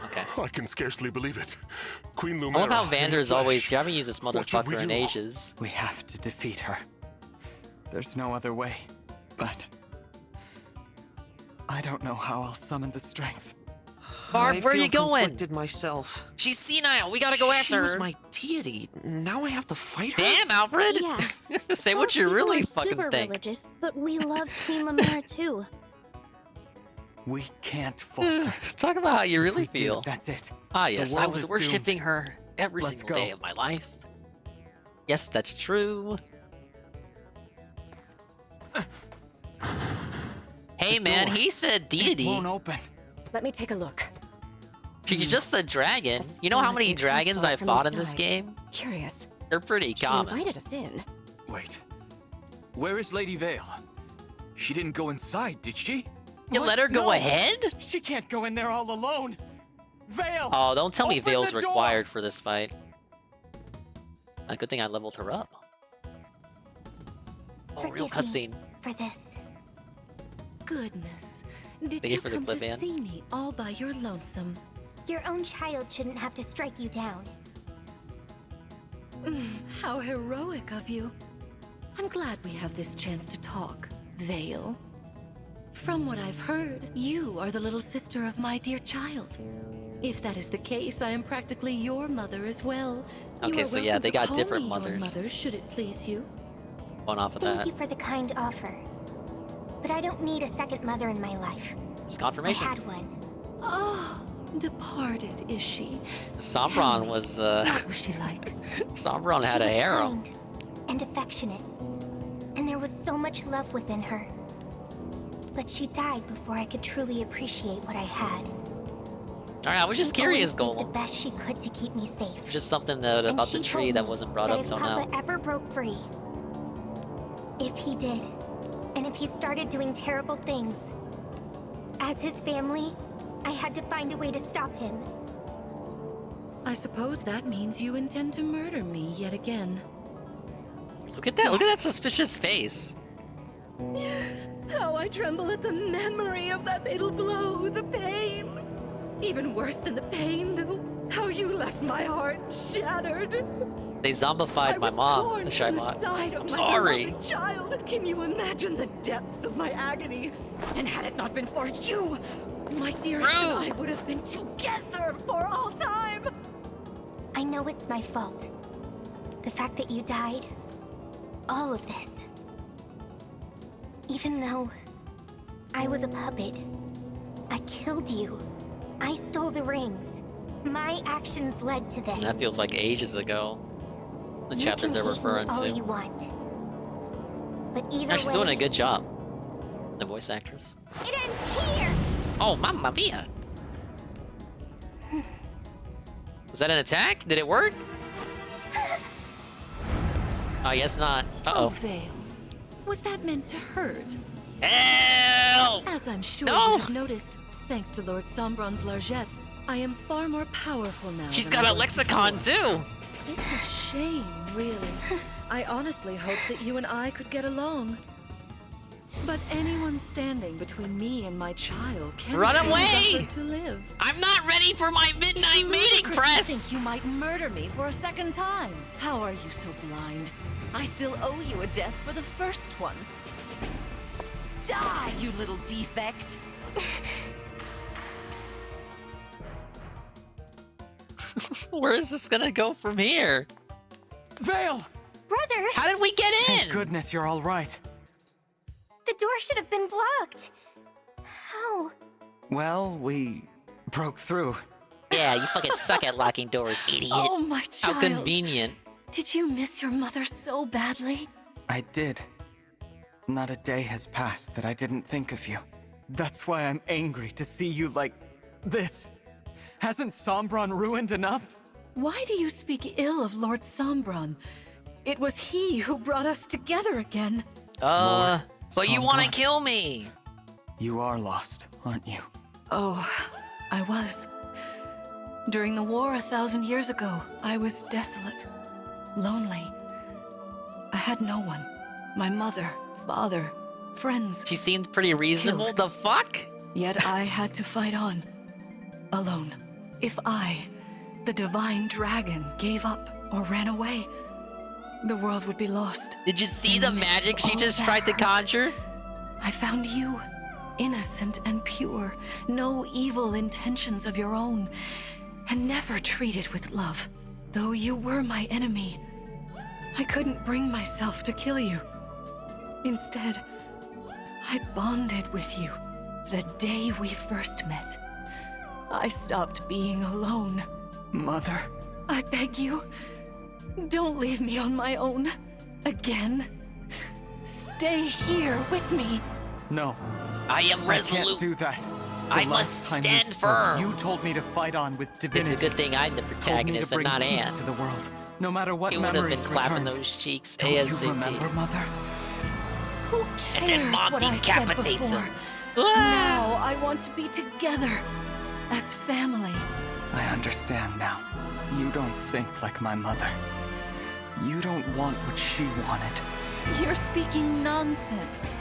Okay. I can scarcely believe it. Queen Lumera. I love how Vander's always here. I haven't used this motherfucker in ages. We have to defeat her. There's no other way. But I don't know how I'll summon the strength. Barb, where are you going? Myself. She's senile. We gotta go after her. She was my deity. Now I have to fight her? Damn, Alfred! Yeah. Say what you really fucking super think. Religious, but we love Queen Lumera too. We can't falter. Talk about how you really feel. That's it. Ah, yes, I was is worshipping doomed. her every Let's single go. day of my life. Yes, that's true. Hey, man, he said deity. It won't open. Let me take a look. She's just a dragon. You know how many dragons I've fought in this game? Curious. They're pretty She common. invited us in. Wait. Where is Lady Vale? She didn't go inside, did she? You let her go ahead? She can't go in there all alone. Vale! Oh, don't tell me Open Vale's the door! required for this fight. A good thing I leveled her up. Oh, real Forgive me cutscene. for this. Goodness. Did Thank you you for the come clip, to Ann. see me all by your lonesome? Your own child shouldn't have to strike you down. How heroic of you. I'm glad we have this chance to talk, Vale. From what I've heard, you are the little sister of my dear child. If that is the case, I am practically your mother as well. Okay, so yeah, they got different mothers. mothers. Mother, should it please you? One off of Thank that. you for the kind offer. But I don't need a second mother in my life. It's confirmation. I had one. Oh, departed is she? Sombron was, What was she like? Sombron had She a was harem. kind and affectionate. And there was so much love within her. But she died before I could truly appreciate what I had. Alright, I was just She curious, always did Golem. the best she could to keep me safe. Just something that And about she the told tree that me wasn't brought that up if till Papa now. ever broke free, if he did, and if he started doing terrible things, as his family, I had to find a way to stop him. I suppose that means you intend to murder me yet again. Look at that! Look at that suspicious face. How I tremble at the memory of that fatal blow, the pain. Even worse than the pain, though, How you left my heart shattered. They zombified my mom, the Shybot. I'm sorry. Child, can you imagine the depths of my agony? And had it not been for you, my dearest and I would have been together for all time. I know it's my fault. The fact that you died. All of this. Even though I was a puppet, I killed you. I stole the rings. My actions led to this. That feels like ages ago. The chapter they're referring all to. You want. But either She's way, doing a good job. The voice actress. It ends here. Oh, mamma mia! Was that an attack? Did it work? I guess not. Uh-oh. Oh, Vale. Was that meant to hurt? Help! As I'm sure No! you have noticed, thanks to Lord Sombron's largesse, I am far more powerful now. She's than got I a was lexicon before. too! It's a shame, really. I honestly hoped that you and I could get along. But anyone standing between me and my child can't Run away! to live. I'm not ready for my midnight meeting, Press! You think you might murder me for a second time? How are you so blind? I still owe you a death for the first one. Die, you little defect! Where is this gonna go from here? Vale! Brother! How did we get in? Thank goodness you're all right. The door should have been blocked. How? Well, we broke through. Yeah, you fucking suck at locking doors, idiot. Oh, my How child. convenient. Did you miss your mother so badly? I did. Not a day has passed that I didn't think of you. That's why I'm angry to see you like this. Hasn't Sombron ruined enough? Why do you speak ill of Lord Sombron? It was he who brought us together again. But you want to Sombron. kill me. You are lost, aren't you? Oh, I was. During the war 1,000 years ago, I was desolate, lonely. I had no one. My mother, father, friends. She seemed pretty reasonable. Killed. The fuck? Yet I had to fight on. Alone. If I, the divine dragon, gave up or ran away, the world would be lost. Did you see In the midst magic of she all just that tried to hurt, conjure? I found you, innocent and pure, no evil intentions of your own, and never treated with love. Though you were my enemy, I couldn't bring myself to kill you. Instead, I bonded with you the day we first met. I stopped being alone. Mother. I beg you, don't leave me on my own again. Stay here with me. No. I am resolute. I can't do that. I The must last time we stand spoke, firm. You told me to fight on with divinity. It's a good thing I'm the protagonist and not told me to bring Anne. peace to the world, no matter what You would have memories been clapping returned. those cheeks Don't ASAP. you remember, Mother? Who And then cares Mom what I said decapitates before? him. Now I want to be together as family. I understand now. You don't think like my mother. You don't want what she wanted. You're speaking nonsense.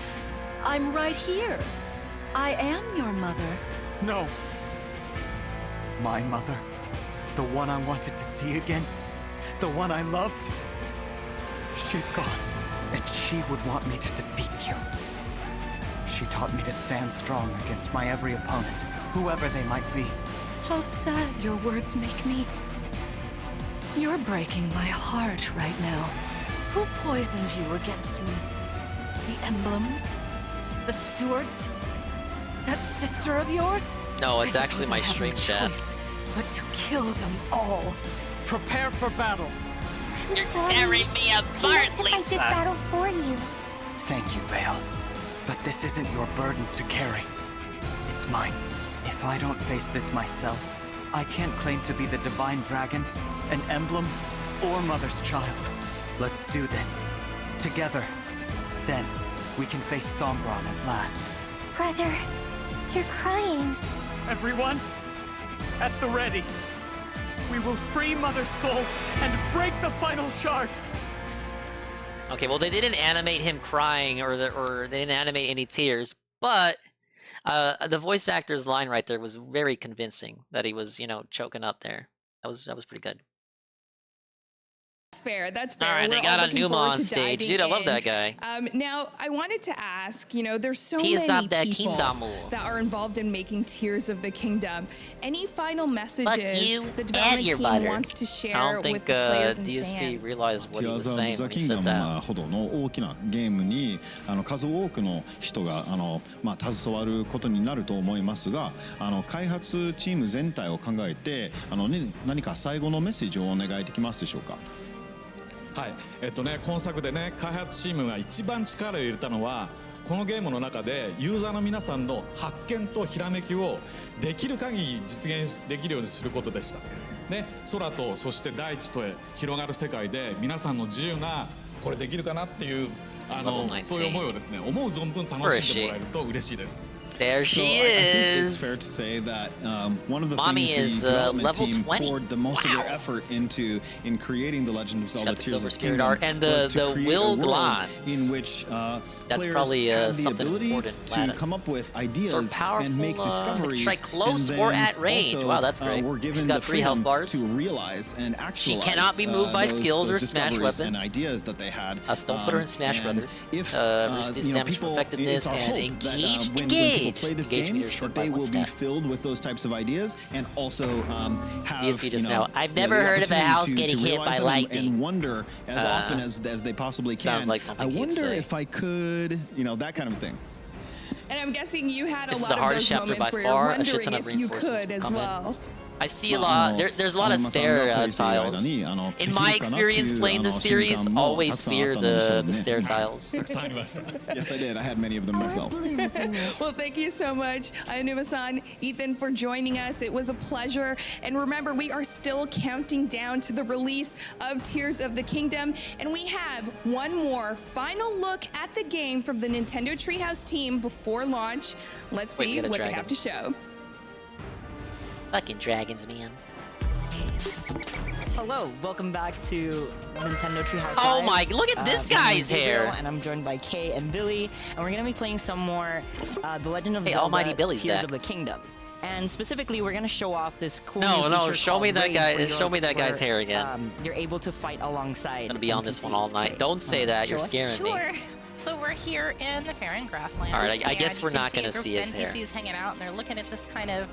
I'm right here. I am your mother. No. My mother. The one I wanted to see again. The one I loved. She's gone. And she would want me to defeat you. She taught me to stand strong against my every opponent, whoever they might be. How sad your words make me. You're breaking my heart right now. Who poisoned you against me? The Emblems? The Stewards? That sister of yours? No, it's I actually suppose my I have stream no chat. choice but to kill them all. Prepare for battle. You're Sorry. tearing me I apart, had to fight this Lisa. battle for you. Thank you, Vale. But this isn't your burden to carry. It's mine. If I don't face this myself, I can't claim to be the divine dragon, an emblem, or Mother's child. Let's do this. Together. Then, we can face Sombron at last. Brother, you're crying. Everyone, at the ready. We will free Mother's soul and break the final shard. Okay, well, they didn't animate him crying or they didn't animate any tears, but the voice actor's line right there was very convincing that he was, choking up there. That was pretty good. That's fair. That's fair. All right, they got a Numa on stage. Dude, I love that guy. Now, I wanted to ask, you know, there's so many people that are involved in making Tears of the Kingdom. Any final messages the development team wants to share with the players and fans? DSP realized what he was saying when he said that. ほどの大きなゲームに数多くの人が携わることになると思いますが、開発チーム全体を考えて何か最後のメッセージをお願いできますでしょうか。はい、今作でね、開発チームが一番力を入れたのは、このゲームの中でユーザーの皆さんの発見とひらめきをできる限り実現できるようにすることでした。ね、空とそして大地とへ広がる世界で皆さんの自由なこれできるかなっていうそういう思いをですね、思う存分楽しんでもらえると嬉しいです。There she I think it's is. fair to say that one of the Mommy things is, the development level team 20. poured the most of their effort into in creating the Legend of Zelda the Tears Silver of Spirit Kingdom art and was to the create Will a world Glons. in which That's players probably have the something ability important. to come up with ideas and make discoveries. Try close and or then at range. Also, Wow, that's great. We're given She's got the 3 health freedom bars. to realize and She actualize cannot be moved by skills or those smash discoveries weapons. and ideas that they had. Don't put her in Smash Brothers. If Reduce damage from effectiveness and engage. Engage. Play this Engage game, meter short that they by 1 will be step. filled with those types of ideas and also have DSP just now. I've the never heard of a opportunity house to getting hit realize by them lightning. and wonder as often as they possibly can. Sounds like something I you'd wonder say. if I could, that kind of thing. And I'm guessing you had This a is lot the of hardest those chapter moments by where far. you're A shit ton wondering of if you reinforcements could will as come in. well. I see a lot. There's a lot of stair tiles. In my experience playing this series, always fear the stair tiles. Yes, I did. I had many of them myself. Well, thank you so much, Ayunuma-san, Ethan, for joining us. It was a pleasure. And remember, we are still counting down to the release of Tears of the Kingdom. And we have one more final look at the game from the Nintendo Treehouse team before launch. Let's see what they have to show. Fucking dragons, man. Hello, welcome back to Nintendo Treehouse Oh Live. my, look at this My name guy's is Gabriel, hair. And I'm joined by Kay and Billy, and we're gonna be playing some more The Legend of Hey, Zelda Almighty Billy's Tears back. of the Kingdom. And specifically, we're gonna show off this cool new No, feature show called me that Raids, guy. where Show me that guy's hair again. You're able to fight alongside. I'm gonna be on this one all night. Don't say that. You're scaring me. Sure. So we're here in the Farron Grasslands. All right, I guess we're not going gonna see his hair. NPCs hanging out, and they're looking at this kind of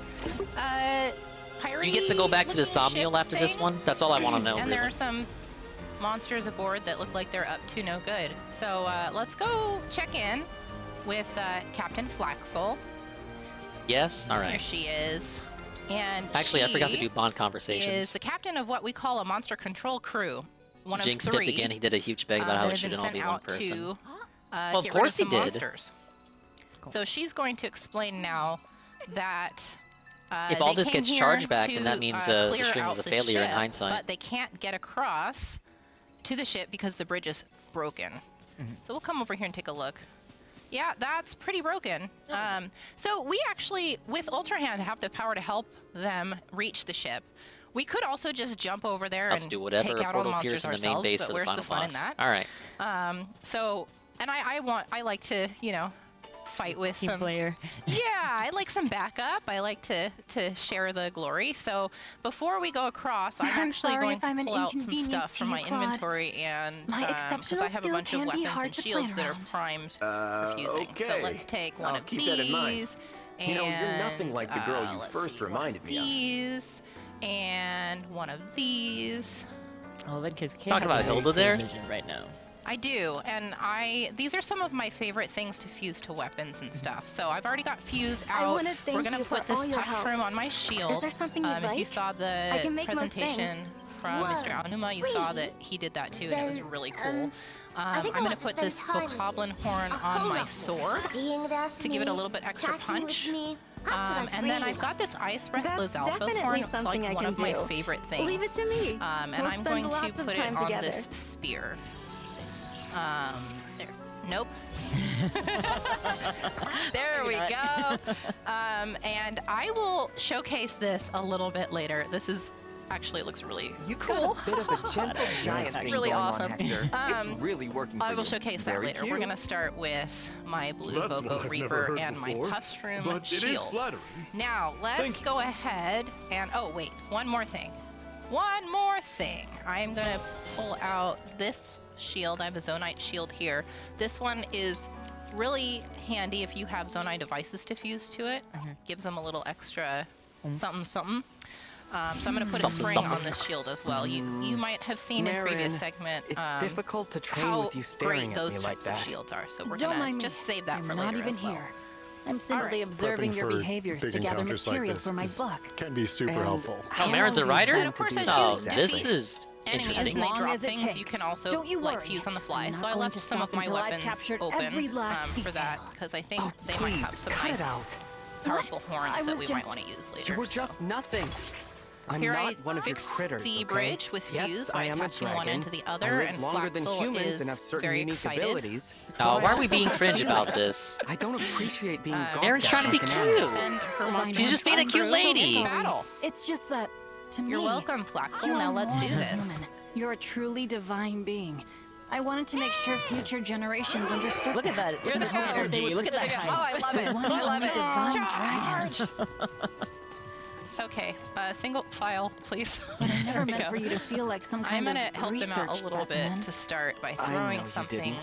pirate. You get to go back to the Somnial after this one? That's all I want to know, And really. there are some monsters aboard that look like they're up to no good. So let's go check in with Captain Flaxel. Yes? All Here right. she is. And Actually, I forgot to she do Bond conversations. is the captain of what we call a monster control crew. One Jinx of 3. dipped again. He did a huge beg about how it shouldn't all be one person. To, well, of get course he rid of did. some monsters. So she's going to explain now that If all they this came gets here charged back, to, then that means the clear string out was a the failure in ship, hindsight. But they can't get across to the ship because the bridge is broken. So we'll come over here and take a look. Yeah, that's pretty broken. So we actually, with Ultra Hand, have the power to help them reach the ship. We could also just jump over there Let's and do whatever take a out all the portal appears monsters in the main ourselves, base but for the where's final the fun boss. in that? All right. So, and I like to, fight with Team some player. Yeah, I like some backup. I like to share the glory. So before we go across, I'm actually going to pull out some stuff from my inventory, and because I have a bunch of weapons and shields that are primed for fusing. So let's take one of keep that in mind. these. You know, you're and, nothing like the girl you let's first see, reminded me of. These and one of these. I love it because Talking about Hilda there? Right now. I do, and these are some of my favorite things to fuse to weapons and stuff. So I've already got fuse out. We're gonna put this mushroom on my shield. Is there something you'd If you like? saw the I can make most presentation things. from Mr. Aonuma, you saw that he did that too, and it was really cool. I'm gonna put this bokoblin horn on my sword to give it a little bit extra punch. And then I've got this Ice Breath Lizalfos horn. It's like one of my favorite things. Leave it to me. And We'll I'm going spend to lots of put time it on together. this spear. There. Nope. There we go. And I will showcase this a little bit later. This is actually, it looks really cool. Got a bit of a gentle giant thing Really going awesome. on, Hector. It's really working for I will you. showcase that Very later. cute. We're gonna start with my Blue That's one Boko I've never Reaper heard and before, my Puffshroom but it is shield. flattering. Now let's Thank you. go ahead and wait, one more thing. one more thing. I'm gonna pull out this shield. I have a Zonite shield here. This one is really handy if you have Zonite devices to fuse to it. Gives them a little extra something. So I'm going to put a spring on this shield as well. You might have seen in previous segment it's difficult to train how with you staring great at those me like types of that. shields are. So we're going to just save that for later as well. I'm simply observing your behaviors to gather material for my book. Can be super helpful. Oh, Marin's a writer? And of course I do Oh, defeat this is enemies interesting. and they drop things. You can also like fuse on the fly. So I left some of my weapons open for that because I think they might have some nice powerful horns that we might want to use later. You were just nothing. I'm Here not I one of your fixed critters, the okay? bridge with fuse Yes, by I am a attaching one dragon. end to the I other, live and longer than Flaxel humans is and have certain very unique excited. abilities. Oh, why are we being cringe about this? I don't appreciate being Aaron's trying to be cute. She's just being a cute lady. It's just that, to me, You're welcome, Flaxel. you Now are let's more do than this. human. You're a truly divine being. I wanted to make sure future generations understood. Look at that. You're the energy. Look at that. Oh, I love it. I love it. Divine dragon. Okay, single file, please. But I never meant for you to feel like some kind I'm of gonna help them out a little bit to start by throwing something.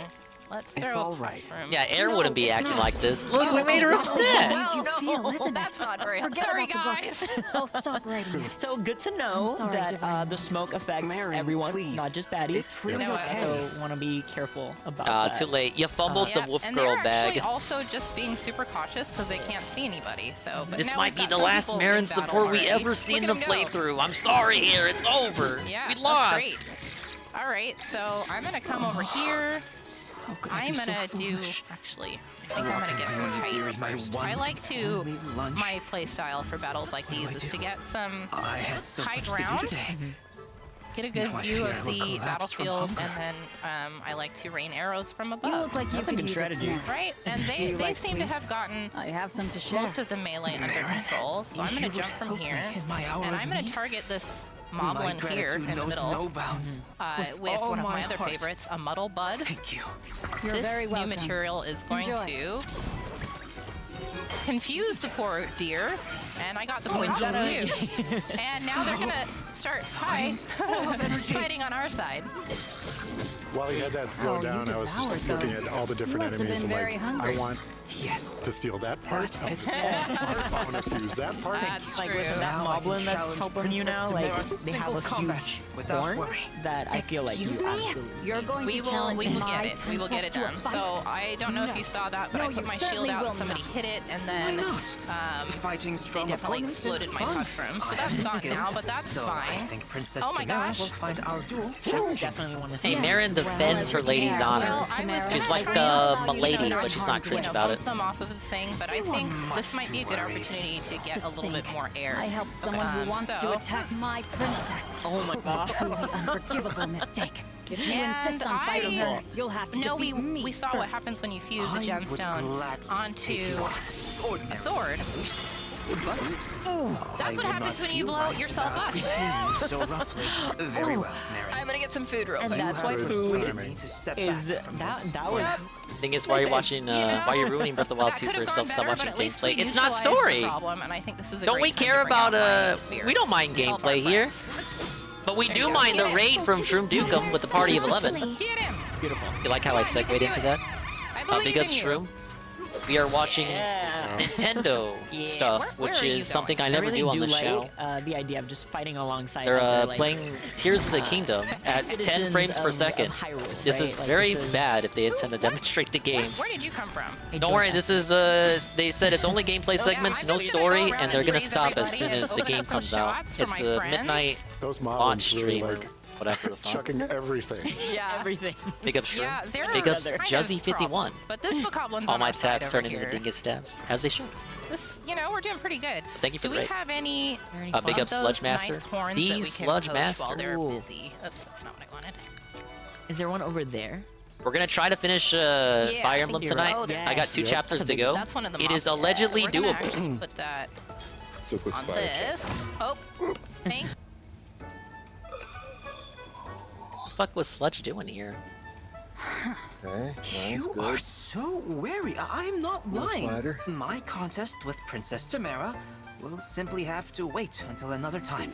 Let's throw. It's all right. Yeah, Aaron wouldn't be acting like this. Look, we made her upset. Well, no, that's not very. Forget Sorry, about the guys. book. I'll stop writing it. So good to know sorry, that Divine the smoke affects everyone, please. not just baddies. It's really So want to be careful about that. Too late. You fumbled the wolf and girl they're bag. actually also just being super cautious because they can't see anybody. So but This now might we've be got the some last people Marin in battle support we already. ever see in the Look at 'em go. playthrough. I'm sorry here. It's over. Yeah, We that's lost. great. All right, so I'm gonna come over here. I'm gonna do. Actually, I think I'm gonna get some height. I like to. My play style for battles like these is to get some high ground. Get a good view of the battlefield, and then I like to rain arrows from above. You look like That's a good strategy. Right, and they seem to have gotten I have some to share. most of the melee under control. So I'm gonna jump from here, and I'm gonna target this moblin here in the middle with one of my other favorites, a muddle bud. Thank you. You're This very new welcome. material is going to confuse the poor deer, and I got the point too. And now they're gonna start fighting on our side. While he had that slowed down, I was just looking at all the different You must have enemies and been like, very hungry. I want to steal that part. I want to fuse that part. That's Like true. with that moblin that's helping you now, like they have a huge horn that I feel like you absolutely. You're going We to will challenge get my it. We will get it princess done. to a So fight. I don't know if you saw that, but No, I put you my shield certainly out, will somebody not. hit it, and then Fighting they strong definitely opponents is exploded my fun. touch room. So I that's have gone skill. now, but that's So fine. I think Princess Oh my Tamara gosh. will find our duel I challenging. definitely want to see. Hey, that. Marin defends her lady's honor. Well, I was She's gonna like try the and milady, but she's not cringe about it. bump them off of the thing, but I think this might be a good opportunity to get a little bit more air. I helped someone who wants to so- attack my princess. Oh my god. Truly unforgivable mistake. If you And insist on fighting her, you'll have to No, defeat me we saw what first. happens when you fuse a I would gemstone gladly onto take you on. a sword. That's what happens when you blow yourself up. So roughly. Very well, Marin. I'm gonna get some food real And quick. that's why Good food timing. To step is back from this. that was. Thing is, why you're watching, why you're ruining Breath of the Wild That 2 could for have yourself, gone stop better, watching but at least gameplay. we It's not neutralized the story. problem, and I think this is a Don't great we time to care bring out about, my spear. we don't mind Help our gameplay here. friends. But we There do you go. mind the Get it. raid from Shroom Dukem with the party of 11. Get him! Beautiful. You like how I segued into that? I believe Big up in you. Shroom. We are watching Yeah. Nintendo Yeah. stuff, Where which are you is something I I never really do on do the like show. the idea of just fighting alongside. They're other, like, playing Tears of the Kingdom at 10 citizens frames per of second. Hyrule, This right? is Like, very this is- bad if they intend to demonstrate the game. Where did you come from? Don't worry, this is they said it's only gameplay segments, no story, and they're gonna stop as soon as the game comes out. It's a midnight Those launch moblins really stream or like whatever the fuck. chucking everything. Yeah. Everything. Big up Shroom. Yeah, they're Big ups kind of Juzzy51. problem. But this Bokoblin's All on my our side tabs over turning into here. dingus tabs, as they should. This, we're doing pretty good. Thank you for Do the we raid. have any Big of up those Sludge Master. nice horns The that we can Sludge poach Master. while they're Ooh. busy? Oops, that's not what I wanted. Is there one over there? We're gonna try to finish I Fire think Emblem you're tonight. right. Oh, I got 2 Yes. chapters That's to a big go. That's one of the It is mobs. allegedly We're gonna doable. actually put that So quick on spider check. this. Oh, thank you. What the fuck was Sludge doing here? Okay, nice, You good. are so wary. I'm not No lying. slider. My contest with Princess Tamara will simply have to wait until another time.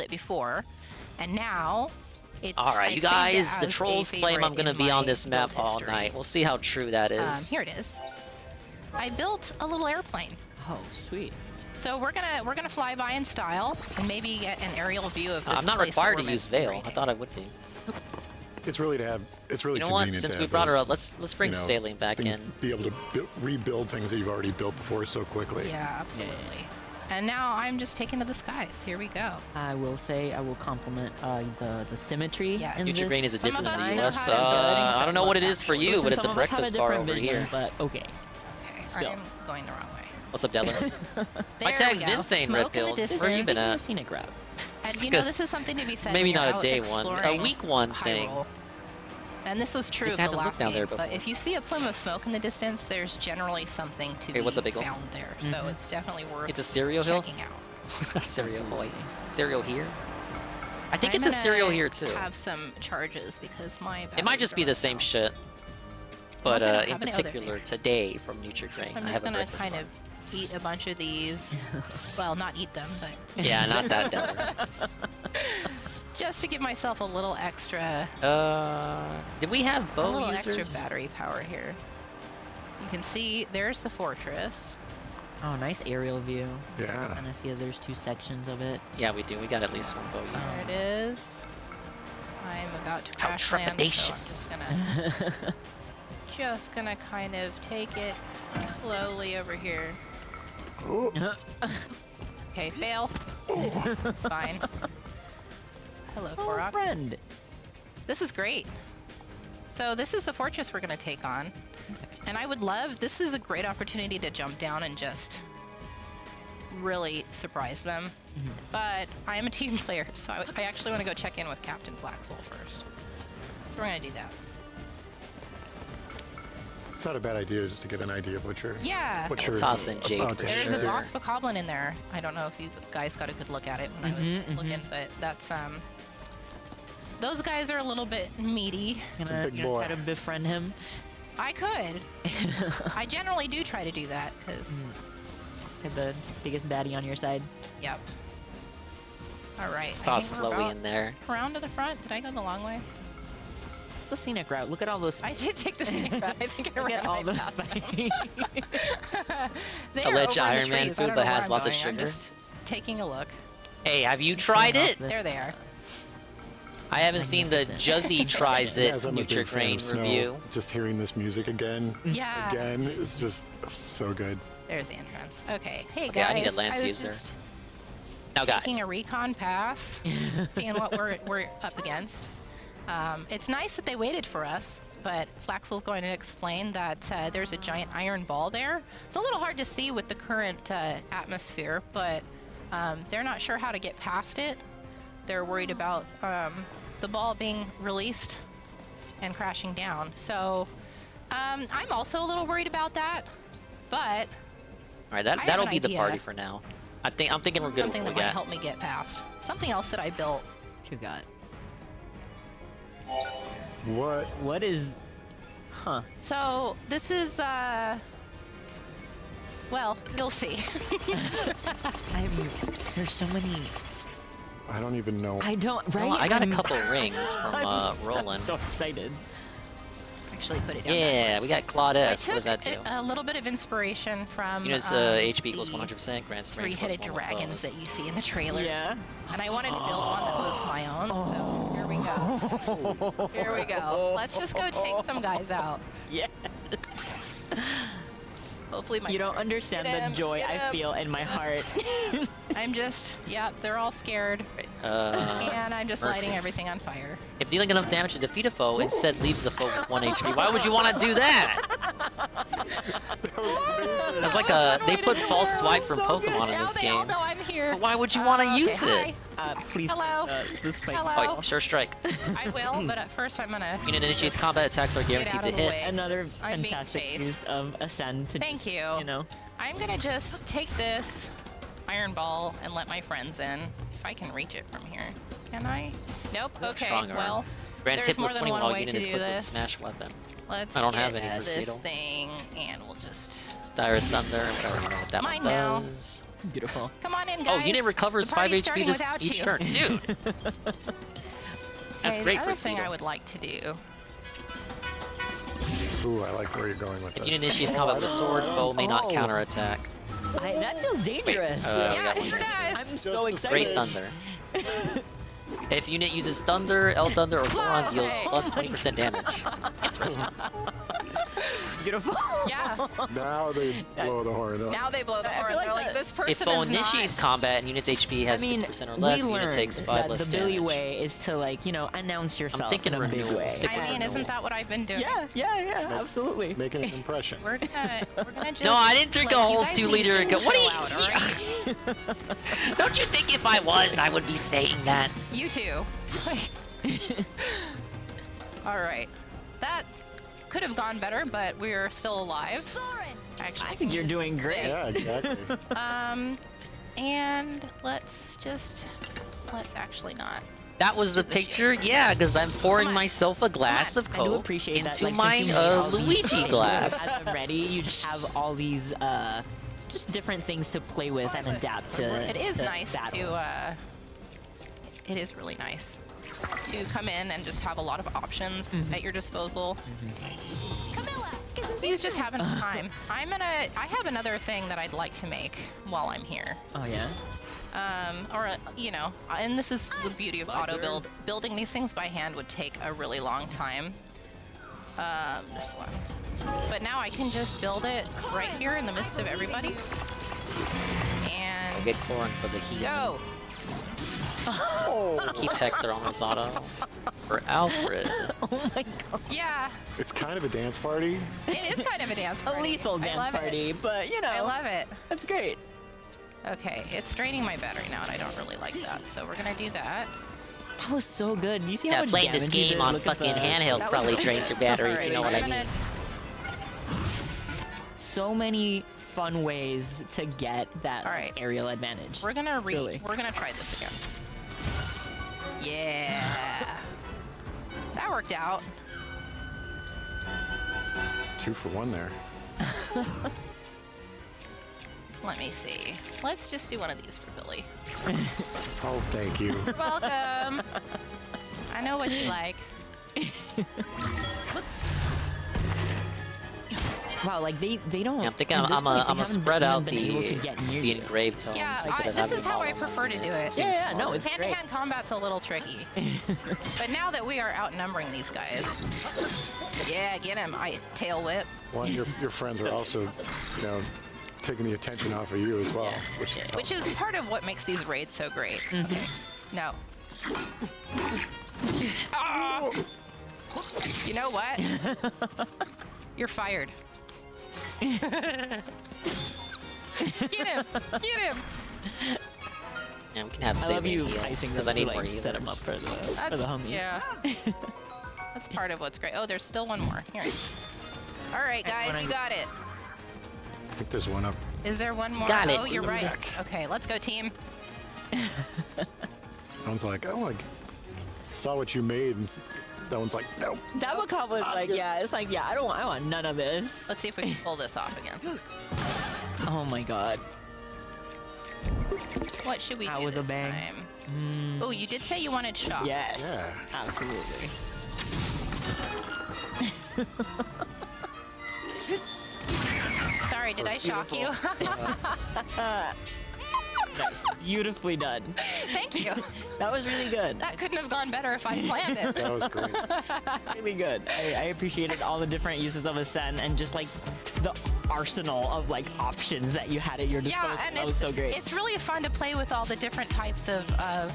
build it before, and now it's. All right, I've you saved it guys. The as a trolls claim I'm favorite gonna in be on my this map build all history. night. We'll see how true that is. Here it is. I built a little airplane. Oh, sweet. So we're gonna fly by in style and maybe get an aerial view of this. I'm not place required that to we're use meant to be Veil. I raiding. thought I would be. It's really You know what? convenient Since to we have brought her those, up, let's bring Saline back things- in. Be able to rebuild things that you've already built before so quickly. Yeah, absolutely. And now I'm just taken to the skies. Here we go. I will say I will compliment the symmetry. Yes. in Future this Grain is a different than design. the US. I don't know what it is for you, Listen, but it's a some of us have breakfast bar different over vision, here. But okay. Okay, Still. I'm going the wrong way. What's up, Della? My There tag's we been go. saying Red Smoke in the Pill. Where you been a at? scenic route. And you know, this is something to be said. Maybe when you're not a out day one, a exploring week one thing. Hyrule. And this was true Just of haven't the looked last down there game, but before. if you see a plume of smoke in the distance, there's generally something to be what's up, Big Ol'? found there. So it's definitely worth It's a cereal hill? checking out. Cereal boy. Cereal here? I think I'm it's a gonna cereal here too. have some charges because my It might just be the same shit. But Unless I don't in have any other particular, today from Nutrigrain, I'm I just have a gonna breakfast kind bar. of eat a bunch of these. Well, not eat them, but Yeah, not that Della. just to give myself a little extra. Did we have a bow little users? extra battery power here. You can see there's the fortress. Oh, nice aerial view. Yeah. And I see that there's 2 sections of it. Yeah, we do. We got at least one bow user. There it is. I'm about to How crash land, trepidatious. so I'm just gonna kind of take it slowly over here. Okay, fail. It's fine. Hello, Korok. Friend. This is great. So this is the fortress we're gonna take on. And I would love, this is a great opportunity to jump down and just really surprise them. But I am a team player, so I actually want to go check in with Captain Flaxel first. So we're gonna do that. It's not a bad idea just to get an idea of what you're. Yeah. What you're Toss in Jade about to for There's share. a boss bokoblin in there. I don't know if you guys got a good look at it when I was looking, but that's those guys are a little bit meaty. a big boy. Try to befriend him. I could. I generally do try to do that because. Have the biggest baddie on your side. Yep. All right. Let's I toss think we're Chloe about in there. Around to the front. Did I go the long way? It's the scenic route. Look at all those. I did take the scenic route. I think I Look ran at all right those past them. They Alleged are over in Iron the Man trees. food, I don't but know where has I'm lots of going. I'm sugar. just taking a look. Hey, have you tried it? There they are. I haven't seen the Juzzy tries it As I'm a big fan of Nutrigrain snow, review. just hearing this music again, Yeah. again, is just so good. There's the entrance. Okay. Hey Okay, guys. I need a lance was user. just Now, taking guys. a recon pass, seeing what we're up against. It's nice that they waited for us, but Flaxel's going to explain that there's a giant iron ball there. It's a little hard to see with the current atmosphere, but they're not sure how to get past it. They're worried about the ball being released and crashing down. So I'm also a little worried about that, but All right, I have that'll an be the idea. party for now. I'm thinking we're good something with that what we might got. help me get past. Something else that I built. What you got? What? What is? Huh. So this is well, you'll see. There's so many. I don't even know. I don't. Right. Well, I got a couple rings from I'm Roland. so excited. Actually, put it down. Yeah, backwards. we got Claude I S. took What does that do? a little bit of inspiration from Units HP equals the 100%. Grants range plus three-headed 1 dragons bonus. that you see in the trailer. Yeah. And I wanted to build one that was my own. So here we go. Here we go. Let's just go take some guys out. Yeah. Hopefully my You don't parents understand get the him, joy get I him. feel in my heart. I'm just, yep, they're all scared. And I'm just Mercy. lighting everything on fire. If dealing enough damage to defeat a foe, instead leaves the foe with 1 HP. Why would you want to do that? That's like they put false swipe from Pokemon in Now this they all game. know I'm here. But why would you want to use okay, it? Please. Hello. The spike. Hello. Oh, sure strike. I will, but at first I'm gonna. Unit initiates combat attacks are Get guaranteed out to of the hit. way. Another I'm being fantastic chased. use of Ascend to Thank just, you. You know. I'm gonna just take this iron ball and let my friends in. If I can reach it from here. Can I? Nope. Okay. Strong arm. Well, Grants there's hit more plus than 20 one while way unit to is do equipped with this. smash weapon. Let's I don't get have any this Recital. thing, and we'll just. Dire Thunder. I don't know what that Mine one now. does. Beautiful. Come on in, Oh, guys. unit recovers The 5 party's HP starting this without each you. turn. Dude! That's Okay, great the for other thing I Recital. would like to do. Ooh, I like where you're going with If this. unit initiates combat with a sword, foe may not counterattack. That feels dangerous. Yeah, it does. I'm so excited. Great Thunder. If unit uses Thunder, L Thunder, or Goron deals plus 20% damage. Interesting. Beautiful. Yeah. Now they blow the horn up. Now they blow the horn. They're like, this person If foe is initiates not... combat and unit's HP has 50% or less, unit takes 5 less the Billy damage. way is to, like, you know, announce yourself I'm thinking in a big renewal. way. I mean, isn't that what I've been doing? Yeah, absolutely. Making an impression. We're gonna just... No, I didn't drink a whole you guys 2 need liter. to What do chill out, all right? Don't you think if I was, I would be saying that? You too. All right. That could have gone better, but we're still alive. Actually, I think you're doing great. Yeah, exactly. And let's actually not. That was the picture? Yeah, because I'm pouring myself a glass of I do Coke appreciate into that, like, my since you made all these Luigi things glass. as I'm ready, you just have all these just different things to play with and adapt to. It is to nice battle. to. It is really nice to come in and just have a lot of options at your disposal. He's just having a time. I have another thing that I'd like to make while I'm here. Oh yeah. Or you know, and this is the beauty of auto build. Building these things by hand would take a really long time. This one. But now I can just build it right here in the midst of everybody. And I'll get Corin for the heal. go. Keep Hector on Rosado. For Alfred. Oh my god. Yeah. It's kind of a dance party. It is kind of a dance party. A lethal I dance love party, it. but you know. I love it. That's great. Okay, it's draining my battery now, and I don't really like that. So we're gonna do that. That was so good. You see how Yeah, much playing this damage you game did? on Look at fucking the- handheld That was probably really drains your battery, if you know what I Alright, mean. So many fun ways to get that aerial advantage. We're gonna Really. we're gonna try this again. Yeah. That worked out. 2 for 1 there. Let me see. Let's just do one of these for Billy. Oh, thank you. You're welcome. I know what you like. Wow, like they don't. Yeah, I'm thinking at this I'm point, they gonna haven't spread even out been able to get near the you. engraved tones Yeah, instead of this having is how them I all prefer to do it. Yeah, no, it's great. Hand-to-hand combat's a little tricky. But now that we are outnumbering these guys, yeah, get him. Tail whip. Well, your friends are also, you know, taking the attention off of you as well, Which is part of what makes these raids so great. Okay. No. Ah! You know what? You're fired. Get him! Get him! Yeah, we can have I Saline love you heal, icing because them I need to, more like, set him up healers. for the homie. Yeah. That's part of what's great. Oh, there's still one more. Here. All right, guys, you got it. I think there's one up. Is there one more? Got it. Oh, you're In the right. back. Okay, let's go, team. That one's like, oh, I saw what you made. And that one's like, no. That would come with like, yeah, it's like, yeah, I want none of this. Let's see if we can pull this off again. Oh my god. What should we Out do with a this bang. time? Oh, you did say you wanted shock. Yes. Yeah. Absolutely. Sorry, did I shock you? Nice. Beautifully done. Thank you. That was really good. That couldn't have gone better if I planned it. That was great. Really good. I appreciated all the different uses of Ascend and just like the arsenal of like options that you had at your disposal. Yeah, and that was so great. It's really fun to play with all the different types of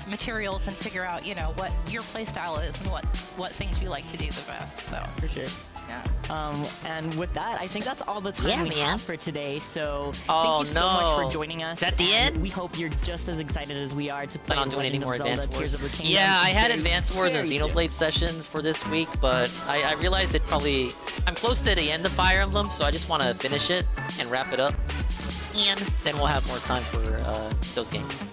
materials and figure out, you know, what your play style is and what things you like to do the best. So for sure. Yeah. And with that, I think that's all the time we have for today. So Oh, thank you so no. much for joining us. Is that the and end? We hope you're just as excited as we are to play Plan on doing any Legend of more Zelda, Advance Tears Wars. of the Kingdom. Yeah, I had very, Advance Wars and very soon. Xenoblade sessions for this week, but I realized it probably... I'm close to the end of Fire Emblem, so I just want to finish it and wrap it up. And then we'll have more time for those games.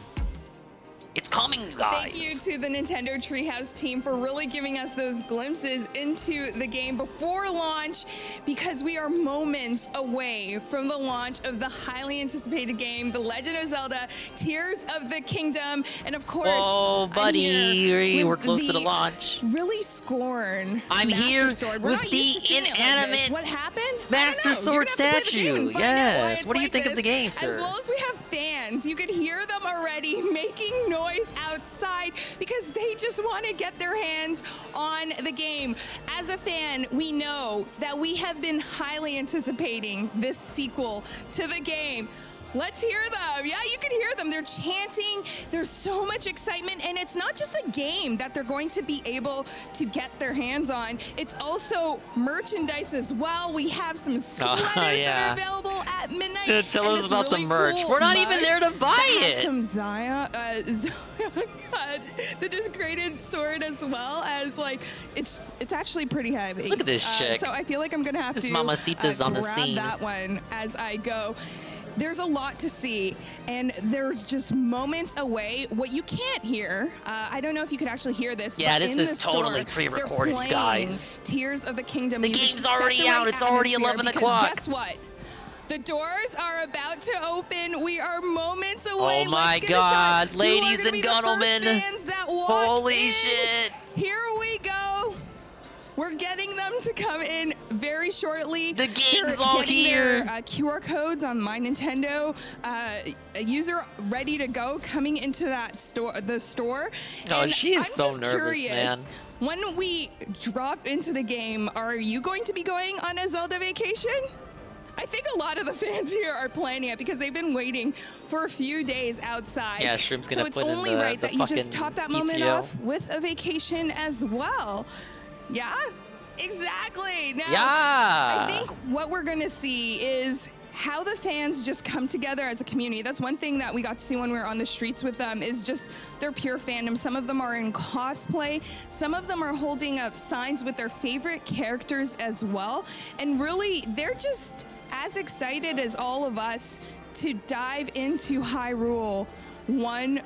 It's coming, guys. Thank you to the Nintendo Treehouse team for really giving us those glimpses into the game before launch, because we are moments away from the launch of the highly anticipated game, The Legend of Zelda: Tears of the Kingdom. And of course, oh, buddy, we're close to the launch. Really scorn. I'm Master here Sword. with the inanimate what happened? Master Sword statue. Yes. What do you think of the game, sir? As well as we have fans, you could hear them already making noise outside because they just want to get their hands on the game. As a fan, we know that we have been highly anticipating this sequel to the game. Let's hear them. Yeah, you can hear them. They're chanting. There's so much excitement. And it's not just a game that they're going to be able to get their hands on. It's also merchandise as well. We have some sweaters that are available at midnight. Yeah, tell us about the merch. Cool We're not even there to buy it. Some Zaya, the disgraded sword as well as it's actually pretty heavy. Look at this chick. So I feel like I'm gonna have this to mamacita's on the grab scene. that one as I go. There's a lot to see, and there's just moments away. What you can't hear, I don't know if you could actually hear this. Yeah, but this is totally pre-recorded, guys. Tears of the Kingdom. The game's already out. It's already 11 o'clock. Guess what? The doors are about to open. We are moments away. Oh my God, ladies and gentlemen. Holy shit. Here we go. We're getting them to come in very shortly. The game's all here. Their, QR codes on My Nintendo. A user ready to go coming into that store. The store. Oh, and she is I'm so just nervous, curious, man. When we drop into the game, are you going to be going on a Zelda vacation? I think a lot of the fans here are planning it because they've been waiting for a few days outside. Yeah, Shroom's gonna put in the So it's only right that you just fucking top that moment PTO. off with a vacation as well. Yeah, exactly. Now, Yeah. I think what we're gonna see is how the fans just come together as a community. That's one thing that we got to see when we were on the streets with them, is just their pure fandom. Some of them are in cosplay. Some of them are holding up signs with their favorite characters as well. And really, they're just as excited as all of us to dive into Hyrule one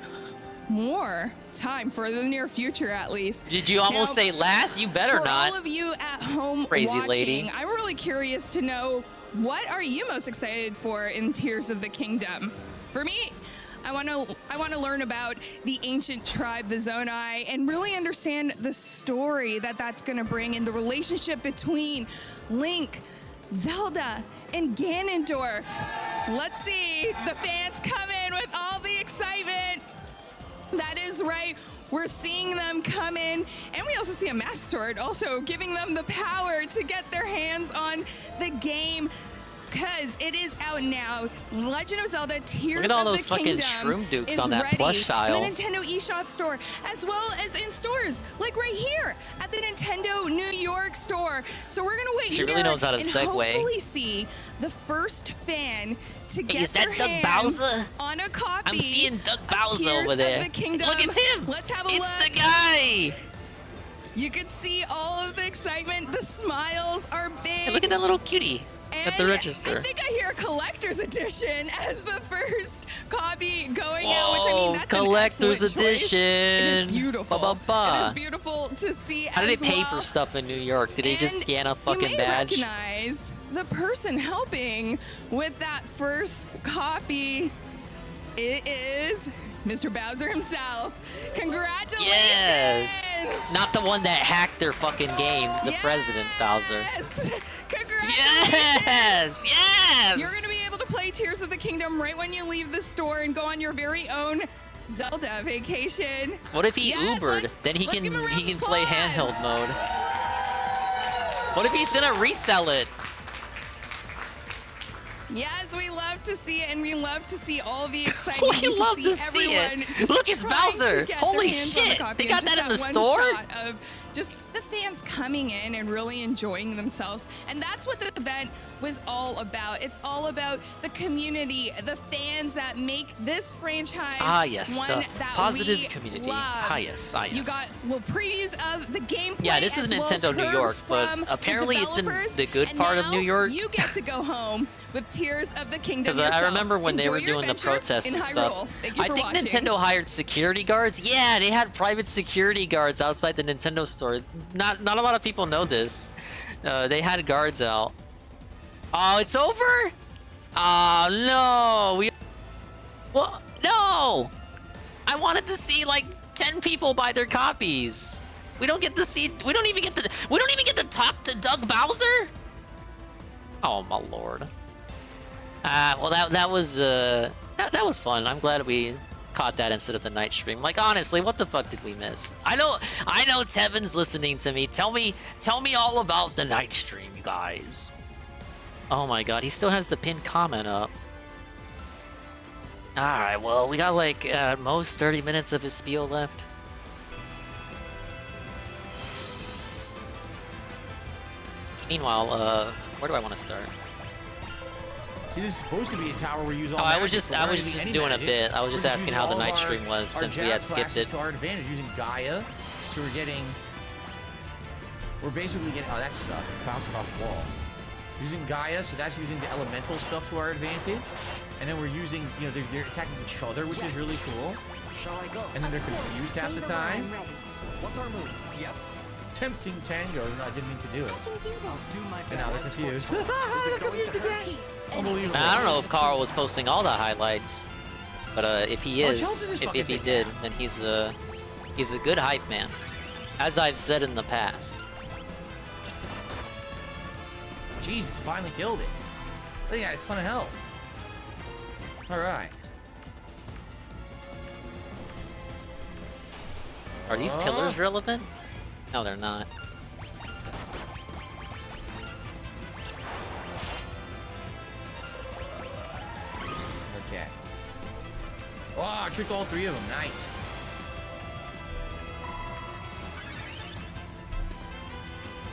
more time for the near future, at least. Did you almost say last? You better for not. all of you at home Crazy watching, lady. I'm really curious to know, what are you most excited for in Tears of the Kingdom? For me, I want to learn about the ancient tribe, the Zonai, and really understand the story that that's going to bring and the relationship between Link, Zelda, and Ganondorf. Let's see the fans come in with all the excitement. That is right. We're seeing them come in, and we also see a Master Sword also giving them the power to get their hands on the game, because it is out now. Legend of Zelda: Tears Look at all of those the fucking Kingdom Shroom Dukes is on that ready plush aisle. in the Nintendo eShop store, as well as in stores like right here at the Nintendo New York store. So we're gonna wait She here really knows how to and segue. hopefully see the first fan to get is that their Doug hands Bowser? on a copy. I'm seeing Doug Bowser Tears over there. Of the Kingdom. Look, it's him. Let's have a It's look. the guy. You could see all of the excitement. The smiles are big. Hey, look at that little cutie at the And register. I think I hear collector's edition as the first copy going out, which I mean, that's collector's an excellent choice. edition. It is beautiful. Ba-ba-ba. It is beautiful to see. How do as they pay well. for stuff in New York? Did they just scan a fucking You may badge? recognize the person helping with that first copy. It is Mr. Bowser himself. Congratulations! Yes! Not the one that hacked their fucking games, the President Bowser. Congratulations! Yes! Yes! You're gonna be able to play Tears of the Kingdom right when you leave the store and go on your very own Zelda vacation. What if he Yes, Ubered? Then he let's give him a round can of play applause. handheld mode. What if he's gonna resell it? Yes, we love to see it, and we love to see all the excitement. We You can love to see everyone it. just Look, it's trying to Bowser. get their Holy hands on the shit. copy, They and got just that in the one store? shot of just the fans coming in and really enjoying themselves. And that's what the event was all about. It's all about the community, the fans that make this franchise Yes, one the that positive we community. love. Yes. You got little previews of the gameplay. Yeah, this is as well as Nintendo New heard York, but from the apparently it's in developers. the good And part of now New York. You get to go home with Tears of the Kingdom. Because Because I remember when they were doing the protests and stuff. I think Nintendo hired security guards. Yeah, they had private security guards outside the Nintendo store. Not a lot of people know this. They had guards out. Oh, it's over? Oh no, well, no. I wanted to see like 10 people buy their copies. We don't get to see. We don't even get to talk to Doug Bowser. Oh my lord. Well, that was fun. I'm glad we caught that instead of the night stream. Like honestly, what the fuck did we miss? I know Tevin's listening to me. Tell me all about the night stream, you guys. Oh my god, he still has the pinned comment up. Alright, well, we got like at most 30 minutes of his spiel left. Meanwhile, where do I want to start? See, this is supposed to be a tower where you use all I was magic, just doing a bit. I was just asking how the night stream was since we had skipped it. To our advantage using Gaia, so we're basically getting. Oh, that's bouncing off the wall. Using Gaia, so that's using the elemental stuff to our advantage, and then we're using, you know, they're attacking each other, which is really cool. Shall I go? And then they're confused half the time. What's our move? Yep. Tempting tango. No, I didn't mean to do it. And now they're confused. Unbelievable. I don't know if Carl was posting all the highlights, but if he is, if he did, then he's a good hype man, as I've said in the past. Jesus, finally killed it. They got a ton of health. All right. Are these pillars relevant? No, they're not. Okay. Oh, I tricked all three of them. Nice.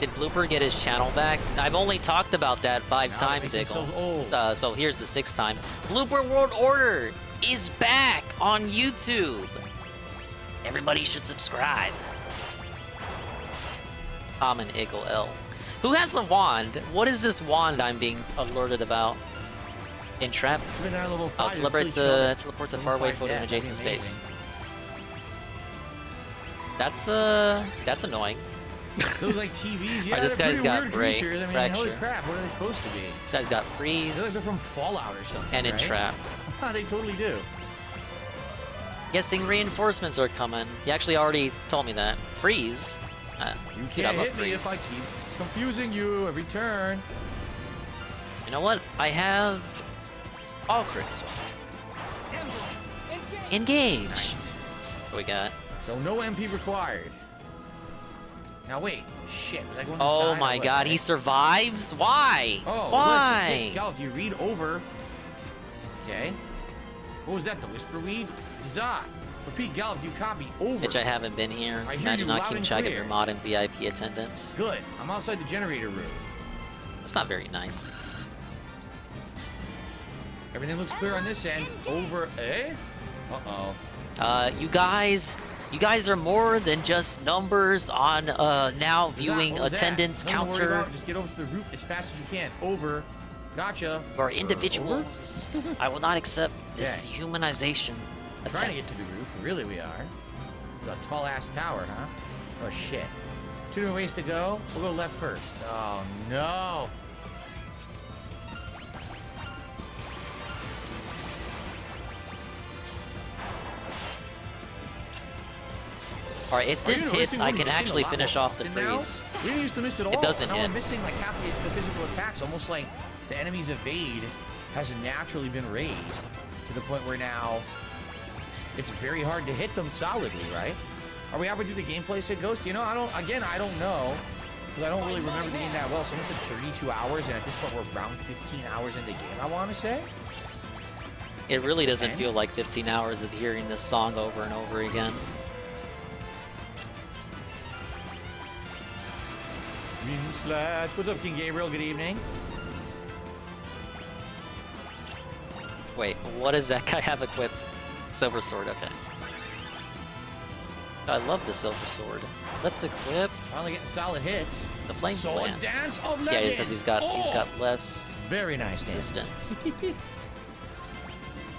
Did Blooper get his channel back? I've only talked about that 5 times, Iggle. So here's the 6th time. Blooper World Order is back on YouTube. Everybody should subscribe. Common Iggle L. Who has a wand? What is this wand I'm being alerted about? Entrap? Oh, teleports a faraway photo in adjacent space. That's annoying. Those like TVs, yeah. Right, this guy's got break, I mean, fracture. holy crap, what are they supposed to be? This guy's got freeze. They're like they're from Fallout or something. And entrap. They totally do. Guessing reinforcements are coming. He actually already told me that. Freeze. You can't hit me if I keep confusing you every turn. You know what? I have all crits. Engage. Nice. What we got? So no MP required. Now wait, shit. Was I going oh my god, he survives? Why? Oh, why? Listen, hey, Scout, you read over. Okay. What was that? The whisper weed? Zah. Repeat, Gallup, you copy over. Bitch, I haven't been here. Imagine not keeping track of your mod and VIP attendance. Good. I'm outside the generator room. That's not very nice. Everything looks clear on this end. Over. Eh? Uh-oh. You guys are more than just numbers on now viewing attendance counter. Just get over to the roof as fast as you can. Over. Gotcha. Or individuals. I will not accept this humanization. Trying to get to the roof. Really, we are. It's a tall ass tower, huh? Oh shit. 2 different ways to go. We'll go left first. Oh no. All right, if this hits, I can actually finish off the freeze. We didn't used to miss it all. It doesn't hit. We're missing like half the physical attacks. Almost like the enemy's evade has naturally been raised to the point where now it's very hard to hit them solidly, right? Are we ever do the gameplay, said Ghost? You know, I don't know. Because I don't really remember the game that well. Someone said 32 hours, and at this point we're around 15 hours in the game, I want to say. It really doesn't feel like 15 hours of hearing this song over and over again. Slash. What's up, King Gabriel? Good evening. Wait, what does that guy have equipped? Silver sword, okay. I love the silver sword. That's equipped. Finally getting solid hits. The flame Sword lance. Dance of Yeah, Legends. because he's got less very nice resistance.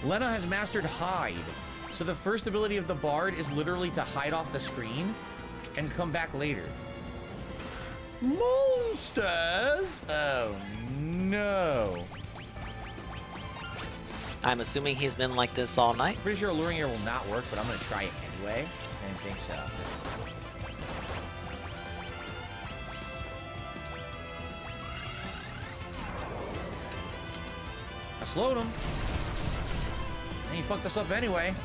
Lena has mastered Hide. So the first ability of the Bard is literally to hide off the screen and come back later. Monsters? Oh, no. I'm assuming he's been like this all night. Pretty sure Alluring Air will not work, but I'm going to try it anyway. I didn't think so. I slowed him. And he fucked us up anyway.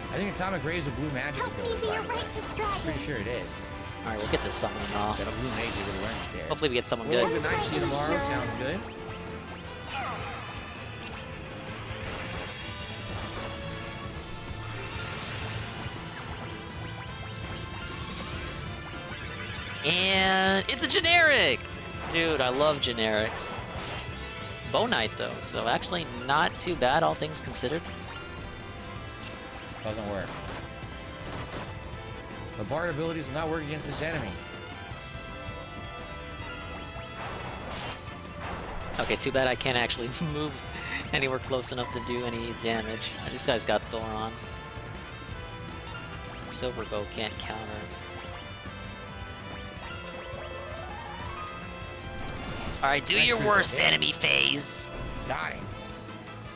I think Atomic Ray is a blue magic ability. Pretty sure it is. Alright, we'll get this summoning off. Got a blue mage able to learn it there. Hopefully we get someone We'll good. open night see tomorrow. Sounds good. And it's a generic! Dude, I love generics. Bow Knight though, so actually not too bad, all things considered. Doesn't work. The Bard abilities will not work against this enemy. Okay, too bad I can't actually move anywhere close enough to do any damage. This guy's got Thoron. Silver Bow can't counter. Alright, do your worst, enemy phase. Got it.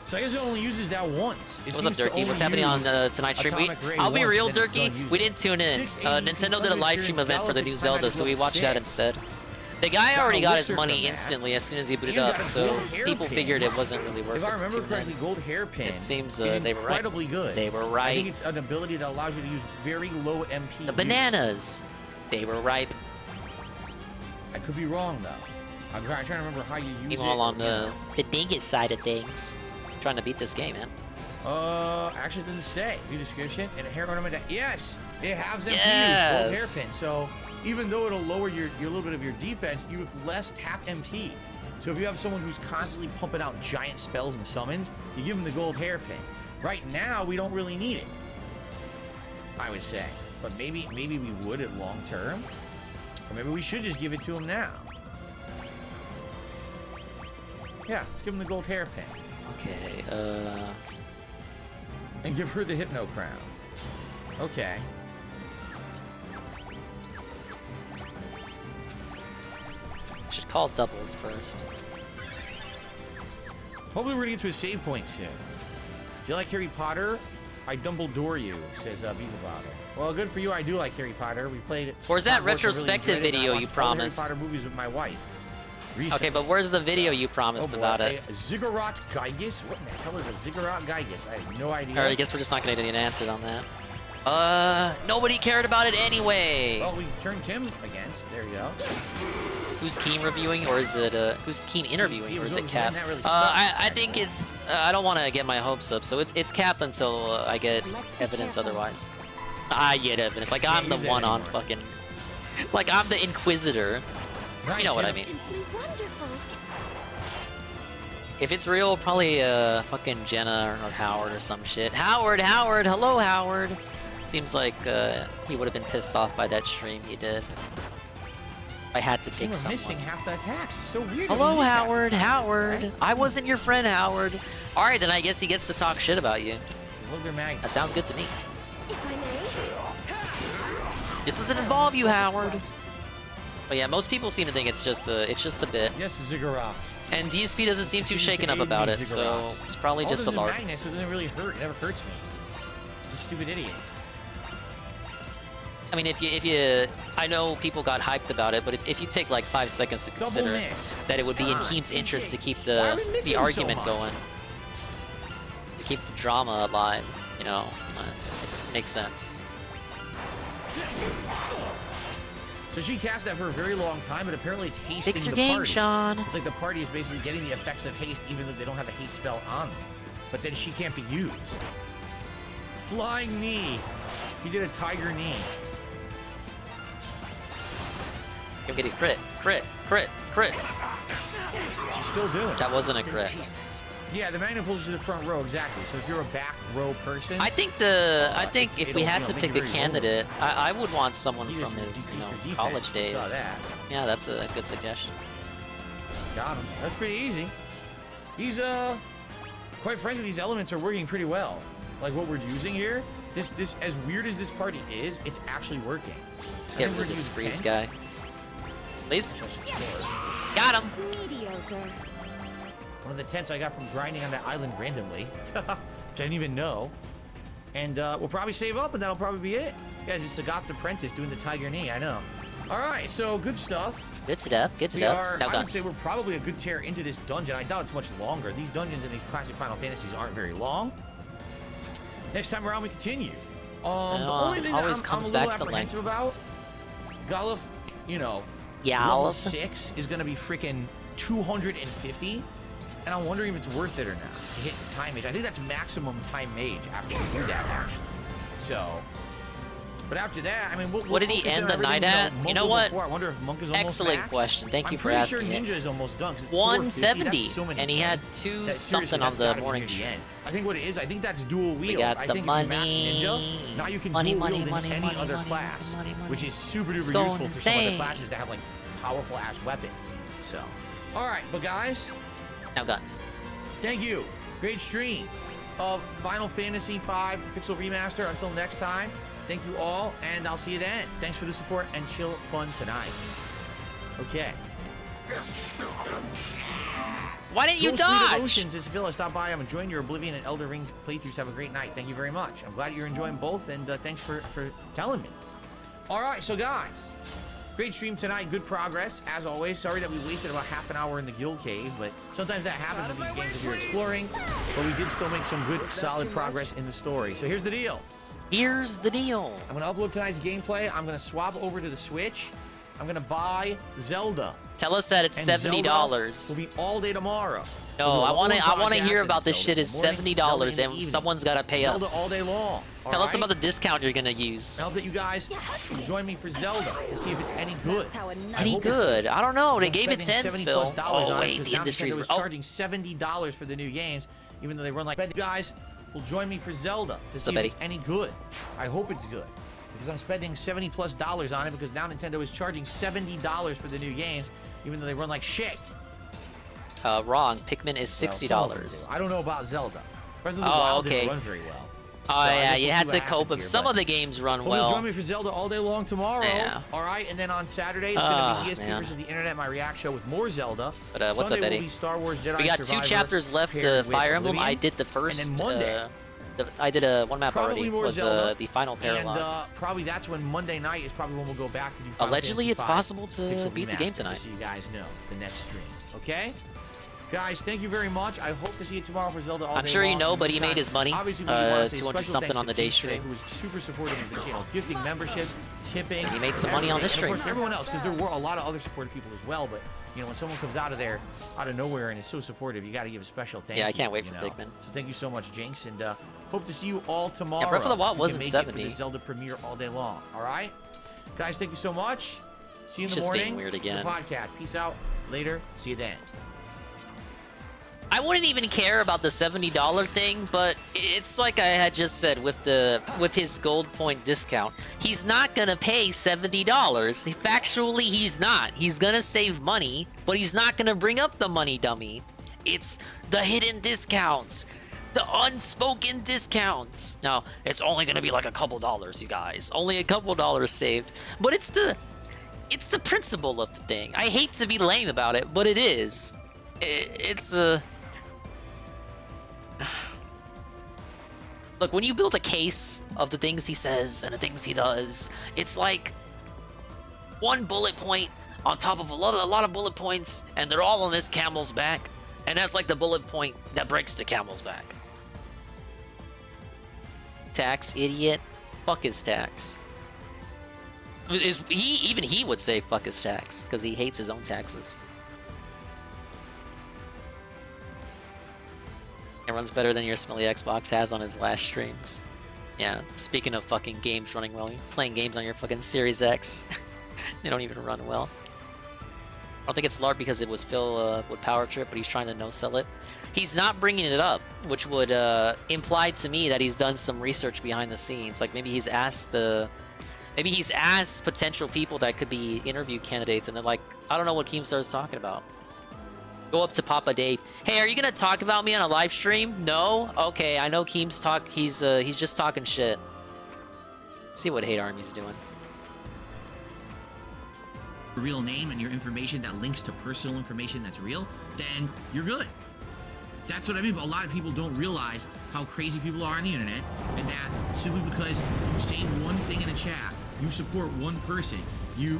So I guess it only uses that once. What's up, Durkee? What's happening on tonight's stream? I'll be real, Durkee. We didn't tune in. Nintendo did a live stream event for the new Zelda, so we watched that instead. The guy already got his money instantly as soon as he booted up, so people figured it wasn't really worth it. If I remember correctly, gold hairpin. It seems they were right. Incredibly good. They were right. I think it's an ability that allows you to use very low MP. The bananas. They were ripe. I could be wrong though. I'm trying to remember how you use it. Meanwhile, on the dingus side of things, trying to beat this game, man. Actually, it doesn't say. View description and a hair ornament. Yes, it has MP Yes. gold hairpin. So even though it'll lower your little bit of your defense, you have less half MP. So if you have someone who's constantly pumping out giant spells and summons, you give them the gold hairpin. Right now, we don't really need it. I would say, but maybe we would at long term, or maybe we should just give it to him now. Yeah, let's give him the gold hairpin. Okay, And give her the Hypno Crown. Okay. Should call doubles first. Hopefully we're gonna get to a save point soon. Do you like Harry Potter? I Dumbledore you, says Viva Bottle. Well, good for you. I do like Harry Potter. We played it. Where's that retrospective video you promised? Harry Potter movies with my wife. Okay, but where's the video you promised about it? Ziggurat Gygus? What in the hell is a Ziggurat Gygus? I have no idea. Alright, I guess we're just not gonna get an answer on that. Nobody cared about it anyway. Well, we turned Tim against. There you go. Who's Keen reviewing, or is it who's Keen interviewing, or is it Cap? Really I think it's. I don't want to get my hopes up, so it's Cap until I get evidence otherwise. I get evidence. Like I'm the one on fucking. Like I'm the Inquisitor. You know what I mean. If it's real, probably fucking Jenna or Howard or some shit. Howard, hello Howard. Seems like he would have been pissed off by that stream he did. I had to pick someone. Missing half the attacks. It's so weird. Hello Howard, I wasn't your friend, Howard. All right, then I guess he gets to talk shit about you. That sounds good to me. This doesn't involve you, Howard. But yeah, most people seem to think it's just a bit. Yes, Ziggurat. And DSP doesn't seem too shaken up about it, so it's probably just a lark. Magnus, so it doesn't really hurt. It never hurts me. It's a stupid idiot. I mean, if you, I know people got hyped about it, but if you take like 5 seconds to consider that it would be in Keem's interest to keep the argument going, to keep the drama alive, you know, it makes sense. So she cast that for a very long time, but apparently it's hasting Fix your the game, party. Sean. It's like the party is basically getting the effects of haste, even though they don't have a haste spell on them. But then she can't be used. Flying knee. He did a tiger knee. I'm getting crit. She's still doing it. That wasn't a crit. Yeah, the magnet pulls you to the front row, exactly. So if you're a back row person... I think if we had to pick a candidate, I would want someone from his, college days. Yeah, that's a good suggestion. Got him. That's pretty easy. These, quite frankly, these elements are working pretty well. Like what we're using here, this as weird as this party is, it's actually working. Let's get rid of this freeze guy. Please. Got him. Mediocre. One of the tents I got from grinding on that island randomly, which I didn't even know. And we'll probably save up, and that'll probably be it. Guys, it's Sagat's apprentice doing the tiger knee. I know. All right, so good stuff. Good stuff. Good stuff. I would say we're probably a good tear into this dungeon. I doubt it's much longer. These dungeons in these classic Final Fantasies aren't very long. Next time around, we continue. The only thing that I'm a little apprehensive about, Goluf, level 6 is going to be freaking 250. And I'm wondering if it's worth it or not to hit time mage. I think that's maximum time mage after you do that, actually. So, but after that, I mean, what did he end the night at? You know what? I wonder if Monk is almost Excellent maxed. question. Thank you for asking I'm pretty it. sure Ninja is almost done. 170, and he had 2 something on the morning stream. I think what it is, I think that's dual wield. We got I the think money. If you max Ninja, now you can dual wield in any other class, which is super duper useful for some other classes that have like powerful ass weapons. So, all right, but guys, now guns. Thank you. Great stream of Final Fantasy V Pixel Remaster. Until next time, thank you all, and I'll see you then. Thanks for the support and chill fun tonight. Okay. Why didn't you Go dodge? Sweet Oceans, it's Phil. Stop by. I'm enjoying your Oblivion and Elder Ring playthroughs. Have a great night. Thank you very much. I'm glad you're enjoying both, and thanks for telling me. All right, so guys. Great stream tonight, good progress, as always. Sorry that we wasted about half an hour in the guild cave, but sometimes that happens in these games if you're exploring. But we did still make some good, solid progress in the story. So here's the deal. Here's the deal. I'm going to upload tonight's gameplay. I'm going to swap over to the Switch. I'm going to buy Zelda. Tell us that it's $70. Will be all day tomorrow. No, I want to hear about this shit. Is $70, and someone's got to pay up. Zelda all day long. Tell us about the discount you're gonna use. I hope that you guys join me for Zelda to see if it's any good. Any good? I don't know. They gave it 10, Phil. Oh wait, the industry's charging $70 for the new games, even though they run like. You guys will join me for Zelda to see if it's any good. I hope it's good because I'm spending $70+ on it because now Nintendo is charging $70 for the new games, even though they run like shit. Wrong. Pikmin is $60. I don't know about Zelda. Breath of the Wild didn't run very well. Oh, so yeah, you had to cope with some of the games run well. Join me for Zelda all day long tomorrow. Yeah. All right, and then on Saturday, it's going to be ESP versus the Internet, my react show with more Zelda. But what's Sunday up, Eddie? Will be Star Wars Jedi we got Survivor 2 chapters left to Fire Emblem. Oblivion. I did the first. And then Monday. I did one map probably already. Was the final Paralog. And probably that's when Monday night is probably when we'll go back to do Final Allegedly, it's possible to beat the game tonight. Just so you guys know the next stream. Okay. Guys, thank you very much. I hope to see you tomorrow for Zelda all day I'm sure you long. know, but he made his money. 200 something on the day stream. Who was super supportive of the channel, gifting memberships, tipping. He made some money on this stream. Of course, everyone else, because there were a lot of other supportive people as well. But when someone comes out of nowhere, and is so supportive, you got to give a special thank you. Yeah, I can't wait for Pikmin. So thank you so much, Jinx, and hope to see you all tomorrow. Yeah, Breath of the Wild wasn't 70. For the Zelda premiere all day long. All right, guys, thank you so much. See you in the just morning. Being weird again. For the podcast. Peace out. Later. See you then. I wouldn't even care about the $70 thing, but it's like I had just said with his gold point discount. He's not gonna pay $70. Factually, he's not. He's gonna save money, but he's not gonna bring up the money, dummy. It's the hidden discounts. The unspoken discounts. Now, it's only gonna be like a couple dollars, you guys. Only a couple dollars saved. But it's the principle of the thing. I hate to be lame about it, but it is. It's Look, when you build a case of the things he says and the things he does, it's like one bullet point on top of a lot of bullet points, and they're all on this camel's back, and that's like the bullet point that breaks the camel's back. Tax, idiot. Fuck his tax. Even he would say fuck his tax, because he hates his own taxes. It runs better than your smelly Xbox has on his last streams. Yeah, speaking of fucking games running well, you're playing games on your fucking Series X. They don't even run well. I don't think it's LARP because it was Phil with Power Trip, but he's trying to no-sell it. He's not bringing it up, which would imply to me that he's done some research behind the scenes. Like maybe he's asked potential people that could be interview candidates, and they're like, I don't know what Keemstar's talking about. Go up to Papa Dave. Hey, are you gonna talk about me on a live stream? No? Okay, I know Keem's talk. He's just talking shit. See what Hate Army's doing. Real name and your information that links to personal information that's real, then you're good. That's what I mean. But a lot of people don't realize how crazy people are on the internet, and that simply because you say one thing in a chat, you support one person, you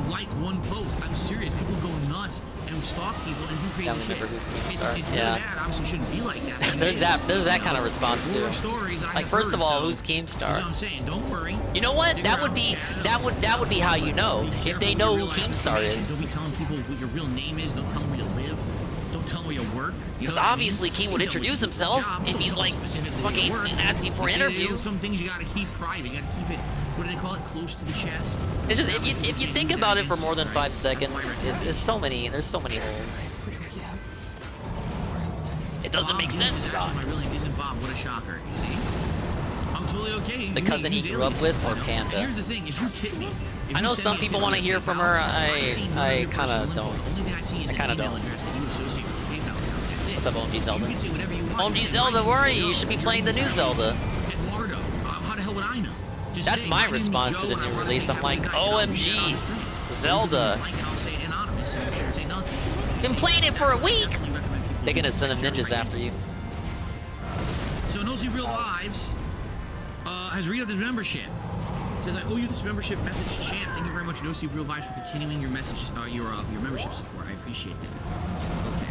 like one post. I'm serious. People go nuts and stalk people and do crazy shit. It's really bad. Obviously, shouldn't be like that. there's that kind of response too. Like first of all, who's Keemstar? What I'm saying, don't worry. You know what? That would be how you know if they know who Keemstar is. Don't be telling people what your real name is. Don't tell them where you live. Don't tell them where you work. Because obviously Keem would introduce himself if he's like fucking asking for an interview. Some things you gotta keep private. You gotta keep it. What do they call it? Close to the chest. It's just if you think about it for more than 5 seconds, there's so many holes. It doesn't make sense, guys. My real name isn't Bob. What a shocker. You see? I'm totally okay. The cousin he grew up with, or Panda? Here's the thing. If you tip me, I know some people want to hear from her. I kind of don't. I kind of don't. What's up, OMG Zelda? OMG Zelda, worry. You should be playing the new Zelda. Eduardo, how the hell would I know? That's my response to the new release. I'm like, OMG Zelda. Been playing it for a week. They're gonna send them ninjas after you. So Nosy Real Lives has re-upped his membership. It says, I owe you this membership message, champ. Thank you very much, Nosy Real Lives, for continuing your message, your membership support. I appreciate that. Okay.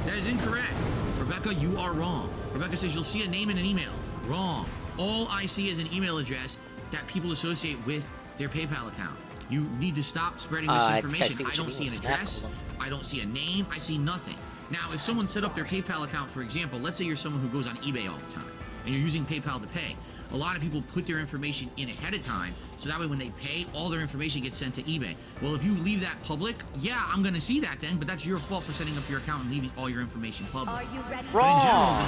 That is incorrect. Rebecca, you are wrong. Rebecca says you'll see a name in an email. Wrong. All I see is an email address that people associate with their PayPal account. You need to stop spreading this information. I don't see an address. I don't see a name. I see nothing. Now, if someone set up their PayPal account, for example, let's say you're someone who goes on eBay all the time, and you're using PayPal to pay. A lot of people put their information in ahead of time, so that way when they pay, all their information gets sent to eBay. Well, if you leave that public, yeah, I'm gonna see that then, but that's your fault for setting up your account and leaving all your information public. Are you ready? Wrong.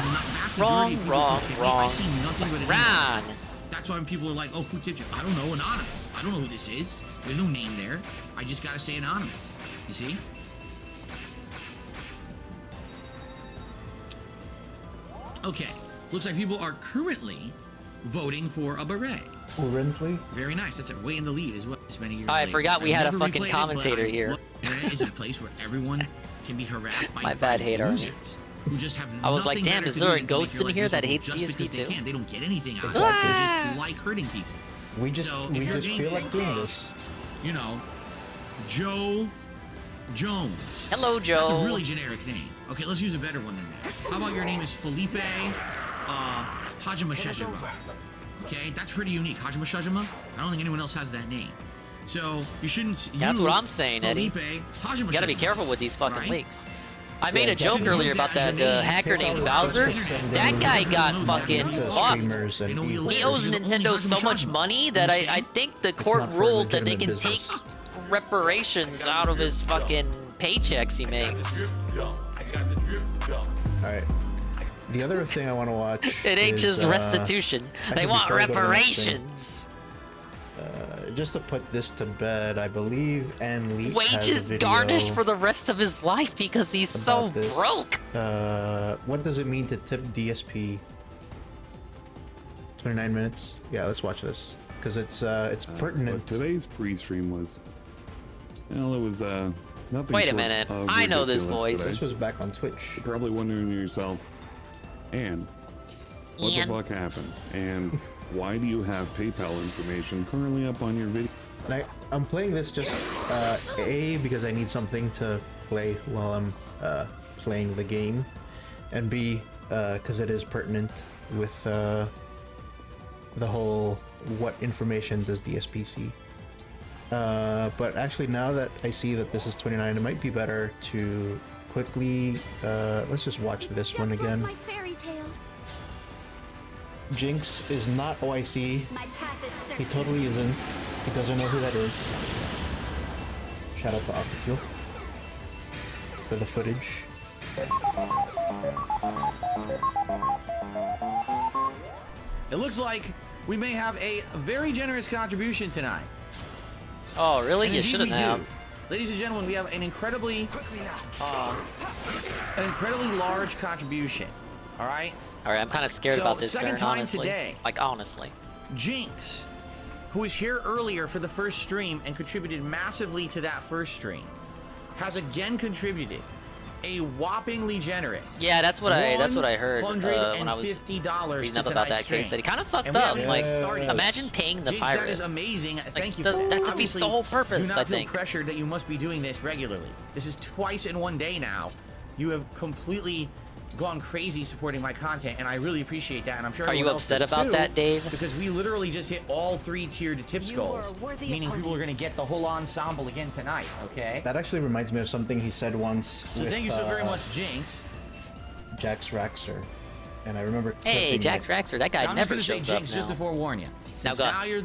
Wrong. I see nothing but an email. That's why when people are like, oh, who tipped you? I don't know, anonymous. I don't know who this is. There's no name there. I just gotta say anonymous. You see? Okay, looks like people are currently voting for a beret. Currently? Very nice. That's way in the lead as well. This many years I later. forgot we had a fucking commentator here. Is a place where everyone can be harassed by my bad, Hate Army. Who just have I was like, damn, is there a ghost in here that hates DSP too? They don't get anything out of it. They just like hurting people. We just feel like doing this. You know, Joe Jones. Hello, Joe. That's a really generic name. Okay, let's use a better one than that. How about your name is Felipe Hajima Shajima? Okay, that's pretty unique. Hajima Shajima? I don't think anyone else has that name. So you shouldn't. That's what I'm saying, Eddie. You gotta be careful with these fucking leaks. I made a joke earlier about that hacker named Bowser. That guy got fucking fucked. He owes Nintendo so much money that I think the court ruled that they can take reparations out of his fucking paychecks he makes. Alright. The other thing I want to watch it ain't just restitution. They want reparations. Just to put this to bed, I believe Ann Lee wages garnished for the rest of his life because he's so broke. What does it mean to tip DSP? 29 minutes. Yeah, let's watch this because it's pertinent. Today's pre-stream was, well, it was nothing. Wait a minute, I know this voice. This was back on Twitch. You're probably wondering to yourself, and what the fuck happened? And why do you have PayPal information currently up on your video? And I'm playing this just A, because I need something to play while I'm playing the game, and B, because it is pertinent with the whole what information does DSP see. But actually, now that I see that this is 29, it might be better to quickly let's just watch this one again. Like my fairy tales. Jinx is not OIC. He totally isn't. He doesn't know who that is. Shout out to Aquateel. for the footage. It looks like we may have a very generous contribution tonight. Oh, really? And You indeed shouldn't we have. do. Ladies and gentlemen, we have an incredibly large contribution. All right? All right, I'm kind of scared So, about this second turn, time honestly. today. Like, honestly. Jinx, who was here earlier for the first stream and contributed massively to that first stream, has again contributed a whoppingly generous. Yeah, that's what I heard when I was $150 reading to up about that tonight's stream. case. That he kind of fucked And we up. haven't Like, started. imagine paying the Jinx, pirate. that is amazing. Thank you. That defeats Obviously, the whole purpose, do not I feel think. pressured that you must be doing this regularly. This is twice in one day now. You have completely gone crazy supporting my content, and I really appreciate that. And I'm sure. Are you everyone else upset does about too, that, Dave? Because we literally just hit all 3 tiered tips You goals, are a worthy meaning people are opponent. going to get the whole ensemble again tonight. Okay. That actually reminds me of something he said once. So with, thank you so very much, Jinx. Jax Raxer, and I remember. Hey, clipping Jax it. Raxer, that guy I'm never just gonna shows say up Jinx, now. just to forewarn you. Now Since now Guts. you're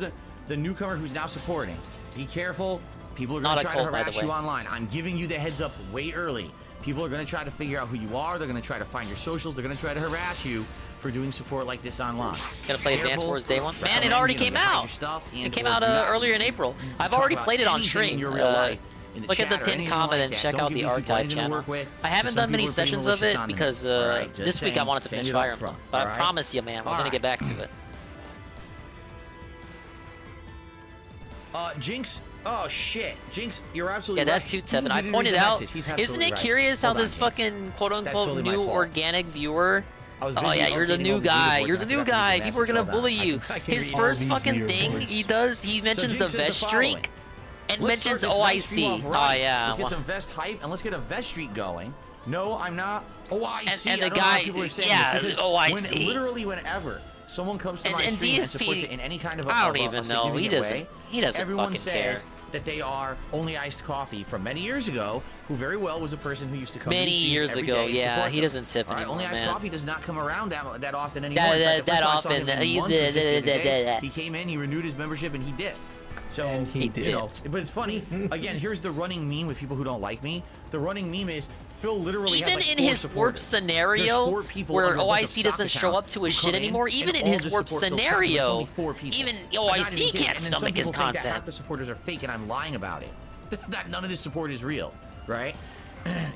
the newcomer who's now supporting. Be careful. People are going Not to a try cult, to by the harass way. you online. I'm giving you the heads up way early. People are going to try to figure out who you are. They're going to try to find your socials. They're going to try to harass you for doing support like this online. Gonna play Advance Careful. Wars Day 1? Man, it Recommend, already you know, came you hide out. your stuff It and came or out do not earlier in April. I've talk already about played it on anything stream. in your real life in the Look at the chat or pinned anything comment like and that. check Don't out give the these people archive anything to channel. work with. I haven't Some done many people are pretty sessions of malicious it on them. because All right, just this week I saying, wanted to saying finish it up Fire front, Emblem. But all I right? promise you, man, we're All gonna right. get back to it. Jinx. Oh shit, Jinx, you're absolutely Yeah, right. that 2-7. He I didn't pointed read the out. message. He's Isn't absolutely it right. curious how Hold on, this Jinx. fucking quote That's unquote totally my new fault. organic viewer? I was Oh busy yeah, you're the updating new all the guy. leaderboards. You're the I new forgot to guy. read the People are message. gonna Hold on. bully you. I can His read first all these fucking thing leaderboards. he does, he mentions Jinx the says vest the streak following. and Let's mentions start this night stream OIC. off right. Oh yeah. Let's get some vest hype and let's get a vest streak going. No, I'm not. OIC. And the I don't know guy- how people are saying yeah, this because OIC. literally whenever someone comes to my And stream and DSP, supports it in any kind of a I don't of a- even a know. He significant doesn't. way, He doesn't everyone fucking says care. that they are only iced coffee from many years ago, who very well was a person who used to come to Many these streams years every ago, day and yeah, support he them. doesn't tip All right, anymore, only iced man. coffee does not come around that often anymore. That- In fact, the that first time I saw often. him in He months was just the other day. did. He came in, he renewed his membership, and he did. So And he did. you know, but it's funny. Again, here's the running meme with people who don't like me. The running meme is Phil literally has Even like in 4 his warp supporters. scenario, There's 4 people where under a bunch of OIC stock doesn't show accounts up to his who shit come anymore, and even in all his just warp support Phil's content, but it's scenario, only 4 people. even I'm not OIC even kidding. can't And then some stomach his people think that half content. the supporters are fake, and I'm lying about it. That none of this support is real, right?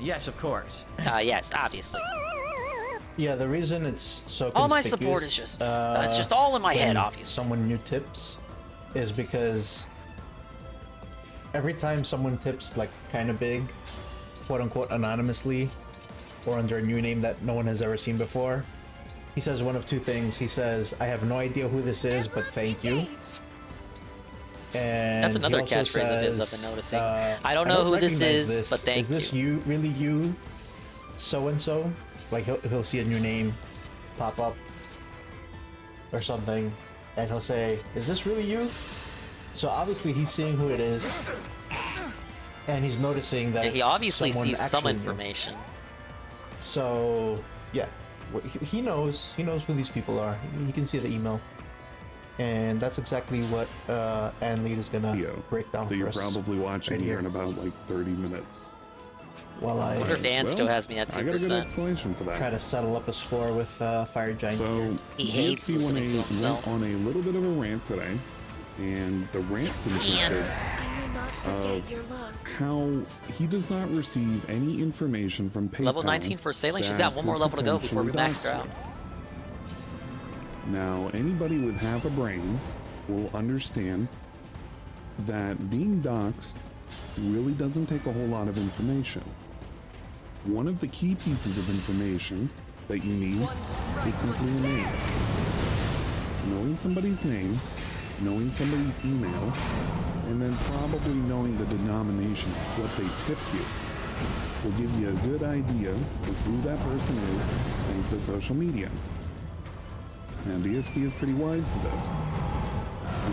Yes, of course. Yes, obviously. Yeah, the reason it's so All my support is conspicuous, just, it's just all in my head, when obviously. Someone new tips is because every time someone tips like kind of big, quote unquote anonymously, or under a new name that no one has ever seen before, he says one of 2 things. He says, "I have no idea who this is, but thank you." And That's another he also catchphrase of his I've says, been noticing. uh, I don't know who this recognize is, this. but thank Is this you. you, really you, so and so? Like he'll see a new name pop up or something, and he'll say, "Is this really you?" So obviously he's seeing who it is, and he's noticing that Yeah, he it's obviously someone sees some actually new. information. So yeah, he knows who these people are. He can see the email, and that's exactly what Anlead is gonna break down that for you're us probably watching right here here. in about like 30 minutes. While I wonder if Ann still has me at I got a good 2%. explanation for that. try to settle up a score with Fire Giant. So He hates DSP listening to went himself. on a little bit of a rant today, and the rant consisted of how he does not receive any information from PayPal. Level 19 for sailing. She's that got one more could level to go before we potentially max her dox out. Now, anybody with half a brain will understand that being doxxed really doesn't take a whole lot of information. One of the key pieces of information that you need is simply a name. Knowing somebody's name, knowing somebody's email, and then probably knowing the denomination of what they tipped you will give you a good idea of who that person is thanks to social media. Now, DSP is pretty wise to this,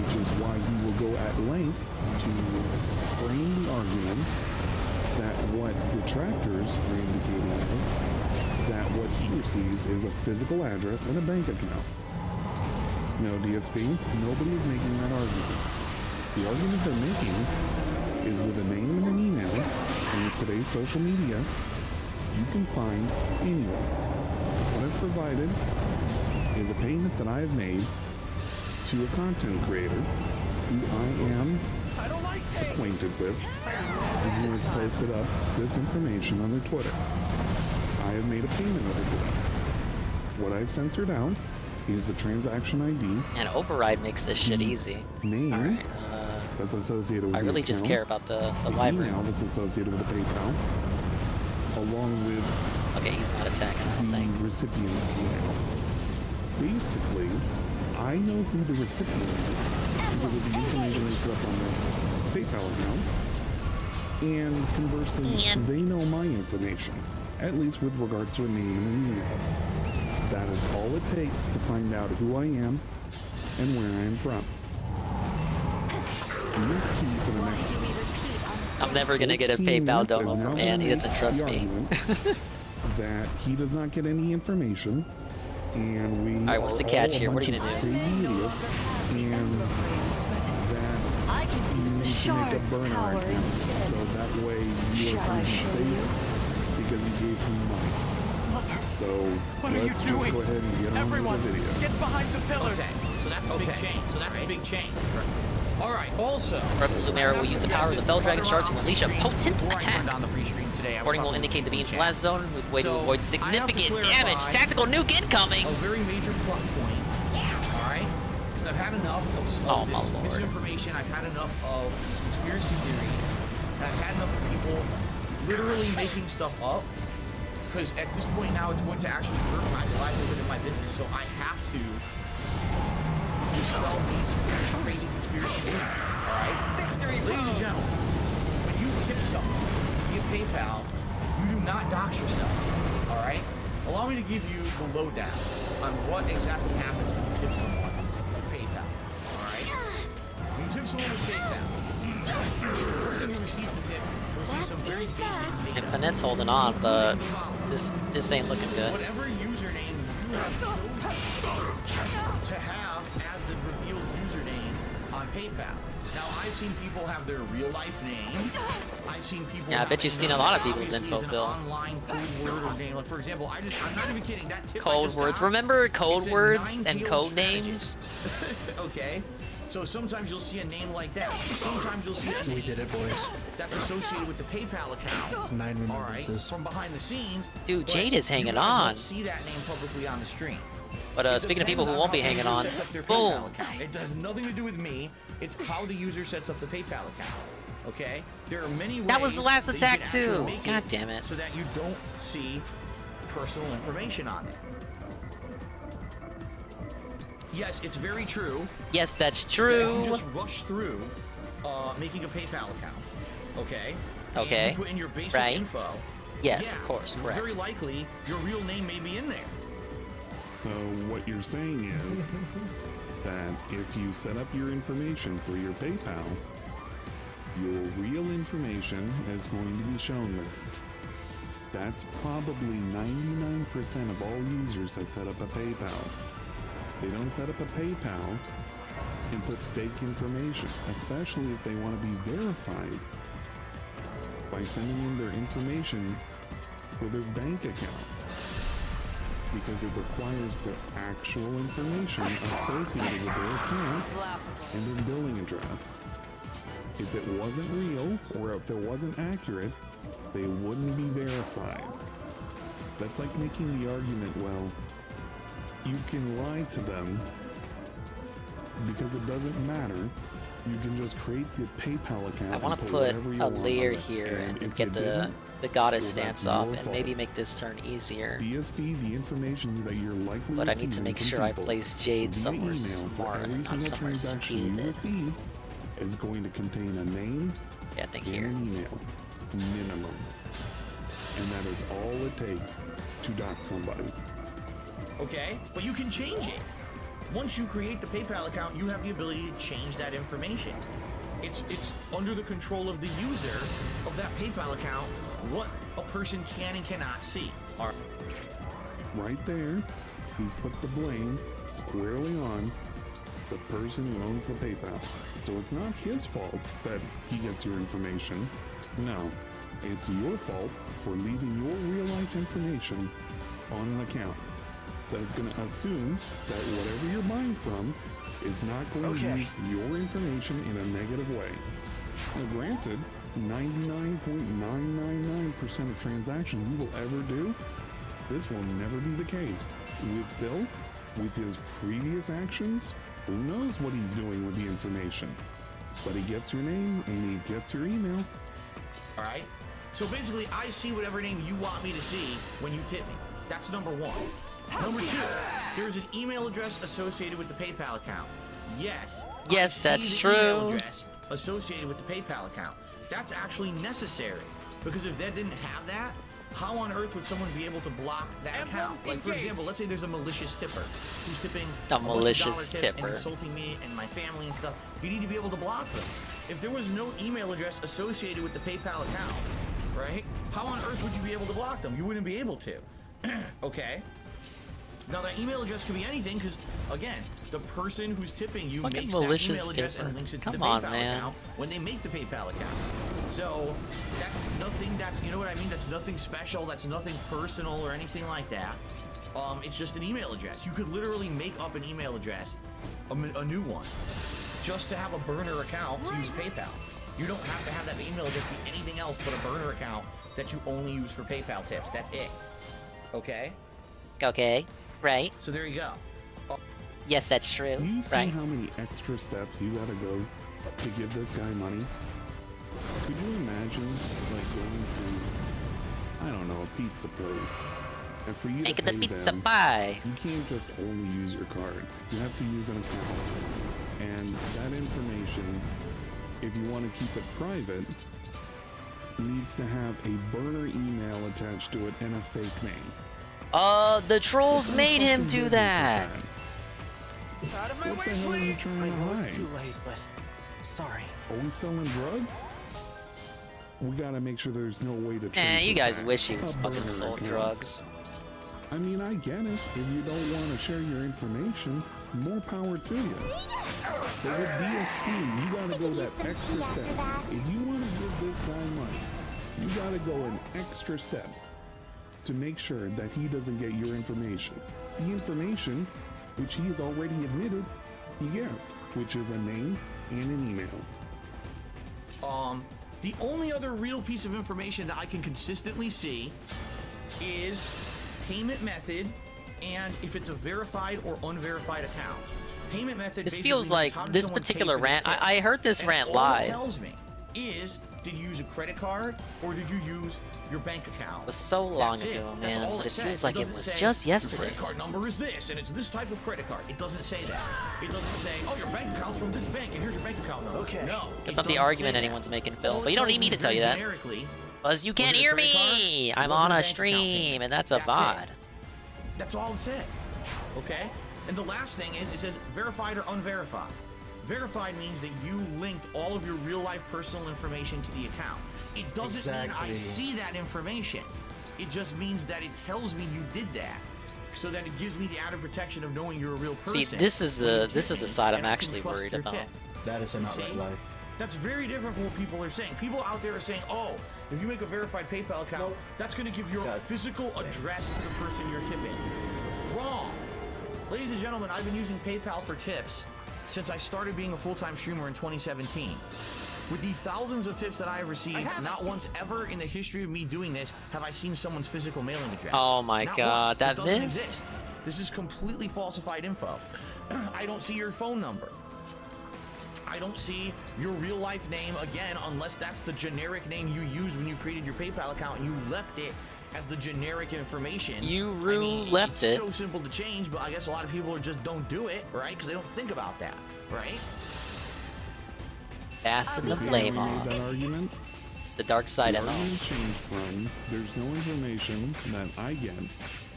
which is why he will go at length to frame the argument that what detractors are indicating is that what he receives is a physical address and a bank account. No, DSP, nobody is making that argument. The argument they're making is with a name and an email, and with today's social media, you can find anyone. What I've provided is a payment that I have made to a content creator who I am acquainted with and who has posted up this information on their Twitter. I have made a payment over to them. What I've censored out is the transaction ID. And Override makes this shit easy. Name Alright, that's associated with I really just care about the live email room. that's associated with the PayPal, along with Okay, he's not attacking, I don't think. the recipient's email. Basically, I know who the recipient is because of the information they set up on their PayPal account, and conversely, they know my information, at least with regards to a name and an email. That is all it takes to find out who I am and where I am from. ESP for the next I'm never gonna get a PayPal dono from Ann, he doesn't trust me. That he does not get any information, and we Alright, what's the catch here? What are you gonna gonna do? Crazy idiots, and that you need to make a burner account, so that way you are safe because you gave him money. So let's just go ahead and get on with the video. Get behind the pillars. Okay, so that's a big change. So that's a big change. All right. Also, Rev the Lumera will use the power of the Fell Dragon Shard to unleash a potent attack. On the pre-stream today, Warning will indicate the beams from last zone with way to avoid significant damage. Tactical nuke incoming. A very major plot point. All right, because I've had enough of this misinformation. I've had enough of conspiracy theories. And I've had enough of people literally making stuff up. Because at this point now, it's going to actually hurt my livelihood and my business. So I have to dispel these crazy conspiracy theories. All right, ladies and gentlemen, when you tip someone via PayPal, you do not dox yourself. All right, allow me to give you the lowdown on what exactly happens when you tip someone with PayPal. All right, when you tip someone with PayPal, the person who receives the tip will see some very basic data. And Panette's holding on, but this ain't looking good. Whatever username you have chosen to have as the revealed username on PayPal. Now, I've seen people have their real life name. I've seen people. Yeah, I bet you've seen a lot of people's info, Phil. Online code word or name. Like, for example, I'm not even kidding. That tip Code words. Remember code words and code names? Okay. So sometimes you'll see a name like that. Sometimes you'll see a name. We did it, boys. That's associated with the PayPal account. 9 remembrances. From behind the scenes. Dude, Jade is hanging on. See that name publicly on the stream. But speaking of people who won't be hanging on, boom. It has nothing to do with me. It's how the user sets up the PayPal account. Okay? There are many ways. That was the last that attack you can too. make God damn it. So that you don't see personal information on it. Yes, it's very true. Yes, that's true. You just rush through making a PayPal account. Okay? Okay. And you put in your basic info. Yes, of course. Correct. Very likely, your real name may be in there. So what you're saying is that if you set up your information for your PayPal, your real information is going to be shown there. That's probably 99% of all users that set up a PayPal. They don't set up a PayPal and put fake information, especially if they want to be verified by sending in their information for their bank account, because it requires the actual information associated with their account and their billing address. If it wasn't real or if it wasn't accurate, they wouldn't be verified. That's like making the argument, well, you can lie to them because it doesn't matter. You can just create the PayPal account. I want to put a layer here and get the goddess stance off and maybe make this turn easier. DSP, the information that you're likely but I need to make sure I place Jade somewhere smart and not somewhere stupid. Is going to contain a name and an email, minimum. And that is all it takes to dox somebody. Okay, but you can change it. Once you create the PayPal account, you have the ability to change that information. It's under the control of the user of that PayPal account what a person can and cannot see. Right there, he's put the blame squarely on the person who owns the PayPal. So it's not his fault that he gets your information. No, It's your fault for leaving your real-life information on an account. That's going to assume that whatever you're buying from is not going to use your information in a negative way. Now, granted, 99.999% of transactions you will ever do, this will never be the case. With Phil, with his previous actions, who knows what he's doing with the information? But he gets your name and he gets your email. All right? So basically, I see whatever name you want me to see when you tip me. That's number one. Number two, there's an email address associated with the PayPal account. Yes. Yes, that's Email true. address associated with the PayPal account. That's actually necessary, because if they didn't have that, how on earth would someone be able to block that account? Like, for example, let's say there's a malicious tipper who's tipping A bunch of malicious dollar tips tipper. and insulting me and my family and stuff. You need to be able to block them. If there was no email address associated with the PayPal account, right? How on earth would you be able to block them? You wouldn't be able to. Okay? Now, that email address could be anything, because, again, the person who's tipping you Fucking makes that malicious email address tipper. and links it to Come the on, PayPal man. account when they make the PayPal account. So, that's nothing, you know what I mean? That's nothing special, that's nothing personal or anything like that. It's just an email address. You could literally make up an email address, a new one, just to have a burner account to use PayPal. You don't have to have that email address be anything else but a burner account that you only use for PayPal tips. That's it. Okay? Okay, right. So there you go. Yes, that's true. Do you see Right. how many extra steps you gotta go to give this guy money? Could you imagine, like, going to, I don't know, a pizza place, and for you Make to the pay pizza them, pie. you can't just only use your card. You have to use an account. And that information, if you want to keep it private, needs to have a burner email attached to it and a fake name. The trolls What made him fucking do business is that. What the hell are you trying to hide? It's too late, but sorry. Are we selling drugs? We gotta make sure there's no way to trace You it guys back. wish he was A fucking burner sold account. drugs. I mean, I get it. If you don't want to share your information, more power to you. But with DSP, you gotta go that extra step. If you want to give this guy money, you gotta go an extra step to make sure that he doesn't get your information. The information, which he has already admitted he gets, which is a name and an email. The only other real piece of information that I can consistently see is payment method and if it's a verified or unverified account. Payment method. This basically feels means like how did this someone pay particular for this rant. tip? I heard this And rant all live. it tells me is, did you use a credit card or did you use your bank account? It was so long That's it. ago, That's man. all But it says. feels like it doesn't was say, just your yesterday. credit card number is this, and it's this type of credit card. It doesn't say that. It doesn't say, oh, your bank account's from this bank, and here's your bank account number. Okay. No. That's it not the doesn't argument say that. anyone's making, Phil. All But it you don't tells need me to is tell you very that. generically, Because you was can't it a hear credit card? me. I'm Was it on a a bank account stream, payment? and that's a That's it. VOD. That's all it says. Okay? And the last thing is, it says verified or unverified. Verified means that you linked all of your real-life personal information to the account. It doesn't mean I Exactly. see that information. It just means that it tells me you did that, so that it gives me the added protection of knowing you're a real person. See, this is when you the tip this is me, the side I'm and I can actually trust worried your about. tip. That is an See? outright lie. That's very different from what people are saying. People out there are saying, oh, if you make a verified PayPal account, that's going to give your physical address to the person you're tipping. Wrong. Ladies and gentlemen, I've been using PayPal for tips since I started being a full-time streamer in 2017. With the thousands of tips that I have received, not once ever in the history of me doing this have I seen someone's physical mailing address. Oh my Not God, once. that It doesn't missed? exist. This is completely falsified info. I don't see your phone number. I don't see your real life name again, unless that's the generic name you used when you created your PayPal account and you left it as the generic information. You it's left it. so simple to change, but I guess a lot of people just don't do it, right? Because they don't think about that, right? Fasten the See blame how we made on. that argument? The dark side The MO. argument changed from there's no information that I get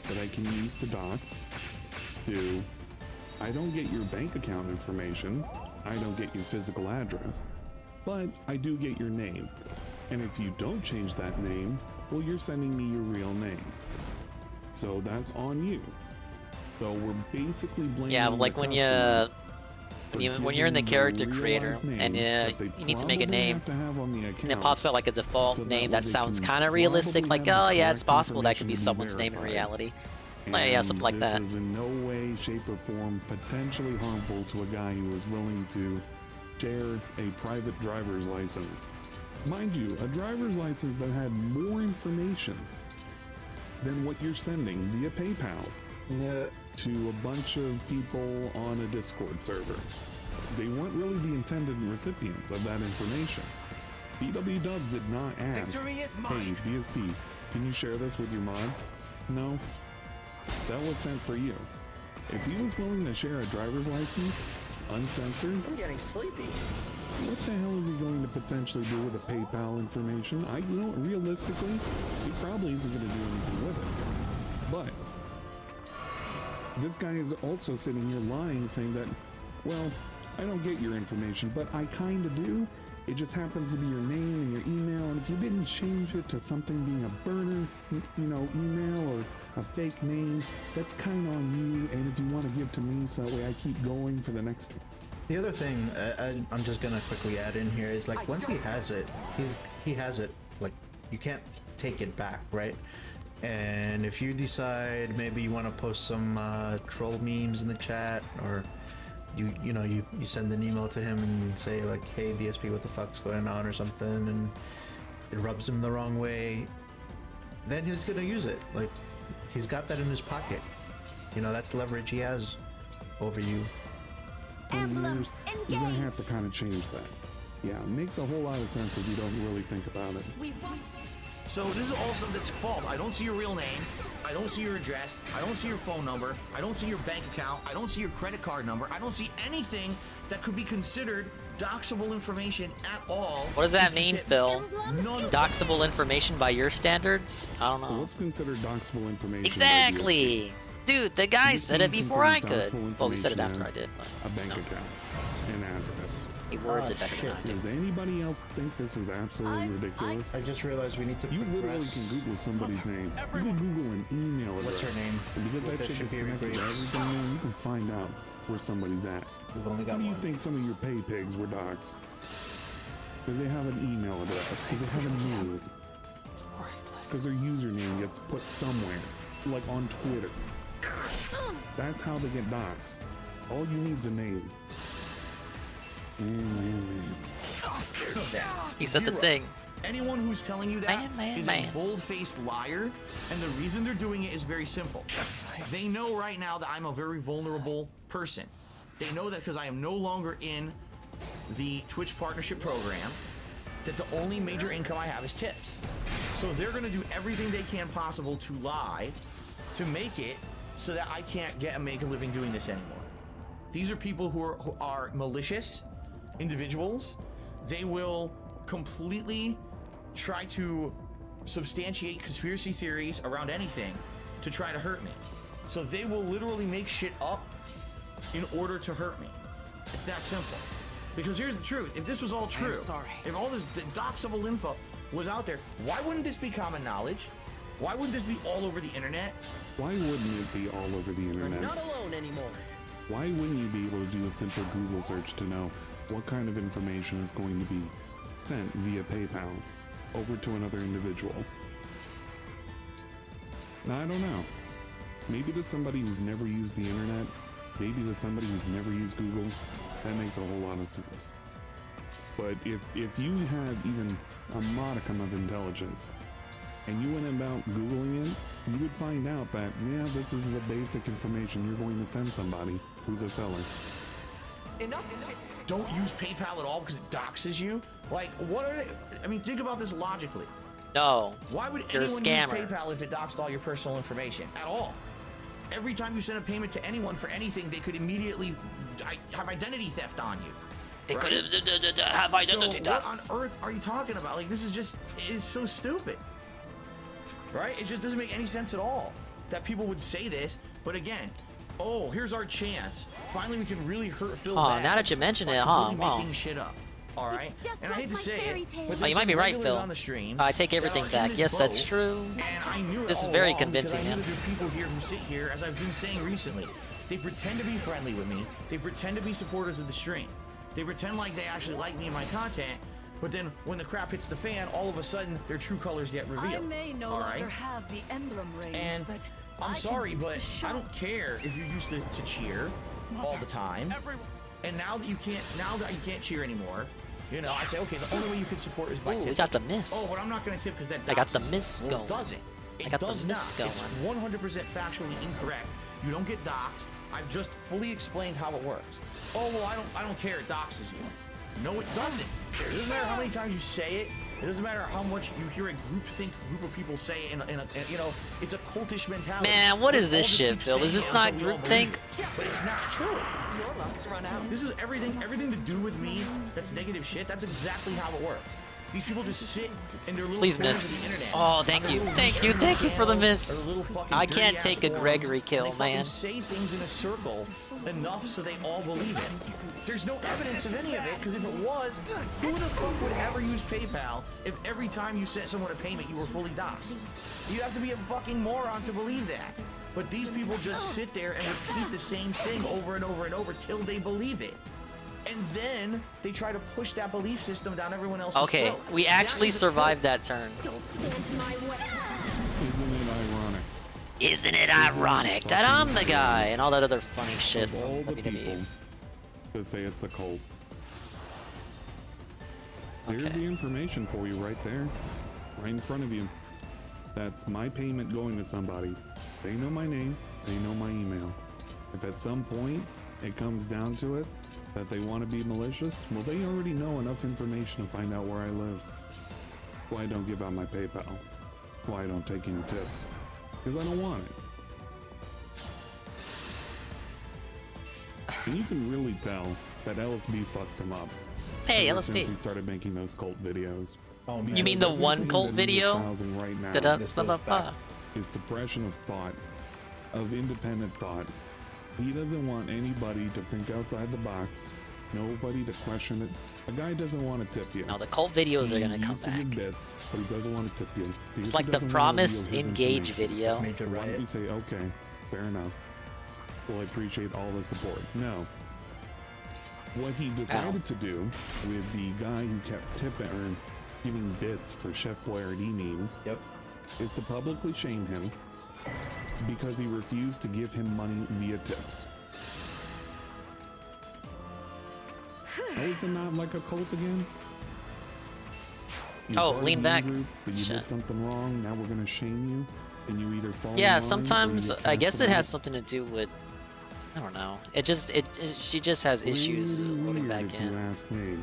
that I can use to dox to I don't get your bank account information, I don't get your physical address, but I do get your name. And if you don't change that name, well, you're sending me your real name. So that's on you. So we're basically blaming Yeah, the like when customer When you're in the character creator and you need to make a name, and it pops out like a default name that sounds kind of realistic, like, oh yeah, it's possible that could be someone's name in reality. Like, yeah, something like that. This is in no way, shape, or form potentially harmful to a guy who is willing to share a private driver's license. Mind you, a driver's license that had more information than what you're sending via PayPal to a bunch of people on a Discord server. They weren't really the intended recipients of that information. BW Dubs did not ask, hey, DSP, can you share this with your mods? No. That was sent for you. If he was willing to share a driver's license, uncensored, I'm getting sleepy. what the hell is he going to potentially do with the PayPal information? Realistically, he probably isn't going to do anything with it. But this guy is also sitting here lying, saying that, well, I don't get your information, but I kind of do. It just happens to be your name and your email, and if you didn't change it to something being a burner, email or a fake name, that's kind of on you, and if you want to give to me so that way I keep going for the next one. The other thing I'm just gonna quickly add in here is, like, once he has it, he has it, like, you can't take it back, right? And if you decide maybe you want to post some troll memes in the chat, or you send an email to him and say, like, hey DSP, what the fuck's going on, or something, and it rubs him the wrong way, then he's gonna use it. Like, he's got that in his pocket. That's leverage he has over you. Emblem, you're gonna have to kind of change that. Yeah, it makes a whole lot of sense if you don't really think about it. So this is all stuff that's false. I don't see your real name. I don't see your address. I don't see your phone number. I don't see your bank account. I don't see your credit card number. I don't see anything that could be considered doxable information at all. What does that mean, Phil? Doxable information by your standards? I don't know. What's considered doxable information? Exactly! Dude, the guy said it before I could. Well, he said it after I did. But a bank account, an address. He words it better than I do. Does anybody else think this is absolutely ridiculous? I just realized we need to. You literally can Google somebody's name. You can Google an email address. What's her name? And because that shit gets connected to everything, man, you can find out where somebody's at. We've only got How do you think some of your pay pigs were doxxed? Because they have an email address. Because they have a name. Because their username gets put somewhere, like on Twitter. That's how they get doxxed. All you need is a name. Man. He said the thing. Anyone who's telling you that is a bold-faced liar, and the reason they're doing it is very simple. They know right now that I'm a very vulnerable person. They know that because I am no longer in the Twitch partnership program, that the only major income I have is tips. So they're going to do everything they can possible to lie, to make it so that I can't make a living doing this anymore. These are people who are malicious individuals. They will completely try to substantiate conspiracy theories around anything to try to hurt me. So they will literally make shit up in order to hurt me. It's that simple. Because here's the truth. If this was all true, if all this doxable info was out there, why wouldn't this be common knowledge? Why wouldn't this be all over the internet? Why wouldn't it be all over the internet? You're not alone anymore. Why wouldn't you be able to do a simple Google search to know what kind of information is going to be sent via PayPal over to another individual? Now, I don't know. Maybe to somebody who's never used the internet, maybe to somebody who's never used Google, that makes a whole lot of sense. But if you had even a modicum of intelligence and you went about Googling it, you would find out that, yeah, this is the basic information you're going to send somebody who's a seller. Don't use PayPal at all because it doxes you? Like, what are they? I mean, think about this logically. No. Why would you're anyone a scammer. use PayPal if it doxed all your personal information at all? Every time you send a payment to anyone for anything, they could immediately have identity theft on you. They could have identity theft. What on earth are you talking about? Like, this is just, it is so stupid. Right? It just doesn't make any sense at all that people would say this. But again, oh, here's our chance. Finally, we can really hurt Phil. Oh, now that you mention it, huh? Really making shit up. All right. And I hate to say it, but oh, you might be right, Phil. On the stream I take everything back. Yes, that's true. And I knew it this is all very along convincing. I knew there are people here who sit here, as I've been saying recently. They pretend to be friendly with me. They pretend to be supporters of the stream. They pretend like they actually like me and my content, but then when the crap hits the fan, all of a sudden their true colors get revealed. I may no longer have the emblem rings, and but I'm sorry, but I don't care if you're used to cheer all the time. And now that you can't cheer anymore, you know, I say, okay, the only way you can support is by tipping. We got the miss. Oh, but I'm not going to tip because that. I got the miss going. going. It doesn't. I got the miss going. It's 100% factually incorrect. You don't get doxxed. I've just fully explained how it works. Oh well, I don't care. It doxes you. No, it doesn't. It doesn't matter how many times you say it. It doesn't matter how much you hear a group of people say it in a you know, it's a cultish mentality. Man, what is this shit, Phil? Is this not groupthink? But it's not true. Your luck's run out. This is everything to do with me that's negative shit. That's exactly how it works. These people just sit in their little Please corners miss. of the internet. Oh, thank you. Thank you for the miss. I can't take a Gregory kill, man. They say things in a circle enough so they all believe it. There's no evidence of any of it, because if it was, who the fuck would ever use PayPal if every time you sent someone a payment you were fully doxxed? You have to be a fucking moron to believe that. But these people just sit there and repeat the same thing over and over and over till they believe it. And then they try to push that belief system down everyone else's Okay, throat. we actually survived that turn. Isn't it ironic that I'm the guy and all that other funny shit from All the WWE? people that say it's a cult. There's the information for you right there, right in front of you. That's my payment going to somebody. They know my name, they know my email. If at some point it comes down to it that they want to be malicious, well, they already know enough information to find out where I live. Why I don't give out my PayPal. Why I don't take any tips. Because I don't want it. And you can really tell that LSB fucked him up. Hey, ever LSB. Since he started making those cult videos. Oh, man. You mean the one cult video? Right now Da-da-ba-ba-ba. is suppression of thought, of independent thought. He doesn't want anybody to think outside the box, nobody to question it. A guy doesn't want to tip you. No, the cult videos are gonna come used to give back. bits, but he doesn't want to tip you. It's like the promised engage video. Why don't you say, okay, fair enough. Well, I appreciate all the support. No. What he decided to do with the guy who kept tipping or giving bits for Chef Boyardee memes is to publicly shame him because he refused to give him money via tips. Oh, is it not like a cult again? Oh, lean back. But you did something wrong. Now we're gonna shame you, and you either fall. Yeah, in line sometimes or you get I guess it canceled has out. something to do with. I don't know. She just has issues loading back If you in. ask me.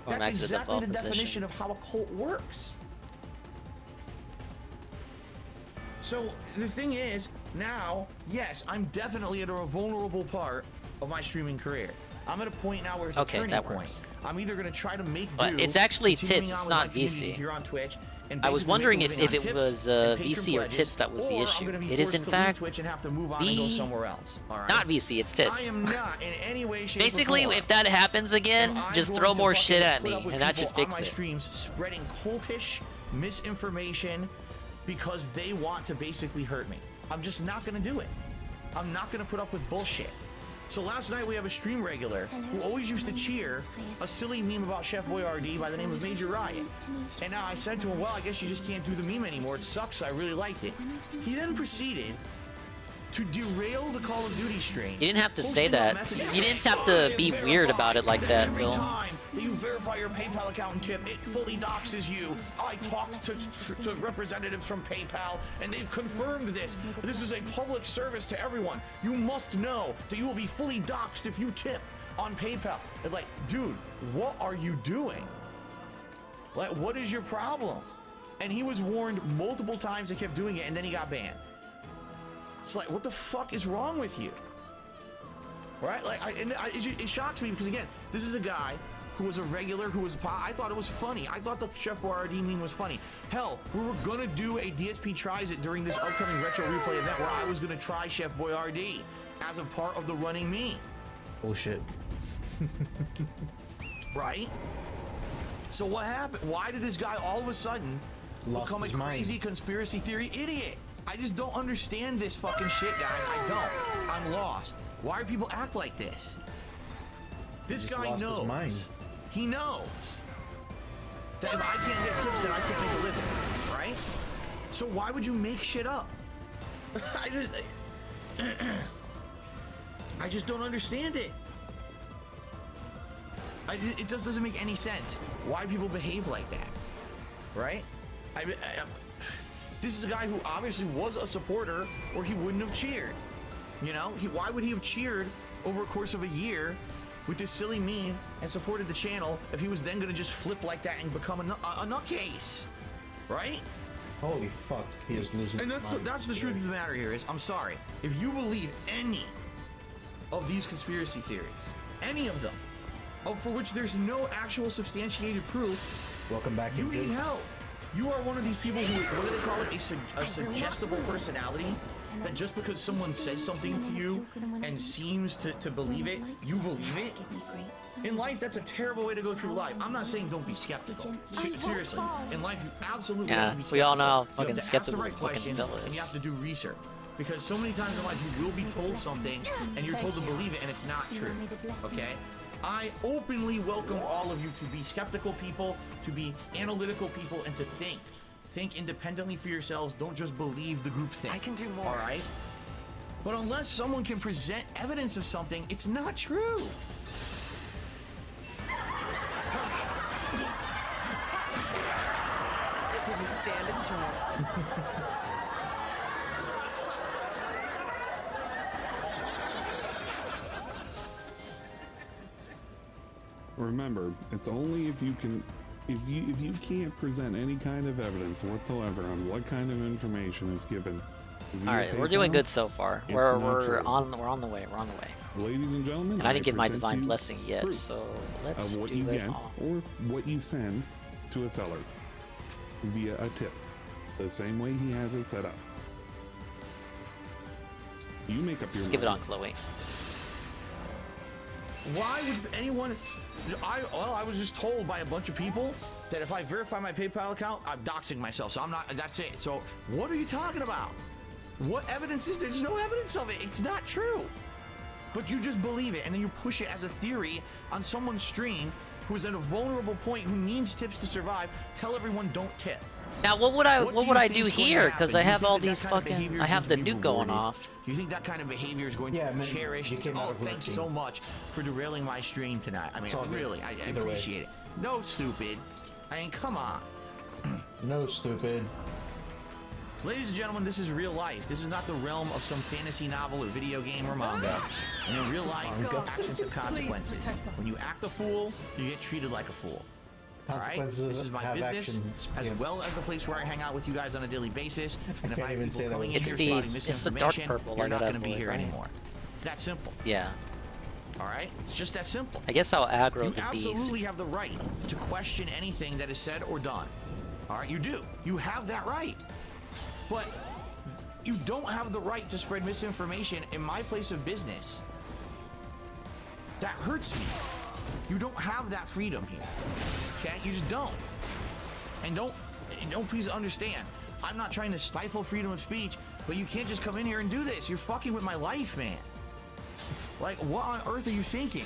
Going back That's to the exactly default the position. definition of how a cult works. So the thing is, now, yes, I'm definitely at a vulnerable part of my streaming career. I'm at a point now where it's a Okay, turning that point. works. I'm either going to try to make But do, it's actually continuing tits, on it's with not my community VC. here on Twitch, and I was basically wondering make a if living it on was tips and patron VC or pledges, tits that was the or I'm issue. gonna be It is forced in to leave fact Twitch and have to move on and go somewhere else. All right? not VC, it's tits. I am not in any way, shape, Basically, or form. if that happens again, Am I just going throw to more fucking shit at put me, up with and that should people fix on my it. streams spreading cultish misinformation because they want to basically hurt me. I'm just not going to do it. I'm not going to put up with bullshit. So last night we have a stream regular who always used to cheer a silly meme about Chef Boyardee by the name of Major Riot. And now I said to him, well, I guess you just can't do the meme anymore. It sucks. I really liked it. He then proceeded to derail the Call of Duty stream. You didn't have to say posting that. messages You didn't have to be weird about it like that, every Phil. time that you verify your PayPal account and tip, it fully doxes you. I talked to representatives from PayPal, and they've confirmed this. This is a public service to everyone. You must know that you will be fully doxed if you tip on PayPal. And like, dude, what are you doing? Like, what is your problem? And he was warned multiple times and kept doing it, and then he got banned. It's like, what the fuck is wrong with you? Right? Like, it shocks me because, again, this is a guy who was a regular, who was, I thought it was funny. I thought the Chef Boyardee meme was funny. Hell, we were gonna do a DSP Tries It during this upcoming Retro Replay event where I was gonna try Chef Boyardee as a part of the running meme. Bullshit. Right? So what happened? Why did this guy all of a sudden Lost become a his mind. crazy conspiracy theory idiot? I just don't understand this fucking shit, guys. I don't. I'm lost. Why do people act like this? This guy knows. He knows that if I can't get tips, then I can't make a living, right? So why would you make shit up? I just don't understand it. It just doesn't make any sense. Why people behave like that, right? This is a guy who obviously was a supporter, or he wouldn't have cheered. You know, why would he have cheered over a course of a year with this silly meme and supported the channel if he was then going to just flip like that and become a nutcase, right? Holy fuck, he is losing. And that's the truth of the matter here is, I'm sorry, if you believe any of these conspiracy theories, any of them, for which there's no actual substantiated proof, welcome back. You need help. You are one of these people who, what do they call it, a suggestible personality, that just because someone says something to you and seems to believe it, you believe it. In life, that's a terrible way to go through life. I'm not saying don't be skeptical. Seriously, in life, you absolutely have to be skeptical. We all know how fucking skeptical you have to ask the right questions, and you have to do research. Because so many times in life, you will be told something, and you're told to believe it, and it's not true. Okay? I openly welcome all of you to be skeptical people, to be analytical people, and to think. Think independently for yourselves. Don't just believe the group thing. I can do more. All right? But unless someone can present evidence of something, it's not true. Didn't stand a chance. Remember, it's only if you can, if you can't present any kind of evidence whatsoever on what kind of information is given. All right, we're doing good so far. We're on the way. We're on the way. Ladies and gentlemen, and I didn't get my divine blessing yet, so let's of what do you it get all. or what you send to a seller via a tip, the same way he has it set up. You make up your Let's mind. give it on Chloe. Why would anyone... I was just told by a bunch of people that if I verify my PayPal account, I'm doxing myself, so I'm not... That's it. So what are you talking about? What evidence is there? There's no evidence of it. It's not true. But you just believe it, and then you push it as a theory on someone's stream who is at a vulnerable point, who needs tips to survive. Tell everyone don't tip. Now, what would I do here? Because I have all these fucking... I have the nuke going off. Do you think that kind of behavior is going to be cherished? Oh, thanks so much for derailing my stream tonight. I mean, really, I appreciate it. No, stupid. I mean, come on. No, stupid. Ladies and gentlemen, this is real life. This is not the realm of some fantasy novel or video game or manga. And in real life, actions have consequences. When you act a fool, you get treated like a fool. All right? This is my business, as well as the place where I hang out with you guys on a daily basis. And if I even say that it's the dark purple. You're not going to be here anymore. It's that simple. Yeah. All right? It's just that simple. I guess I'll aggro the beast. You absolutely have the right to question anything that is said or done. All right? You do. You have that right. But you don't have the right to spread misinformation in my place of business. That hurts me. You don't have that freedom here. Okay? You just don't. And don't please understand. I'm not trying to stifle freedom of speech, but you can't just come in here and do this. You're fucking with my life, man. Like, what on earth are you thinking?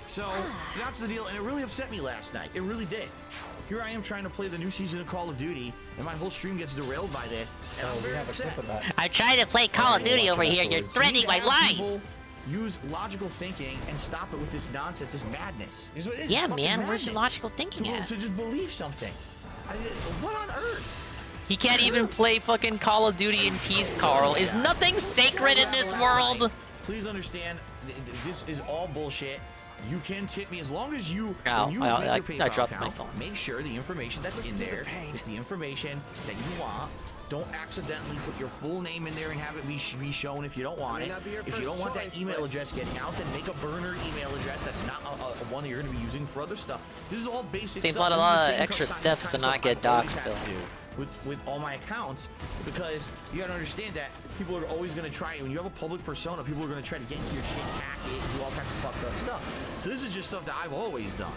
So, that's the deal, and it really upset me last night. It really did. Here I am trying to play the new season of Call of Duty, and my whole stream gets derailed by this, and I'm very upset. I'm trying to play Call of Duty over here. You're threatening my life. Use logical thinking and stop it with this nonsense, this madness. Is what it is. Yeah, man, madness. Where's your logical thinking at? To just believe something. What on earth? He can't even play fucking Call of Duty in peace, Carl. Is nothing sacred in this world? Please understand, this is all bullshit. You can tip me as long as you, I dropped my phone. Make sure the information that's in there is the information that you want. Don't accidentally put your full name in there and have it be shown if you don't want it. If you don't want that email address getting out, then make a burner email address that's not a one that you're going to be using for other stuff. This is all basic Seems stuff. a lot of extra steps to not get doxed, Phil. With all my accounts, because you gotta understand that people are always gonna try, when you have a public persona, people are gonna try to get into your shit, hack it, do all kinds of fucked up stuff. So this is just stuff that I've always done.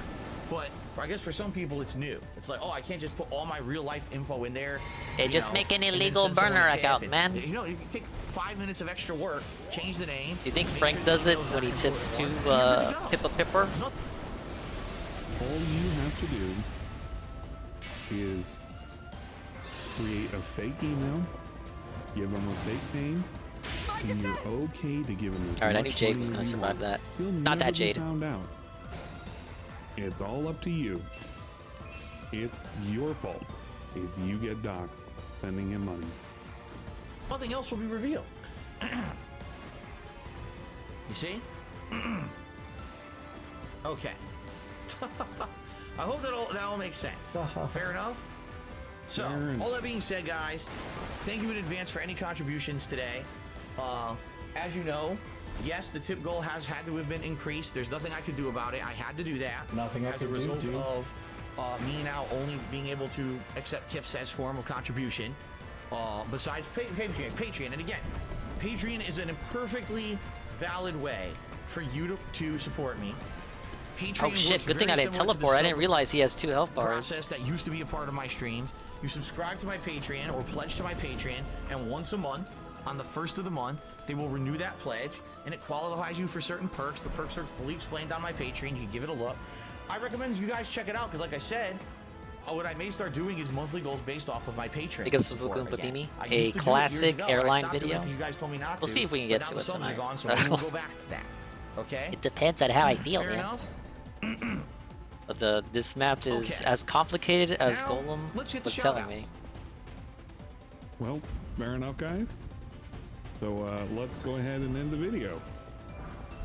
But I guess for some people it's new. It's like, oh, I can't just put all my real life info in there. Hey, just make an illegal burner account, man. You know, you can take 5 minutes of extra work, change the name. You think Frank does it when he tips to Pippa Pipper? All you have to do is create a fake email, give them a fake name, and you're okay to give them as Alright, I knew much Jade money was as gonna you survive want. that. You'll Not that never be Jade. found out. It's all up to you. It's your fault if you get doxxed sending him money. Nothing else will be revealed. You see? Okay. I hope that all makes sense. Fair enough? So, all that being said, guys, thank you in advance for any contributions today. As you know, yes, the tip goal has had to have been increased. There's nothing I could do about it. I had to do that. Nothing I as a could do, result dude. of me now only being able to accept tips as form of contribution. Besides Patreon. And again, Patreon is a perfectly valid way for you to support me. Patreon Oh shit, works good thing I very didn't similar to the teleport. I didn't sub realize he has 2 health bars. process that used to be a part of my streams. You subscribe to my Patreon or pledge to my Patreon, and once a month, on the 1st of the month, they will renew that pledge, and it qualifies you for certain perks. The perks are fully explained on my Patreon. You can give it a look. I recommend you guys check it out, because like I said, what I may start doing is monthly goals based off of my Patreon. Big ups support Babuku and again. Babimi, I a used to do it years classic ago, but I airline stopped doing it video. 'cause you guys told me not We'll to, see if we can but get now to the it subs are tonight. gone, so maybe we'll go back to that. Okay? It depends on how I feel, Fair man. enough? But this map is as complicated as Golem was telling me. Well, fair enough, guys. So let's go ahead and end the video.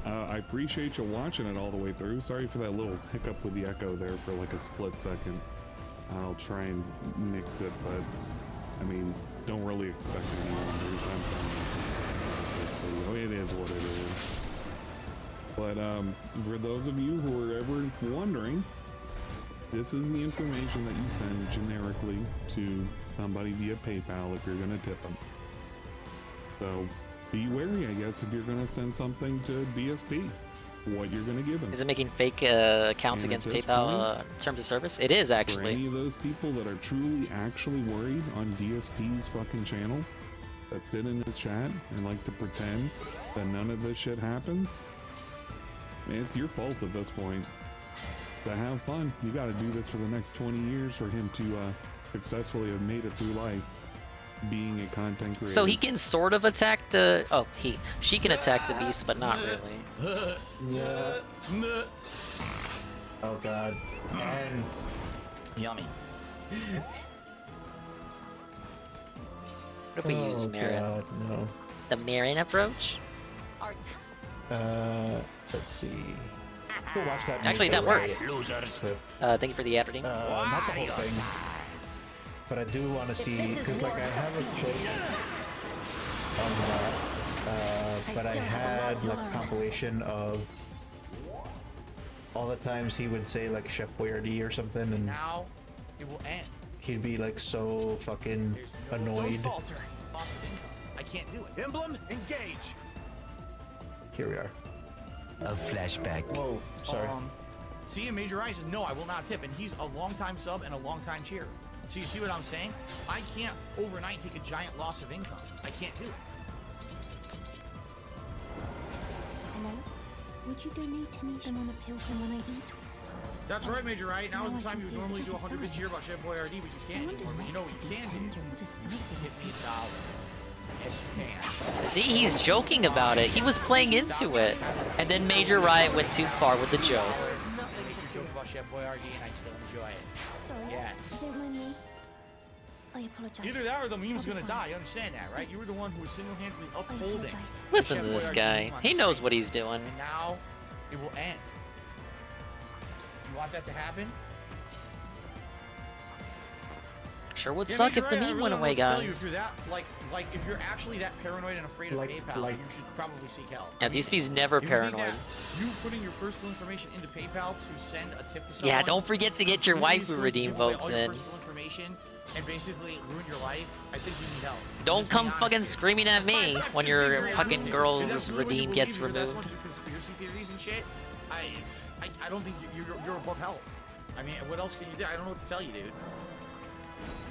I appreciate you watching it all the way through. Sorry for that little hiccup with the echo there for like a split second. I'll try and nix it, but I mean, don't really expect anyone to do something with this video. It is what it is. But for those of you who are ever wondering, this is the information that you send generically to somebody via PayPal if you're going to tip them. So be wary, I guess, if you're going to send something to DSP, what you're going to give them. Is it making fake accounts And against at this PayPal point, terms of service? It is For actually. any of those people that are truly actually worried on DSP's fucking channel, that sit in his chat and like to pretend that none of this shit happens, man, it's your fault at this point. To have fun, you got to do this for the next 20 years for him to successfully have made it through life being a content creator. So he can sort of attack the... Oh, she can attack the beast, but not really. Yeah. Oh god. And yummy. What if we use Marin? God, no. The Marin approach? Let's see. Go watch that. Actually, that works. Clip. Thank you for the ad reading. Not the whole thing. But I do want to see, because like I have a clip on that, but I had like a compilation of all the times he would say like Chef Boyardee or something, and now it will end. he'd be like so fucking annoyed. Falter. I can't do it. Emblem, engage. Here we are. A flashback. Whoa, sorry. See, and Major Eye says, no, I will not tip, and he's a long-time sub and a long-time cheer. So you see what I'm saying? I can't overnight take a giant loss of income. I can't do it. Hello? Would you donate anything on a pilgrim when I eat? That's right, Major Right. Now is the time you would normally do a 100-bit cheer about Chef Boyardee, but you can't anymore. But you know what you can do? Give me $1. Yes, you can. See, he's joking about it. He was playing into it. And then Major Riot went too far with the joke. Make you joke about Chef Boyardee, and I still enjoy it. Sorry. Yes. Don't mind me. I apologize. Either that or the meme's gonna die. You understand that, right? You were the one who was single-handedly upholding. Listen Chef to this Boyardee guy. on He the knows screen. what he's doing. And now it will end. You want that to happen? Sure would Yeah, suck Major if the Ray, I meme really went don't know away, what to tell you. guys. If you're that, like if you're actually that paranoid and afraid of PayPal, you should probably seek help. Yeah, DSP's never if you think paranoid. that you putting your personal information into PayPal to send a tip to someone. Yeah, don't forget to get your literally waifu is going to redeem give away votes all your in. personal information and basically ruin your life. I think you need help. Don't come fucking screaming at me when your fucking girl's redeem gets That's removed. bunch of conspiracy theories and shit. I don't think you're above help. I mean, what else can you do? I don't know what to tell you, dude.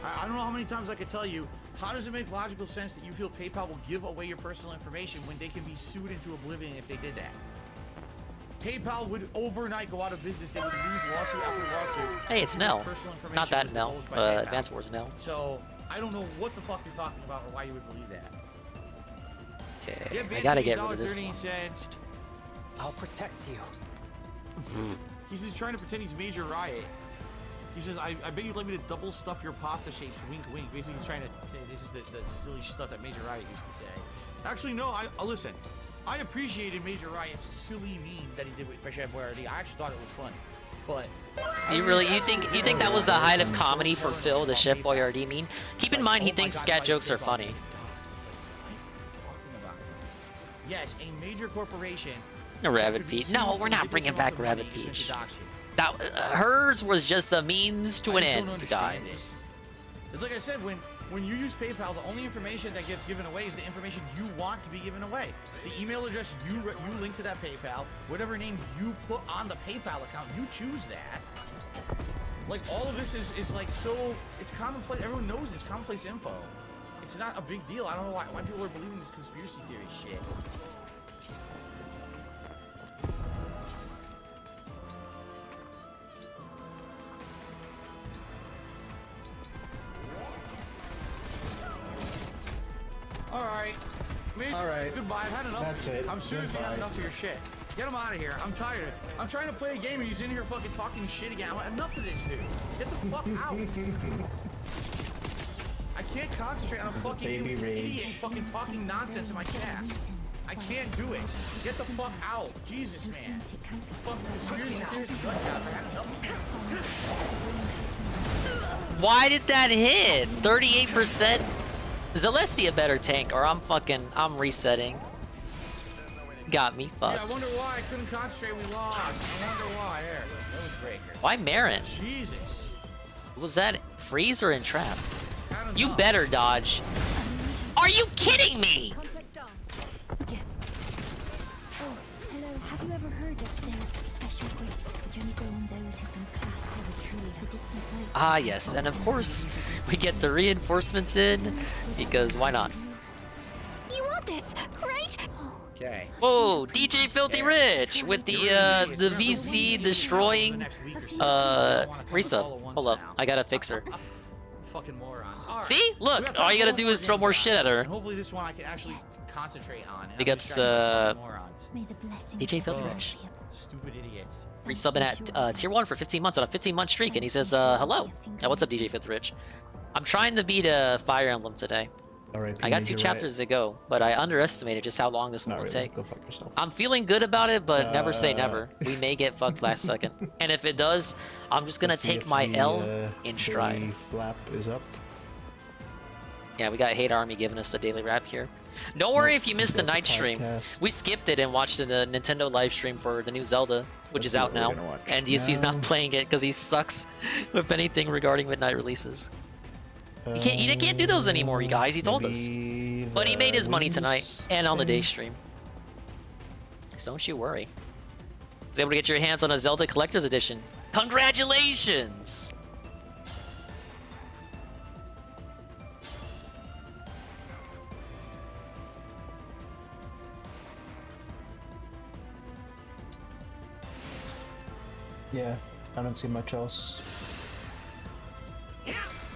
I don't know how many times I could tell you. How does it make logical sense that you feel PayPal will give away your personal information when they can be sued into oblivion if they did that? PayPal would overnight go out of business. They would lose lawsuit after lawsuit. Hey, it's Nell. Not that Nell. Advance Wars Nell. So I don't know what the fuck you're talking about or why you would believe that. Okay, I gotta get rid of this one. I'll protect you. He's just trying to pretend he's Major Riot. He says, I bet you'd like me to double stuff your pasta shapes, wink wink. Basically, he's trying to say this is the silly stuff that Major Riot used to say. Actually, no, listen. I appreciated Major Riot's silly meme that he did with Fresh Air Boyardee. I actually thought it was funny. But you think that was the height of comedy for Phil, the Chef Boyardee meme? Keep in mind he thinks scat jokes are funny. Yes, a major corporation. Rabbit Peach. No, we're not bringing back Rabbit Peach. That hers was just a means to an end, guys. It's like I said, when you use PayPal, the only information that gets given away is the information you want to be given away. The email address you link to that PayPal, whatever name you put on the PayPal account, you choose that. Like all of this is like so, it's commonplace. Everyone knows it's commonplace info. It's not a big deal. I don't know why people are believing this conspiracy theory shit. All right. Goodbye. I've had enough. That's it. I'm seriously had enough of your shit. Get him out of here. I'm tired. I'm trying to play a game and he's in here fucking talking shit again. Enough of this, dude. Get the fuck out. I can't concentrate on a fucking idiot fucking talking nonsense in my chat. I can't do it. Get the fuck out. Jesus, man. Why did that hit? 38%? Celestia better tank, or I'm resetting. Got me fucked. Yeah, I wonder why I couldn't concentrate. We lost. I wonder why. There, Breaker. Why Marin? Jesus. Was that freeze or entrap? You better dodge. Are you kidding me? Hello, have you ever heard of the special grapes which only grow on those who've been cast for a tree of the distant lake? Ah, yes, and of course we get the reinforcements in because why not? You want this, right? Okay. Whoa, DJ Filthy Rich with the VC destroying resub. Hold up, I gotta fix her. Fucking morons. See, look, all you gotta do is throw more shit at her. And hopefully this one I can actually concentrate on. Big ups, DJ Filthy Rich. Stupid idiots. Resubbing at tier 1 for 15 months on a 15-month streak, and he says, hello. What's up, DJ Filthy Rich? I'm trying to beat a Fire Emblem today. I got 2 chapters to go, but I underestimated just how long this one will take. Go fuck yourself. I'm feeling good about it, but never say never. We may get fucked last second. And if it does, I'm just gonna take my L in stride. Flap is up. Yeah, we got Hate Army giving us the daily wrap here. Don't worry if you missed the night stream. We skipped it and watched the Nintendo live stream for the new Zelda, which is out now. And DSP's not playing it because he sucks with anything regarding midnight releases. He can't do those anymore, you guys. He told us. But he made his money tonight and on the day stream. So don't you worry. Was able to get your hands on a Zelda Collector's Edition. Congratulations! Yeah, I don't see much else.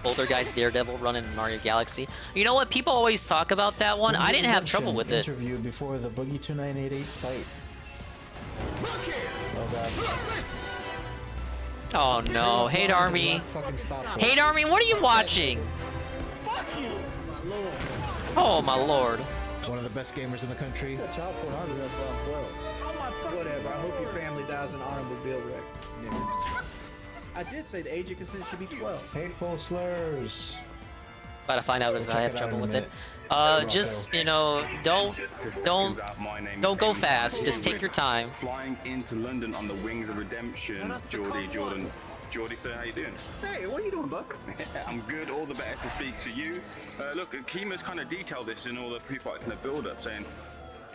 Older guys Daredevil running Mario Galaxy. You know what? People always talk about that one. I didn't have trouble with it. Interview before the Boogie 2988 fight. Oh no, Hate Army. Hate Army, what are you watching? Oh my lord. One of the best gamers in the country. Whatever. I hope your family dies in an automobile wreck. I did say the age of consent should be 12. Hateful slurs. Gotta find out if I have trouble with it. Just, you know, don't go fast. Just take your time. Flying into London on the wings of redemption, Jordan. Jordy, sir, how you doing? Hey, what are you doing, bud? I'm good. All the better to speak to you. Look, Kima's kind of detailed this in all the pre-fight and the build-up, saying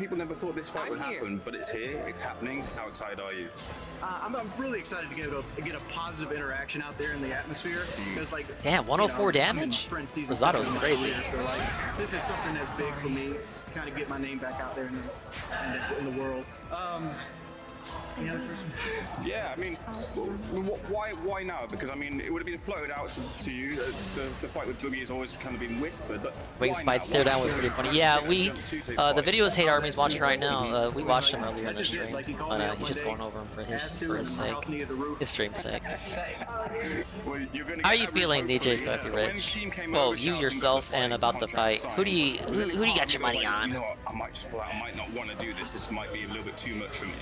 people never thought this fight would happen, but it's here, it's happening. How excited are you? I'm really excited to get a positive interaction out there in the atmosphere. Because like, damn, 104 damage. Rosato's crazy. So like, this is something that's big for me. Kind of get my name back out there in the world. Any other questions? Yeah, I mean, why now? Because I mean, it would have been floated out to you. The fight with Boogie has always kind of been whispered. But Wings fight stare down was pretty funny. Yeah, we the video is Hate Army's watching right now. We watched him earlier in the stream, but he's just going over him for his sake, his stream's sake. How are you feeling, DJ Puffy Rich? Well, you yourself and about the fight. Who do you got your money on? You know what? I might just pull out. I might not want to do this. This might be a little bit too much for me.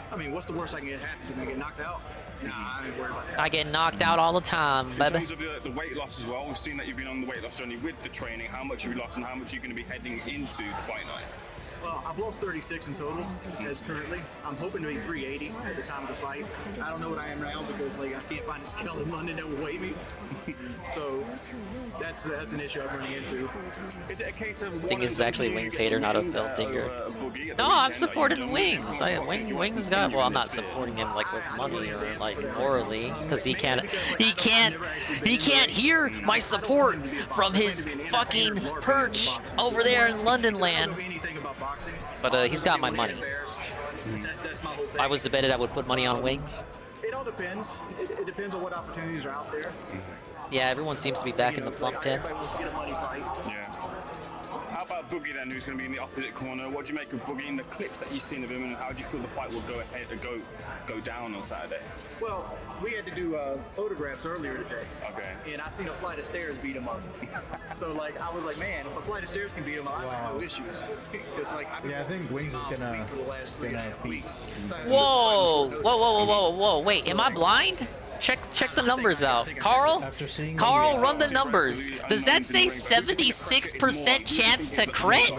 I mean, what's the worst I can get happen? Can I get knocked out? Nah, I ain't worried about that. I get knocked out all the time, baby. In terms of the weight loss as well, we've seen that you've been on the weight loss journey with the training. How much have you lost and how much are you going to be heading into the fight night? Well, I've lost 36 in total as currently. I'm hoping to be 380 at the time of the fight. I don't know what I am now because like I can't find a scale in London that will weigh me. So that's an issue I'm running into. Is it a case of I think this is actually Wings hater, not a Phil Digger. No, I'm supporting Wings. Wings got. Well, I'm not supporting him like with money or like morally, because he can't hear my support from his fucking perch over there in London land. But he's got my money. If I was debated, I would put money on Wings. It all depends. It depends on what opportunities are out there. Yeah, everyone seems to be back in the plump camp. Yeah. How about Boogie then, who's going to be in the opposite corner? What do you make of Boogie and the clips that you've seen of him, and how do you feel the fight will go down on Saturday? Well, we had to do photographs earlier today. Okay. And I seen a flight of stairs beat him up. So like, I was like, man, if a flight of stairs can beat him up, I have no issues. Like, I think Wings is gonna beat. Whoa! Wait, am I blind? Check the numbers out. Carl, run the numbers. Does that say 76% chance to crit?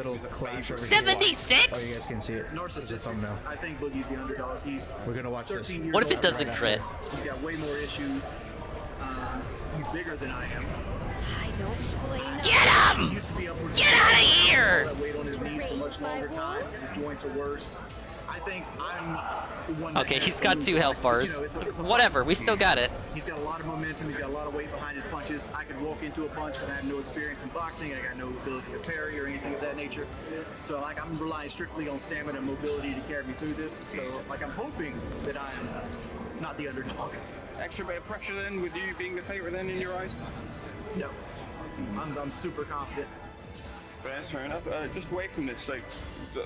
76? Oh, you guys can see it. It's a thumbnail. I think Boogie's the underdog. We're gonna watch this. What if it doesn't crit? He's got way more issues. He's bigger than I am. I don't blame Get him! Get out of here! Weight on his knees for much longer time. His joints are worse. I think I'm the one. Okay, he's got 2 health bars. Whatever, we still got it. He's got a lot of momentum. He's got a lot of weight behind his punches. I could walk into a punch, but I have no experience in boxing. I got no ability to parry or anything of that nature. So like, I'm relying strictly on stamina and mobility to carry me through this. So like, I'm hoping that I am not the underdog. Extra bit of pressure then, with you being the favorite then in your eyes? No, I'm super confident. Fair enough. Just away from this, like,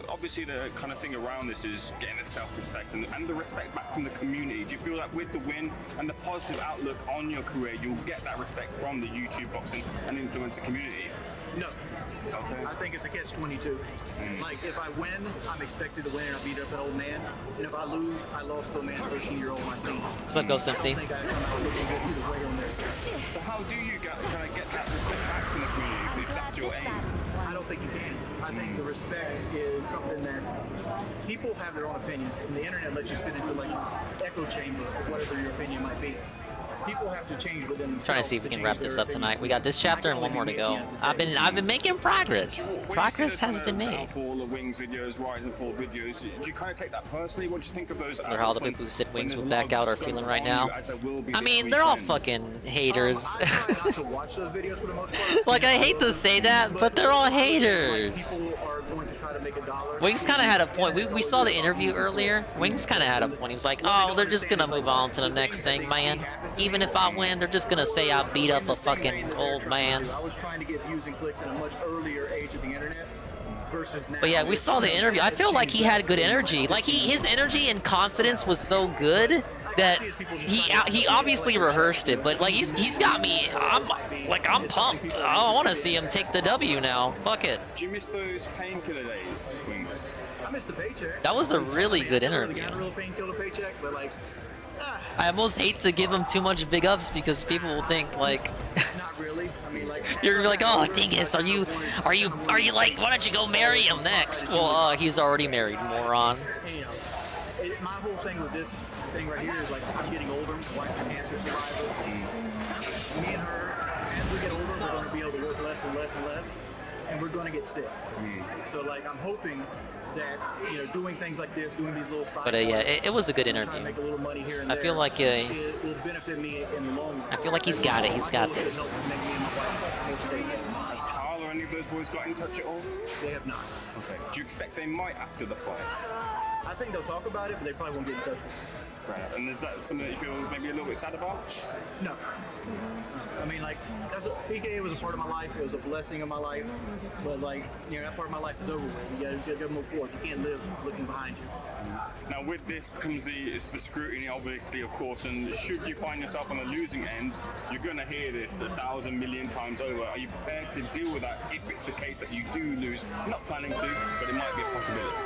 obviously the kind of thing around this is getting the self-respect and the respect back from the community. Do you feel that with the win and the positive outlook on your career, you'll get that respect from the YouTube boxing and influencer community? No. Okay. I think it's a catch-22. Like, if I win, I'm expected to win and I beat up an old man. And if I lose, I lost to a man 13-year-old my senior. What's up, Ghost MC? I don't think I come out looking good either way on this. So how do you kind of get that respect back from the community if that's your aim? I don't think you can. I think the respect is something that people have their own opinions, and the internet lets you sit into like this echo chamber of whatever your opinion might be. People have to change within themselves. Trying to see if we can wrap this up tonight. We got this chapter and 1 more to go. I've been making progress. Progress has been made. For all the Wings videos, Rise and Fall videos, do you kind of take that personally? What do you think of those? Or how the people who said Wings would back out are feeling right now. I mean, they're all fucking haters. I try not to watch those videos for the most part. Like, I hate to say that, but they're all haters. People are going to try to make $1. Wings kind of had a point. We saw the interview earlier. Wings kind of had a point. He was like, oh, they're just going to move on to the next thing, man. Even if I win, they're just going to say I beat up a fucking old man. I was trying to get views and clicks in a much earlier age of the internet versus now. But yeah, we saw the interview. I feel like he had good energy. Like, his energy and confidence was so good that he obviously rehearsed it, but like he's got me. I'm pumped. I want to see him take the W now. Fuck it. Do you miss those painkiller days, Wings? I missed the paycheck. That was a really good interview. I real painkiller paycheck, but like, I almost hate to give him too much big ups because people will think like. Not really. I mean, like. You're like, oh, dingus, are you like, why don't you go marry him next? Well, he's already married, moron. You know, my whole thing with this thing right here is like, I'm getting older. My wife's a cancer survivor. Me and her, as we get older, we're going to be able to work less and less and less, and we're going to get sick. So like, I'm hoping that, you know, doing things like this, doing these little side But yeah, it was a good trying to interview. make a little money here and I feel there, like it will benefit me in the long run. I feel like he's got it. He's got this. Has Carl or any of those boys got in touch at all? They have not. Okay. Do you expect they might after the fight? I think they'll talk about it, but they probably won't get in touch with me. Right. And is that something that you feel maybe a little bit sad about? No. I mean, like, PKA was a part of my life. It was a blessing of my life. But, like, you know, that part of my life is over with. You gotta move forward. You can't live looking behind you. Now, with this comes the scrutiny, obviously, of course. And should you find yourself on the losing end, you're going to hear this 1,000 million times over. Are you prepared to deal with that if it's the case that you do lose? I'm not planning to, but it might be a possibility.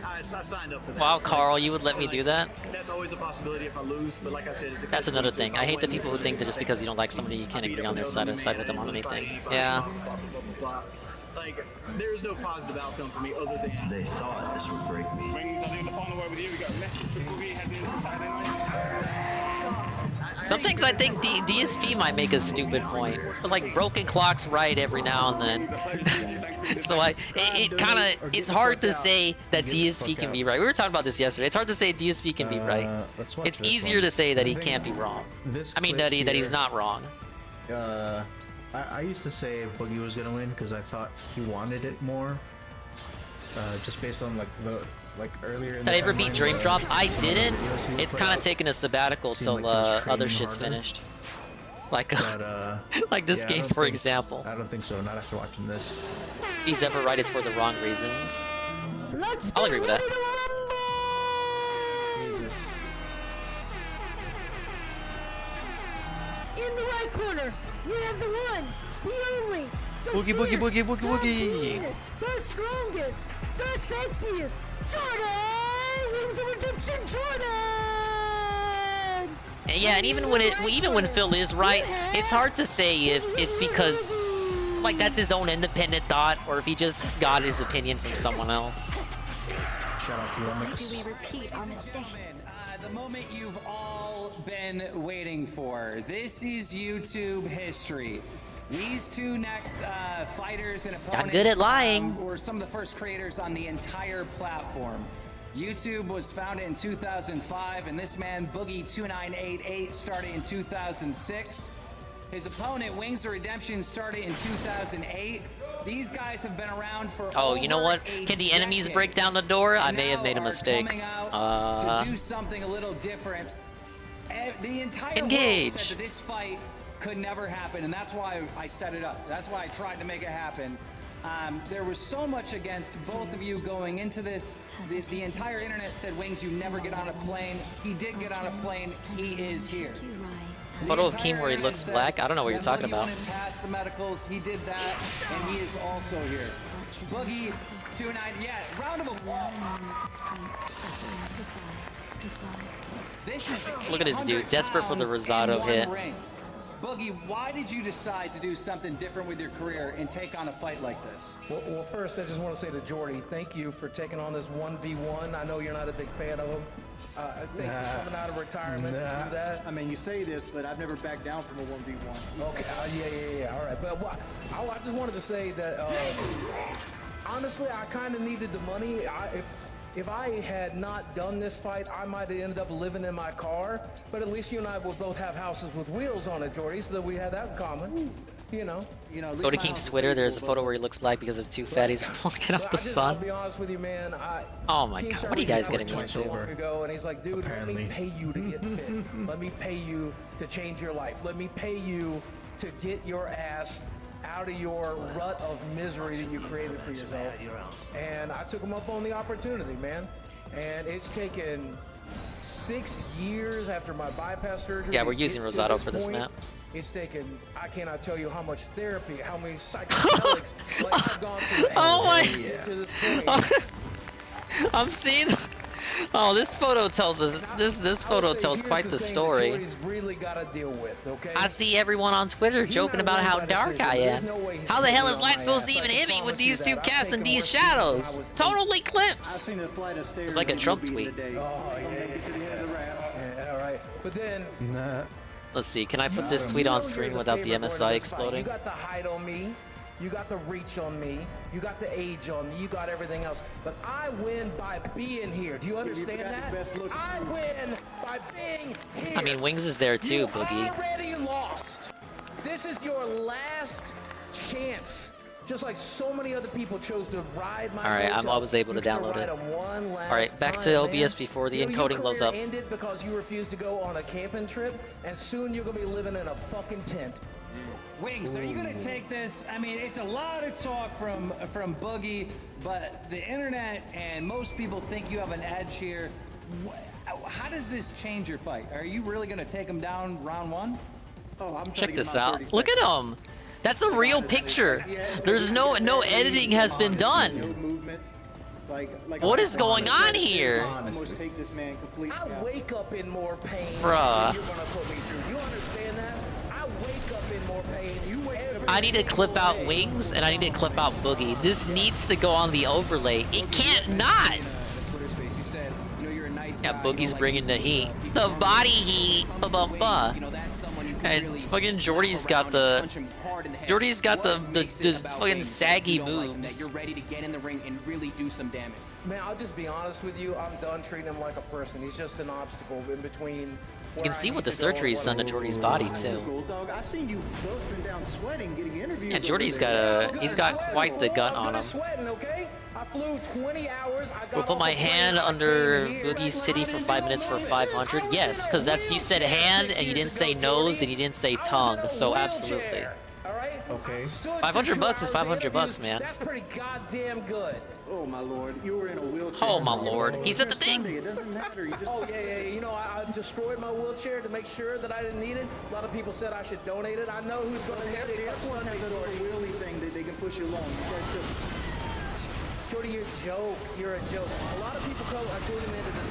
I signed up for that. Wow, Carl, you would let me do that? That's always a possibility if I lose, but like I said, it's a That's another thing. I hate the people who think that just because you don't like somebody, you can't agree on their side with them on anything. Yeah. Like, there is no positive outcome for me other than they thought this would break me. Wings, I'll do the final word with you. We got a message for Boogie heading into Saturday night. Some things I think DSP might make a stupid point, but like broken clocks right every now and then. So it's hard to say that DSP can be right. We were talking about this yesterday. It's hard to say DSP can be right. It's easier to say that he can't be wrong. I mean that he's not wrong. I used to say Boogie was gonna win because I thought he wanted it more. Just based on like earlier in the Did I ever beat Dream Drop? I didn't. It's kind of taking a sabbatical till other shit's finished. Like, like this game, for example. I don't think so. Not after watching this. He's ever right. It's for the wrong reasons. I'll agree with that. Jesus. In the right corner, we have the one, the only, the Boogie, boogie, fierce, boogie, boogie, boogie. the strongest, the sexiest, Jordan! Wings of Redemption, Jordan! Yeah, and even when Phil is right, it's hard to say if it's because like that's his own independent thought or if he just got his opinion from someone else. Shout out to Why do we repeat our mistakes? The moment you've all been waiting for. This is YouTube history. These two next fighters and opponents I'm good at lying. Were some of the first creators on the entire platform. YouTube was founded in 2005, and this man, Boogie2988, started in 2006. His opponent, Wings of Redemption, started in 2008. These guys have been around for Oh, you know what? Can the enemies break down the door? I may have made a mistake. To do something a little different. The entire Engage. world said that this fight could never happen, and that's why I set it up. That's why I tried to make it happen. There was so much against both of you going into this. The entire internet said, Wings, you never get on a plane. He did get on a plane. He is here. Photo of Keem where he looks black? I don't know what you're talking about. Past the medicals, he did that, and he is also here. Boogie 29, yeah, round of applause. This is Look at this dude, desperate for the Rosado hit. Boogie, why did you decide to do something different with your career and take on a fight like this? Well, first, I just want to say to Jordy, thank you for taking on this 1v1. I know you're not a big fan of him. Thank you for coming out of retirement to do that. I mean, you say this, but I've never backed down from a 1v1. Okay, yeah, all right. But I just wanted to say that, honestly, I kind of needed the money. If I had not done this fight, I might have ended up living in my car. But at least you and I will both have houses with wheels on it, Jordy, so that we had that in common. You know. Go to Keem's Twitter. There's a photo where he looks black because of two fatties blocking out the sun. I'll be honest with you, man. Oh my God, what are you guys getting me into? And he's like, dude, let me pay you to get fit. Let me pay you to change your life. Let me pay you to get your ass out of your rut of misery that you created for yourself. And I took him up on the opportunity, man. And it's taken 6 years after my bypass surgery. Yeah, we're using Rosado for this map. It's taken, I cannot tell you how much therapy, how many psychedelics like I've gone through to this point. I'm seeing. Oh, this photo tells us this photo tells quite the story. Really gotta deal with, okay? I see everyone on Twitter joking about how dark I am. How the hell is light supposed to even hit me with these two casting these shadows? Total eclipse. It's like a Trump tweet. All right, but then. Let's see. Can I put this tweet on screen without the MSI exploding? You got the height on me. You got the reach on me. You got the age on me. You got everything else. But I win by being here. Do you understand that? I win by being here. I mean, Wings is there too, Boogie. You already lost. This is your last chance. Just like so many other people chose to ride my. All right, I was able to download it. All right, back to OBS before the encoding blows up. Ended because you refused to go on a camping trip, and soon you're gonna be living in a fucking tent. Wings, are you gonna take this? I mean, it's a lot of talk from Boogie, but the internet and most people think you have an edge here. How does this change your fight? Are you really gonna take him down round one? Oh, Check this out. Look at him. That's a real picture. There's no editing has been done. What is going on here? I wake up in more pain. Bruh. You're gonna put me through. You understand that? I wake up in more pain. I need to clip out Wings and I need to clip out Boogie. This needs to go on the overlay. It can't not. Yeah, Boogie's bringing the heat. The body heat. Ba-ba-ba. And fucking Jordy's got the fucking saggy moves. You're ready to get in the ring and really do some damage. Man, I'll just be honest with you. I'm done treating him like a person. He's just an obstacle in between. You can see what the surgery's done to Jordy's body too. I seen you busting down sweating, getting interviews. Yeah, Jordy's got quite the gun on him. I flew 20 hours. We'll put my hand under Boogie's City for 5 minutes for 500. Yes, because you said hand and you didn't say nose and you didn't say tongue. So absolutely. Okay. $500 is $500, man. That's pretty goddamn good. Oh my lord, you were in a wheelchair. Oh my lord, he said the thing. It doesn't matter. Oh yeah. You know, I destroyed my wheelchair to make sure that I didn't need it. A lot of people said I should donate it. I know who's going to need it. Everyone has that little wheelie thing that they can push you along. Jordy, you're a joke. You're a joke. A lot of people are tuning into this,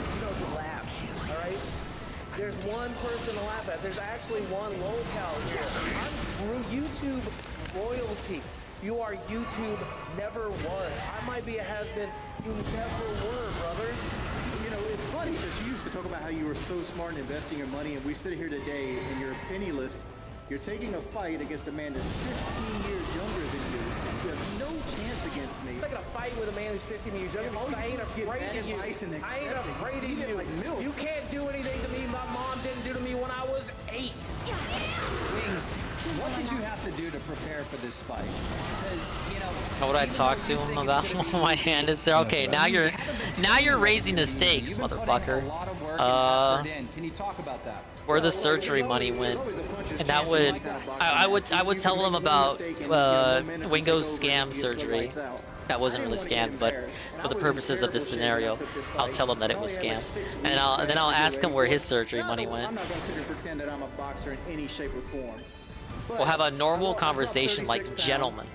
to laugh. All right. There's one person to laugh at. There's actually one locale here. I'm YouTube royalty. You are YouTube never was. I might be a has-been. You never were, brother. You know, it's funny because you used to talk about how you were so smart in investing your money, and we sit here today and you're penniless. You're taking a fight against a man that's 15 years younger than you. You have no chance against me. I'm not gonna fight with a man who's 15 years younger. I ain't afraid of you. I ain't afraid of you. Like milk. You can't do anything to me my mom didn't do to me when I was 8. Wings, what did you have to do to prepare for this fight? Because, What would I talk to him about? My hand is there. Okay, now you're raising the stakes, motherfucker. Can you talk about that? Where the surgery money went, and that would I would tell them about Wingo's scam surgery. That wasn't really scammed, but for the purposes of this scenario, I'll tell him that it was scammed, and then I'll ask him where his surgery money went. I'm not going to sit here and pretend that I'm a boxer in any shape or form. We'll have a normal conversation like gentlemen.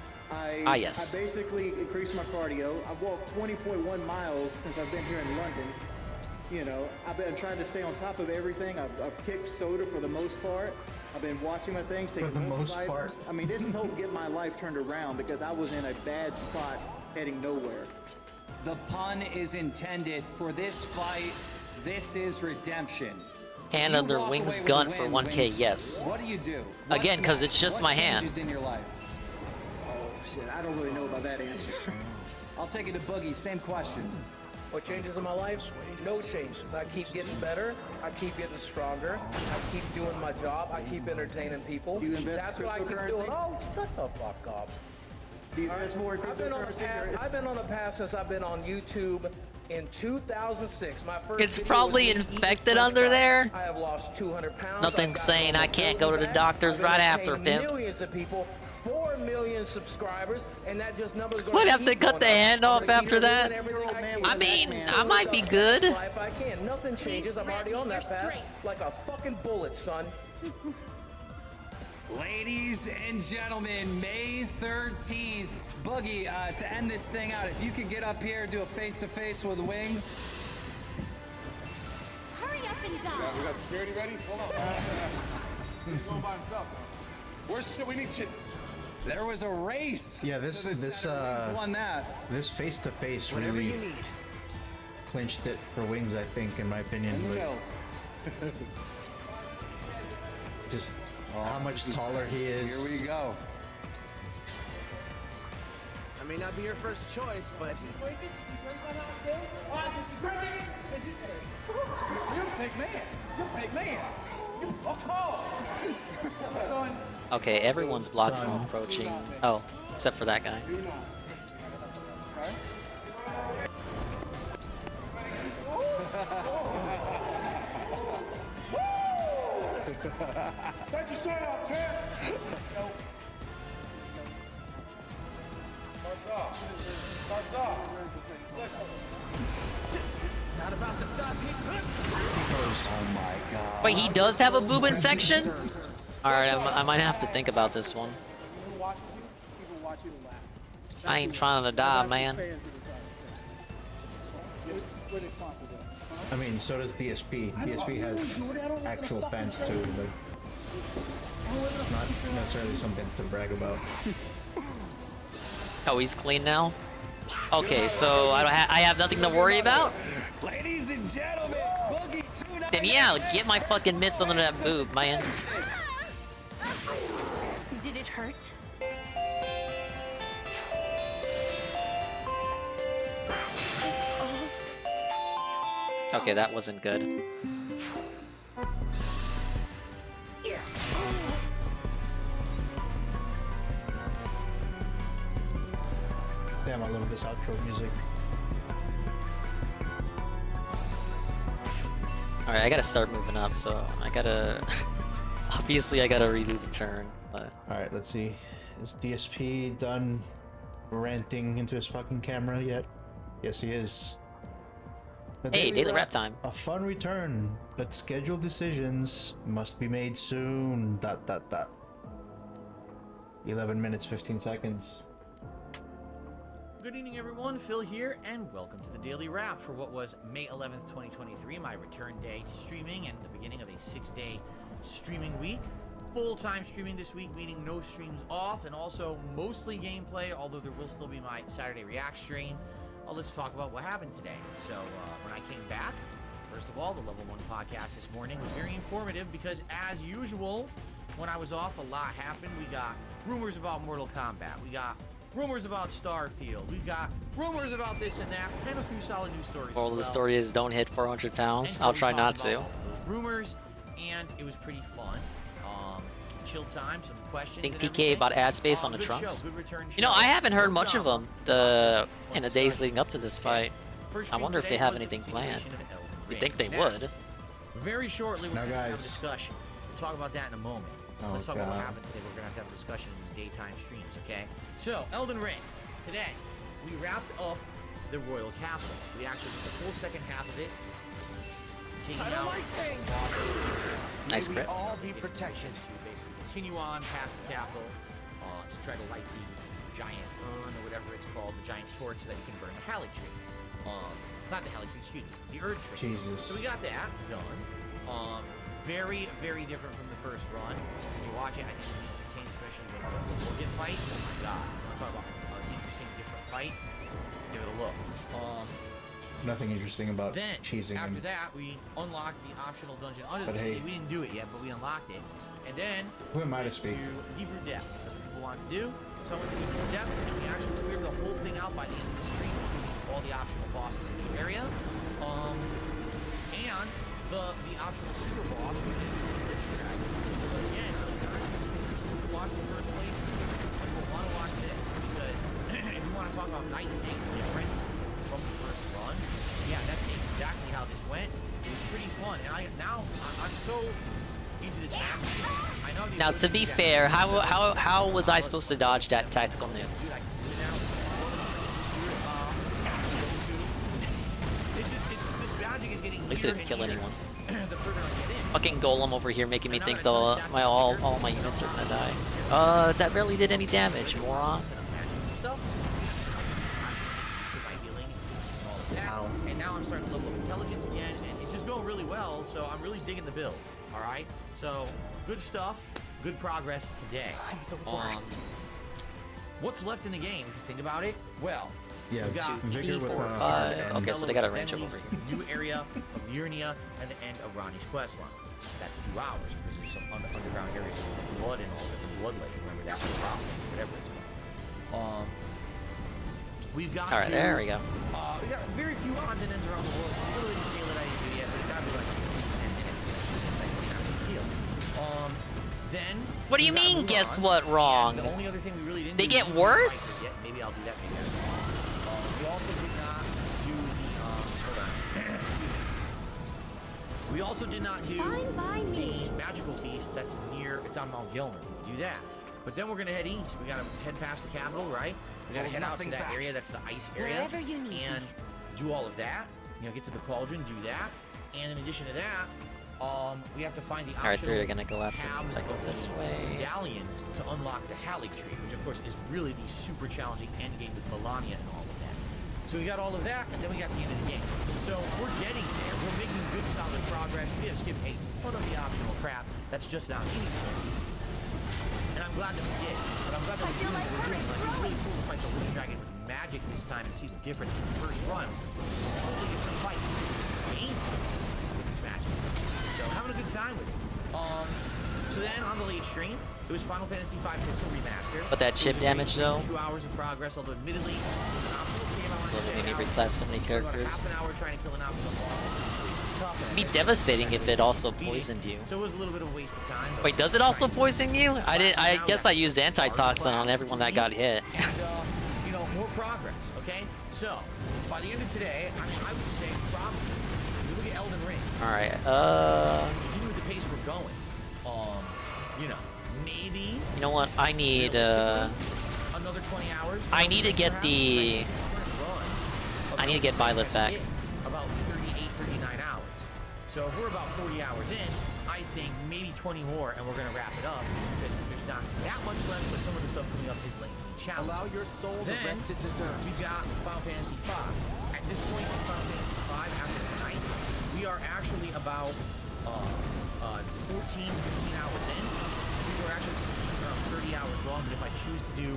Yes. I basically increased my cardio. I've walked 20.1 miles since I've been here in London. You know, I've been trying to stay on top of everything. I've kicked soda for the most part. I've been watching my things, taking For the most part. I mean, this helped get my life turned around because I was in a bad spot heading nowhere. The pun is intended for this fight. This is redemption. Hand under Wings' gun for 1K, yes. What do you do? Again, because it's just my hand. What changes in your life? Oh, shit, I don't really know about that answer. I'll take it to Boogie, same question. What changes in my life? No changes. I keep getting better. I keep getting stronger. I keep doing my job. I keep entertaining people. That's what I keep doing. Oh, shut the fuck up. I've been on a path since I've been on YouTube in 2006. My first It's probably infected under there. I have lost 200 pounds. Nothing saying I can't go to the doctors right after, pimp. Millions of people. 4 million subscribers, and that just numbers. Might have to cut the hand off after that. I mean, I might be good. Nothing changes. I'm already on that path, like a fucking bullet, son. Ladies and gentlemen, May 13th, Boogie, to end this thing out, if you could get up here and do a face-to-face with Wings. Hurry up and die. We got security ready? Hold on. He's going by himself, though. Where's shit? We need shit. There was a race. Yeah, this won that. This face-to-face really clinched it for Wings, I think, in my opinion. But just how much taller he is. Here we go. I may not be your first choice, but... You're a big man. You're a big man. Okay, everyone's blocking from approaching. Oh, except for that guy. Thank you, yourself, champ. Starts off. Not about to stop me. Oh my god. Wait, he does have a boob infection? Alright, I might have to think about this one. I ain't trying to die, man. I mean, so does DSP. DSP has actual fans too, but it's not necessarily something to brag about. Oh, he's clean now? Okay, so I have nothing to worry about? Ladies and gentlemen, Boogie 298. Then yeah, get my fucking mitts under that boob, man. Did it hurt? Okay, that wasn't good. Damn, I love this outro music. Alright, I gotta start moving up, so I gotta... Obviously, I gotta redo the turn, but... Alright, let's see. Is DSP done ranting into his fucking camera yet? Yes, he is. Hey, daily rap time. A fun return, but scheduled decisions must be made soon. ... 11 minutes, 15 seconds. Good evening, everyone. Phil here, and welcome to the Daily Wrap for what was May 11th, 2023, my return day to streaming and the beginning of a 6-day streaming week. Full-time streaming this week, meaning no streams off, and also mostly gameplay, although there will still be my Saturday React stream. Let's talk about what happened today. So, when I came back, first of all, the Level 1 podcast this morning was very informative because, as usual, when I was off, a lot happened. We got rumors about Mortal Kombat. We got rumors about Starfield. We got rumors about this and that, and a few solid news stories. Well, the story is don't hit 400 pounds. So I'll try not to. Those rumors, and it was pretty fun. Chill time, some questions. I think PK about ad space on the trunks. You know, I haven't heard much of them in the days leading up to this fight. I wonder if they have anything planned. You think they would? Very shortly, we're now, going to have a guys. discussion. We'll talk about that in a moment. Let's talk about what happened today. We're going to have a discussion in the daytime streams, okay? So, Elden Ring. Today, we wrapped up the Royal Castle. We actually did the full second half of it. Taking out some bosses. Nice grip. All be protection to basically continue on past the capital to try to light the giant urn or whatever it's called, the giant torch so that you can burn the Halley tree. Not the Halley tree, excuse me, the Erd tree. Jesus. So we got that done. Very, very different from the first run. When you watch it, I think you'll be entertained, especially when the Morgan fight. Oh my god. You want to talk about an interesting, different fight? Give it a look. Nothing interesting about Then, cheesing after him. that, we unlocked the optional dungeon under the But city. hey. We didn't do it yet, but we unlocked it. And then, Who am I to went speak? Deeper Depths. That's what people wanted to do. So I went to Deeper Depths, and we actually cleared the whole thing out by the end of the stream, including all the optional bosses in the area. And the optional super boss, which is the Lich Dragon. So again, if you watch the first playthrough, you'll want to watch this, because if you want to talk about night and day difference from the first run, yeah, that's exactly how this went. It was pretty fun, and I'm so into this map. I know Now, to be fair, how was I supposed to dodge that tactical nuke? At least it didn't kill anyone. Fucking golem over here making me think all my units are gonna die. That barely did any damage, moron. And now I'm starting to level up intelligence again, and it's just going really well, so I'm really digging the build, alright? So, good stuff, good progress today. I'm the worst. What's left in the game, if you think about it? Well, Yeah, we got Vigor with 4, 5. Okay, so they got a range then over leads here. to the new area of Liurnia and the end of Ronnie's questline. That's a few hours, because there's some underground areas of blood and all that, the blood lake, remember that was whatever it's called. We've got All right, there we go. We got very few odds and ends around the world. It's a little bit deal that I didn't do yet, but it got to be like 10 minutes. Then. What do you mean? Guess what? Wrong. The only other thing we really didn't they get worse. Maybe I'll do that. Maybe we also did not do the. Hold on. We also did not do the magical beast that's near. It's on Mount Gilmer. We do that. But then we're gonna head east. We gotta head past the capital, right? We gotta head out to that area. That's the ice area. And do all of that. You know, get to the cauldron, do that. And in addition to that, we have to find the optional Alright, they're gonna go after me. I go this way. Medallion to unlock the Halleck tree, which of course is really the super challenging end game with Melania and all of that. So we got all of that, and then we got the end of the game. So we're getting there. We're making good, solid progress. We have skipped a ton of the optional crap that's just not meaningful. And I'm glad that we did. But I'm glad that we're doing what we're doing. Like, it's really cool to fight the Witch Dragon with magic this time and see the difference in the first run. Totally different fight. Painful with this magic. So having a good time with it. So then on the late stream, it was Final Fantasy V Pixel Remaster. But that chip damage though. 2 hours of progress, although admittedly, an optional game I so they made me reclass so many characters. Half an hour trying to kill an optional boss. It'd be devastating if it also poisoned you. So it was a little bit of a waste of time. Wait, does it also poison you? I guess I used antitoxin on everyone that got hit. And you know, more progress. Okay. So by the end of today, I mean, I would say probably. You look at Elden Ring. All right. Continue with the pace we're going. You know, maybe. You know what? I need. Another 20 hours. I need to get the. I need to get Violet back. About 38, 39 hours. So if we're about 40 hours in, I think maybe 20 more, and we're gonna wrap it up because there's not that much left, but some of the stuff coming up is lengthy and challenging. Allow your soul the rest it deserves. We've got Final Fantasy V. At this point in Final Fantasy V, after tonight, we are actually about 14, 15 hours in. We were actually around 30 hours long, but if I choose to do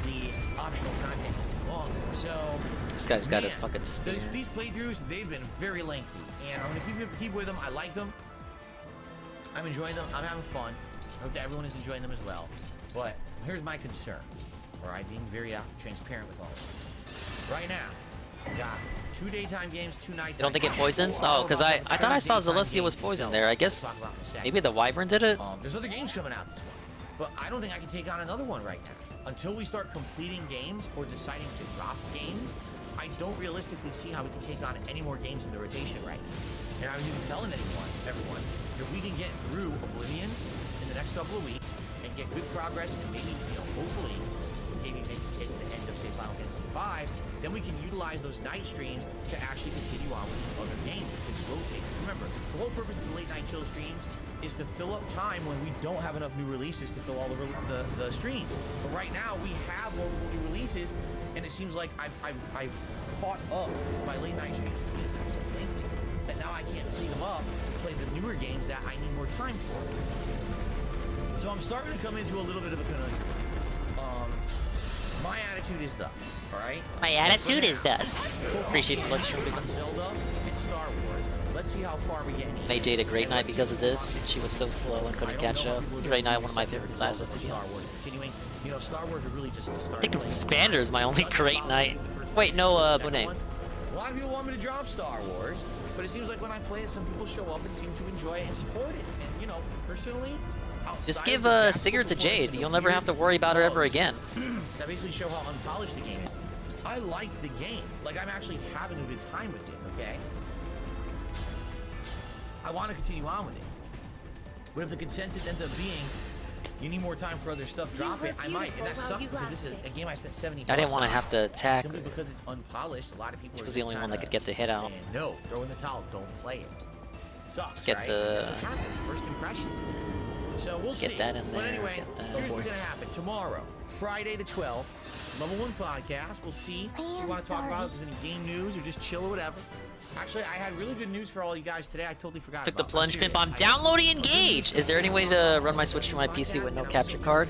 the optional content longer. So this guy's got his fucking spear. These playthroughs, they've been very lengthy, and I'm gonna keep with them. I like them. I'm enjoying them. I'm having fun. I hope that everyone is enjoying them as well. But here's my concern. All right, being very transparent with all of you. Right now, we got 2 daytime games, 2 nighttime. You don't think it poisons? Oh, because I thought I saw Celestia was poisoned there. I guess maybe the Wyvern did it. There's other games coming out this month, but I don't think I can take on another one right now. Until we start completing games or deciding to drop games, I don't realistically see how we can take on any more games in the rotation right now. And I was even telling everyone, if we can get through Oblivion in the next couple of weeks and get good progress and maybe, you know, hopefully maybe make it to the end of, say, Final Fantasy V, then we can utilize those night streams to actually continue on with the other games and rotate. Remember, the whole purpose of the late night chill streams is to fill up time when we don't have enough new releases to fill all the streams. But right now, we have more new releases, and it seems like I've caught up my late night streams being so lengthy that now I can't free them up to play the newer games that I need more time for. So I'm starting to come into a little bit of a conundrum. My attitude is thus, all right? My attitude is thus. Appreciate the lecture. On Zelda and Star Wars. Let's see how far we get. Made Jade a great night because of this. She was so slow and couldn't catch up. Great night, one of my favorite classes to be honest. Continuing, you know, Star Wars are really just I think Expander is my only great night. Wait, no, Bonet. A lot of people want me to drop Star Wars, but it seems like when I play it, some people show up and seem to enjoy it and support it. And you know, personally, just give Sigurd to Jade. You'll never have to worry about her ever again. That basically show how unpolished the game is. I like the game. Like, I'm actually having a good time with it, okay? I want to continue on with it. But if the consensus ends up being, you need more time for other stuff, drop it, I might. And that sucks because this is a game I spent 70 I didn't want to have to attack. Simply because it's unpolished, a lot of people She was the only one that could get the hit out. No, throw in the towel, don't play it. Sucks, Let's get right? the... That's what happens, first impressions. So we'll Let's see. get that in there. But anyway, Get that. here's what's going to happen. Tomorrow, Friday the 12th, Level 1 podcast. We'll see if we want to talk about if there's any game news or just chill or whatever. Actually, I had really good news for all you guys today. I totally forgot Took the about. plunge pimp. I'm downloading Engage. Is there any way to run my Switch to my PC with no capture card?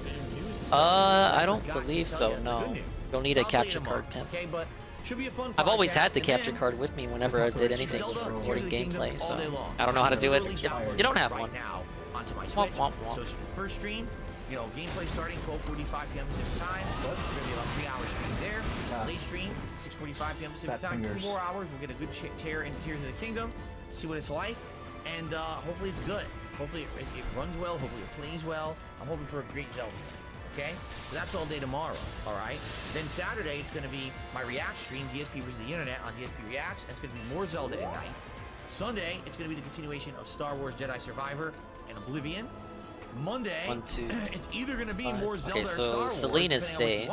I don't believe so. No. You'll need a capture card, pimp. Okay, but should be a fun I've always podcast. had the And capture then card with me whenever I did anything with recording gameplay, so I don't know how to do it. You don't have one. Now onto my Switch. Womp, womp, womp. So first stream, you know, gameplay starting 12:45 p.m. Pacific time. It's going to be about 3 hours stream there. Late stream stream, 6:45 p.m. Pacific time. 2 more hours. We'll get a good tear into Tears of the Kingdom, see what it's like, and hopefully it's good. Hopefully it runs well. Hopefully it plays well. I'm hoping for a great Zelda game. Okay, so that's all day tomorrow. All right. Then Saturday it's going to be my React stream, DSP versus the Internet on DSP Reacts, and it's going to be more Zelda at night. Sunday it's going to be the continuation of Star Wars Jedi Survivor and Oblivion. Monday, it's either going to be more Zelda or Star Wars. Selena's safe.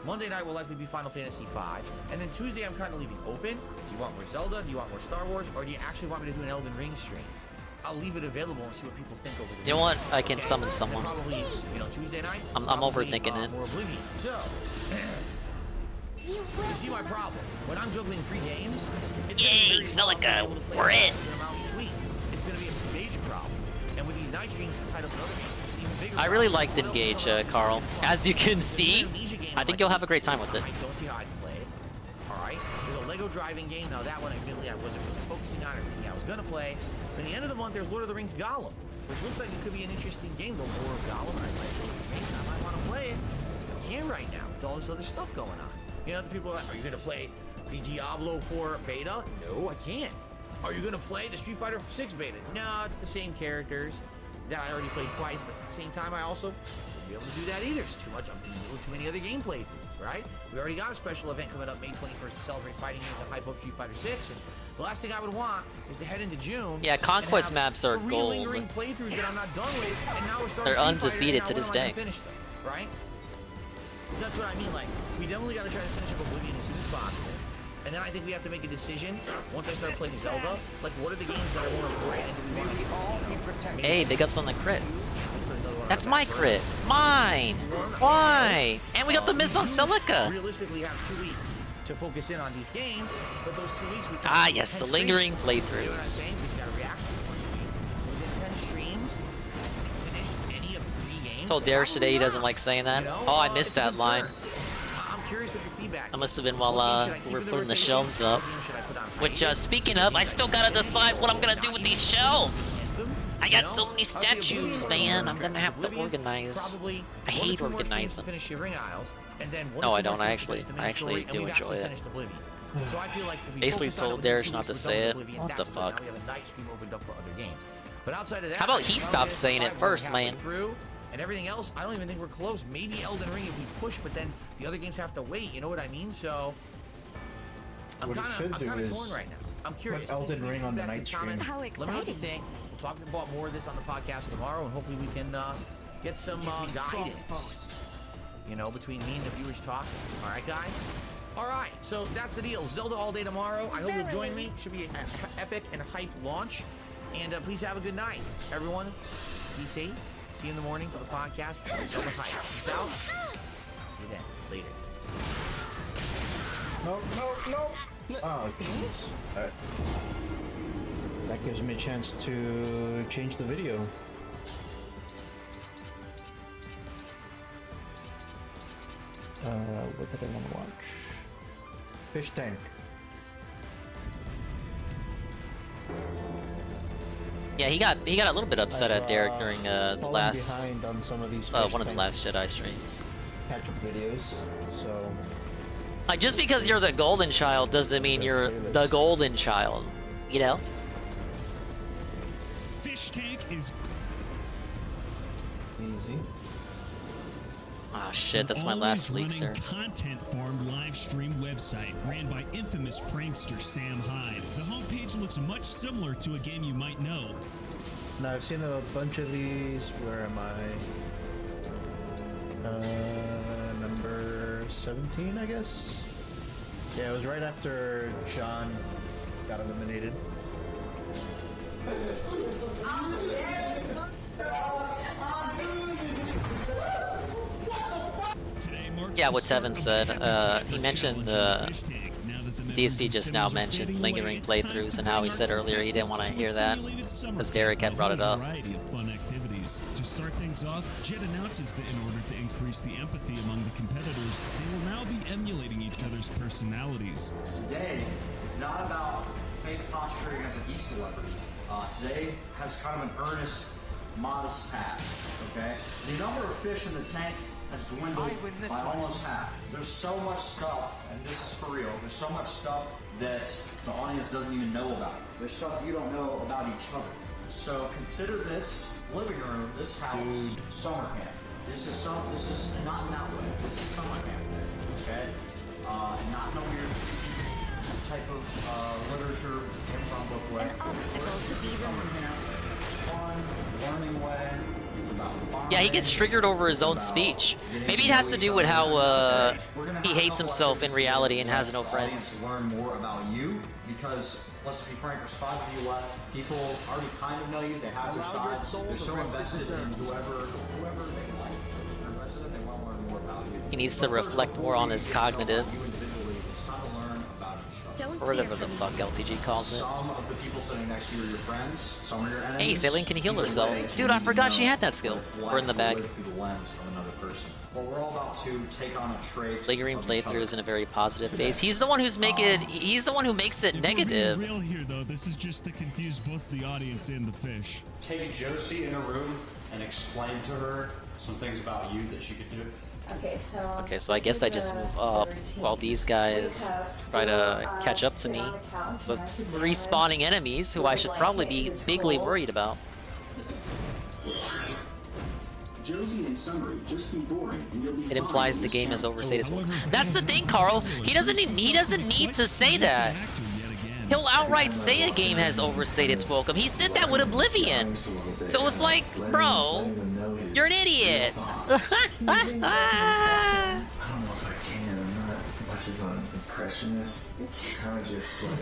Monday night will likely be Final Fantasy V. And then Tuesday, I'm kind of leaving open. Do you want more Zelda? Do you want more Star Wars? Or do you actually want me to do an Elden Ring stream? I'll leave it available and see what people think over the weekend. You know what? I can summon someone. Probably, Tuesday night. I'm overthinking it. More Oblivion. So, you see my problem. When I'm juggling 3 games, it's yay, Celica, we're in. It's going to be a major problem. And with these night streams tied up with other games, it's even bigger. I really liked Engage, Carl. As you can see, I think you'll have a great time with it. I don't see how I'd play it. All right. There's a Lego driving game. Now that one, admittedly, I wasn't really focusing on or thinking I was going to play. But at the end of the month, there's Lord of the Rings Gollum, which looks like it could be an interesting game. The lore of Gollum, I like Lord of the Rings. I might want to play it. I can't right now with all this other stuff going on. You know, the people are like, are you going to play the Diablo 4 beta? No, I can't. Are you going to play the Street Fighter 6 beta? No, it's the same characters that I already played twice, but at the same time, I also wouldn't be able to do that either. It's too much. I'm doing too many other gameplay things, right? We already got a special event coming up May 21st to celebrate fighting games and hype up Street Fighter 6, and the last thing I would want is to head into June. Yeah, conquest maps are gold. Lingering playthroughs that I'm not done with, and now we're starting They're undefeated to this day. Finish them, right? So that's what I mean. Like, we definitely got to try to finish up Oblivion as soon as possible. And then I think we have to make a decision once I start playing Zelda. Like, what are the games that I want to play? And do we want to all be protected? Hey, big ups on the crit. That's my crit. Mine. Why? And we got the miss on Celica. Realistically, have 2 weeks to focus in on these games, but those 2 weeks we can yes, the lingering playthroughs. We've got a reaction once a week. So within 10 streams, finish any of 3 games. Told Darius today he doesn't like saying that. Oh, I missed that line. I'm curious what your feedback. That must have been while we're putting the shelves up. Which, speaking of, I still gotta decide what I'm gonna do with these shelves. I got so many statues, man. I'm gonna have to organize. I hate organizing. No, I don't. I actually do enjoy it. So I feel like basically told Darius not to say it. What the fuck? But outside of that, how about he stopped saying it first, man? And everything else, I don't even think we're close. Maybe Elden Ring if we push, but then the other games have to wait. You know what I mean? So I'm kind of torn right now. I'm curious. Elden Ring on the night stream. How Let me know what you think. We'll talk about more of this on the podcast tomorrow, and hopefully we can get some guidance. You know, between me and the viewers talking. All right, guys. All right, so that's the deal. Zelda all day tomorrow. I hope you'll join me. Should be an epic and hype launch. And please have a good night, everyone. Be safe. See you in the morning for the podcast. Zelda hype. Peace out. See you then. Later. No. Oh, jeez. Alright. That gives me a chance to change the video. What did I want to watch? Fish Tank. Yeah, he got a little bit upset at Derek during the last behind on some of these one of the last Jedi streams. Catch-up videos, so like just because you're the golden child doesn't mean you're the golden child, you know? Fish Tank is easy. Ah, shit, that's my last leak, sir. Content-formed live stream website ran by infamous prankster Sam Hyde. The homepage looks much similar to a game you might know. Now I've seen a bunch of these. Where am I? Number 17, I guess. Yeah, it was right after John got eliminated. Yeah, what Tevin said. He mentioned DSP just now mentioned lingering playthroughs, and how he said earlier he didn't want to hear that because Derek had brought it up. To start things off, Jet announces that in order to increase the empathy among the competitors, they will now be emulating each other's personalities. Today is not about fake posturing as an e-celebrity. Today has kind of an earnest, modest task, okay? The number of fish in the tank has dwindled by almost half. There's so much stuff, and this is for real, there's so much stuff that the audience doesn't even know about. There's stuff you don't know about each other. So consider this living room, this house, summer camp. This is not in that way. This is summer camp, okay? And not in a weird type of literature, improv book way. An obstacle to be summer camp, fun, learning way. It's about Yeah, he gets triggered over his own speech. Maybe it has to do with how he hates himself in reality and has no friends. Learn more about you because let's be frank, there's 5 of you left. People already kind of know you. They have their sides. They're so invested in whoever they like. They're invested in. They want to learn more about you. He needs to reflect more on his cognitive. You individually, it's time to learn about each other. Or whatever the fuck LTG calls it. Some of the people sitting next to you are your friends. Some are your enemies. Hey, Saline can heal herself. Dude, I forgot she had that skill. We're in the bag. Through the lens of another person. Well, we're all about to take on a trait. Lingering playthrough is in a very positive phase. He's the one who's he's the one who makes it negative. Real here though, this is just to confuse both the audience and the fish. Take Josie in a room and explain to her some things about you that she could do. Okay, so I guess I just move up while these guys try to catch up to me with respawning enemies who I should probably be bigly worried about. Josie in summary, just be boring and you'll be It implies the game has overstayed its welcome. That's the thing, Carl. He doesn't need to say that. He'll outright say a game has overstayed its welcome. He said that with Oblivion. So it's like, bro, you're an idiot. I don't know if I can. I'm not much of an impressionist. Kind of just like,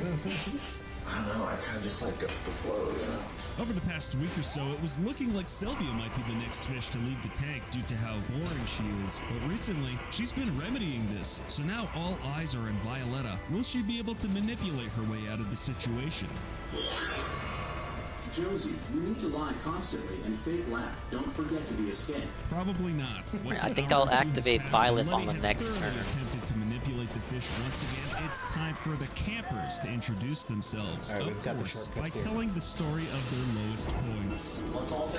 I don't know, I kind of just like go with the flow, you know? Over the past week or so, it was looking like Sylvia might be the next fish to leave the tank due to how boring she is. But recently, she's been remedying this, so now all eyes are on Violetta. Will she be able to manipulate her way out of the situation? Josie, you need to lie constantly and fake laugh. Don't forget to be a skate. Probably not. I think I'll activate Violet on the next turn. Attempted to manipulate the fish once again. It's time for the campers to introduce themselves. Right, of course, by telling the story of their lowest points.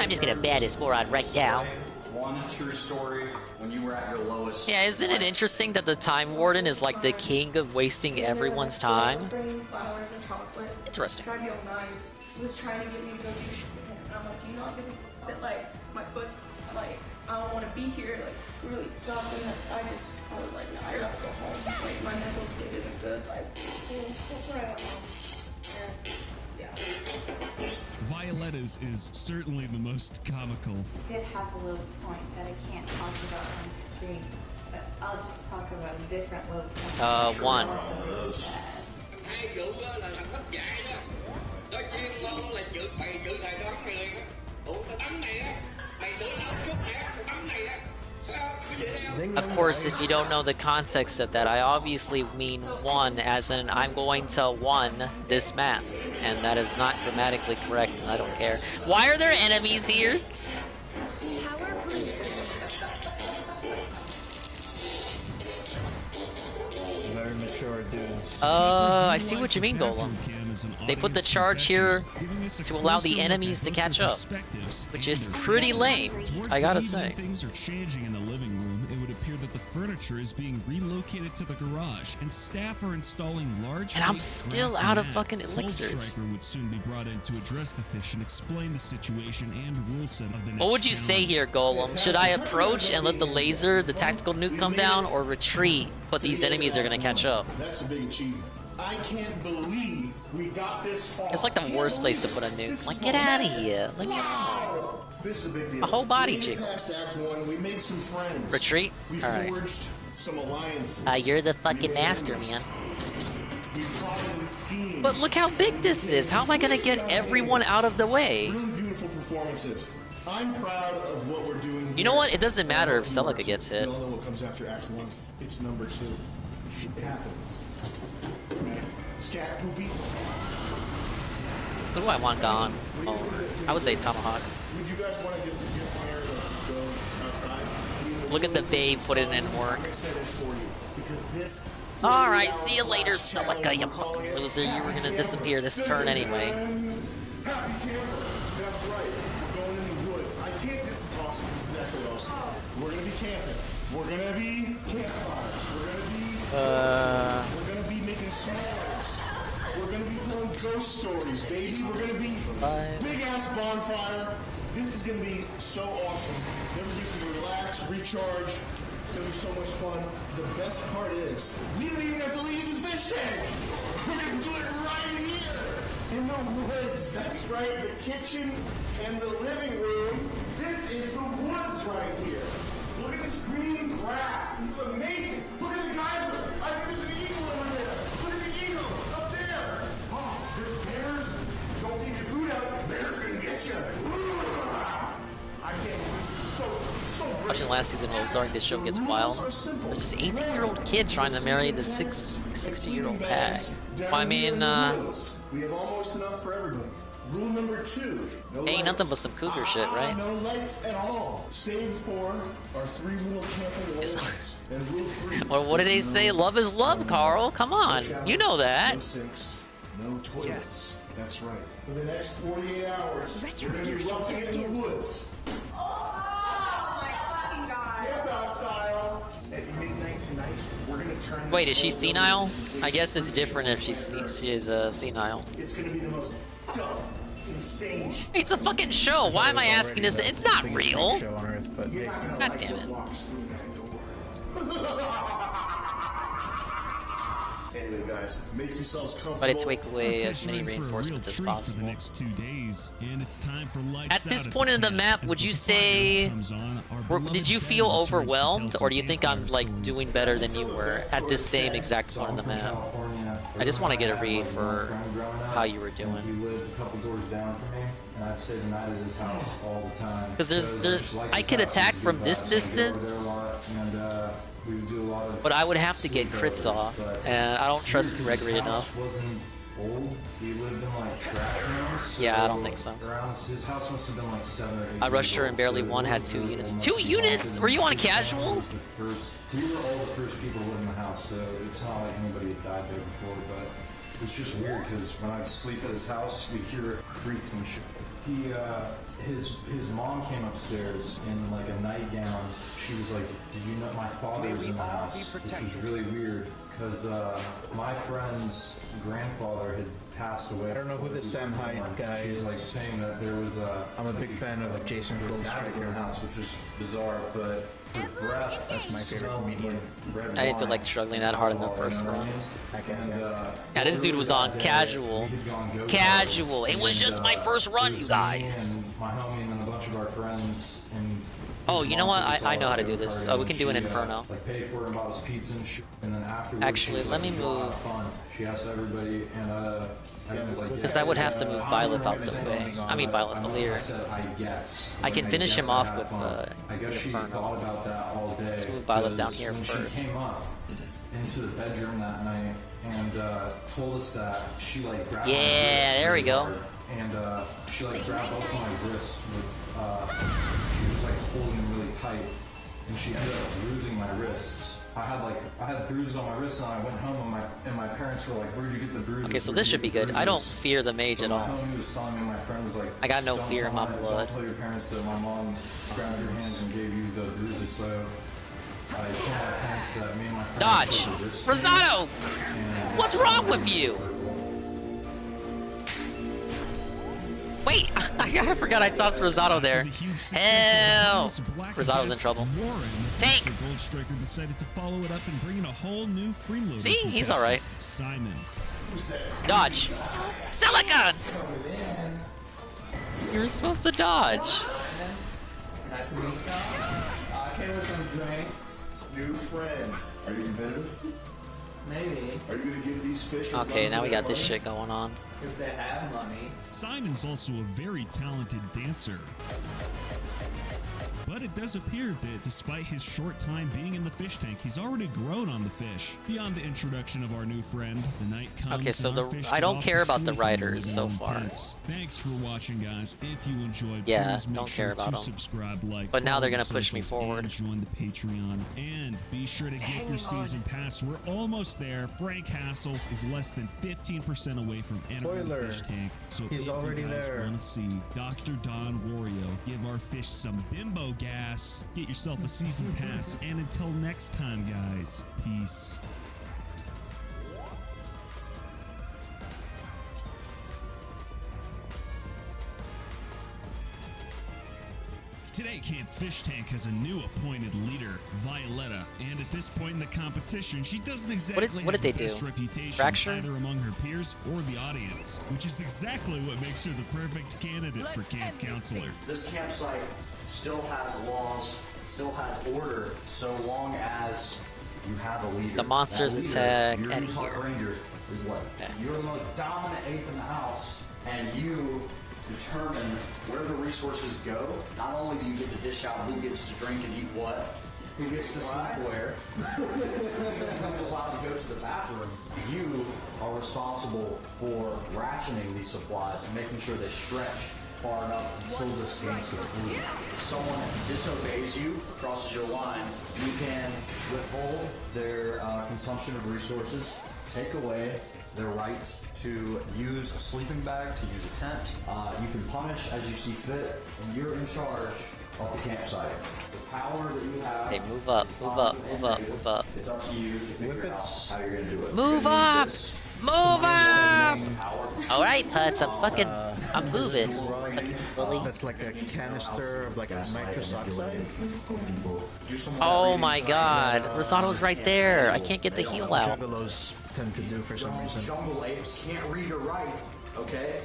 I'm just gonna bat his moron right now. One true story when you were at your lowest. Yeah, isn't it interesting that the Time Warden is like the king of wasting everyone's time? Bringing flowers and chocolates. Interesting. Tried to be all nice. Was trying to get me to go do shit with him. And I'm like, do you not give a fuck that like my foot's like I don't want to be here, like really suck, and I was like, no, I gotta go home. Like my mental state isn't good. Like that's right. Yeah. Violetta's is certainly the most comical. I did have a little point that I can't talk about on screen, but I'll just talk about a different little point. One. Nó chuyên môn là chữ thầy đó mày liền á. Ủa tao bắn mày á. Mày tưởng tao chút hả? Tao bắn mày á. Sao? Of course, if you don't know the context of that, I obviously mean one as in I'm going to won this map. And that is not grammatically correct, and I don't care. Why are there enemies here? Very mature dudes. I see what you mean, Golem. They put the charge here to allow the enemies to catch up, which is pretty lame, I gotta say. Things are changing in the living room. It would appear that the furniture is being relocated to the garage, and staff are installing large. And I'm still out of fucking elixirs. Striker would soon be brought in to address the fish and explain the situation and rule set of the next. What would you say here, Golem? Should I approach and let the laser, the tactical nuke come down, or retreat, but these enemies are gonna catch up? That's a big achievement. I can't believe we got this far. It's like the worst place to put a nuke. Like, get out of here. Leave me alone. This is a big deal. My whole body We made it jiggles. past Act 1, we made some friends. Retreat? We Alright. forged some alliances. You're the fucking master, man. We plotted and schemed. But look how big this is. How am I gonna get everyone out of the way? Really beautiful performances. I'm proud of what we're doing. You know what? It doesn't matter if Celica gets hit. We all know what comes after Act 1. It's number 2. It happens. Scat poopy. Who do I want gone? Oh, I would say Tomahawk. Would you guys want to get some here or just go outside? Look at the babe putting in work. I'm excited for you because this. Alright, see you later, Celica, you fucking loser. You were gonna disappear this turn anyway. Happy camper. That's right. We're going in the woods. I can't. This is awesome. This is actually awesome. We're gonna be camping. We're gonna be campfires. We're gonna be making s'mores. We're gonna be telling ghost stories, baby. We're gonna be big ass bonfire. This is gonna be so awesome. Everybody's gonna relax, recharge. It's gonna be so much fun. The best part is we don't even have to leave the fish tank. We're gonna do it right here in the woods. That's right, the kitchen and the living room. This is the woods right here. Look at this green grass. This is amazing. Look at the geyser. I think there's an eagle over there. Look at the eagle up there. Oh, there's bears. Don't leave your food out. Bears gonna get you. I can't believe this is so great. Watching last season while Ozark, this show gets wild. There's this 18-year-old kid trying to marry this 60-year-old pag. Well, I mean, we have almost enough for everybody. Rule number 2. No ain't lights. nothing but some cougar shit, right? No lights at all. Save for our 3 little camping lanterns. And rule 3. Well, what did they say? Love is love, Carl. Come on. You know that. No sinks, no toilets. Yes. That's right. For the next 48 hours, we're going to be roughing it in the woods. Oh my fucking god. Camp out style. At midnight tonight, we're going to turn Wait, is she senile? I guess it's different if she is senile. It's going to be the most dumb, insane shit. It's a fucking show. Why am I asking this? It's not real. Show on Earth, but God damn it. Anyway, guys, make yourselves comfortable. But it's take away as many reinforcements as possible. The next 2 days, and it's time for lights At this out point the in the camp. map, As would the you fire say, comes on, our did beloved you band feel returns to tell overwhelmed, some or do you think I'm campfire like stories. doing better than you were at this same exact point in the map? I just want to get a read for how you were doing. He lived a couple doors down from me, and I'd stay the night at his house all the time. Because I could attack from this distance, we would do a lot of but I would have to get crits off, and I don't trust Gregory enough. Wasn't old. He lived in like track rooms. Yeah, I don't think so. His house must have been like 7 or 8. I rushed her and barely won, had 2 units. 2 units? Were you on a casual? We were all the first people who lived in the house, so it's not like anybody had died there before, but it's just weird because when I'd sleep at his house, we'd hear creaks and shit. His mom came upstairs in like a nightgown. She was like, "Did you know my father was in the house?" Which was really weird because my friend's grandfather had passed away. I don't know who this Sam Hyde guy She was is. like saying that there was a. I'm a big fan of Jason in the Goldstriker. house, which was bizarre, but her breath. That's my favorite comedian. I didn't feel like struggling that hard in the first run. Yeah, this dude was on casual. Casual. It was just my first run, you guys. My homie and then a bunch of our friends. Oh, you know what? I know how to do this. Oh, we can do an Inferno. Like paid for and bought us pizza and shit. And then afterwards, Actually, let me move. She asked everybody, and everyone was like, Because I would have to move Byleth out the way. I mean, Byleth Valir. I can finish him off with I guess she thought Inferno. about that all day. Let's move Byleth down because here when first. She came up into the bedroom that night and told us that she like grabbed my Yeah, wrist there we really go. hard, and she like grabbed both of my wrists with she was like holding them really tight, and she ended up bruising my wrists. I had bruises on my wrists, and I went home, and my parents were like, "Where'd you get the bruises?" Okay, so Where'd this you should be get the good. I don't bruises?" fear the mage But at my all. homie was telling me, my friend was like, I got no "Don't fear in my tell blood. Don't tell your parents that my mom grabbed your hands and gave you the bruises." So I told my parents that me and my friend Dodge! took the wrist Rosado! and- What's wrong with you? Wait, I forgot I tossed Rosado there. Hell! Rosado's in trouble. Tank! Mr. Goldstriker decided to follow it up and bring in a whole new freeloader. See? He's alright. Simon. Dodge! Silicon! You're supposed to dodge. Nice to meet you. I came with some drinks. New friend. Are you competitive? Maybe. Are you gonna give these fish? Okay, now we got this shit going on. If they have money. Simon's also a very talented dancer. But it does appear that despite his short time being in the fish tank, he's already grown on the fish. Beyond the introduction of our new friend, the night comes. Okay, so and our fish I get don't off care to about the sleep riders so and far. intense. Thanks for watching, guys. If you enjoyed, Yeah, please make don't sure care about to 'em. subscribe, like, But now they're follow gonna the push me socials, forward. and join the Patreon. And be sure to get your season pass. We're almost there. Frank Hassel is less than 15% away from entering the Spoiler. fish tank. So He's if already you guys there. want to see Dr. Don Wario give our fish some bimbo gas, get yourself a season pass, and until next time, guys, peace. Today, Camp Fish Tank has a new appointed leader, Violetta, and at this point in the competition, she doesn't exactly what did they have the do? best reputation Fracture? either among her peers or the audience, which is exactly what makes her the perfect candidate for camp counselor. This campsite still has laws, still has order, so long as you have a leader. The monsters That leader, attack your at park here. ranger is what? You're the most dominant ape in the house, and you determine where the resources go. Not only do you get to dish out who gets to drink and eat what, who gets to sleep where, who's allowed to go to the bathroom, you are responsible for rationing these supplies and making sure they stretch far enough until this game's concluded. If someone disobeys you, crosses your line, you can withhold their consumption of resources, take away their right to use a sleeping bag, to use a tent. You can punish as you see fit, and you're in charge of the campsite. The power that you have. Hey, move up, move up, move up, move up. It's up to you to figure out how you're gonna do it. Move up! Move up! Alright, Putz, I'm moving. Fucking bully. That's like a canister of like a nitrous oxide. Oh my god, Rosato's right there. I can't get the heal out. Juggalos tend to do for some reason. Jungle apes can't read or write, okay?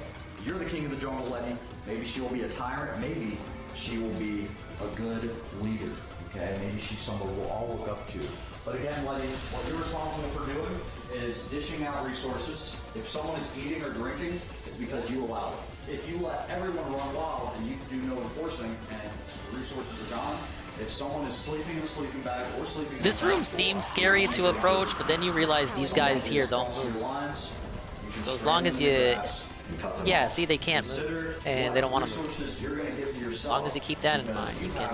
You're the king of the jungle, Letty. Maybe she will be a tyrant, maybe she will be a good leader, okay? Maybe she's someone we'll all look up to. But again, Letty, what you're responsible for doing is dishing out resources. If someone is eating or drinking, it's because you allow it. If you let everyone run wild and you do no enforcing and the resources are gone, if someone is sleeping in a sleeping bag or sleeping This room seems scary to approach, but then you realize these guys here don't move. So as long as you... Yeah, see, they can't move, and they don't want to move. As long as you keep that in mind, you can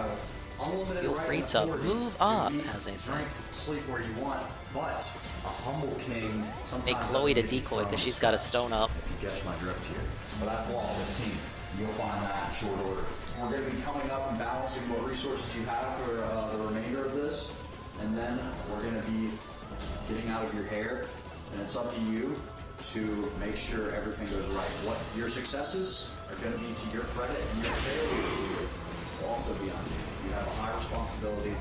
feel free to move up, as they say. Sleep where you want, but a humble king Make Chloe the decoy, because she's got a stone up. You catch my drift here. But that's law 15. You'll find that in short order. We're going to be coming up and balancing what resources you have for the remainder of this, and then we're going to be getting out of your hair, and it's up to you to make sure everything goes right. What your successes are going to be to your credit, and your failures will also be on you. You have a high responsibility.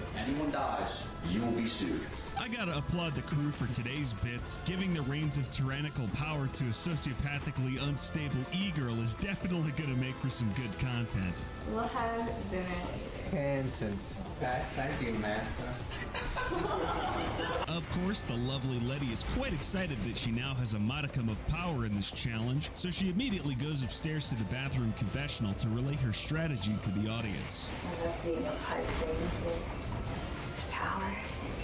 If anyone dies, you will be sued. I gotta applaud the crew for today's bit. Giving the reins of tyrannical power to a sociopathically unstable e-girl is definitely gonna make for some good content. We'll have dinner later. Content. Thank you, Master. Of course, the lovely Letty is quite excited that she now has a modicum of power in this challenge, so she immediately goes upstairs to the bathroom confessional to relay her strategy to the audience. I love being a part of things. It's power.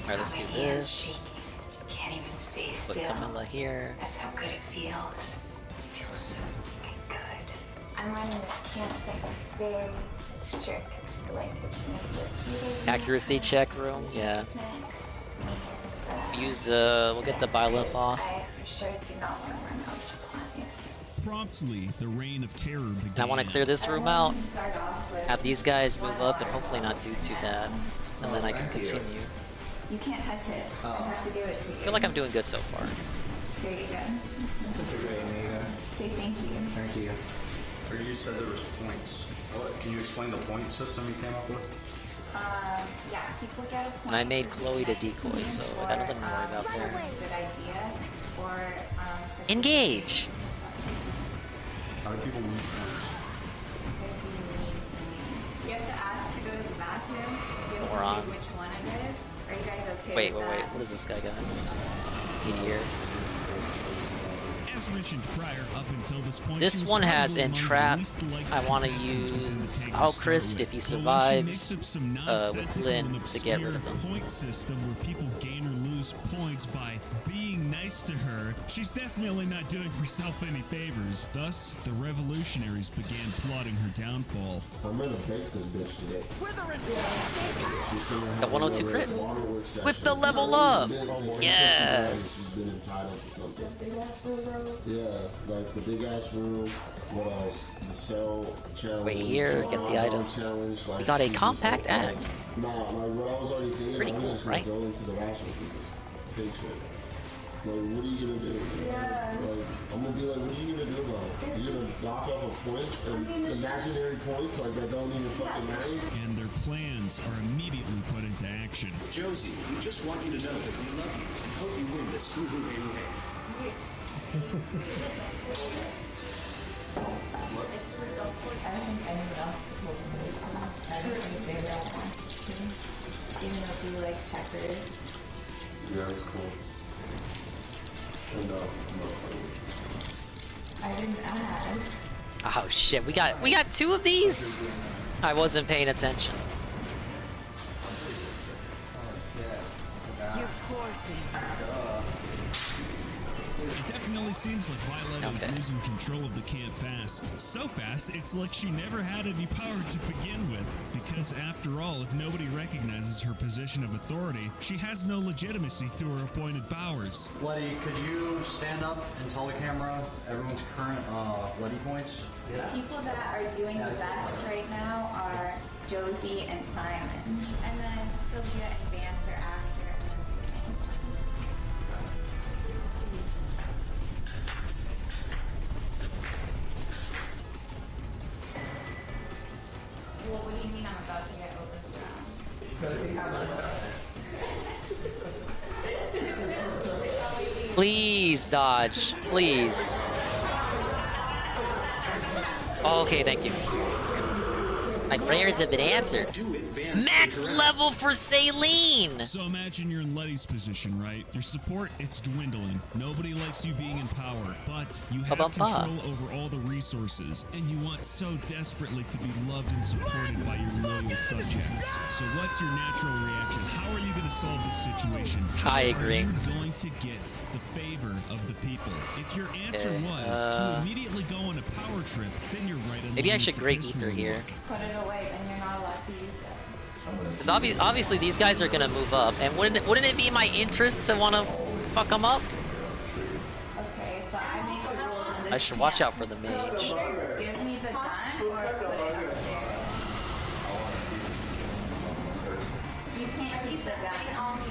Alright, let's do this. You can't even stay Put still. Camilla here. That's how good it feels. It feels so good. I'm running this campsite very strict. Like, Accuracy check room, yeah. Use, we'll get the Byleth off. I for sure do not want to run out of supplies. Promptly, the reign of terror began. And I want to clear this room out, have these guys move up, and hopefully not do too bad. And then I can continue. You can't touch it. I have to give it to you. I feel like I'm doing good so far. Here you go. Say thank you. Thank you. Or you said there was points. Can you explain the point system you came up with? Yeah, people get a point. And I made Chloe the decoy, so I got nothing to worry about there. Good idea. Or Engage! How do people lose points? You have to ask to go to the bathroom. You have We're to on. say which one it is. Are you guys okay Wait, with wait, wait. that? What does this guy got? Meteor. As mentioned prior, up until this point, This she was one has probably among the Entrap. least liked I want to contestants within the use tag to Alchrist start if he with. But when she makes survives up some with nonsensical Lynn and to get rid of obscure him. point system where people gain or lose points by being nice to her, she's definitely not doing herself any favors. Thus, the revolutionaries began plotting her downfall. I'm gonna bake this bitch today. The 102 crit. With the level up! Yes! She's been entitled to something. Yeah, like the big ass room. What else? The cell challenge. Wait here, get the item. Challenge, like, We got a just compact like, axe. Nah, like what I was already thinking, Pretty I was cool, just gonna right? go into the rations and just take shit. Like, what are you gonna do? Yeah. Like, I'm gonna be like, what are you gonna do about it? You gonna knock off a point and imaginary points like that don't even fucking matter? And their plans are immediately put into action. Josie, we just want you to know that we love you and hope you win this hoo hoo hey hoo hey. I don't think anyone else will move. I don't think they will want to. Even if you like checkers. Yeah, that's cool. No. I didn't ask. Oh shit, we got 2 of these? I wasn't paying attention. You poor thing. It definitely seems like Violet is losing control of the camp fast. So fast, it's like she never had any power to begin with. Because after all, if nobody recognizes her position of authority, she has no legitimacy to her appointed powers. Letty, could you stand up and tell the camera everyone's current Letty points? The people that are doing the best right now are Josie and Simon. And then Sylvia and Vance are after. Well, what do you mean I'm about to get overthrown? Please dodge, please. Okay, thank you. My prayers have been answered. Max level for Saline! So imagine you're in Letty's position, right? Your support, it's dwindling. Nobody likes you being in power, but you have control over all the resources, and you want so desperately to be loved and supported by your loyal subjects. So what's your natural reaction? How are you going to solve this situation? I agree. How are you going to get the favor of the people? If your answer was to immediately go on a power trip, then you're right. Maybe I should Great Ether here. Put it away, then you're not allowed to use it. Because obviously these guys are gonna move up, and wouldn't it be my interest to want to fuck them up? Okay, but I make the rules and this I should watch out for the mage. give me the gun or put it upstairs. You can't keep the gun on me.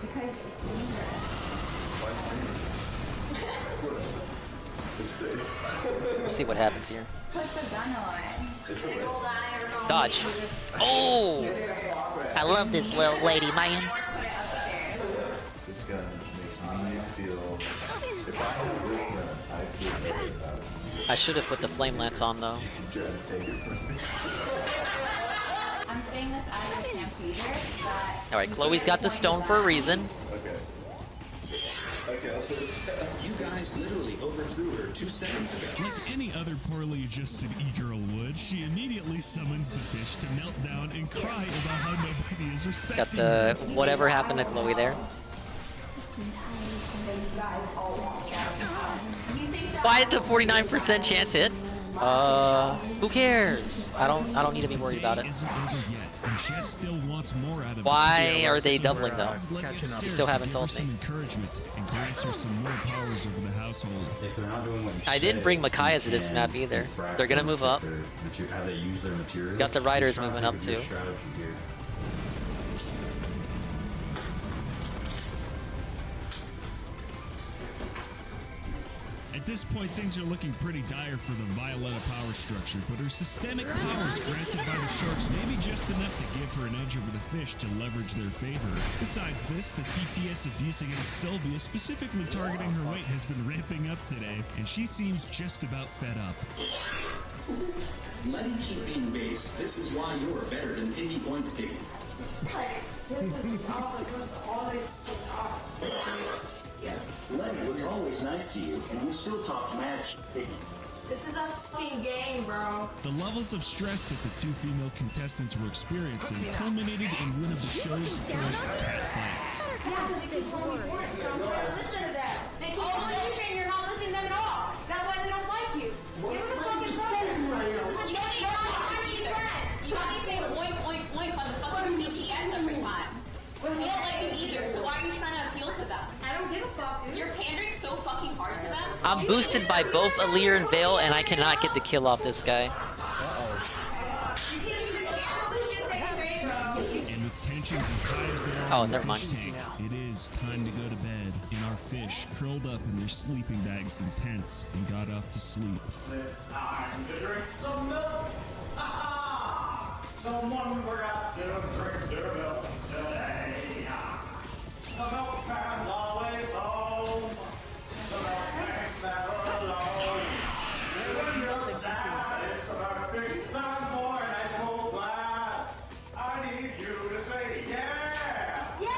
Because it's dangerous. We'll see what happens here. Put the gun away. Dodge. Oh! I love this little lady, man. This gun makes me feel. If I have this gun, I feel better about it. I should have put the flame lance on though. I'm saying this as a stampeder that. Alright, Chloe's got the stone for a reason. Okay, I'll put it down. You guys literally overthrew her 2 seconds ago. Like any other poorly adjusted e-girl would, she immediately summons the fish to melt down and cry about how nobody is respecting Got the whatever happened to Chloe there. Why did the 49% chance hit? Who cares? I don't need to be worried about it. Why are they doubling though? You still haven't told me. I didn't bring Micaiah to this map either. They're gonna move up. Got the riders moving up too. At this point, things are looking pretty dire for the Violetta power structure, but her systemic powers granted by the sharks may be just enough to give her an edge over the fish to leverage their favor. Besides this, the TTS abuse against Sylvia, specifically targeting her weight, has been ramping up today, and she seems just about fed up. Letty keep being base. This is why you're better than Piggy Oink Piggy. Letty was always nice to you, and you still talk mad shit, Piggy. This is a fucking game, bro. The levels of stress that the 2 female contestants were experiencing culminated in one of the show's first cat fights. Yeah, because they keep calling me work, so I'm trying to listen to them. They keep saying you're not listening to them at all. That's why they don't like you. Give them the fucking phone. This is a game. You're not friends. You want me to say oink, oink, oink on the fucking BTS every time. They don't like you either, so why are you trying to appeal to them? I don't give a fuck. I'm boosted by both Alear and Veil, and I cannot get the kill off this guy. And with tensions as high as they are Oh, in the never mind. fish tank, it is time to go to bed. And our fish curled up in their sleeping bags and tents and got off to sleep. It's time to drink some milk. Someone forgot to drink their milk today. The milkman's always home. The milkman's never alone. When you're sad, it's the perfect time for a nice cold glass. I need you to say yeah. Yeah.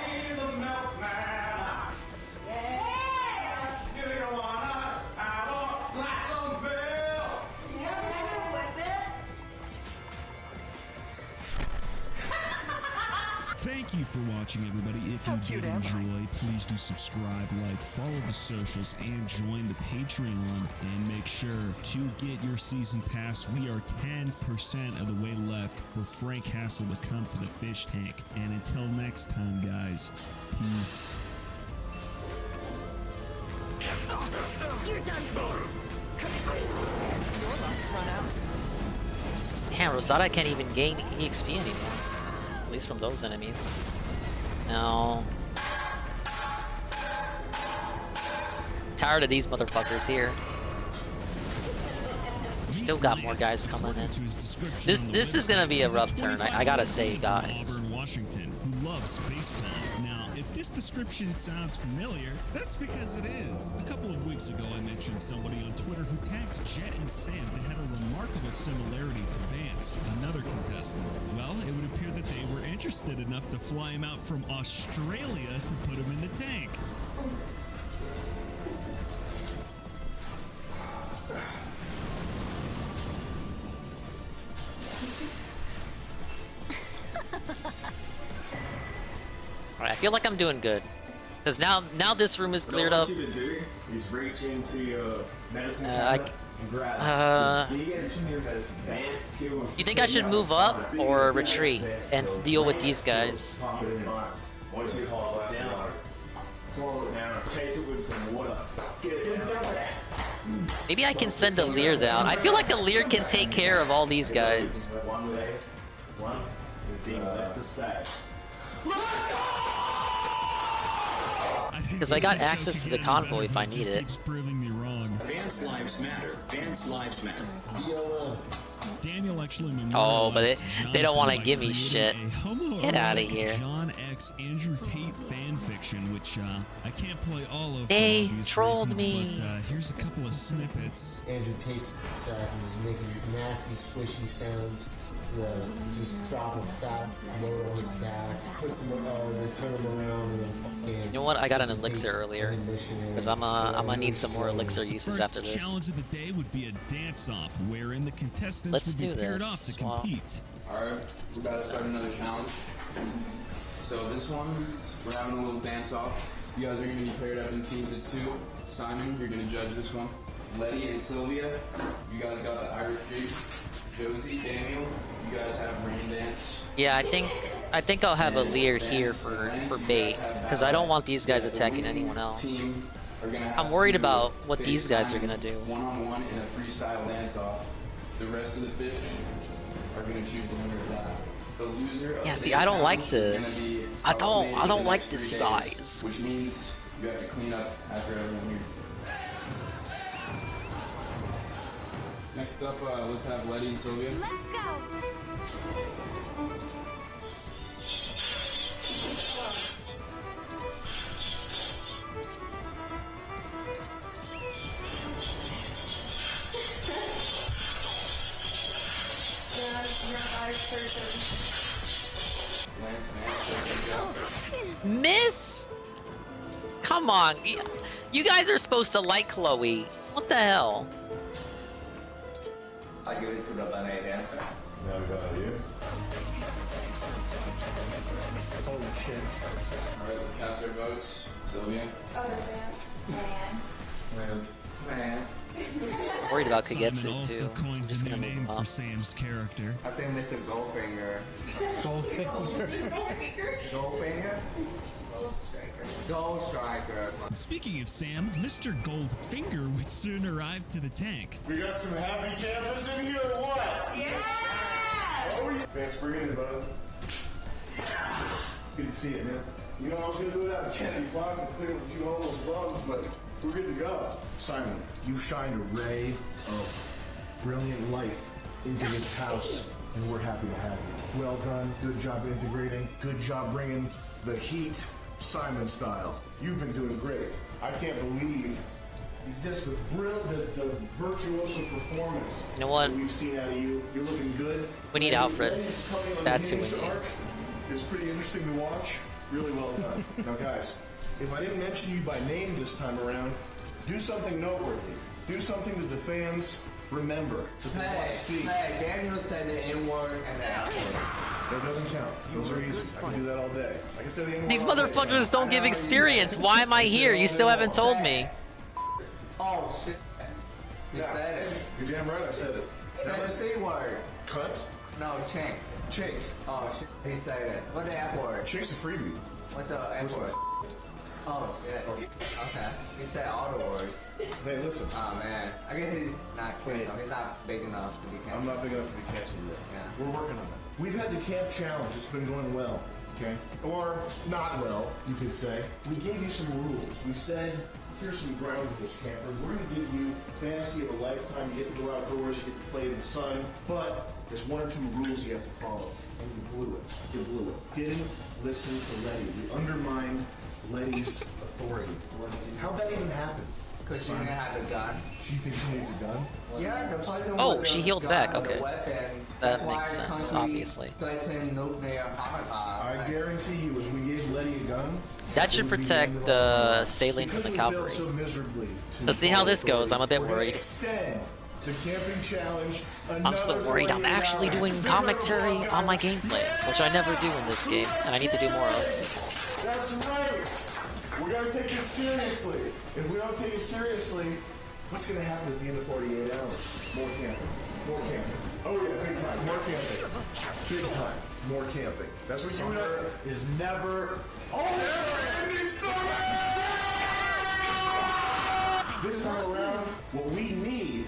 Be the milkman. Yeah. You wanna have a glass of milk? Yeah, with it. Thank you for watching, everybody. If you did enjoy, please do subscribe, like, follow the socials, and join the Patreon. And make sure to get your season pass. We are 10% of the way left for Frank Castle to come to the fish tank. And until next time, guys, peace. You're done for. Your luck's run out. Damn, Rosada can't even gain EXP anymore. At least from those enemies. No. Tired of these motherfuckers here. Still got more guys coming in. This is gonna be a rough turn. I gotta say, guys. Auburn, Washington, who loves baseball. Now, if this description sounds familiar, that's because it is. A couple of weeks ago, I mentioned somebody on Twitter who tagged Jet and Sam that had a remarkable similarity to Vance, another contestant. Well, it would appear that they were interested enough to fly him out from Australia to put him in the tank. Alright, I feel like I'm doing good. Because now this room is cleared up. What I want you to do is reach into your medicine cabinet and grab you think I should move up or retreat and deal with these guys? Once you hold it down, swallow it down, chase it with some water. Get it down there. Maybe I can send Alear down. I feel like Alear can take care of all these guys. One is being left to say. Because I got access to the convoy if I need it. Vance lives matter. Vance lives matter. Daniel actually Oh, but they don't want to give me shit. Get out of here. John X Andrew Tate fan fiction, which I can't play all of. They trolled me. But here's a couple of snippets. Andrew Tate's sack and was making nasty, squishy sounds. Just drop a fat load on his back, puts him, they turn him around, and then fucking. You know what? I got an elixir earlier, because I'm gonna need some more elixir uses after this. First challenge of the day would be a dance-off, wherein the contestants would be paired off to compete. Alright, we're about to start another challenge. So this one, we're having a little dance-off. You guys are going to be paired up in teams of 2. Simon, you're going to judge this one. Letty and Sylvia, you guys got the Irish jig. Josie, Daniel, you guys have rain dance. Yeah, I think I'll have Alear here for bait, because I don't want these guys attacking anyone else. I'm worried about what these guys are gonna do. One-on-one in a freestyle dance-off. The rest of the fish are gonna choose the winner of that. The loser. Yeah, see, I don't like this. I don't like this, you guys. Which means you have to clean up after everyone here. Next up, let's have Letty and Sylvia. Let's go. Miss? Come on. You guys are supposed to like Chloe. What the hell? I give it to the Lene dancer. Now we got you. Holy shit. Alright, let's cast our votes. Sylvia. Other dance. Worried about Simon Kagetsu also too. coins Just a new gonna move name him for up. Sam's character. I think Mr. Goldfinger. Goldfinger? Goldfinger? Gold Striker. Speaking of Sam, Mr. Goldfinger would soon arrive to the tank. We got some happy campers in here or what? Yeah! Thanks for bringing it, bud. Good to see you, man. You know, I was going to do it out of Kennedy Plaza and clear up a few homeless bums, but we're good to go. Simon, you've shined a ray of brilliant light into this house, and we're happy to have you. Well done. Good job integrating. Good job bringing the heat Simon style. You've been doing great. I can't believe just the virtuoso performance You know what? that we've seen out of you. You're looking good. We need Alfred. That's who we need. It's pretty interesting to watch. Really well done. Now, guys, if I didn't mention you by name this time around, do something noteworthy. Do something that the fans remember. That they want to see. Hey, Daniel said the N-word and the F-word. That doesn't count. Those are easy. I can do that all day. I can say the N-word These all day. motherfuckers don't give experience. Why am I here? You still haven't told me. Oh, shit. You said it. You're damn right I said it. Say the C word. Cut? No, chink. Chink. Oh, shit. He said it. What's the F word? Chink's a freebie. What's the F word? Oh, shit. Okay. He said all the words. Hey, listen. Oh, man. I guess he's not canceled. He's not big enough to be canceled. I'm not big enough to be canceled yet. Yeah. We're working on it. We've had the camp challenge. It's been going well, okay? Or not well, you could say. We gave you some rules. We said, here's some ground rules, campers. We're going to give you fantasy of a lifetime. You get to go outdoors. You get to play in the sun. But there's one or two rules you have to follow. And you blew it. You blew it. Didn't listen to Letty. You undermined Letty's authority. How'd that even happen? Because she didn't have a gun. She thinks she needs a gun? Yeah, the person Oh, with she the healed gun back, with the okay. weapon, That that's why makes the sense, country obviously. threatened nuclear I guarantee you, if we gave Letty a gun, That should protect the saline from the cavalry. so miserably Let's see how this goes. I'm a bit we're gonna worried. extend the camping challenge. I'm so worried. I'm actually doing commentary on my gameplay, which I never do in this game, and I need to do more of. That's right. We're gonna take it seriously. If we don't take it seriously, what's gonna happen at the end of 48 hours? More camping. More camping. Oh yeah, big time. More camping. Big time. More camping. That's what summer is never ending summer! This time around, what we need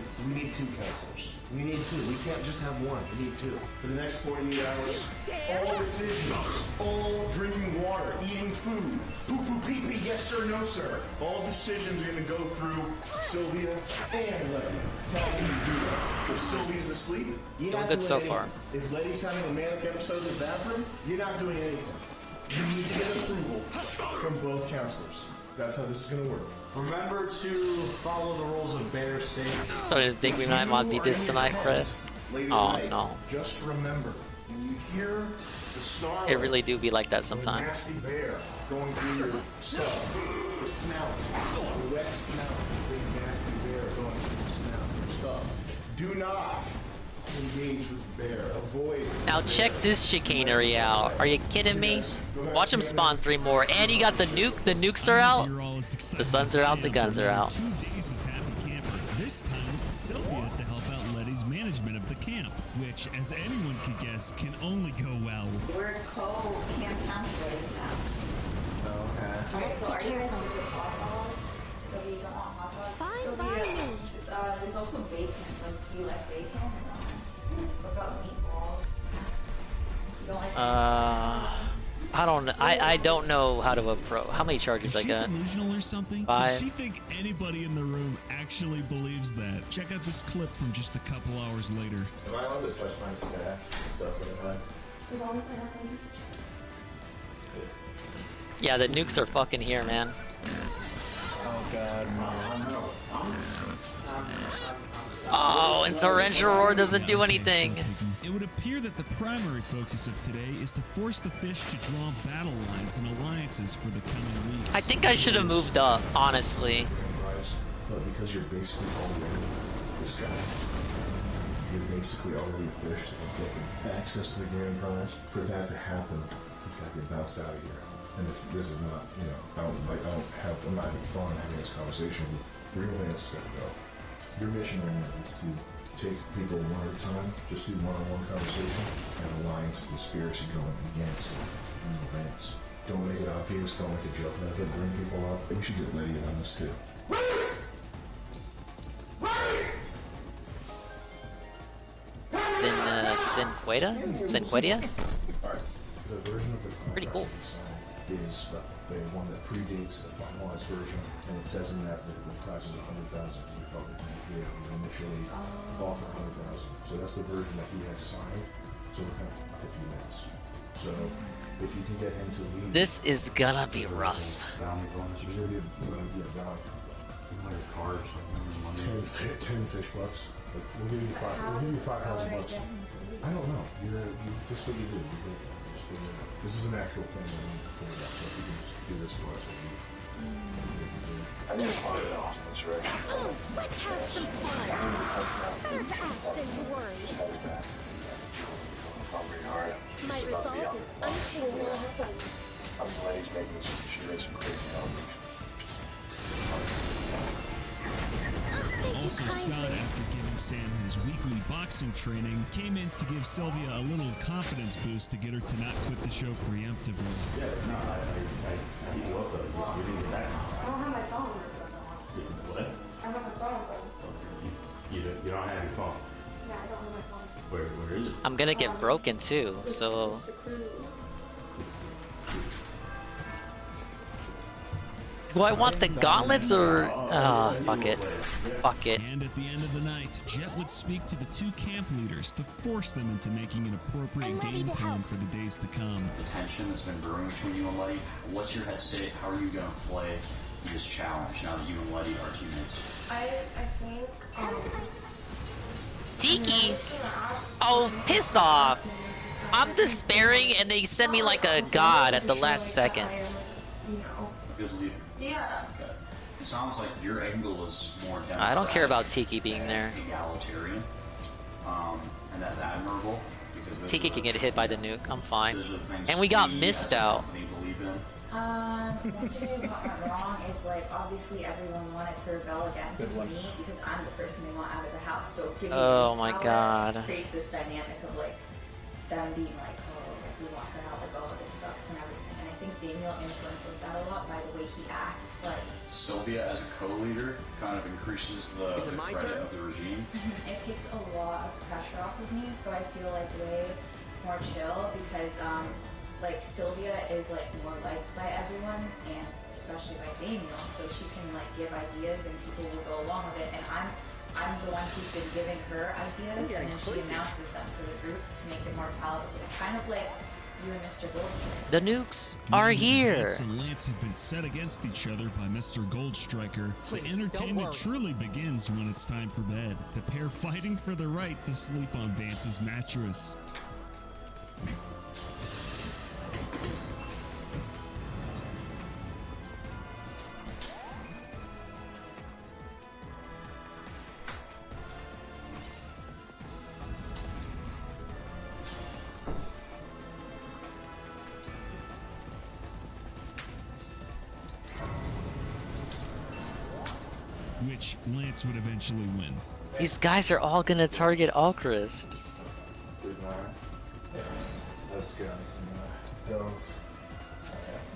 two counselors. We need two. We can't just have one. We need two. For the next 48 hours, all decisions, all drinking water, eating food, poo-poo, pee-pee, yes sir, no sir. All decisions are going to go through Sylvia and Letty. How can you do that? If Sylvia's asleep, you're Doing not good doing so anything. far. If Letty's having a manic episode in the bathroom, you're not doing anything. You need to get approval from both counselors. That's how this is going to work. Remember to follow the rules of bear safety. So I didn't think we might want to beat this tonight, Fred. Oh no. Just remember, when you hear the snarl, It really do be like that of a sometimes. nasty bear going through your stuff, the snout, the wet snout, the big nasty bear going through your snout, your stuff. Do not engage with the bear. Avoid. Now check this chicanery out. Are you kidding me? Watch him spawn 3 more. And you got the nuke. The nukes are out. The suns are out. The guns are out. 2 days of happy camping. This time with Sylvia to help out Letty's management of the camp, which, as anyone could guess, can only go well. We're co-camp counselors now. Okay. Alright, so are you guys with the hot dog? So you don't want hot dogs? Fine, So fine. there's also bacon. Like, do you like bacon? What about meatballs? You don't like I don't know how to approach. How many charges Is I she got? delusional or something? 5. Does she think anybody in the room actually believes that? Check out this clip from just a couple hours later. Am I allowed to touch my stash and stuff that I had? As long as I have no use. Yeah, the nukes are fucking here, man. Oh God, no. Oh, and Torrential Roar doesn't do anything. It would appear that the primary focus of today is to force the fish to draw battle lines and alliances for the coming weeks. I think I should have moved up, honestly. But because you're basically already this guy, you're basically already a fish and getting access to the grand prize. For that to happen, he's got to get bounced out of here. And this is not, I'm not having fun having this conversation. Real Vance is gonna go. Your mission right now is to take people one at a time, just do one-on-one conversation, and alliance with the spirits you're going against Real Vance. Don't make it obvious, don't make a joke out of it, bring people up. We should get Letty on this too. Sinquedia? Alright, the version of the Pretty cool. is the one that predates the finalized version, and it says in that the price is 100,000 because we felt we initially offer 100,000. So that's the version that he has signed. So we're kind of a few minutes. So if you can get him to leave, This is gonna be rough. bounty bonus. There's gonna be a bounty. 10 fish bucks. But we'll give you $5,000. I don't know. This is what you do. This is an actual thing that we need to pull it up. So if you can just do this for us, I didn't part it off. That's right. Oh, let's have some fun. Better to act than to worry. My resolve is unchanged. I'm glad he's making some crazy numbers. Also, Scott, after giving Sam his weekly boxing training, came in to give Sylvia a little confidence boost to get her to not quit the show preemptively. Yeah, no, I beat you up, though. You didn't get back. I don't have my phone. What? I don't have my phone. You don't have your phone. Yeah, I don't have my phone. Where is it? I'm gonna get broken too, so. Do I want the gauntlets or? Fuck it. Fuck it. And at the end of the night, Jet would speak to the two camp leaders to force them into making an appropriate game plan for the days to come. The tension that's been brewing between you and Letty, what's your head state? How are you going to play this challenge now that you and Letty are teammates? I think, Tiki! Oh, piss off! I'm despairing and they send me like a god at the last second. A good leader. Yeah. Okay. It sounds like your angle is more down. I don't care about Tiki being there. Egalitarian. And that's admirable because Tiki can get hit by the nuke, I'm fine. those are the things And we got we missed as a out. company believe in. Yesterday what went wrong is like obviously everyone wanted to rebel against me because I'm the person they want out of the house. So giving Oh me my power God. creates this dynamic of like them being like, oh, like we want her out, like oh this sucks and everything. And I think Daniel influences that a lot by the way he acts. Like Sylvia as a co-leader kind of increases the credit of the regime. it takes a lot of pressure off of me, so I feel like way more chill because like Sylvia is like more liked by everyone and especially by Daniel, so she can like give ideas and people will go along with it. And I'm the one who's been giving her ideas and then she announces them to the group to make it more palatable. Kind of like you and Mr. Goldstriker. The nukes are here. Vance and Lance have been set against each other by Mr. Goldstriker. The entertainment truly begins when it's time for bed. The pair fighting for the right to sleep on Vance's mattress. Which Lance would eventually win. These guys are all gonna target Alchrist. Sleep an hour. Yeah. Those guns and those.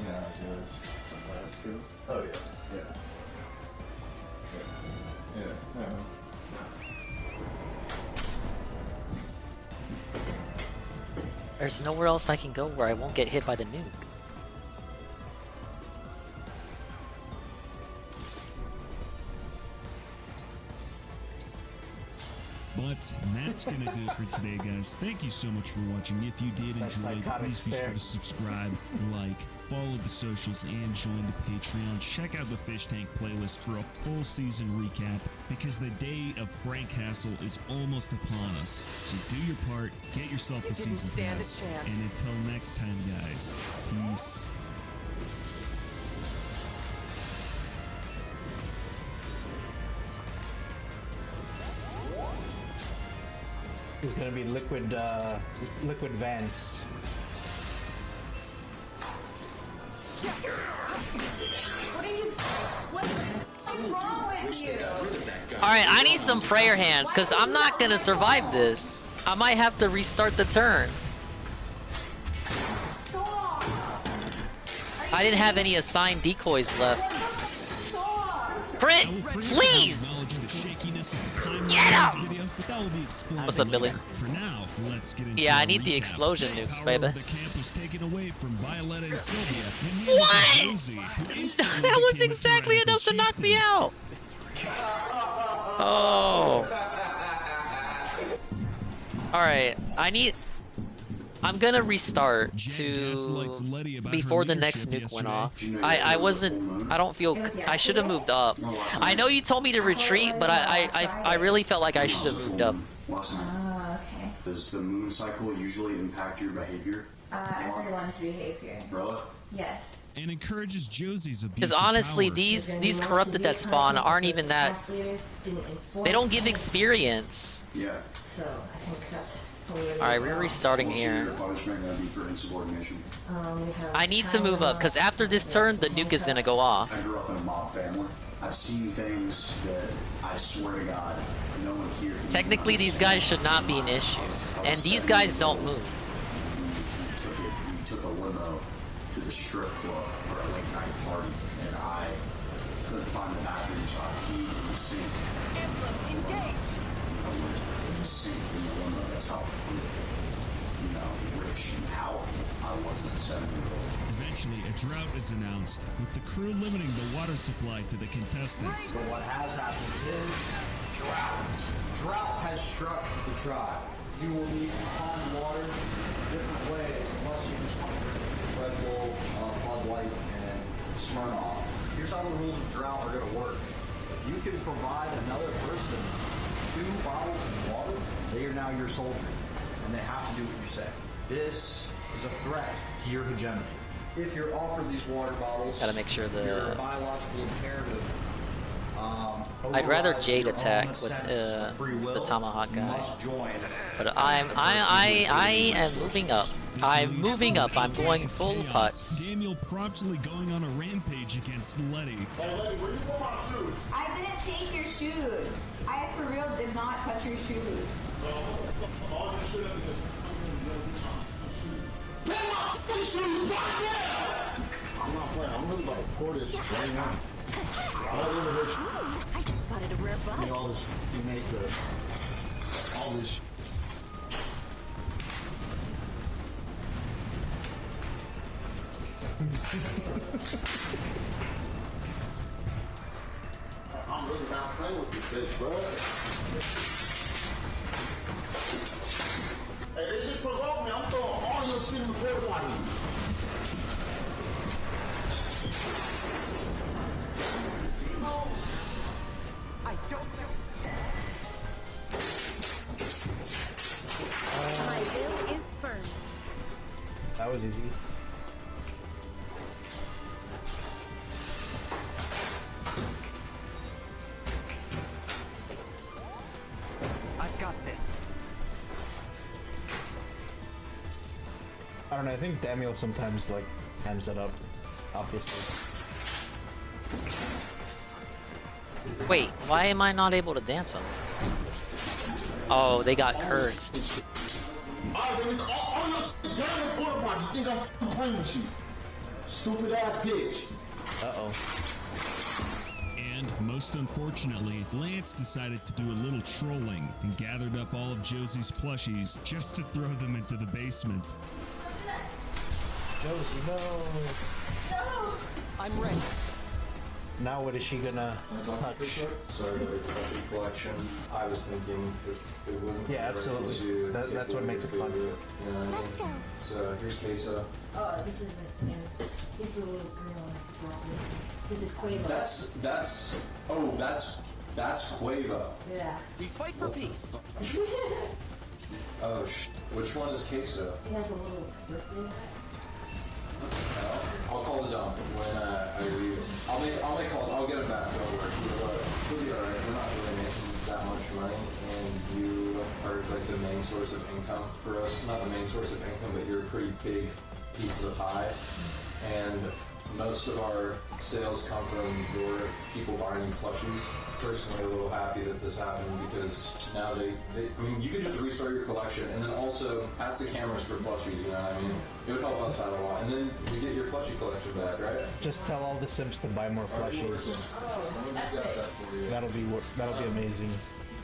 Yeah, those. Sometimes skills. Oh yeah. Yeah. Yeah. There's nowhere else I can go where I won't get hit by the nuke. But that's gonna do it for today, guys. Thank you so much for watching. If you did enjoy, please be sure to subscribe, like, follow the socials, and join the Patreon. Check out the Fish Tank playlist for a full season recap, because the day of Frank Castle is almost upon us. So do your part, get yourself a season pass, and until next time, guys, peace. He's gonna be liquid Vance. What are you? What? What's wrong with you? Alright, I need some prayer hands, because I'm not gonna survive this. I might have to restart the turn. I didn't have any assigned decoys left. Crit! Please! Get him! What's up, Billy? For now, let's get into Yeah, I a need the recap. explosion The nukes, power baby. of the camp was taken away from Violetta and Sylvia and handed to What? Josie, who instantly That was became a exactly tyrannical enough to knock me chieftain. out! Oh. Alright, I'm gonna restart to before the next nuke went off. I don't feel I should have moved up. I know you told me to retreat, but I really felt like I should have moved up. Oh, okay. Does the moon cycle usually impact your behavior? Everyone's behavior. Really? Yes. And encourage Josie's abuse. Because honestly, these corrupted that spawn aren't even that. They don't give experience. Yeah. So I think that's. Alright, we're restarting here. Punishment gonna be for insubordination. I need to move up, because after this turn, the nuke is gonna go off. I grew up in a mob family. I've seen things that I swear to God, no one here can. Technically, these guys should not be an issue. And these guys don't move. We took a limo to the strip club for a late night party, and I couldn't find the bathroom, so I peed in the sink. Emblem, engage! I went in the sink in the limo. That's how, rich and powerful I was as a 7-year-old. Eventually, a drought is announced, with the crew limiting the water supply to the contestants. But what has happened is drought. Drought has struck the tribe. You will need to find water different ways, unless you just want to drink Red Bull, Bud Light, and Smirnoff. Here's how the rules of drought are going to work. If you can provide another person 2 bottles of water, they are now your soldier, and they have to do what you say. This is a threat to your hegemony. If you're offered these water bottles, Gotta make sure your biological imperative. I'd rather overrides Jade your own attack with sense of free will, the Tomahawk you guy. must join But I am moving up. I'm moving up. I'm going full putts. Daniel promptly going on a rampage against Letty. Hey, Letty, where you put my shoes? I didn't take your shoes. I for real did not touch your shoes. All your shit up in this. Put my fucking shoes right now! I'm not playing. I'm really about to pour this right now. I just spotted a rare bug. All this, you make all this. I'm really not playing with this bitch, bro. Hey, they just provoked me. I'm throwing all your shit in the porta potty. I don't know. My will is firm. That was easy. I've got this. I don't know, I think Daniel sometimes like hams it up, obviously. Wait, why am I not able to dance them? Oh, they got cursed. Alright, then it's all your shit down in the porta potty. You think I'm playing with you? Stupid ass bitch. Uh-oh. And most unfortunately, Lance decided to do a little trolling and gathered up all of Josie's plushies just to throw them into the basement. Josie, no. No. I'm ready. Now what is she gonna touch? Sorry, the plushie collection. I was thinking it wouldn't. Yeah, absolutely. That's what makes it fun. Let's go. So here's Queso. Oh, this isn't him. He's the little girl I brought with me. This is Quavo. That's Quavo. Yeah. We fight for peace. Oh, which one is Queso? He has a little birthday. I'll call the dump when I leave. I'll make calls. I'll get him back. Don't worry. We'll be alright. We're not really making that much money, and you are like the main source of income for us. Not the main source of income, but you're a pretty big piece of the pie. And Most of our sales come from your people buying plushies. Personally, a little happy that this happened because now I mean, you could just restart your collection and then also ask the cameras for plushies, you know what I mean? It would help us out a lot. And then you get your plushie collection back, right? Just tell all the Sims to buy more plushies. That'll be amazing.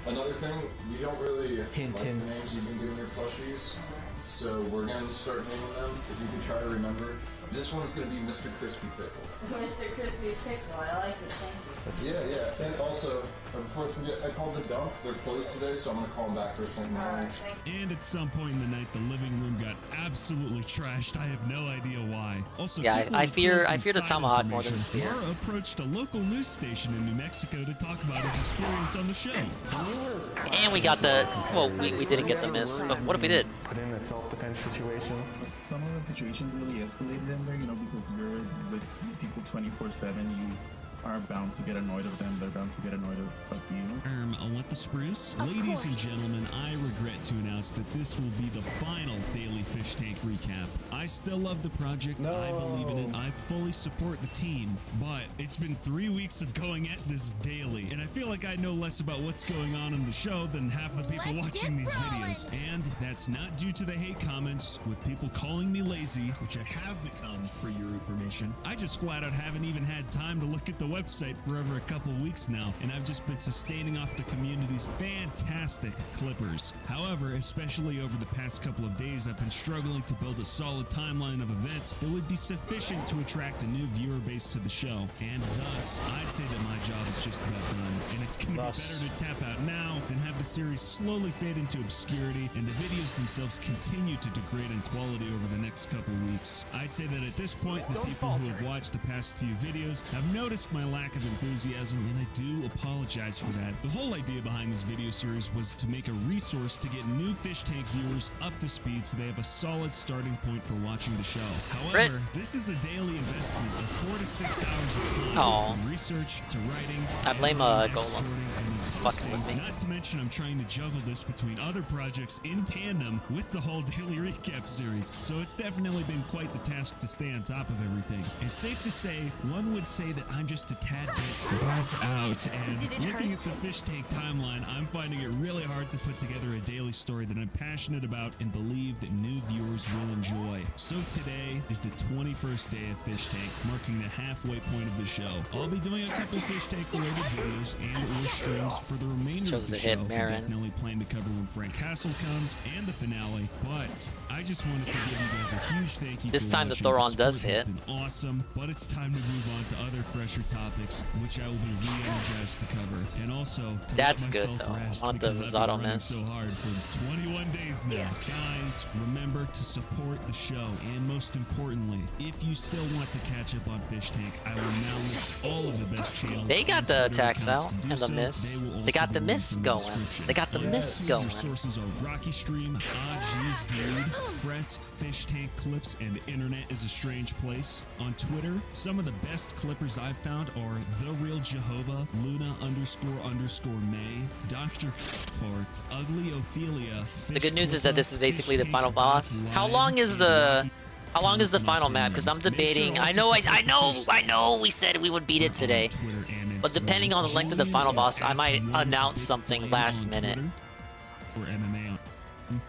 Another thing, we don't really hint. The names you've been giving your plushies, so we're going to start naming them. If you can try to remember, this one's going to be Mr. Crispy Pickle. Mr. Crispy Pickle, I like it, thank you. Yeah. And also, before I forget, I called the dump. They're closed today, so I'm going to call them back first thing in the morning. And at some point in the night, the living room got absolutely trashed. I have no idea why. Also, Yeah, people I with fear close the inside tomahawk more than the information, spear. Mara approached a local news station in New Mexico to talk about his experience on the show. And we got the, well, we didn't get the miss, but what if we did? Put in a self-defense situation. Some of the situations really escalated in there, you know, because you're with these people 24/7. You are bound to get annoyed of them. They're bound to get annoyed of you. I want the spruce. Ladies and gentlemen, I regret to announce that this will be the final daily fish tank recap. I still love the project. I believe in it. I fully support the team, but it's been 3 weeks of going at this daily, and I feel like I know less about what's going on in the show than half the people watching these videos. And that's not due to the hate comments with people calling me lazy, which I have become for your information. I just flat out haven't even had time to look at the website for over a couple weeks now, and I've just been sustaining off the community's fantastic clippers. However, especially over the past couple of days, I've been struggling to build a solid timeline of events that would be sufficient to attract a new viewer base to the show, and thus, I'd say that my job is just about done, and it's going to be better to tap out now than have the series slowly fade into obscurity and the videos themselves continue to degrade in quality over the next couple weeks. I'd say that at this point, the people who have watched the past few videos have noticed my lack of enthusiasm, and I do apologize for that. The whole idea behind this video series was to make a resource to get new fish tank viewers up to speed so they have a solid starting point for watching the show. However, this is a daily investment of 4 to 6 hours of time from research to writing. I blame Golem. It's fucking with me. Not to mention I'm trying to juggle this between other projects in tandem with the whole daily recap series, so it's definitely been quite the task to stay on top of everything. It's safe to say, one would say that I'm just a tad bit burnt out, and looking at the fish tank timeline, I'm finding it really hard to put together a daily story that I'm passionate about and believe that new viewers will enjoy. So today is the 21st day of Fish Tank, marking the halfway point of the show. I'll be doing a couple Fish Tank related videos and or streams for the remainder of the show. I definitely plan to cover when Frank Castle comes and the finale, but I just wanted to give you guys a huge thank you. This time the Thoron does hit. It's been awesome, but it's time to move on to other fresher topics, which I will be re-energized to cover, and also to that's let good myself though. rest I want the because I've been Zato running miss. so hard for 21 days now. Guys, remember to support the show, and most importantly, if you still want to catch up on Fish Tank, I will now list all of the best channels. They got the attacks out and the so. miss. They will They got also the be miss linked in the going. description. They got the miss going. Your sources are Rocky Stream, Jeez Dude, Fresh Fish Tank Clips, and Internet is a Strange Place. On Twitter, some of the best clippers I've found are The Real Jehovah, Luna__May, Dr. Fart, Ugly Ophelia. The good news is that this is basically the final boss. How long is the final map? Because I'm debating. I know. We said we would beat it today, but depending on the length of the final boss, I might announce something last minute. Or MMA.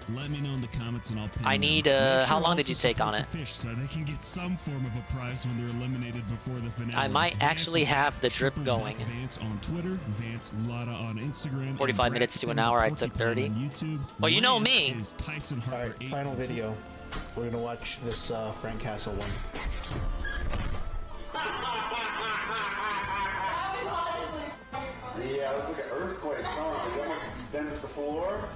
Let me know in the comments and I'll pin I need. How long did you take on it? Fish so they can get some form of a prize when they're eliminated before the finale. I might actually have the drip going. Vance on Twitter, Vance Lada on Instagram. 45 minutes to an hour. I took 30. Well, you know me. Alright, final video. We're gonna watch this Frank Castle one. Yeah, that's like an earthquake, huh? You almost dented the floor.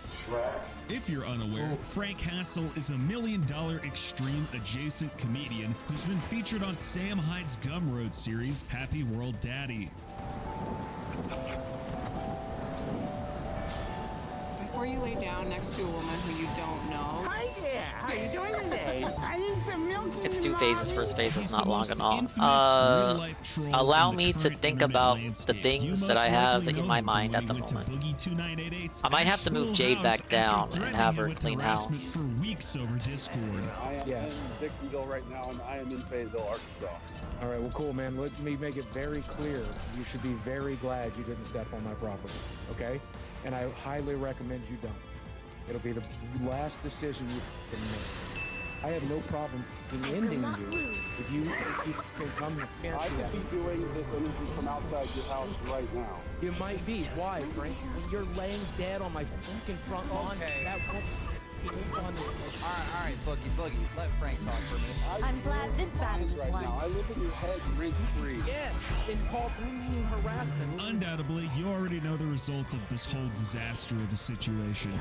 Shrek. If you're unaware, Frank Castle is a $1 million extreme adjacent comedian who's been featured on Sam Hyde's Gumroad series, Happy World Daddy. Before you lay down next to a woman who you don't know. Hi there. How you doing today? I need some milk. It's 2 phases. First phase is not long at all. Infamous real-life troll Allow in the me to current think internet about landscape. the You things that most I have likely in know my him from mind when at he the went to moment. Boogie 298's I might have to move Jade back after down and threatening have you her with clean harassment house. for weeks over Discord. I am in Dixonville right now, and I am in Fayetteville, Arkansas. All right, well, cool, man. Let me make it very clear. You should be very glad you didn't step on my property, okay? And I highly recommend you don't. It'll be the last decision you can make. I have no problem in ending you if you can come here. I could be doing this interview from outside your house right now. You might be. Why, Frank? When you're laying dead on my fucking front lawn, that won't be fun. All right, Boogie. Let Frank talk for a minute. I'm glad this battle is Right won. now, I live in your head rent-free. Yes, it's called harassment. Undoubtedly, you already know the result of this whole disaster of a situation.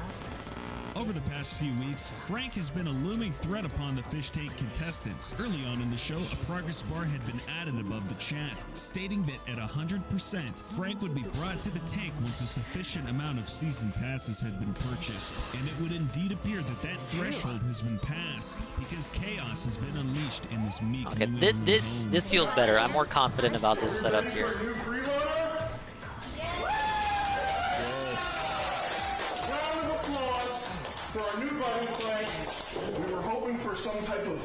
Over the past few weeks, Frank has been a looming threat upon the fish tank contestants. Early on in the show, a progress bar had been added above the chat, stating that at 100%, Frank would be brought to the tank once a sufficient amount of season passes had been purchased. And it would indeed appear that that threshold has been passed, because chaos has been unleashed in this meek Okay, New England home. this feels better. I'm more confident about this setup here. For our new buddy, Frank, we were hoping for some type of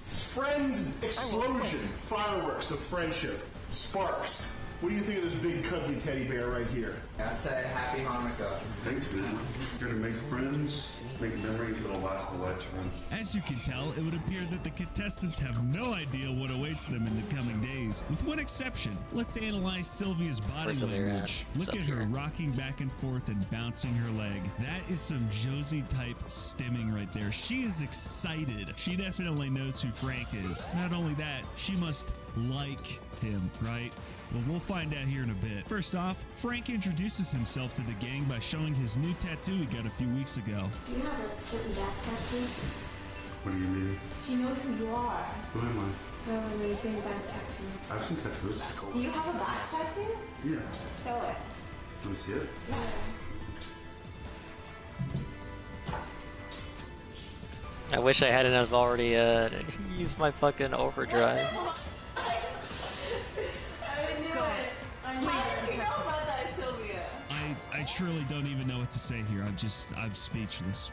friend explosion, fireworks of friendship, sparks. What do you think of this big cuddly teddy bear right here? I say Happy Hanukkah. Thanks, man. You're gonna make friends, make memories that'll last a lifetime. As you can tell, it would appear that the contestants have no idea what awaits them in the coming days, with one exception. Let's analyze Sylvia's body Where's Sylvia at? language. It's Look up at her here. rocking back and forth and bouncing her leg. That is some Josie type stimming right there. She is excited. She definitely knows who Frank is. Not only that, she must like him, right? Well, we'll find out here in a bit. First off, Frank introduces himself to the gang by showing his new tattoo he got a few weeks ago. Do you have a certain back tattoo? What do you mean? She knows who you are. Who am I? No, when you say back tattoo. I've seen tattoos. Do you have a back tattoo? Yeah. Show it. Let me see it. I wish I hadn't have already used my fucking overdrive. I truly don't even know what to say here. I'm speechless.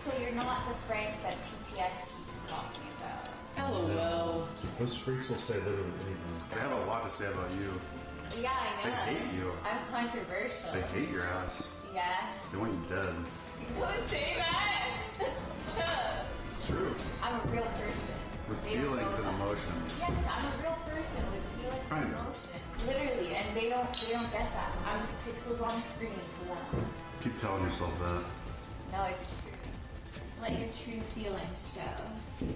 So you're not the Frank that TTS keeps talking about. LOL. Those freaks will say literally anything. They have a lot to say about you. Yeah, I know. They hate you. I'm controversial. They hate your ass. Yeah. They want you dead. Don't say that. That's tough. It's true. I'm a real person. With They don't feelings know and that. emotions. Yes, I'm a real person with feelings I and know. emotion. Literally, and they don't get that. I'm just pixels on a screen to them. Keep telling yourself that. No, it's true. Let your true feelings show.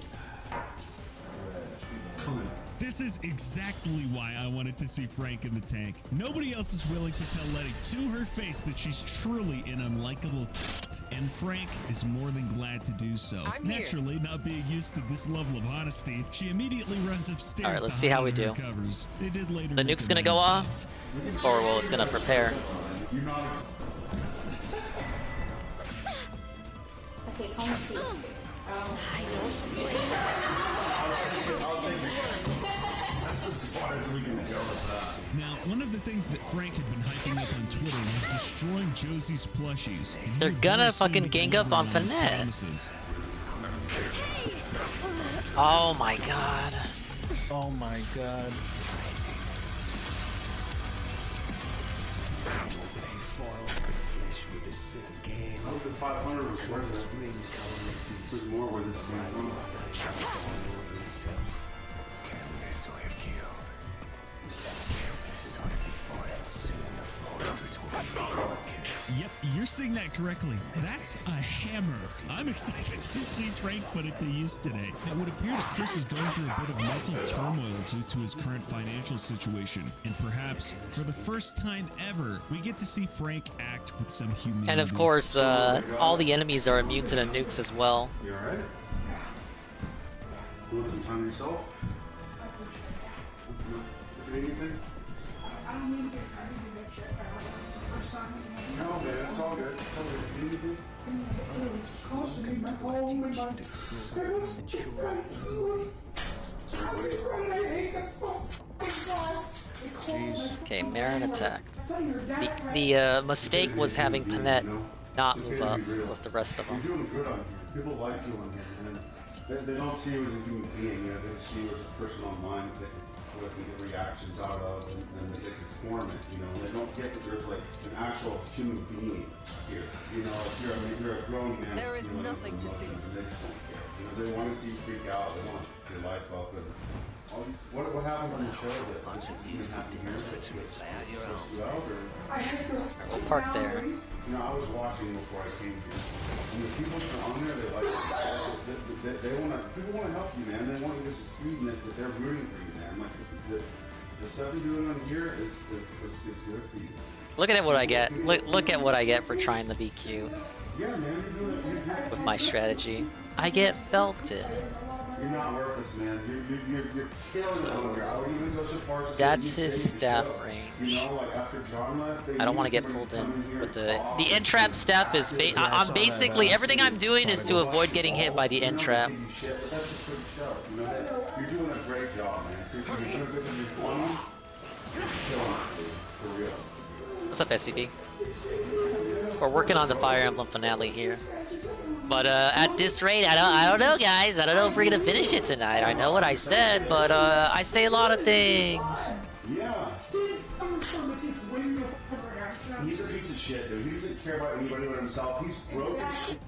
Come on. This is exactly why I wanted to see Frank in the tank. Nobody else is willing to tell Letty to her face that she's truly an unlikable cat, and Frank is more than glad to do so. Naturally, not being used to this level of honesty, she immediately runs upstairs. All right, let's to see hide how we under her do. Covers. They did later. The nuke's gonna go recognize off, or well, it's gonna prepare. You're not. Okay, come speak. I'll take it. That's as far as we can go with that. Now, one of the things that Frank had been hyping up on Twitter was destroying Josie's plushies. and he They're would gonna very soon fucking be gang up on delivering his Finette. promises. Oh my god. Oh my god. I hope the 500 was worth it. There's more where this is going from. Yep, you're seeing that correctly. That's a hammer. I'm excited to see Frank put it to use today. It would appear that Chris is going through a bit of mental turmoil due to his current financial situation. And perhaps, for the first time ever, we get to see Frank act with some humanity. And of course, all the enemies are immune to the nukes as well. You alright? You want some time to yourself? If you need anything? I don't need to get ready to make sure. It's the first time. No, man, it's all good. It's all good. If you need anything? Okay, Marin attacked. The mistake was having Panette not move up with the rest of them. You're doing good on here. People like you on here, man. They don't see you as a human being, you know, they see you as a person online that they can get reactions out of and that they can torment, you know. They don't get that there's like an actual human being here. You know, if you're a grown man. There is you know, nothing to fear. and they just don't care. You know, they want to see you freak out. They want your life up. And what happened on the show that you didn't have to hear that you out or? We'll park there. You know, I was watching before I came here. And the people that are on there, they like they want to. People want to help you, man. They want you to succeed, and that they're rooting for you, man. Like the stuff you're doing on here is good for you. Look at what I get. Look at what I get for trying the BQ. Yeah, man, you're doing it. With my strategy. I get felted. You're not worthless, man. You're killing it over here. I would even go so far as to say That's you his saved the staff show. range. You know, like after John left, I don't want to get pulled in with the end trap staff is I'm basically everything I'm doing is to avoid getting hit by the end trap. But that's just for the show. You know, you're doing a great job, man. Seriously, you're doing good to be funny. You're killing it, dude. For real. What's up, SCP? We're working on the Fire Emblem finale here. But at this rate, I don't know, guys. I don't know if we're gonna finish it tonight. I know what I said, but I say a lot of things. Yeah. He's a piece of shit, dude. He doesn't care about anybody but himself. He's broke as shit.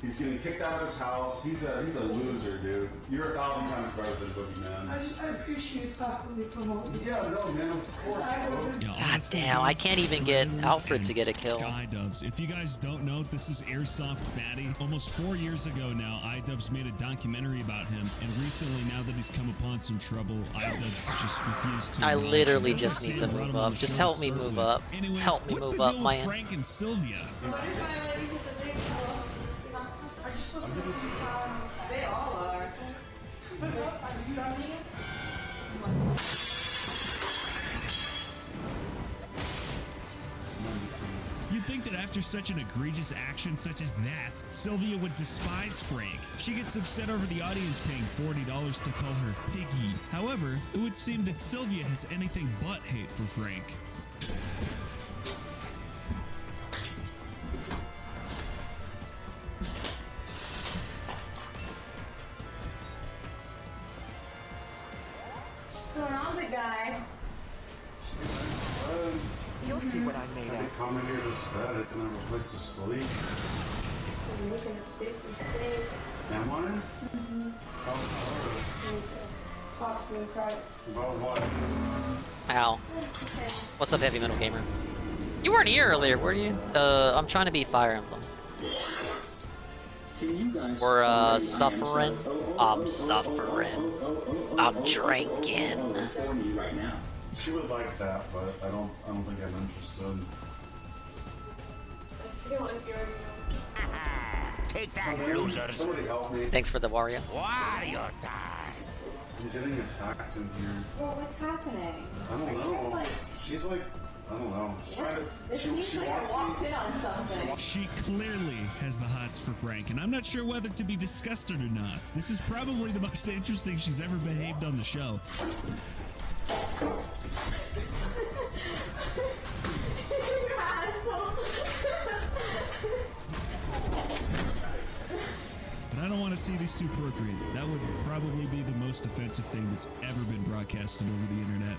He's getting kicked out of his house. He's a loser, dude. You're 1,000 times better than Boogeyman. I appreciate stopping me from all this. Yeah, no, man, of course. God damn, I can't even get Alfred to get a kill. iDubbbz. If you guys don't know, this is Airsoft Fatty. Almost 4 years ago now, iDubbbz made a documentary about him, and recently, now that he's come upon some trouble, iDubbbz just refused to. I acknowledge literally him. just need to Doesn't say move right on up. the Just show, help me move certainly. up. Anyways, Help me what's move the up, deal man. with Frank and Sylvia? They all are. You'd think that after such an egregious action such as that, Sylvia would despise Frank. She gets upset over the audience paying $40 to call her Piggy. However, it would seem that Sylvia has anything but hate for Frank. What's going on, big guy? You'll see what I made of. Come in here to this bed, and there was a place to sleep. I'm making a big mistake. Am I? Mm-hmm. How sorry. Talk to me, cry. About what? Ow. What's up, Heavy Metal Gamer? You weren't here earlier, were you? I'm trying to beat Fire Emblem. We're suffering. I'm suffering. I'm drinking. She would like that, but I don't think I'm interested. I feel like you're Take that, loser. Somebody help me. Thanks for the Wario. Wario time. I'm getting attacked in here. Well, what's happening? I don't know. Like, She's like, I don't know. She's trying to. it seems like I walked in on something. She clearly has the hots for Frank, and I'm not sure whether to be disgusted or not. This is probably the most interesting she's ever behaved on the show. But I don't want to see these two procreate. That would probably be the most offensive thing that's ever been broadcasted over the internet.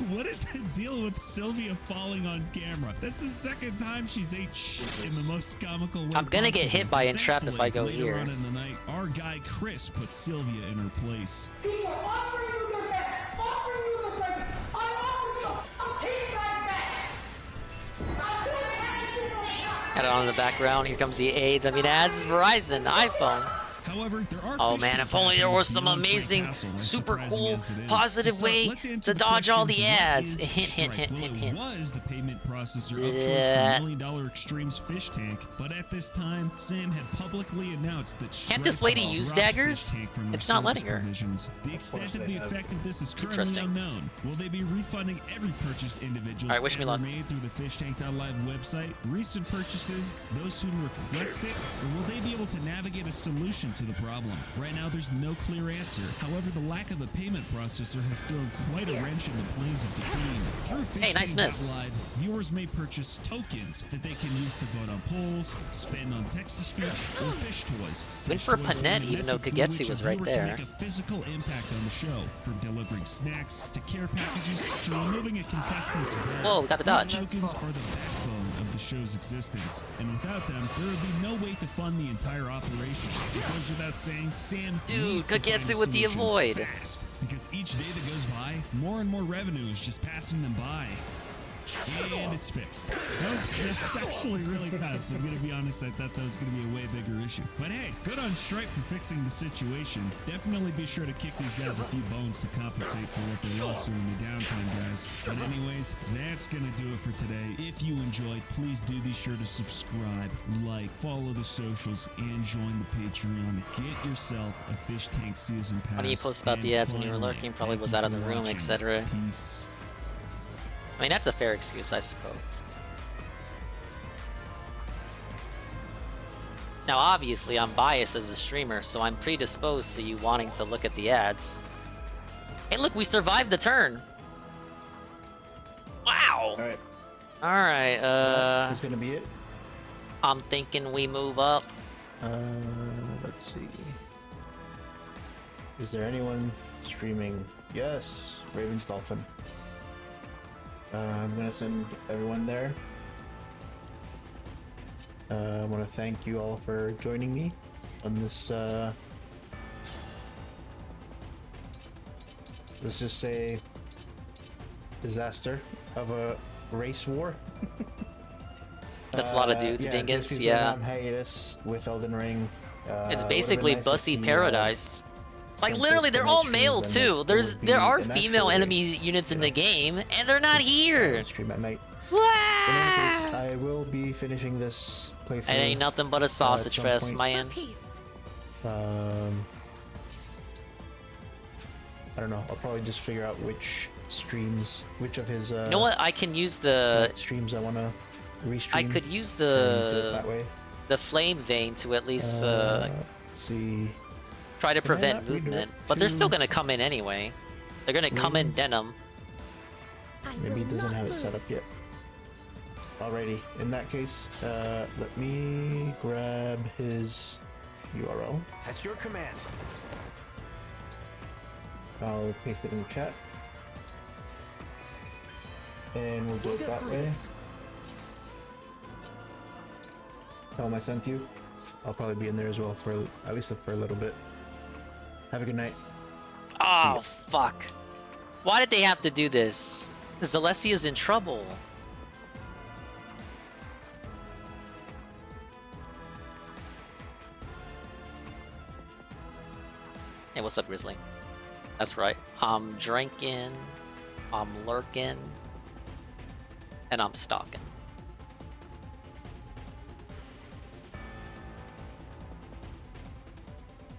What is the deal with Sylvia falling on camera? That's the second time she's ate shit in the most comical way I'm gonna get possible. hit by Entrap if I go Thankfully, here. later on in the night, our guy Chris put Sylvia in her place. People offering you the bed, offering you the bed. I offered you a king-size bed. I'm doing everything. Got it on in the background. Here comes the AIDS. I mean, ads, Verizon, iPhone. However, there are Oh fish man, tank if only there was backers some beyond Frank amazing, Castle, as super surprising cool, as it is. positive To start, way let's answer to the dodge all question, the what ads. is Hint, hint, Strike? hint, Well, hint, it hint. was the payment processor of choice Yeah. for $1 Million Extremes fish tank, but at this time, Sam had publicly announced that Can't this Strike lady had use dropped daggers? Fish Tank from It's their not service letting her. provisions. The extent of they the have. effect of this is currently Interesting. unknown. Will they be refunding every purchase individuals All right, wish me ever luck. made through the fishtank.live website, recent purchases, those who request it, or will they be able to navigate a solution to the problem? Right now, there's no clear answer. However, the lack of a payment processor has thrown quite a wrench in the plans of the team. Through Hey, nice miss. Live, viewers may purchase tokens that they can use to vote on polls, spend on text-to-speech, or fish toys. Went Fish for toys Panette being a even though method through Kagetsu which a was right viewer can there. make a physical impact on the show, from delivering snacks to care packages to removing a contestant's bed. Whoa, got the dodge. These tokens are the backbone of the show's existence, and without them, there would be no way to fund the entire operation. It goes without saying, Sam Dude, needs to find Kagetsu a with the solution avoid. fast, because each day that goes by, more and more revenue is just passing them by. And it's fixed. That's actually really fast. I'm gonna be honest, I thought that was gonna be a way bigger issue. But hey, good on Stripe for fixing the situation. Definitely be sure to kick these guys a few bones to compensate for what they lost during the downtime, guys. But anyways, that's gonna do it for today. If you enjoyed, please do be sure to subscribe, like, follow the socials, and join the Patreon. Get yourself a Fish Tank Season Pass. Why do you post about the And ads when you were finally, lurking? Probably thank was you out of for the room, watching. etc. Peace. I mean, that's a fair excuse, I suppose. Now, obviously, I'm biased as a streamer, so I'm predisposed to you wanting to look at the ads. Hey, look, we survived the turn. Wow. All right. All right. That's gonna be it. I'm thinking we move up. Let's see. Is there anyone streaming? Yes, Raven's Dolphin. I'm gonna send everyone there. I want to thank you all for joining me on this. Let's just say disaster of a race war. That's a lot of dudes, yeah, dingus. Disney's Yeah. going on hiatus with Elden Ring. It's Would've basically been nice if Bussy he, Paradise. Like sent literally, us they're all donations male and too. there would There be are an female actual enemy race, units in the game, and they're not here. Stream at night. Wow. In any case, I will be finishing this playthrough. It ain't nothing but a sausage some fest, point. man. I don't know. I'll probably just figure out which streams, which of his. You know what? I can use the streams I want to restream. I could use and do it that the way. flame vein to at least Let's see. try to Can I prevent not redo it movement, but they're still to- gonna come in anyway. They're gonna come in denim. Maybe it doesn't have it set up yet. Alrighty. In that case, let me grab his URL. At your command. I'll paste it in the chat. And we'll do it that way. Tell him I sent you. I'll probably be in there as well for at least for a little bit. Have a good night. Oh fuck! Why did they have to do this? Celestia's in trouble. Hey, what's up, Grizzly? That's right. I'm drinking, I'm lurking, and I'm stalking.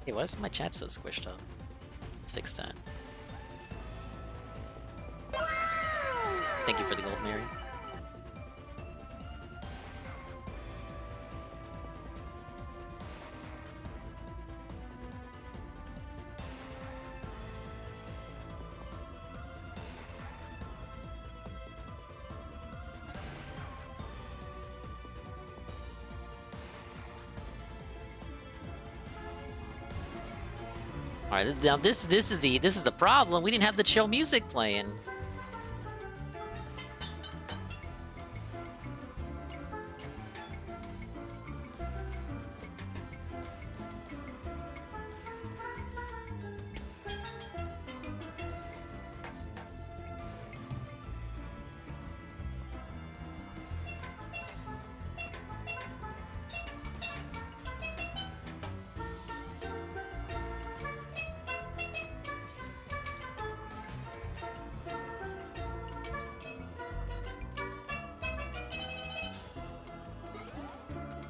Hey, why is my chat so squished up? Let's fix that. Thank you for the gold, Mary. All right, now this is the problem. We didn't have the chill music playing.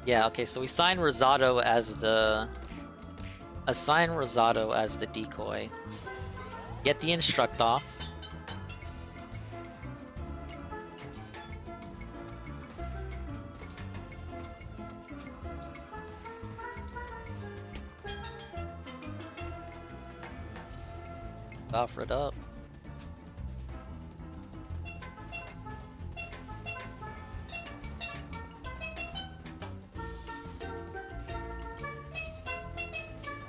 Yeah, okay, so we assign Rosado as the... Assign Rosado as the decoy. Get the instruct off. Offer it up.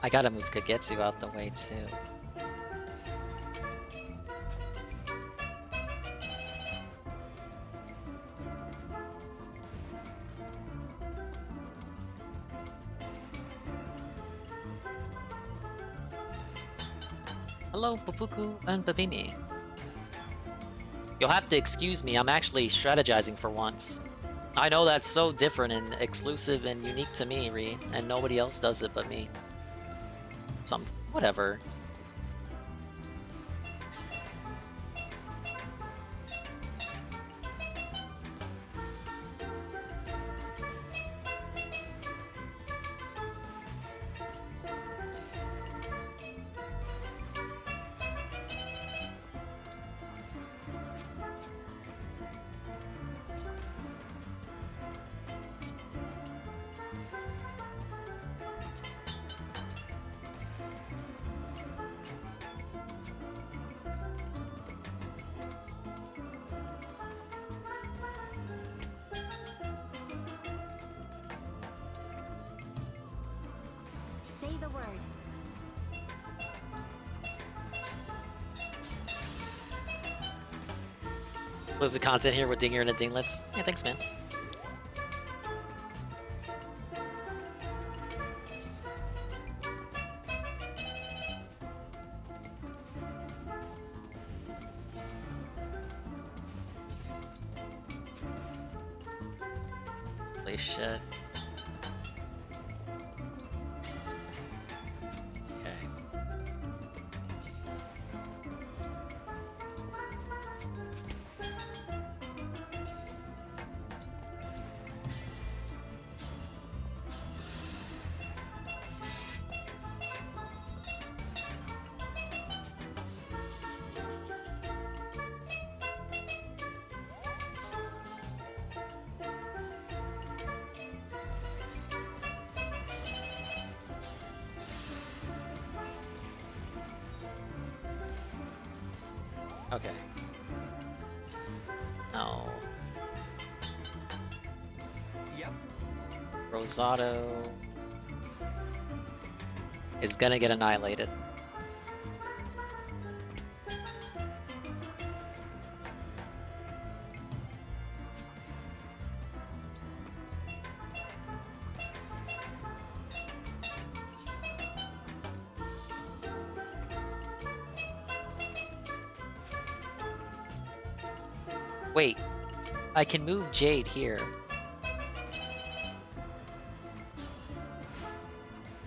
I gotta move Kagetsu out the way too. Hello, Pupuku and Babimi. You'll have to excuse me, I'm actually strategizing for once. I know that's so different and exclusive and unique to me, Ree, and nobody else does it but me. Whatever. Say the word. Live the content here with Dinger and a Dinglets. Yeah, thanks, man. Holy shit. Okay. No. Yep. Rosado is gonna get annihilated. Wait, I can move Jade here.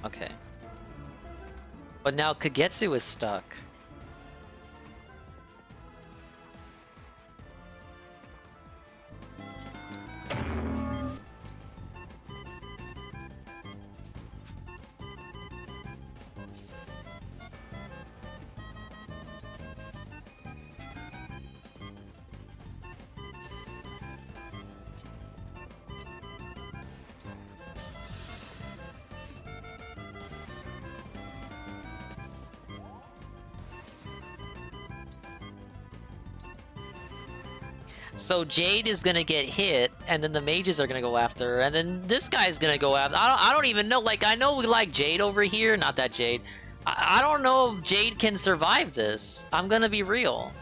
Okay. But now Kagetsu is stuck. So Jade is gonna get hit, and then the mages are gonna go after her, and then this guy's gonna go after. I don't even know. Like, I know we like Jade over here, not that Jade. I don't know if Jade can survive this. I'm gonna be real.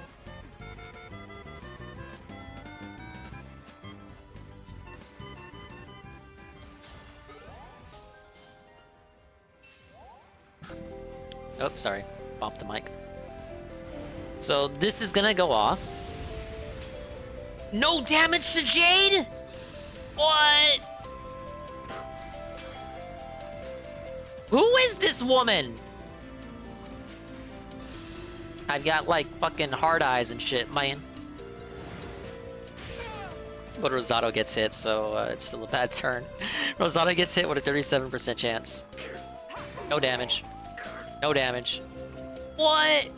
Oh, sorry, bumped the mic. So this is gonna go off. No damage to Jade? What? Who is this woman? I've got like fucking hard eyes and shit, man. But Rosado gets hit, so it's still a bad turn. Rosado gets hit with a 37% chance. No damage. No damage. What?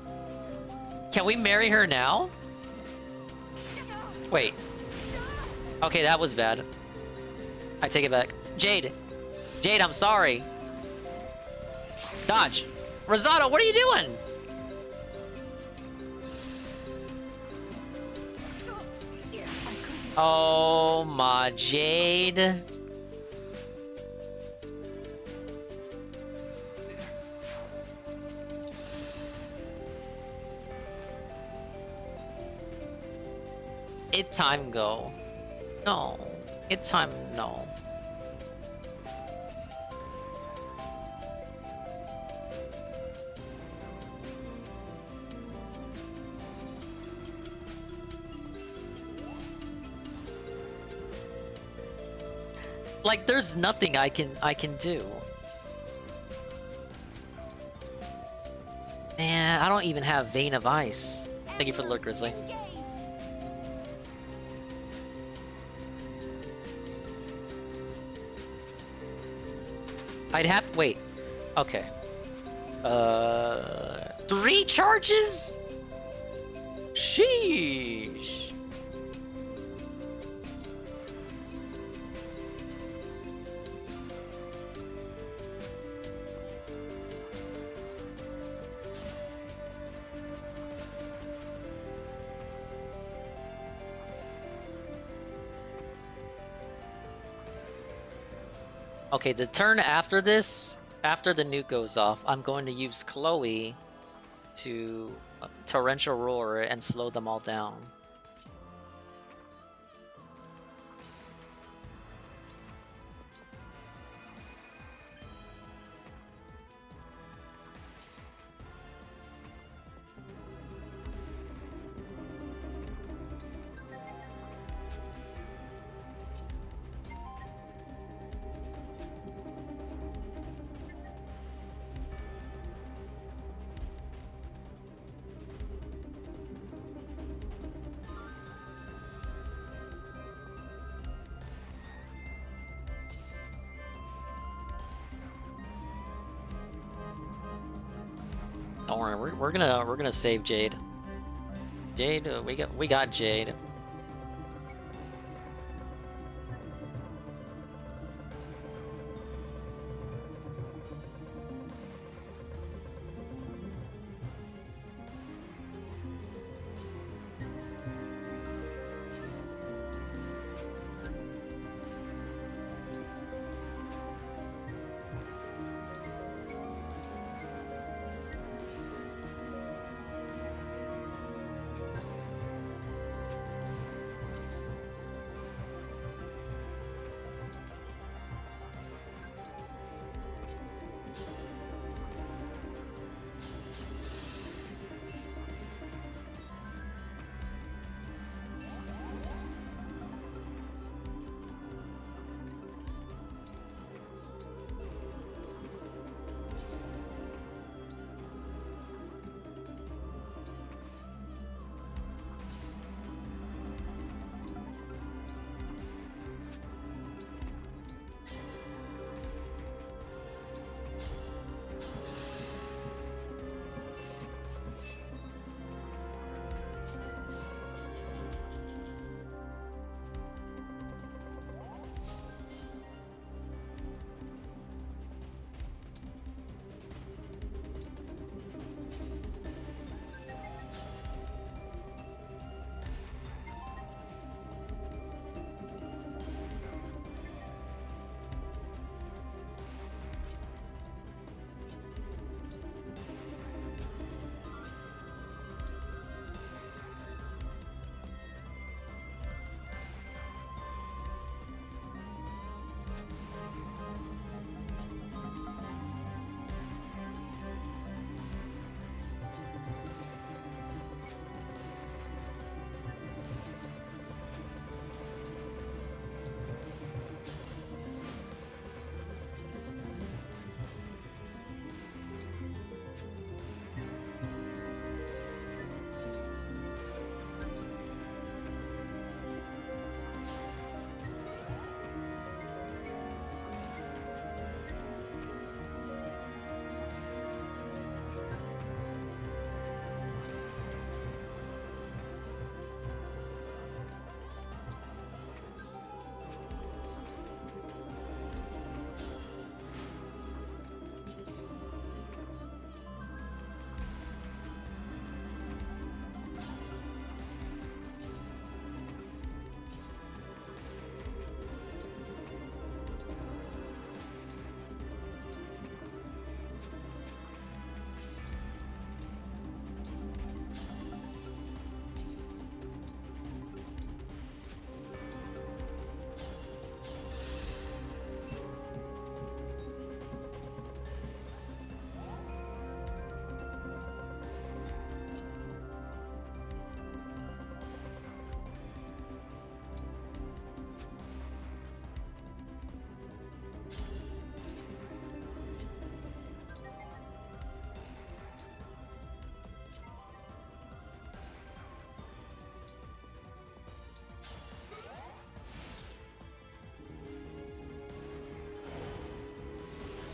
Can we marry her now? Wait. Okay, that was bad. I take it back. Jade. Jade, I'm sorry. Dodge. Rosado, what are you doing? Oh my Jade. It time go. No. It time no. Like there's nothing I can do. Man, I don't even have Vein of Ice. Thank you for the lurk, Grizzly. I'd have wait. Okay. 3 charges? Sheesh. Okay, the turn after this, after the nuke goes off, I'm going to use Chloe to Torrential Roar and slow them all down. Don't worry, we're gonna save Jade. Jade, we got Jade.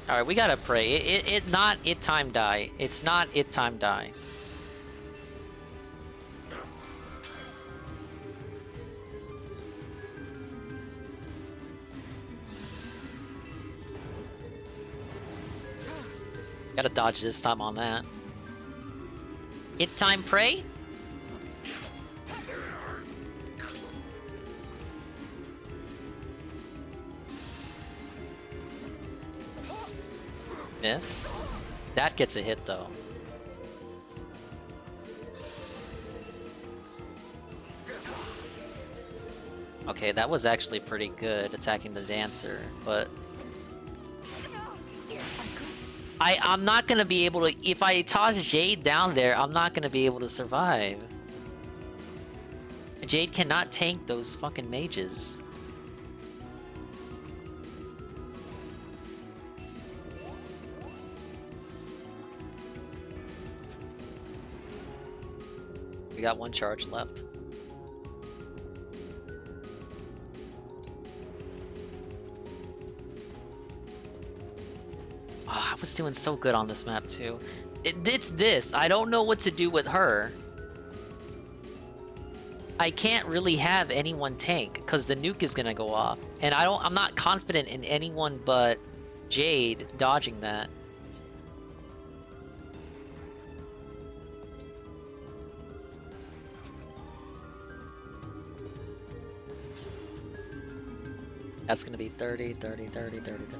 All right, we gotta pray. It not it time die. It's not it time die. Gotta dodge this time on that. It time pray? Miss. That gets a hit though. Okay, that was actually pretty good attacking the dancer, but I'm not gonna be able to. If I toss Jade down there, I'm not gonna be able to survive. Jade cannot tank those fucking mages. We got one charge left. Oh, I was doing so good on this map too. It's this. I don't know what to do with her. I can't really have anyone tank because the nuke is gonna go off, and I'm not confident in anyone but Jade dodging that. That's gonna be 30, 30, 30, 30, 30.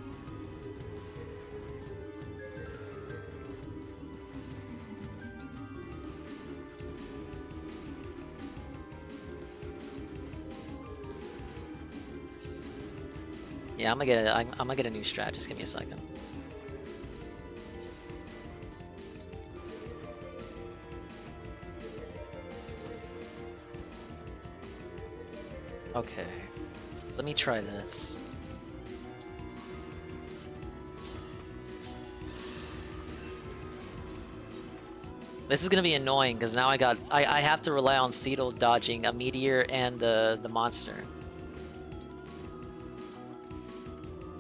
Yeah, I'm gonna get a new strat. Just give me a second. Okay. Let me try this. This is gonna be annoying because now I have to rely on Cedal dodging a meteor and the monster.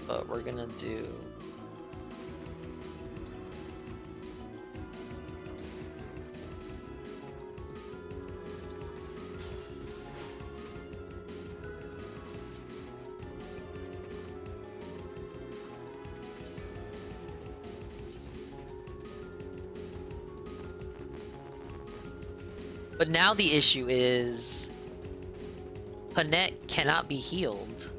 But we're gonna do. But now the issue is Panette cannot be healed.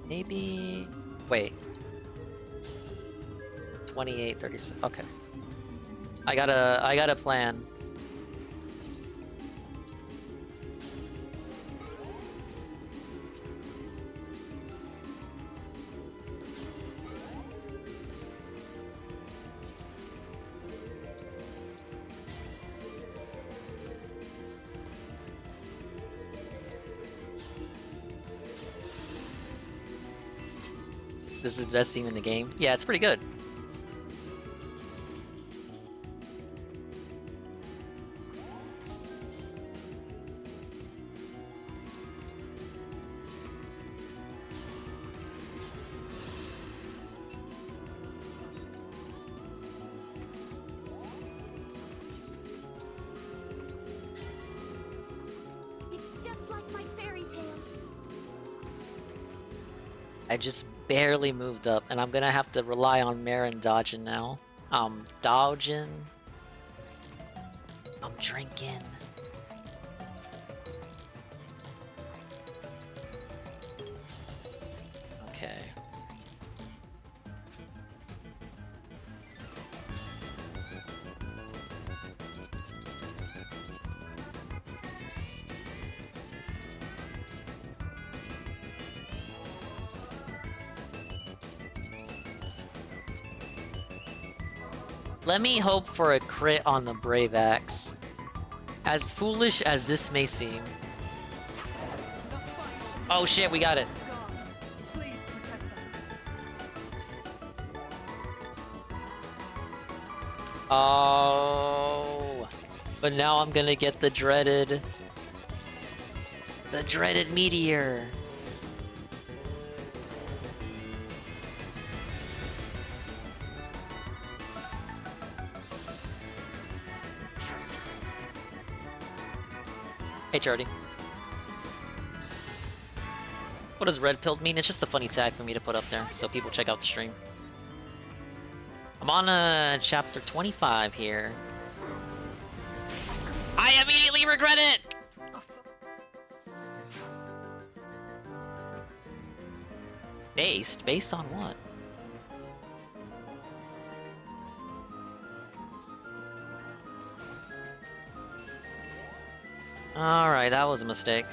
Maybe wait. 28, 36. Okay. I got a plan. This is the best team in the game. Yeah, it's pretty good. It's just like my fairy tales. I just barely moved up, and I'm gonna have to rely on Marin dodging now. Dodging. I'm drinking. Okay. Let me hope for a crit on the Brave Axe. As foolish as this may seem. Oh shit, we got it. Oh, but now I'm gonna get the dreaded meteor. Hey, Charity. What does red pilled mean? It's just a funny tag for me to put up there, so people check out the stream. I'm on chapter 25 here. I immediately regret it! Based? Based on what? Alright, that was a mistake.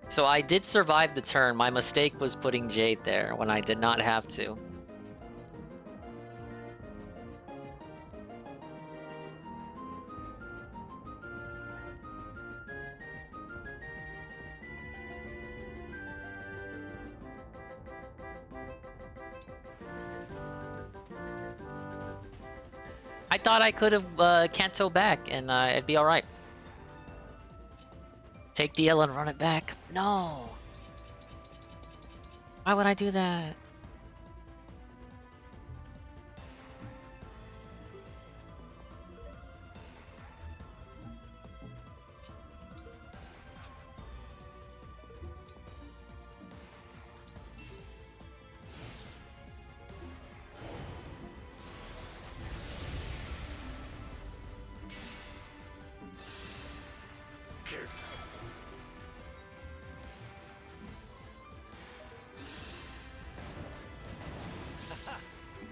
So I did survive the turn. My mistake was putting Jade there when I did not have to. I thought I could have Kanto back and it'd be alright. Take the L and run it back. No. Why would I do that?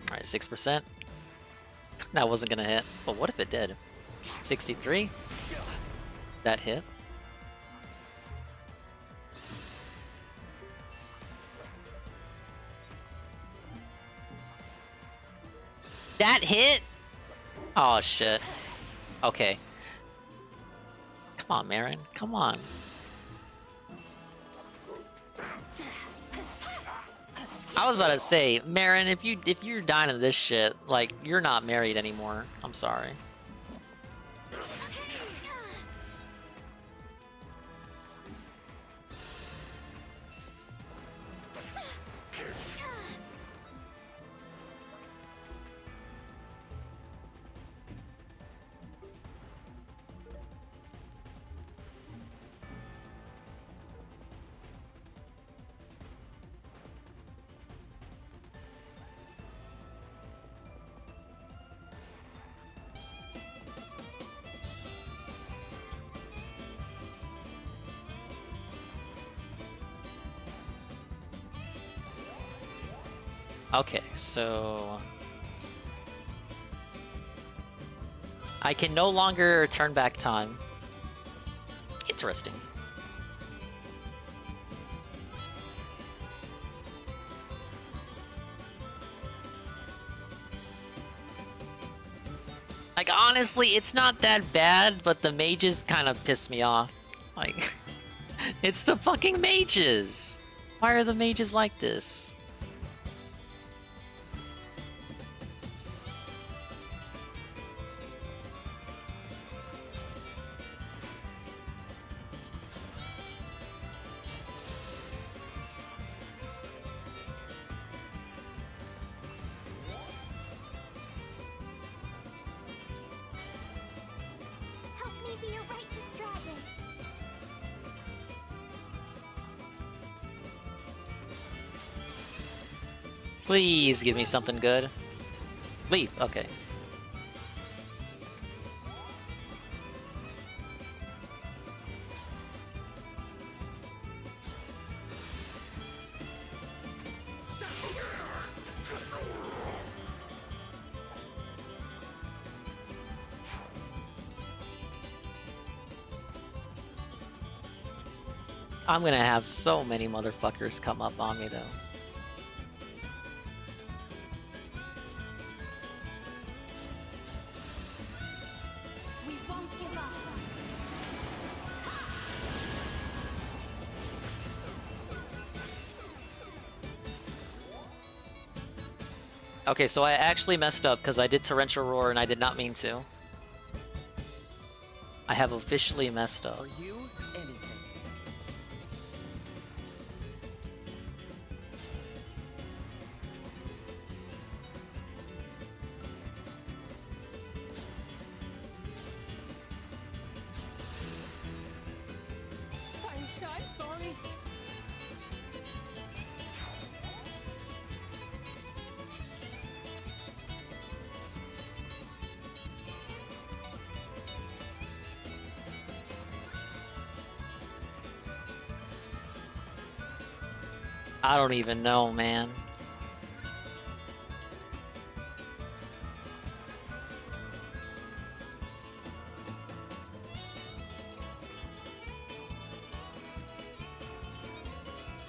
Alright, 6%. That wasn't gonna hit. But what if it did? 63? That hit? That hit? Oh shit. Okay. Come on, Marin. Come on. I was about to say, Marin, if you're dying to this shit, like, you're not married anymore. I'm sorry. Okay, so I can no longer turn back time. Interesting. Like, honestly, it's not that bad, but the mages kind of piss me off. Like, it's the fucking mages! Why are the mages like this? Please give me something good. Leave, okay. I'm gonna have so many motherfuckers come up on me though. Okay, so I actually messed up because I did Torrential Roar and I did not mean to. I have officially messed up. For you, anything. I'm sorry. I don't even know, man.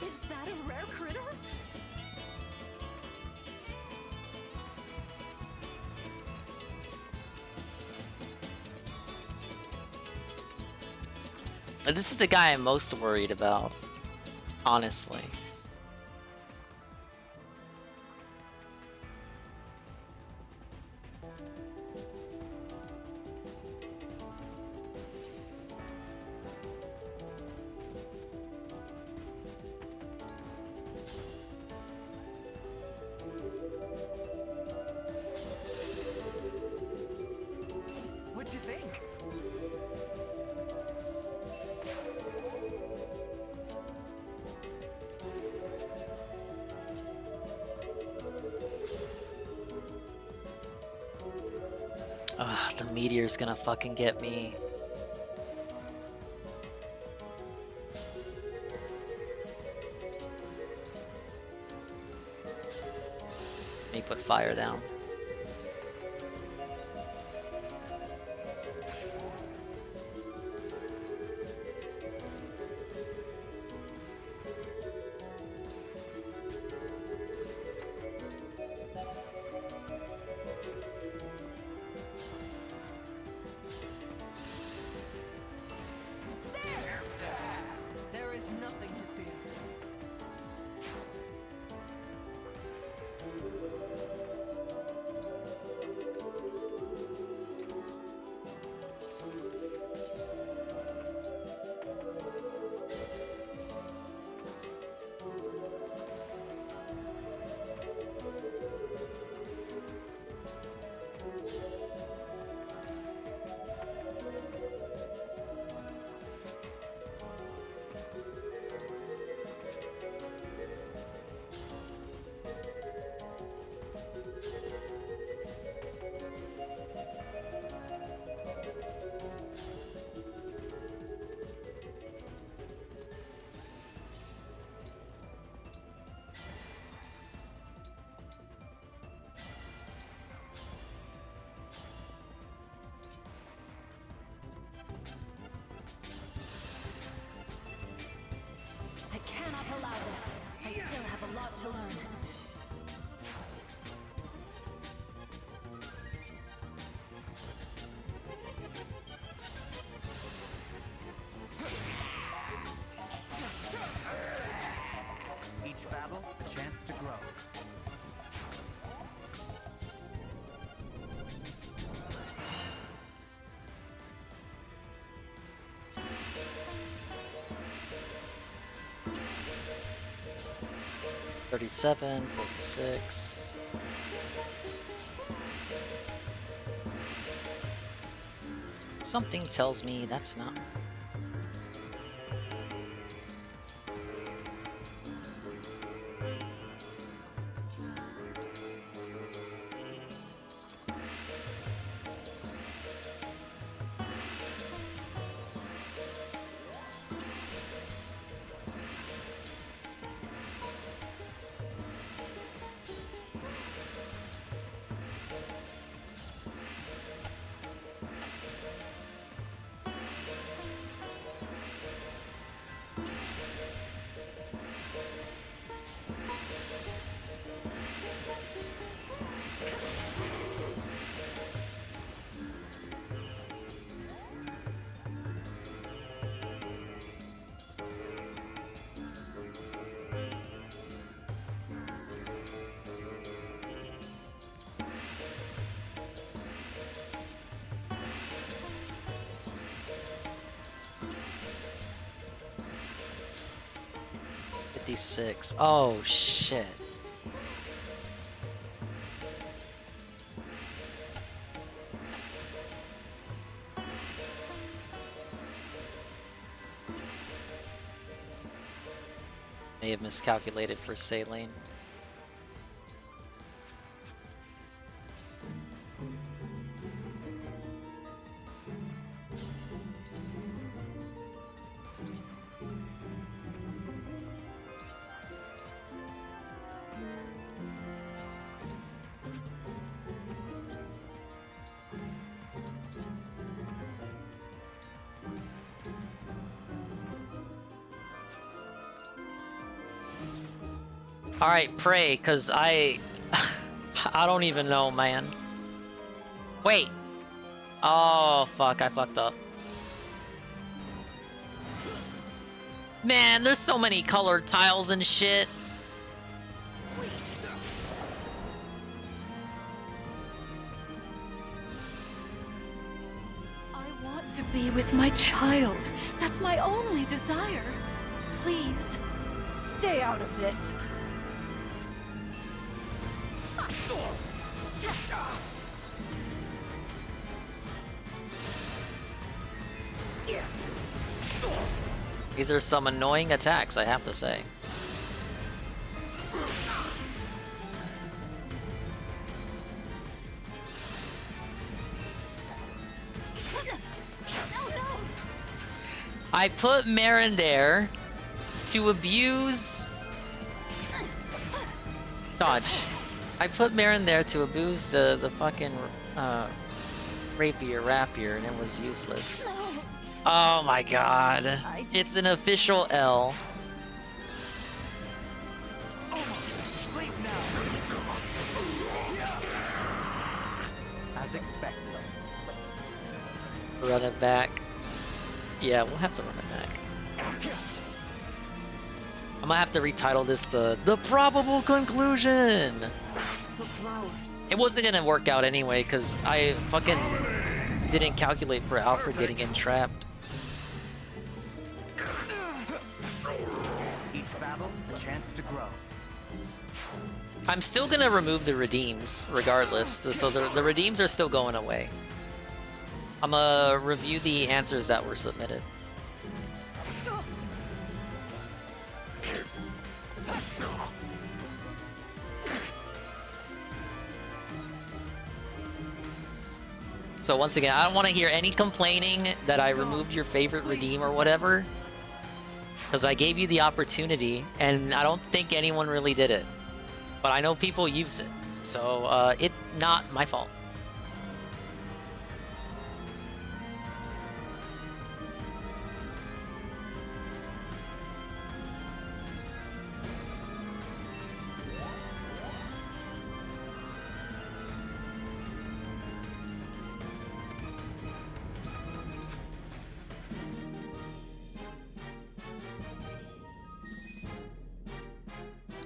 Is that a rare critter? This is the guy I'm most worried about, honestly. What'd you think? Ugh, the meteor's gonna fucking get me. Let me put fire down. There is nothing to fear. I cannot allow this. I still have a lot to learn. Each battle, a chance to grow. $37, $46. Something tells me that's not. 56. Oh shit. May have miscalculated for saline. Alright, pray, cause I don't even know, man. Wait. Oh, fuck, I fucked up. Man, there's so many colored tiles and shit. I want to be with my child. That's my only desire. Please, stay out of this. These are some annoying attacks, I have to say. I put Marin there to abuse... Dodge. I put Marin there to abuse the fucking rapier, and it was useless. Oh my god. It's an official L. As expected. Run it back. Yeah, we'll have to run it back. I'm gonna have to retitle this the probable conclusion. It wasn't gonna work out anyway, because I fucking didn't calculate for Alfred getting entrapped. Each battle, a chance to grow. I'm still gonna remove the redeems, regardless. So the redeems are still going away. I'm gonna review the answers that were submitted. So once again, I don't want to hear any complaining that I removed your favorite redeem or whatever. Because I gave you the opportunity, and I don't think anyone really did it. But I know people use it. So, it's not my fault.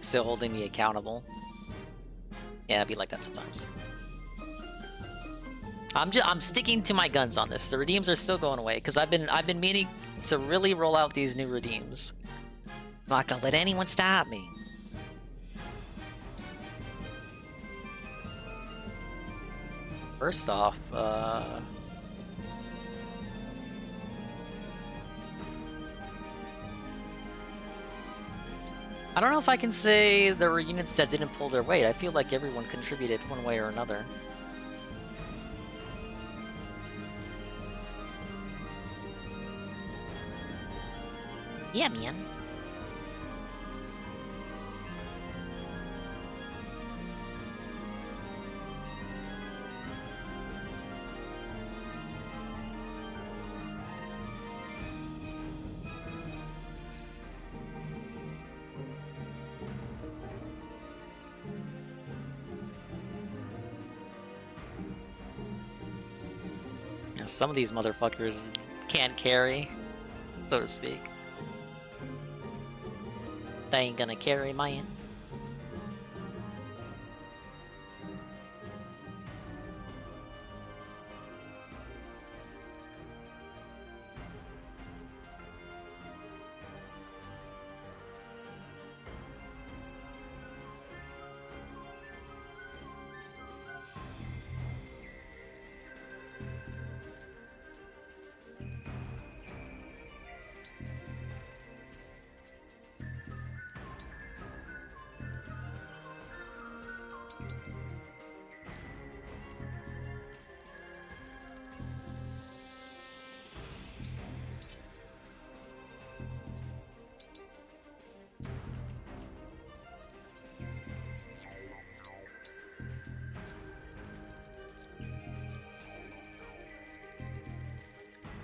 Still holding me accountable. Yeah, it'd be like that sometimes. I'm sticking to my guns on this. The redeems are still going away because I've been meaning to really roll out these new redeems. I'm not gonna let anyone stop me. First off, I don't know if I can say there were units that didn't pull their weight. I feel like everyone contributed one way or another. Yeah, man. Some of these motherfuckers can't carry, so to speak. They ain't gonna carry mine.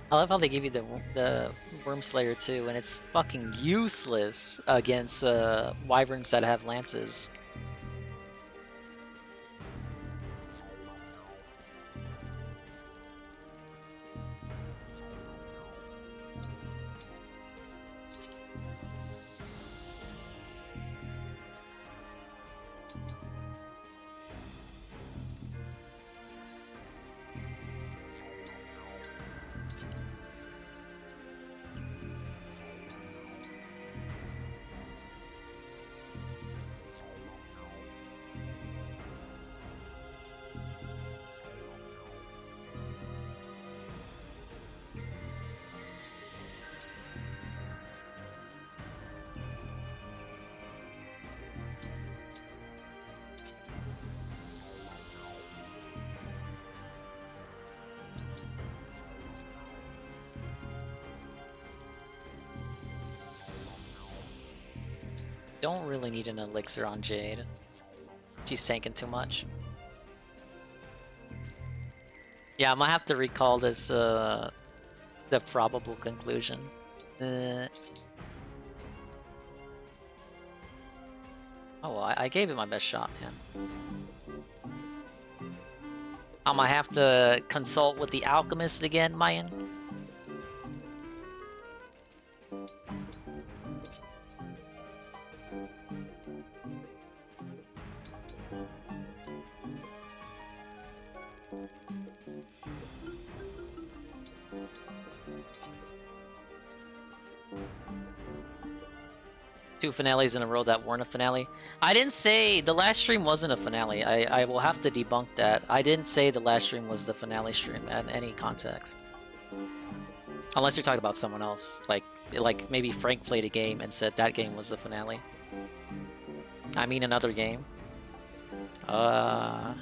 I love how they give you the Worm Slayer too, and it's fucking useless against wyverns that have lances. Don't really need an elixir on Jade. She's tanking too much. Yeah, I might have to recall this, the probable conclusion. Oh, well, I gave it my best shot, man. I might have to consult with the alchemist again, Mayan. Two finales in a row that weren't a finale. I didn't say the last stream wasn't a finale. I will have to debunk that. I didn't say the last stream was the finale stream in any context. Unless you're talking about someone else. Like maybe Frank played a game and said that game was the finale. I mean another game. What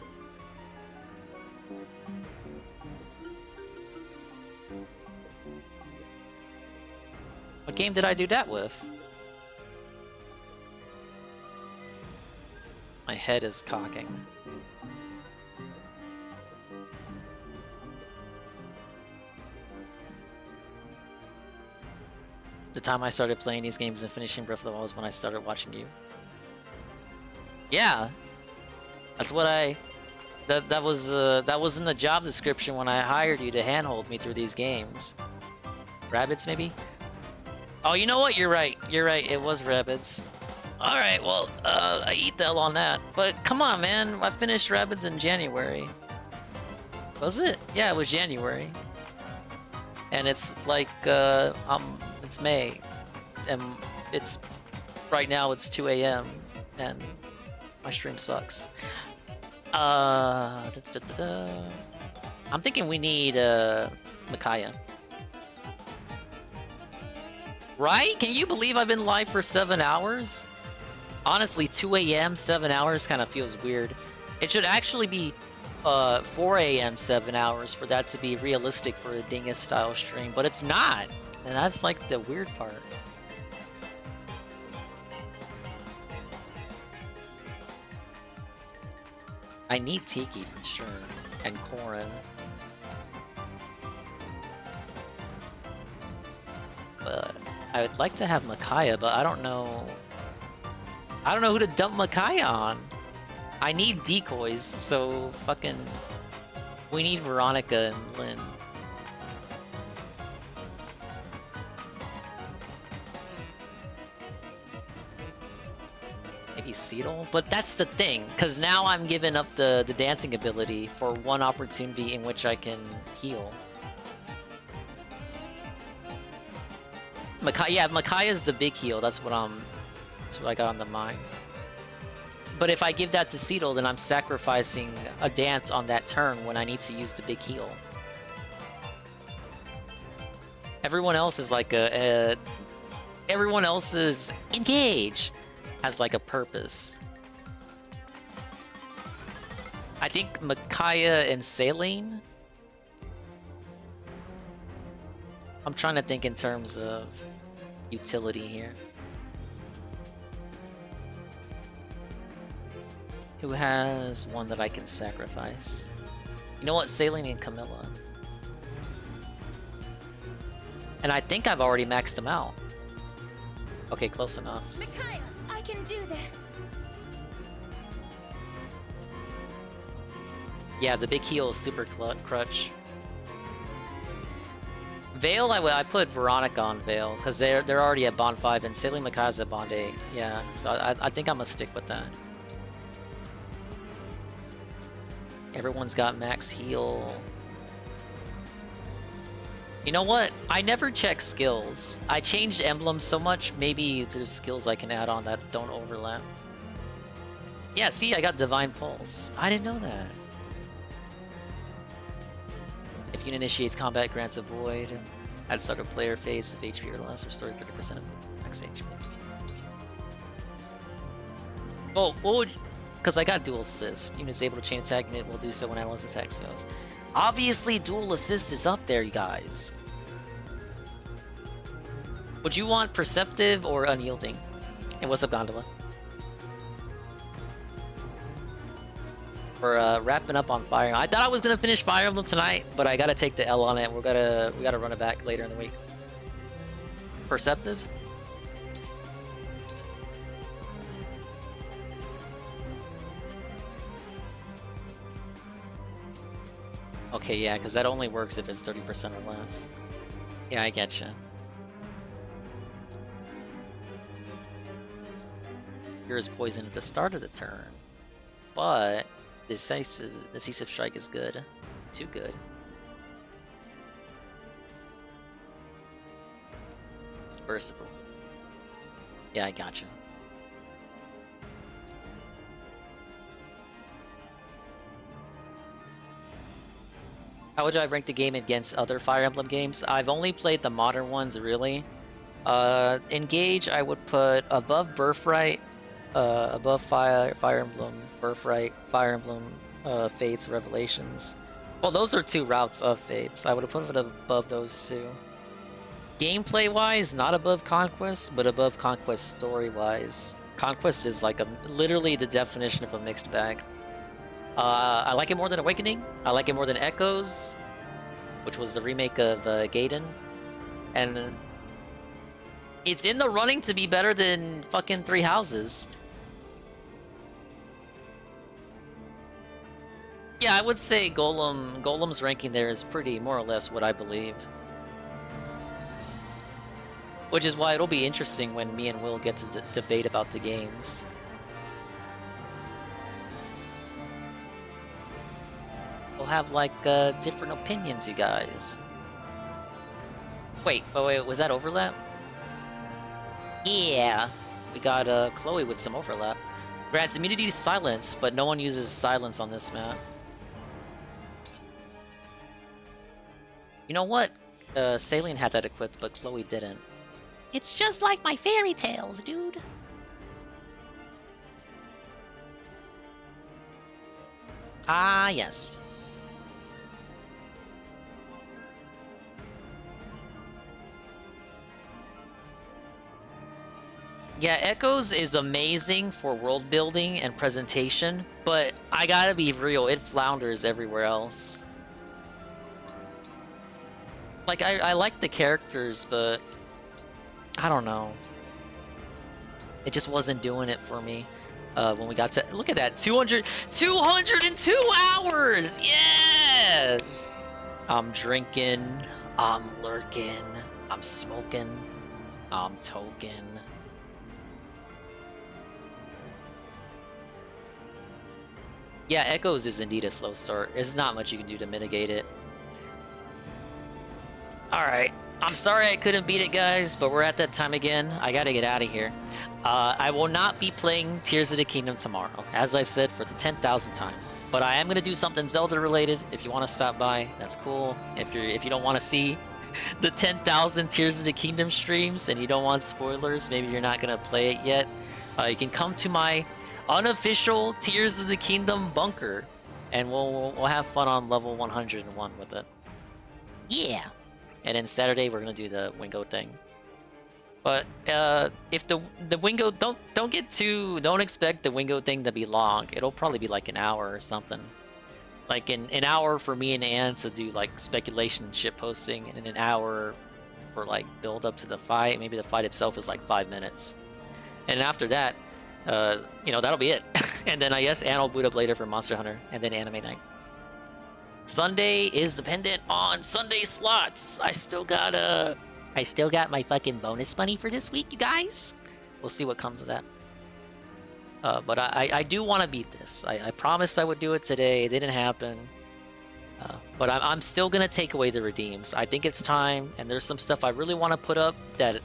game did I do that with? My head is cocking. The time I started playing these games and finishing Breath of the Wild was when I started watching you. Yeah, that's what that was in the job description when I hired you to handhold me through these games. Rabbids, maybe? Oh, you know what? You're right. You're right. It was Rabbids. All right. Well, I eat the L on that. But come on, man. I finished Rabbids in January. Was it? Yeah, it was January. And it's like it's May, and it's right now. It's 2 a.m. and my stream sucks. I'm thinking we need Micaiah. Right? Can you believe I've been live for 7 hours? Honestly, 2 a.m., 7 hours kind of feels weird. It should actually be 4 a.m., 7 hours for that to be realistic for a Dingus style stream, but it's not. And that's like the weird part. I need Tiki for sure. And Corrin. But I would like to have Micaiah, but I don't know who to dump Micaiah on. I need decoys, so fucking... We need Veronica and Lynn. Maybe Seedle? But that's the thing, because now I'm giving up the dancing ability for one opportunity in which I can heal. Yeah, Micaiah's the big heal. That's what I got on the mind. But if I give that to Seedle, then I'm sacrificing a dance on that turn when I need to use the big heal. Everyone else is like everyone else's engage has like a purpose. I think Micaiah and Saline. I'm trying to think in terms of utility here. Who has one that I can sacrifice? You know what? Saline and Camilla. And I think I've already maxed them out. Okay, close enough. Micaiah, I can do this. Yeah, the big heal is super crutch. Vale, I put Veronica on Vale, because they're already at Bond 5, and Sailor Mikai's at Bond 8. Yeah, so I think I'm gonna stick with that. Everyone's got max heal. You know what? I never check skills. I changed Emblem so much, maybe there's skills I can add on that don't overlap. Yeah, see, I got Divine Pulse. I didn't know that. If unit initiates combat, grants a void. At start of player phase, if HP or less, restore 30% of max HP. Well, what would... Because I got dual assist. Unit's able to chain attack, unit will do so when analyst attacks fails. Obviously, dual assist is up there, you guys. Would you want Perceptive or Unyielding? And what's up, Gondola? We're wrapping up on Fire. I thought I was gonna finish Fire Emblem tonight, but I gotta take the L on it. We gotta run it back later in the week. Perceptive? Okay, yeah, because that only works if it's 30% or less. Yeah, I getcha. Yours poison at the start of the turn, but decisive strike is good. Too good. Burstable. Yeah, I gotcha. How would I rank the game against other Fire Emblem games? I've only played the modern ones, really. Engage, I would put above Birthright, above Fire Emblem, Birthright, Fire Emblem, Fates, Revelations. Well, those are two routes of Fates. I would have put it above those two. Gameplay-wise, not above Conquest, but above Conquest story-wise. Conquest is like literally the definition of a mixed bag. I like it more than Awakening. I like it more than Echoes, which was the remake of Gaiden. And it's in the running to be better than fucking Three Houses. Yeah, I would say Golem's ranking there is pretty more or less what I believe. Which is why it'll be interesting when me and Will get to debate about the games. We'll have like different opinions, you guys. Wait, was that overlap? Yeah, we got Chloe with some overlap. Grants immunity to silence, but no one uses silence on this map. You know what? Salient had that equipped, but Chloe didn't. It's just like my fairy tales, dude. Ah, yes. Yeah, Echoes is amazing for world building and presentation, but I gotta be real, it flounders everywhere else. Like, I like the characters, but I don't know. It just wasn't doing it for me when we got to... Look at that, 202 hours! Yes! I'm drinking, I'm lurking, I'm smoking, I'm token. Yeah, Echoes is indeed a slow start. There's not much you can do to mitigate it. Alright, I'm sorry I couldn't beat it, guys, but we're at that time again. I gotta get out of here. I will not be playing Tears of the Kingdom tomorrow, as I've said for the 10,000th time. But I am gonna do something Zelda related. If you want to stop by, that's cool. If you don't want to see the 10,000 Tears of the Kingdom streams and you don't want spoilers, maybe you're not gonna play it yet, you can come to my unofficial Tears of the Kingdom bunker, and we'll have fun on level 101 with it. Yeah. And then Saturday we're gonna do the Wingo thing. But if the Wingo don't expect the Wingo thing to be long. It'll probably be like an hour or something. Like an hour for me and Anne to do like speculation shit posting, and an hour or like build up to the fight. Maybe the fight itself is like 5 minutes, and after that, you know, that'll be it. And then I guess Anna will boot up later for Monster Hunter, and then Anime Night. Sunday is dependent on Sunday slots. I still got my fucking bonus money for this week, you guys. We'll see what comes of that. But I do want to beat this. I promised I would do it today. It didn't happen. But I'm still going to take away the redeems. I think it's time, and there's some stuff I really want to put up that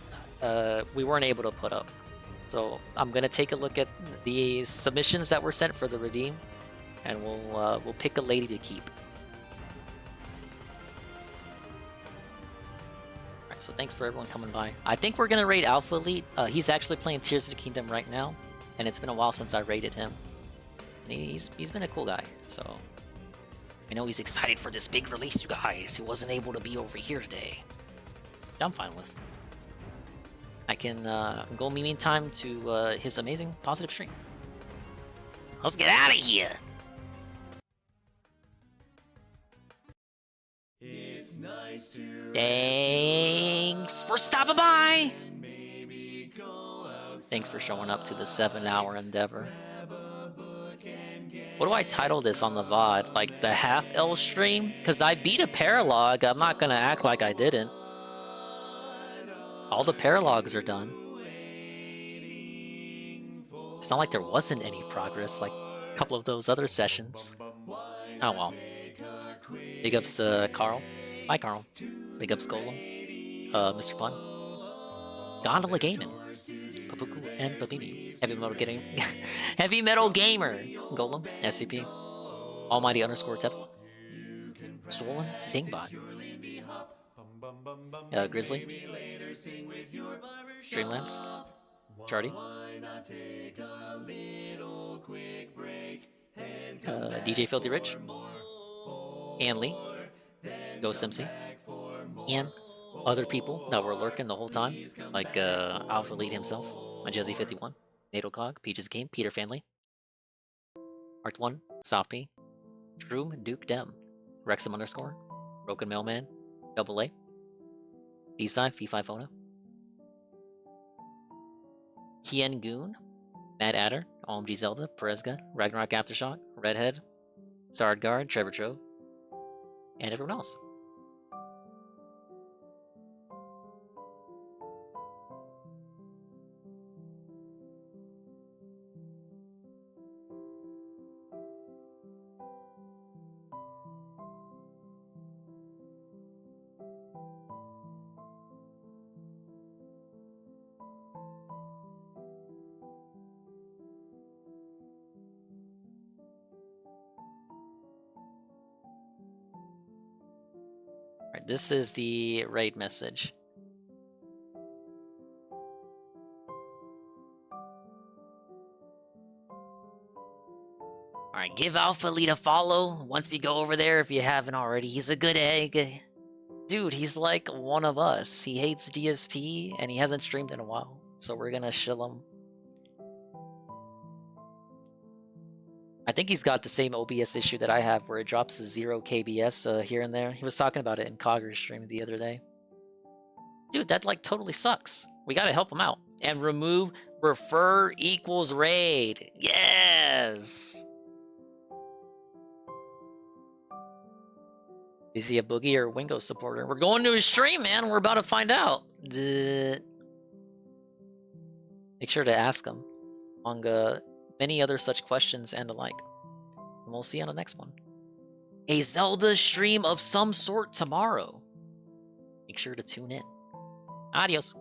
we weren't able to put up. So I'm going to take a look at the submissions that were sent for the redeem, and we'll pick a lady to keep. Alright, so thanks for everyone coming by. I think we're going to raid Alpha Elite. He's actually playing Tears of the Kingdom right now, and it's been a while since I raided him. And he's been a cool guy, so I know he's excited for this big release, you guys. He wasn't able to be over here today. I'm fine with. I can go memeing time to his amazing positive stream. Let's get out of here. It's nice to Thanks for stopping by. Thanks for showing up to the 7-hour endeavor. What do I title this on the VOD? Like the half-L stream? Because I beat a paralog. I'm not going to act like I didn't. All the paralogs are done. It's not like there wasn't any progress like a couple of those other sessions. Oh well. Big ups Carl. Bye Carl. Big ups Golem. Mr. Pun. Gondola Gaming. Papuku and Babimi. Heavy Metal Getting Heavy Metal Gamer. Golem. SCP. Almighty _ Tep. Swollen Dingbot. Grizzly. Streamlamps. Chardy. DJ Filthy Rich. Ann Lee. Ghost MC. And other people that were lurking the whole time, like Alpha Lead himself, Jezzy 51, Natal Cog, Peaches Game, Peter Fanley, Art 1, Soft P, Drew Duke Dem, Wrexham _ Broken Mailman, Double A, D-Sci, Fee5 Phona, Kien Goon, Mad Adder, OMG Zelda, Perezga, Ragnarok Aftershock, Redhead, Zardguard, Trevor Trove, and everyone else. Alright, this is the raid message. Alright, give Alpha Lead a follow once you go over there if you haven't already. He's a good egg. Dude, he's like one of us. He hates DSP and he hasn't streamed in a while. So we're gonna shill him. I think he's got the same OBS issue that I have where it drops to 0 KBS here and there. He was talking about it in Cogger's stream the other day. Dude, that like totally sucks. We gotta help him out. And remove refer equals raid. Yes! Is he a Boogie or a Wingo supporter? We're going to his stream, man. We're about to find out. Make sure to ask him. Among many other such questions and the like. And we'll see you on the next one. A Zelda stream of some sort tomorrow. Make sure to tune in. Adios.